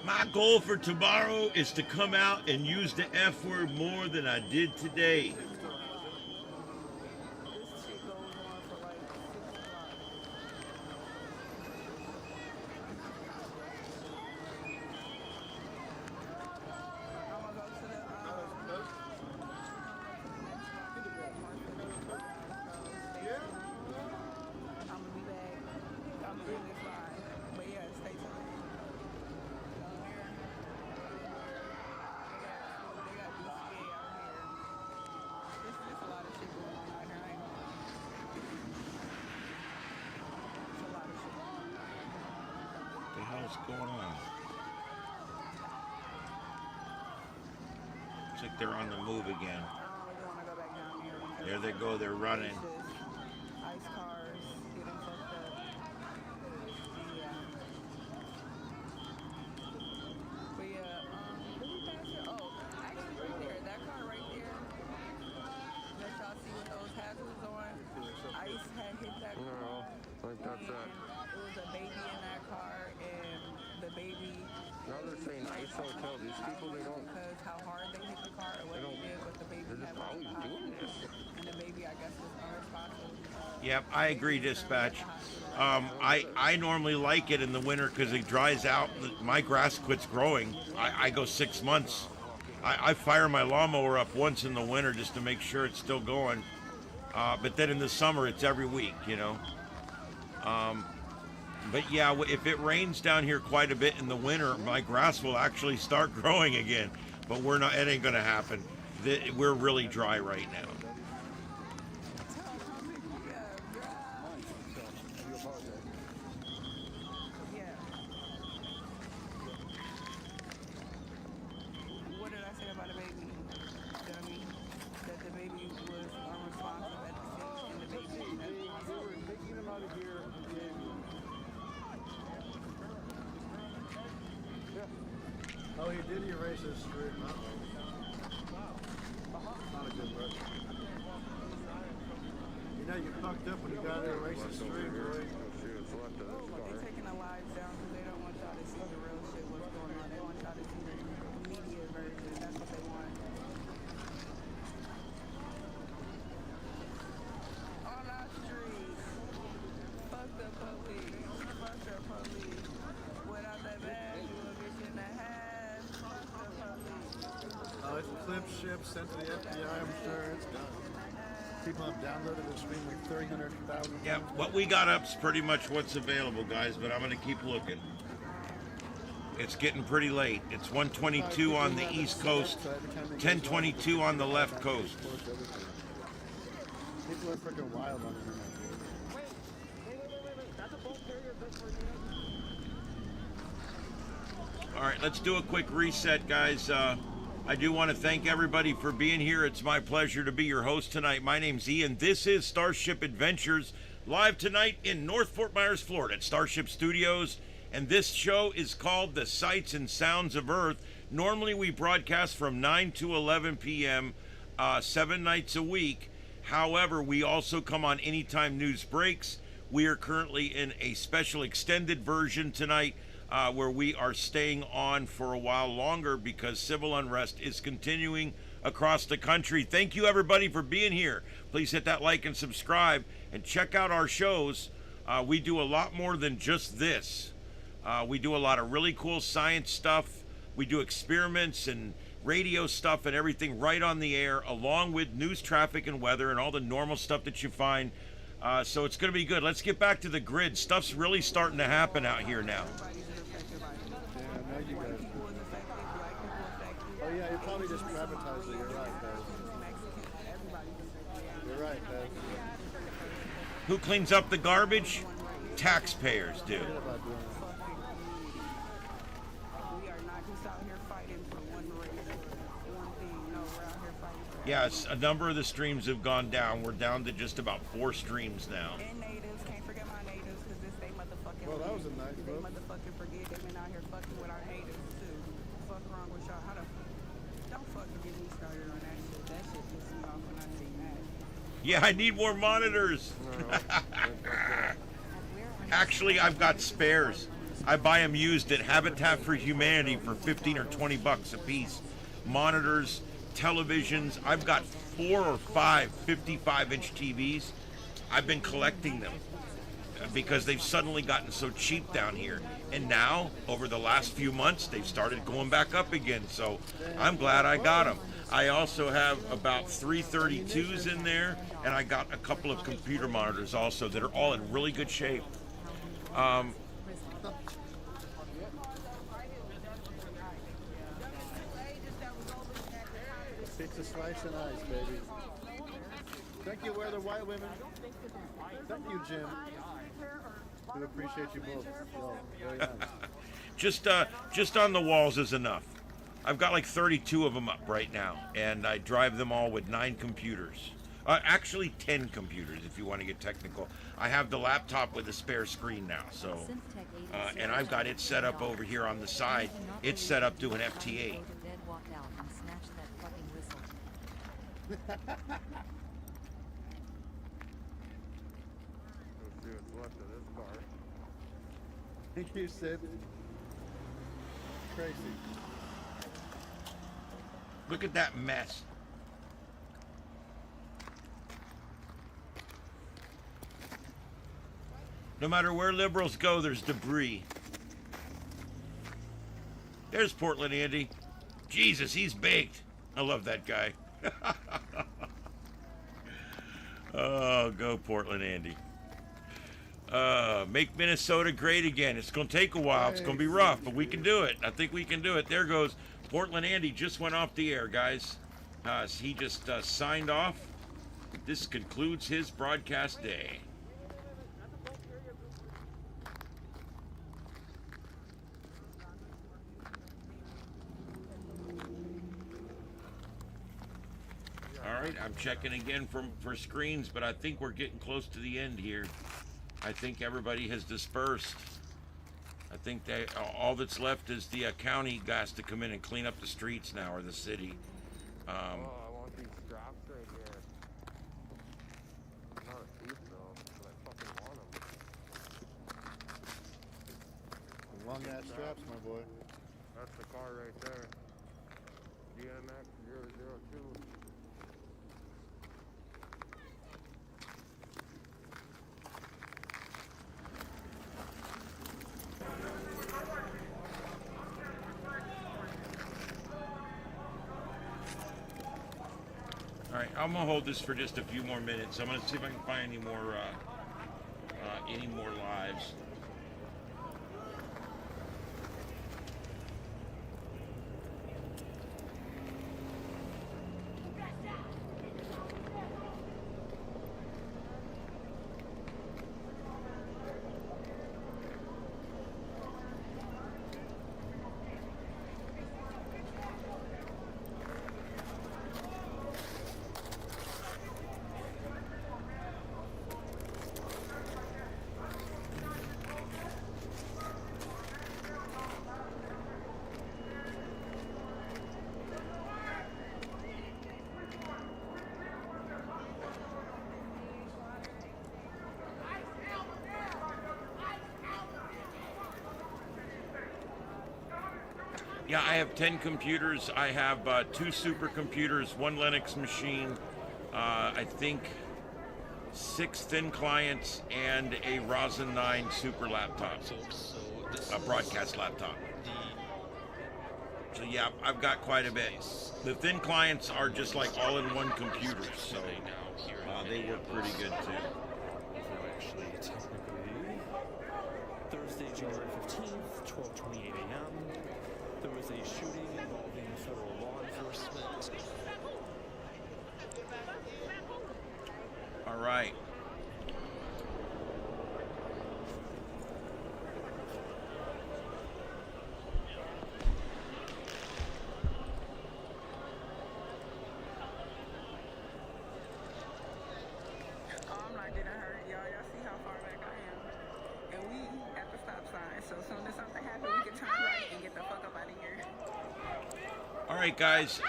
My goal for tomorrow is to come out and use the F word more than I did today. What's going on? Looks like they're on the move again. There they go, they're running. Ice cars getting fucked up. Yeah. But yeah, did we pass it? Oh, actually right there, that car right there. Let y'all see what those hazards on. Ice had hit that car. No, I think that's it. It was a baby in that car, and the baby. Now they're saying ICE hotel. These people, they don't. Because how hard they hit the car or what they did, but the baby They're just always doing this. And the baby, I guess, was unresponsive. Yep, I agree, dispatch. I normally like it in the winter because it dries out. My grass quits growing. I go 6 months. I fire my lawnmower up once in the winter just to make sure it's still going. But then in the summer, it's every week, you know. But yeah, if it rains down here quite a bit in the winter, my grass will actually start growing again. But we're not. It ain't gonna happen. We're really dry right now. What did I say about the baby? That I mean, that the baby was unresponsive at the scene, and the baby. They were taking him out of here. Oh, he did erase his stream. Not a good look. You know, you fucked up when you got to erase his stream, boy. They're taking the lives down because they don't want y'all to see the real shit, what's going on. They want y'all to see the media version. That's what they want. On our streets. Fuck the police. Fuck the police. Without that badge, you will get in the half. Fuck the police. Oh, it's a clip ship sent to the FBI, I'm sure. It's done. People have downloaded the stream like 300,000. Yeah, what we got up's pretty much what's available, guys, but I'm going to keep looking. It's getting pretty late. It's 1:22 on the East Coast, 10:22 on the left coast. People are freaking wild on the internet. All right, let's do a quick reset, guys. I do want to thank everybody for being here. It's my pleasure to be your host tonight. My name's Ian. This is StarShip Adventures, live tonight in North Fort Myers, Florida at StarShip Studios. And this show is called The Sights and Sounds of Earth. Normally we broadcast from 9 to 11 p.m., 7 nights a week. However, we also come on anytime news breaks. We are currently in a special extended version tonight, where we are staying on for a while longer because civil unrest is continuing across the country. Thank you, everybody, for being here. Please hit that like and subscribe and check out our shows. We do a lot more than just this. We do a lot of really cool science stuff. We do experiments and radio stuff and everything right on the air, along with news, traffic, and weather and all the normal stuff that you find. So it's going to be good. Let's get back to the grid. Stuff's really starting to happen out here now. You guys do. Oh yeah, you probably just advertised it. You're right, Bev. You're right, Bev. Who cleans up the garbage? Taxpayers do. We are not just out here fighting for one race, one thing. No, we're out here fighting for Yes, a number of the streams have gone down. We're down to just about 4 streams now. And natives, can't forget my natives, because this they motherfucking. Well, that was a nice They book. motherfucking forget they've been out here fucking with our natives too. Fuck wrong with y'all? How the don't fucking get me started on that shit. That shit pisses me off when I see that. Yeah, I need more monitors. Actually, I've got spares. I buy them used at Habitat for Humanity for 15 or 20 bucks a piece. Monitors, televisions. I've got 4 or 5 55-inch TVs. I've been collecting them because they've suddenly gotten so cheap down here. And now, over the last few months, they've started going back up again. So I'm glad I got them. I also have about 332s in there, and I got a couple of computer monitors also that are all in really good shape. Pizza slice and ice, baby. Thank you, we're the white women. Thank you, Jim. We appreciate you both. Yo, very nice. Just on the walls is enough. I've got like 32 of them up right now, and I drive them all with 9 computers. Actually 10 computers if you want to get technical. I have the laptop with a spare screen now, so and I've got it set up over here on the side. It's set up to an FT8. Let's see what's left of this car. Thank you, Sid. Crazy. Look at that mess. No matter where liberals go, there's debris. There's Portland Andy. Jesus, he's baked. I love that guy. Oh, go Portland Andy. Make Minnesota great again. It's going to take a while. It's going to be rough, but we can do it. I think we can do it. There goes Portland Andy. Just went off the air, guys. He just signed off. This concludes his broadcast day. All right, I'm checking again for screens, but I think we're getting close to the end here. I think everybody has dispersed. I think all that's left is the county guys to come in and clean up the streets now, or the city. Oh, I want these straps right here. I'm not a thief though, but I fucking want them. Long ass straps, my boy. That's the car right there. DMX 002. All right, I'm gonna hold this for just a few more minutes. I'm gonna see if I can find any more lives. Yeah, I have 10 computers. I have 2 supercomputers, 1 Linux machine, I think 6 thin clients, and a Ryzen 9 super laptop, a broadcast laptop. So yeah, I've got quite a bit. The thin clients are just like all-in-one computers, so they work pretty good too. Actually, technically, Thursday, January 15th, 12:28 a.m., there was a shooting involving federal law enforcement. All right. I'm not getting hurt, y'all. Y'all see how far back I am. And we at the stop sign, so as soon as something happens, we can turn right and get the fuck up out of here. All right, guys.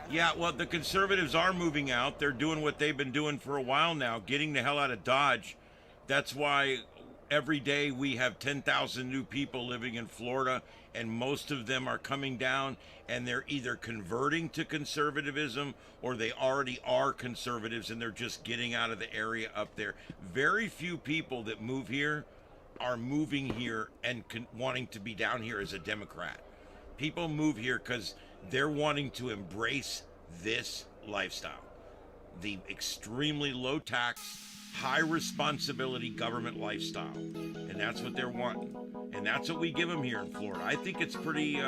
Yeah, well, the conservatives are moving out. They're doing what they've been doing for a while now, getting the hell out of Dodge. That's why every day we have 10,000 new people living in Florida, and most of them are coming down, and they're either converting to conservatism or they already are conservatives and they're just getting out of the area up there. Very few people that move here are moving here and wanting to be down here as a Democrat. People move here because they're wanting to embrace this lifestyle, the extremely low tax, high responsibility government lifestyle, and that's what they're wanting, and that's what we give them here in Florida. I think it's pretty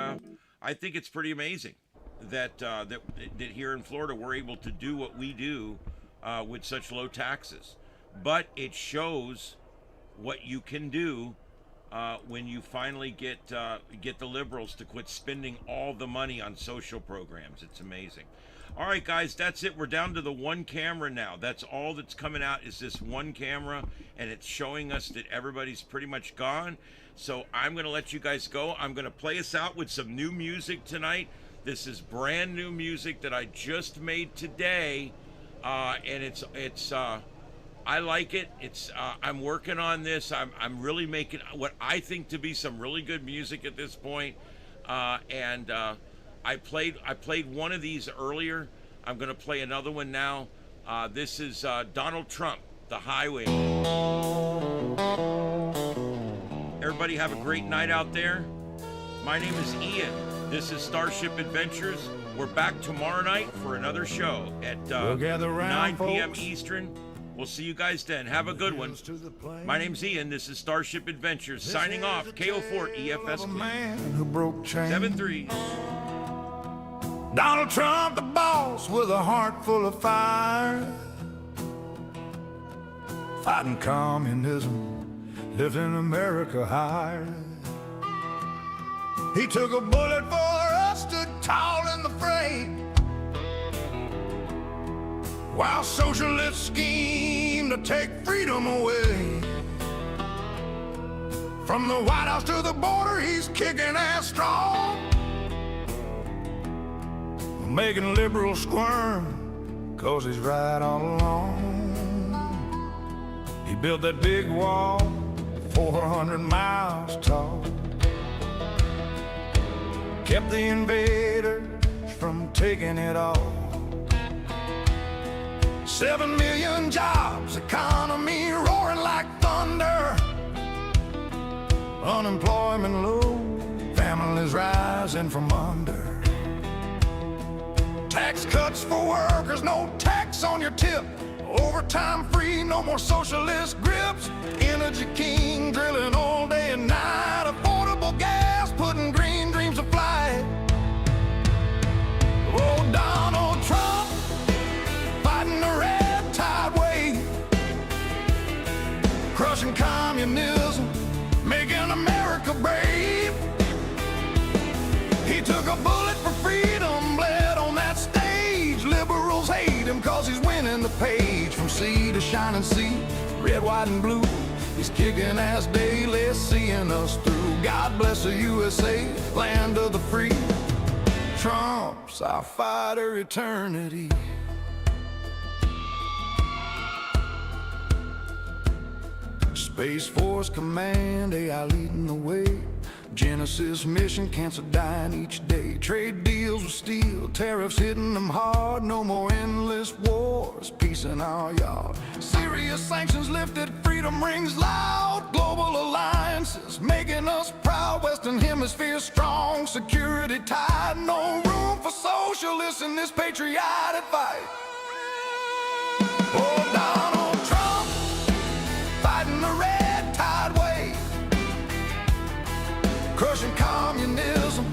amazing that that here in Florida we're able to do what we do with such low taxes. But it shows what you can do when you finally get the liberals to quit spending all the money on social programs. It's amazing. All right, guys, that's it. We're down to the one camera now. That's all that's coming out is this one camera, and it's showing us that everybody's pretty much gone. So I'm going to let you guys go. I'm going to play us out with some new music tonight. This is brand new music that I just made today, and it's I like it. It's I'm working on this. I'm really making what I think to be some really good music at this point, and I played one of these earlier. I'm going to play another one now. This is Donald Trump, The Highway. Everybody have a great night out there. My name is Ian. This is StarShip Adventures. We're back tomorrow night for another show at 9 p.m. Eastern. We'll see you guys then. Have a good one. My name's Ian. This is StarShip Adventures. Signing off. KO4 EFS. Man who broke chains. 7-3. Donald Trump, the boss, with a heart full of fire, fighting communism, lifting America higher. He took a bullet for us, stood tall in the fray, while socialists scheme to take freedom away. From the White House to the border, he's kicking ass strong, making liberals squirm, 'cause he's right all along. He built that big wall, 400 miles tall, kept the invaders from taking it all. 7 million jobs, economy roaring like thunder, unemployment low, families rising from under. Tax cuts for workers, no tax on your tip, overtime free, no more socialist grips. Energy king, drilling all day and night, affordable gas, putting green dreams to flight. Oh, Donald Trump, fighting the red tide wave, crushing communism, making America brave. He took a bullet for freedom, bled on that stage. Liberals hate him 'cause he's winning the page. From sea to shining sea, red, white, and blue, he's kicking ass daily, seeing us through. God bless the USA, land of the free. Trump's our fighter eternity. Space Force Command, AI leading the way. Genesis mission, cancer dying each day. Trade deals with steel, tariffs hitting them hard. No more endless wars, peace in our yard. Serious sanctions lifted, freedom rings loud. Global alliances making us proud. Western hemisphere strong, security tied. No room for socialists in this patriotic fight. Oh, Donald Trump, fighting the red tide wave, crushing communism,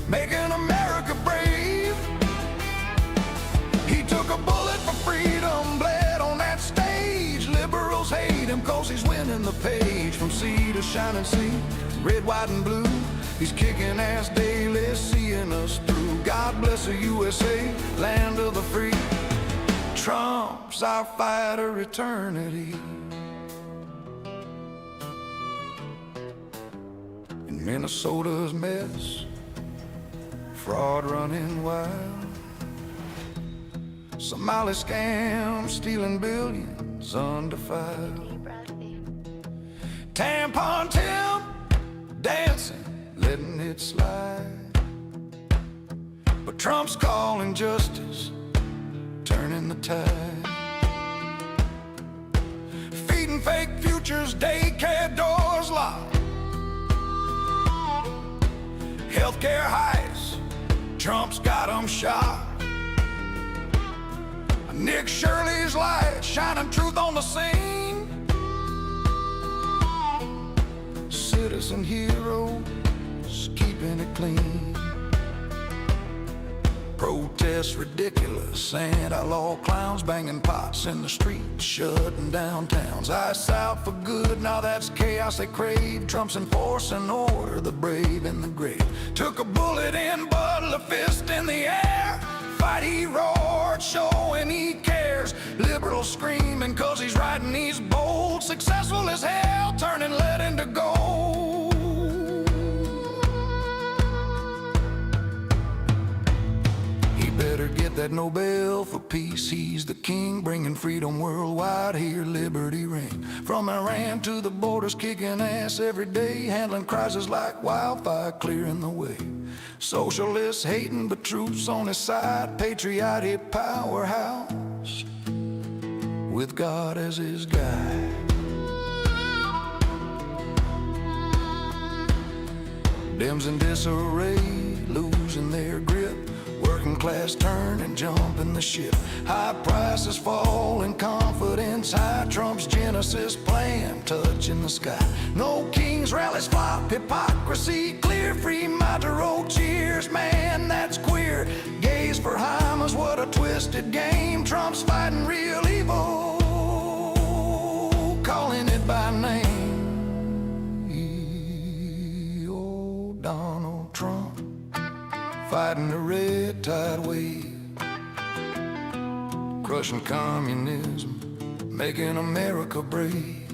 making America brave. He took a bullet for freedom, bled on that stage. Liberals hate him 'cause he's winning the page. From sea to shining sea, red, white, and blue, he's kicking ass daily, seeing us through. God bless the USA, land of the free. Trump's our fighter eternity. Minnesota's mess, fraud running wild, Somali scam stealing billions undefiled, Tampon Tim dancing, letting it slide. But Trump's calling justice, turning the tide, feeding fake futures, daycare doors locked, healthcare heights, Trump's got them shot. Nick Shirley's light, shining truth on the scene. Citizen heroes, keeping it clean. Protest protests ridiculous, and outlaw clowns banging pots in the streets, shutting down towns. Ice out for good, now that's chaos they crave. Trump's enforcing order, the brave in the grave. Took a bullet in, but a fist in the air. Fight he roared, showing he cares. Liberals screaming cause he's riding, he's bold. Successful as hell, turning lead into gold. Better get that Nobel for peace. He's the king, bringing freedom worldwide. Hear liberty ring from Iran to the borders, kicking ass every day, handling crises like wildfire, clearing the way. Socialists hating, but troops on his side. Patriotic powerhouse with God as his guide. Dems in disarray, losing their grip. Working class turn and jump in the ship. High prices fall and confidence high. Trump's Genesis plan touching the sky. No kings, rallies, flop, hypocrisy clear. Free Maduro, cheers, man, that's queer. Gays for Hamas, what a twisted game. Trump's fighting real evil, calling it by name. Oh, Donald Trump, fighting the red tide wave, crushing communism, making America brave.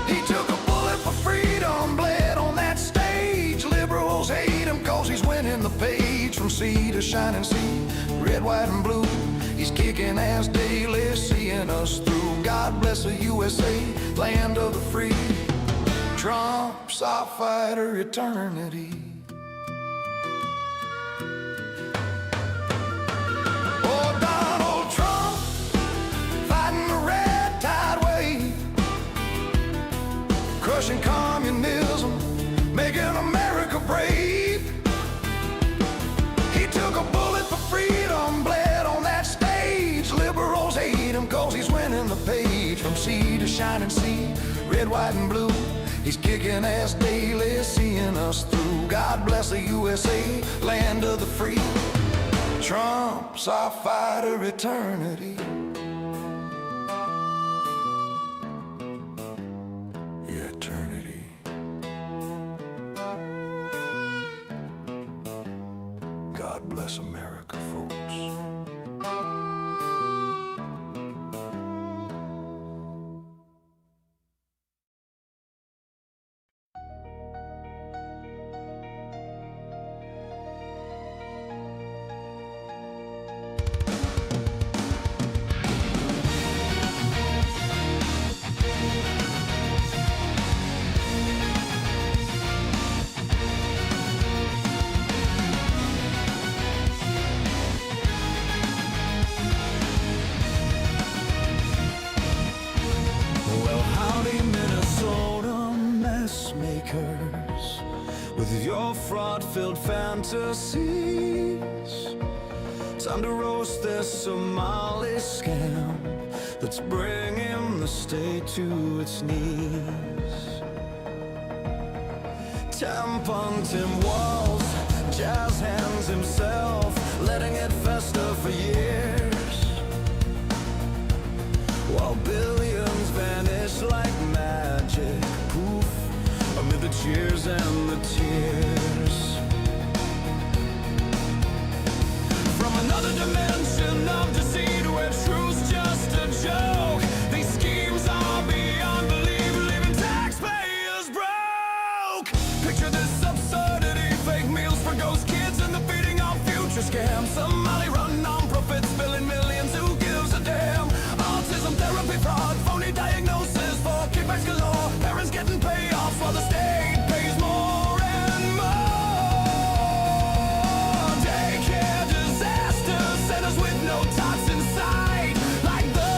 He took a bullet for freedom, bled on that stage. Liberals hate him cause he's winning the page. From sea to shining sea, red, white, and blue, he's kicking ass daily, seeing us through. God bless the USA, land of the free. Trump's our fighter eternity. Crushing communism, making America brave. He took a bullet for freedom, bled on that stage. Liberals hate him cause he's winning the page. From sea to shining sea, red, white, and blue, he's kicking ass daily, seeing us through. God bless the USA, land of the free. Trump's our fighter eternity. God bless America, folks. With your fraud-filled fantasies, time to roast this Somali scam that's bringing the state to its knees. Tampon Tim Walz, jazz hands himself, letting it fester for years, while billions vanish like magic, poof, amid the cheers and the tears. From another dimension of deceit where truth's just a joke, these schemes are beyond belief, leaving taxpayers broke. Picture this absurdity, fake meals for ghost kids and the feeding on future scams. Somebody run non-profits, spilling millions, who gives a damn? Autism therapy fraud, phony diagnosis for kickbacks galore, parents getting payoffs while the state pays more and more. Daycare disaster centers with no tots in sight, like the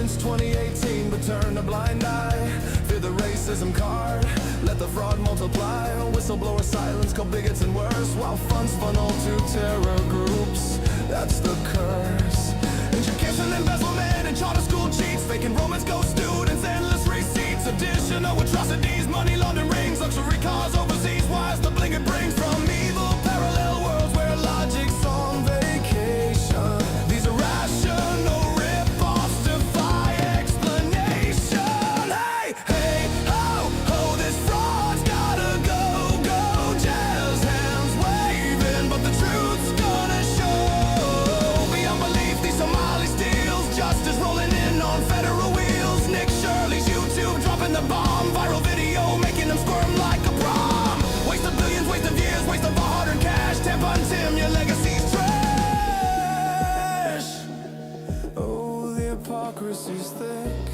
since 2018, but turn a blind eye. Fear the racism card, let the fraud multiply. Whistleblower silence, called bigots and worse, while funds funnel to terror groups. That's the curse. Education embezzlement and charter school cheats, fake enrollments, ghost students, endless receipts, additional atrocities, money laundering rings, luxury cars overseas. Why is the bling it brings from evil parallel worlds where logic's on vacation? These are rational rip-offs, defy explanation. Hey, hey, ho, ho, this fraud's gotta go, go. Jazz hands waving, but the truth's gonna show. Beyond belief, these Somali steals, justice rolling in on federal wheels. Nick Shirley's YouTube dropping the bomb, viral video making them squirm like a prom. Waste of billions, waste of years, waste of our hard-earned cash. Tampon Tim, your legacy's trash. Oh, the hypocrisy's thick,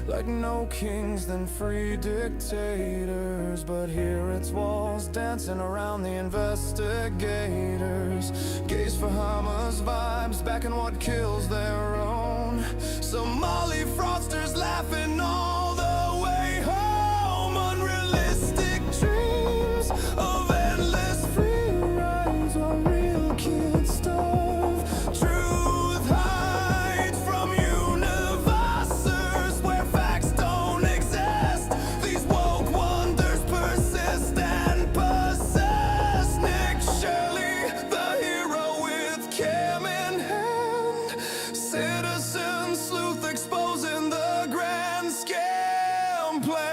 like no kings than free dictators. But here it's walls dancing around the investigators. Gaze for Hamas vibes, backing what kills their own. Somali fraudsters laughing all the way home. Unrealistic dreams of endless free rides while real kids starve. Truth hides from universes where facts don't exist. These woke wonders persist and possess. Nick Shirley, the hero with cam in hand. Citizen sleuth exposing the grand scam plan.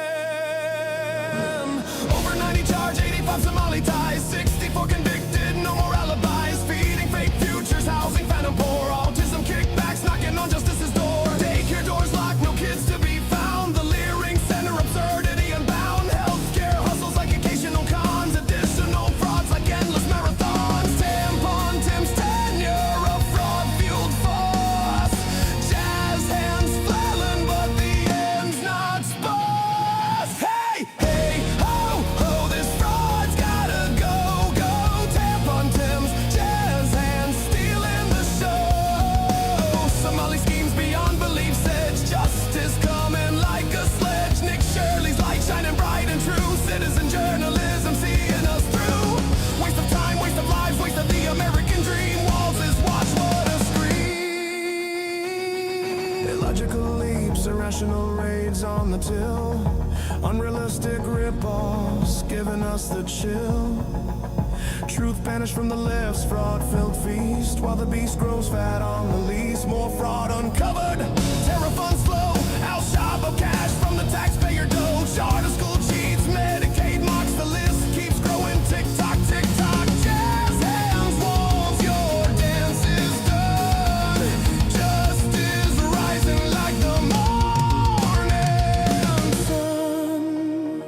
Over 90 charge, 85 Somali ties, 64 convicted, no more alibis. Feeding fake futures, housing phantom poor. Autism kickbacks, knocking on justice's door. Daycare doors locked, no kids to be found. The leering center, absurdity unbound. Healthcare hustles like occasional cons. Additional frauds like endless marathons. Tampon Tim's tenure, a fraud-fueled force. Jazz hands flailing, but the end's not sparse. Hey, hey, ho, ho, this fraud's gotta go, go. Tampon Tim's jazz hands stealing the show. Somali schemes beyond belief, sedge justice coming like a sledge. Nick Shirley's light shining bright and true. Citizen journalism seeing us through. Waste of time, waste of lives, waste of the American dream. Walls is watch what a scream. Illogical leaps, irrational raids on the till. Unrealistic rip-offs giving us the chill. Truth banished from the left's fraud-filled feast, while the beast grows fat on the lease. More fraud uncovered, terror funds flow. Al Shabo cash from the taxpayer dough. Charter school cheats, Medicaid mocks the list. Keeps growing, tick-tock, tick-tock. Jazz hands, walls, your dance is done. Justice rising like the morning sun.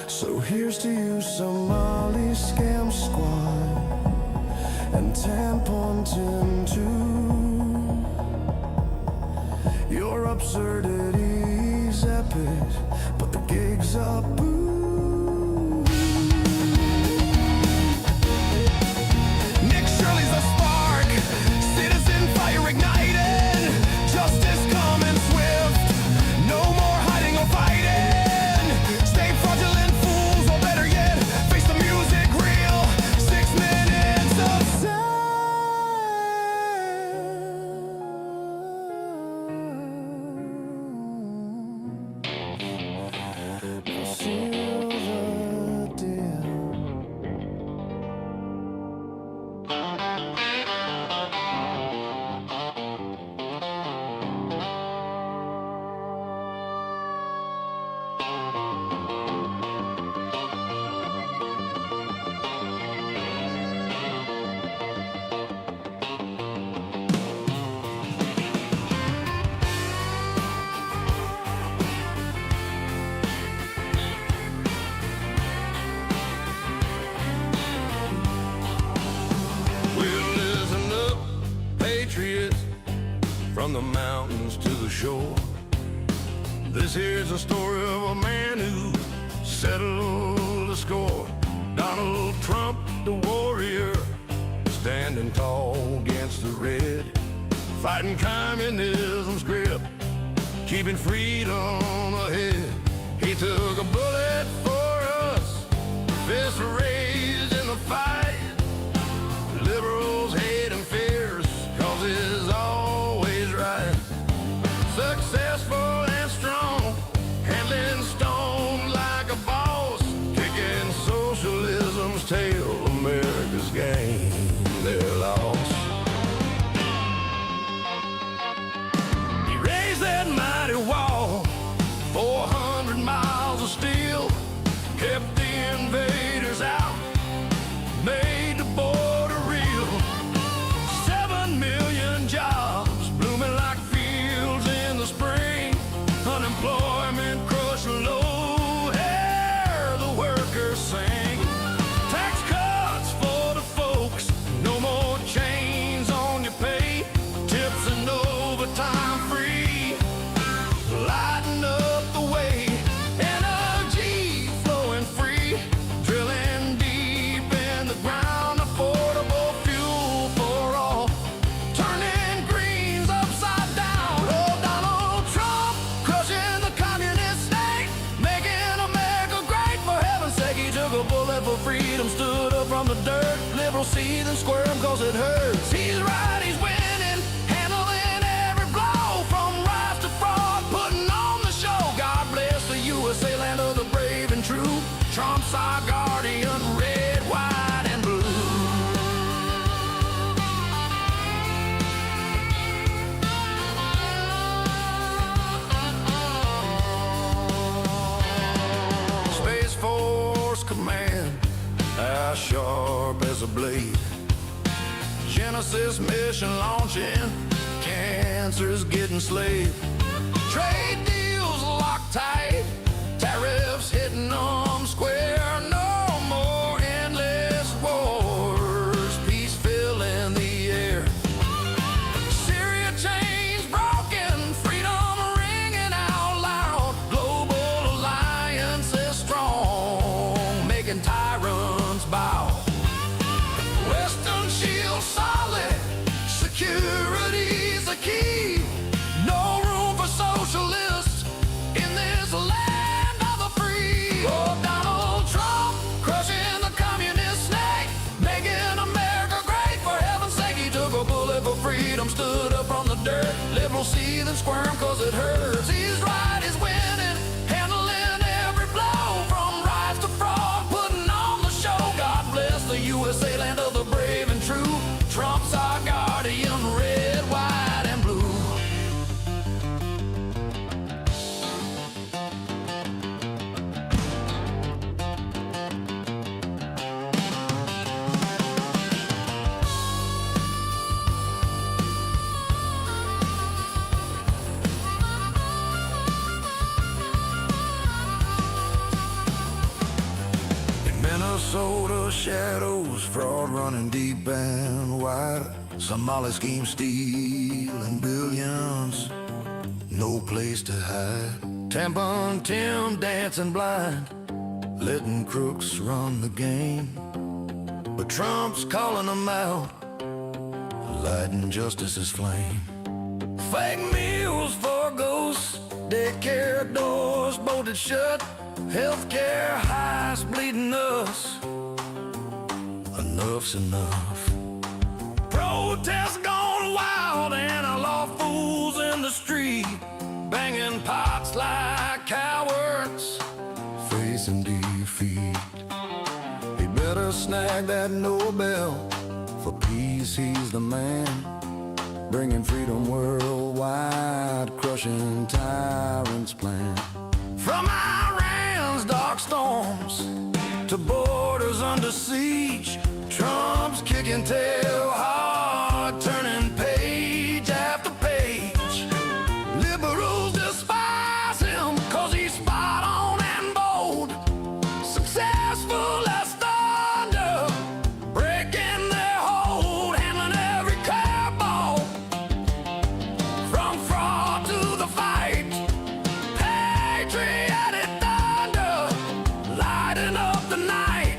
So here's to you, Somali scam squad, and Tampon Tim too. Your absurdity's epic, but the gig's up. Nick Shirley's a spark, citizen fire ignited. Justice coming swift, no more hiding or fighting. Stay fraudulent fools, or better yet, face the music real. 6 minutes of seal the deal. Well, listen up, patriots, from the mountains to the shore. This here's a story of a man who settled the score. Donald Trump, the warrior, standing tall against the red. fighting communism's grip, keeping freedom ahead. He took a bullet for us, fists raised in the fight. Liberals hate him fierce, cause he's always right. Successful and strong, handling stone like a boss, kicking socialism's tail. America's gain their loss. He raised that mighty wall, 400 miles of steel, kept the invaders out, made the border real. 7 million jobs blooming like fields in the spring. Unemployment crushed low, hear the workers sing. Tax cuts for the folks, no more chains on your pay. Tips and overtime free, lighten up the way. Energy flowing free, drilling deep in the ground. Affordable fuel for all, turning greens upside down. Oh, Donald Trump crushing the communist state, making America great. For heaven's sake, he took a bullet for freedom, stood up from the dirt. Liberals seethe and squirm cause it hurts. He's right, he's winning, handling every blow. From rise to fraud, putting on the show. God bless the USA, land of the brave and true. Trump's our guardian, red, white, and blue. Space Force Command, as sharp as a blade. Genesis mission launching, cancer's getting slayed. Trade deals locked tight, tariffs hitting them square. No more endless wars, peace filling the air. Syria chains broken, freedom ringing out loud. Global alliance is strong, making tyrants bow. Western shield solid, security's the key. No room for socialists in this land of the free. Oh, Donald Trump crushing the communist snake, making America great. For heaven's sake, he took a bullet for freedom, stood up from the dirt. Liberals seethe and squirm cause it hurts. He's right, he's winning, handling every blow. From rise to fraud, putting on the show. God bless the USA, land of the brave and true. Trump's our guardian, red, white, and blue. In Minnesota shadows, fraud running deep and wide. Somali scheme stealing billions, no place to hide. Tampon Tim dancing blind, letting crooks run the game. But Trump's calling them out, lighting justice's flame. Fake meals for ghosts, daycare doors bolted shut. Healthcare highs bleeding us, enough's enough. Protests gone wild and a lot of fools in the street, banging pots like cowards, facing defeat. He better snag that Nobel for peace, he's the man, bringing freedom worldwide, crushing tyrants' plan. From Iran's dark storms to borders under siege, Trump's kicking tail hard, turning page after page. Liberals despise him cause he's spot on and bold, successful as thunder, breaking their hold, handling every curveball. From fraud to the fight, patriotic thunder, lighting up the night.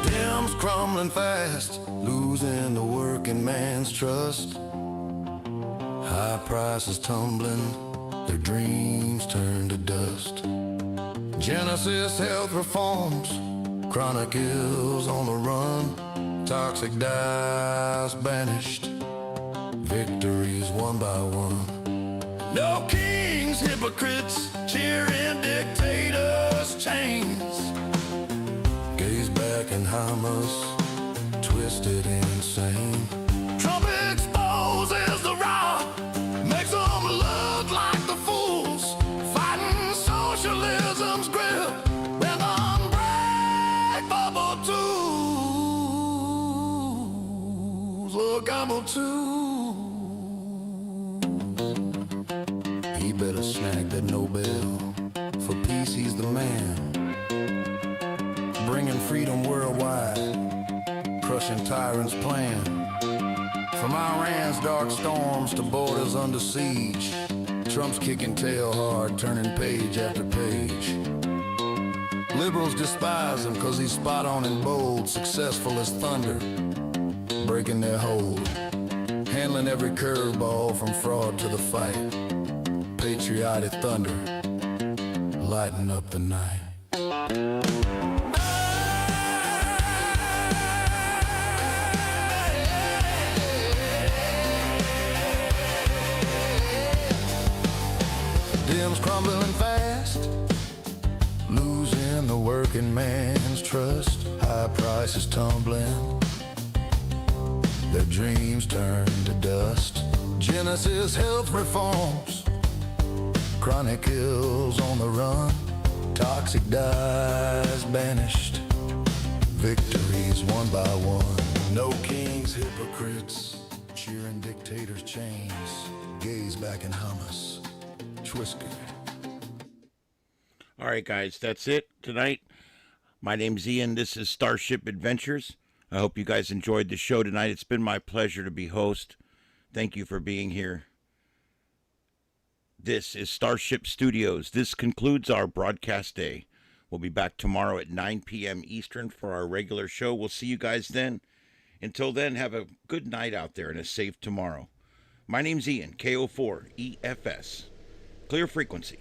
Dems crumbling fast, losing the working man's trust. high prices tumbling, their dreams turn to dust. Genesis health reforms, chronic ills on the run, toxic dyes banished, victories one by one. No kings, hypocrites, cheering dictators' chains. Gaze back in Hamas, twisted and insane. Trump exposes the raw, makes them look like the fools, fighting socialism's grip with unbreakable tools. Look, I'm a tool. He better snag that Nobel. For peace, he's the man. Bringing freedom worldwide, crushing tyrants' plan. From Iran's dark storms to borders under siege, Trump's kicking tail hard, turning page after page. Liberals despise him cause he's spot on and bold, successful as thunder, breaking their hold, handling every curveball from fraud to the fight. Patriotic thunder, lighting up the night. Dems crumbling fast, losing the working man's trust. High prices tumbling, their dreams turn to dust. Genesis health reforms, chronic ills on the run, toxic dyes banished, victories one by one. No kings, hypocrites, cheering dictators' chains. Gaze back in Hamas, twisted. All right, guys, that's it tonight. My name's Ian. This is StarShip Adventures. I hope you guys enjoyed the show tonight. It's been my pleasure to be host. Thank you for being here. This is StarShip Studios. This concludes our broadcast day. We'll be back tomorrow at 9 p.m. Eastern for our regular show. We'll see you guys then. Until then, have a good night out there and a safe tomorrow. My name's Ian, KO4EFS. Clear frequency.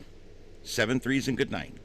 7 3s and good night.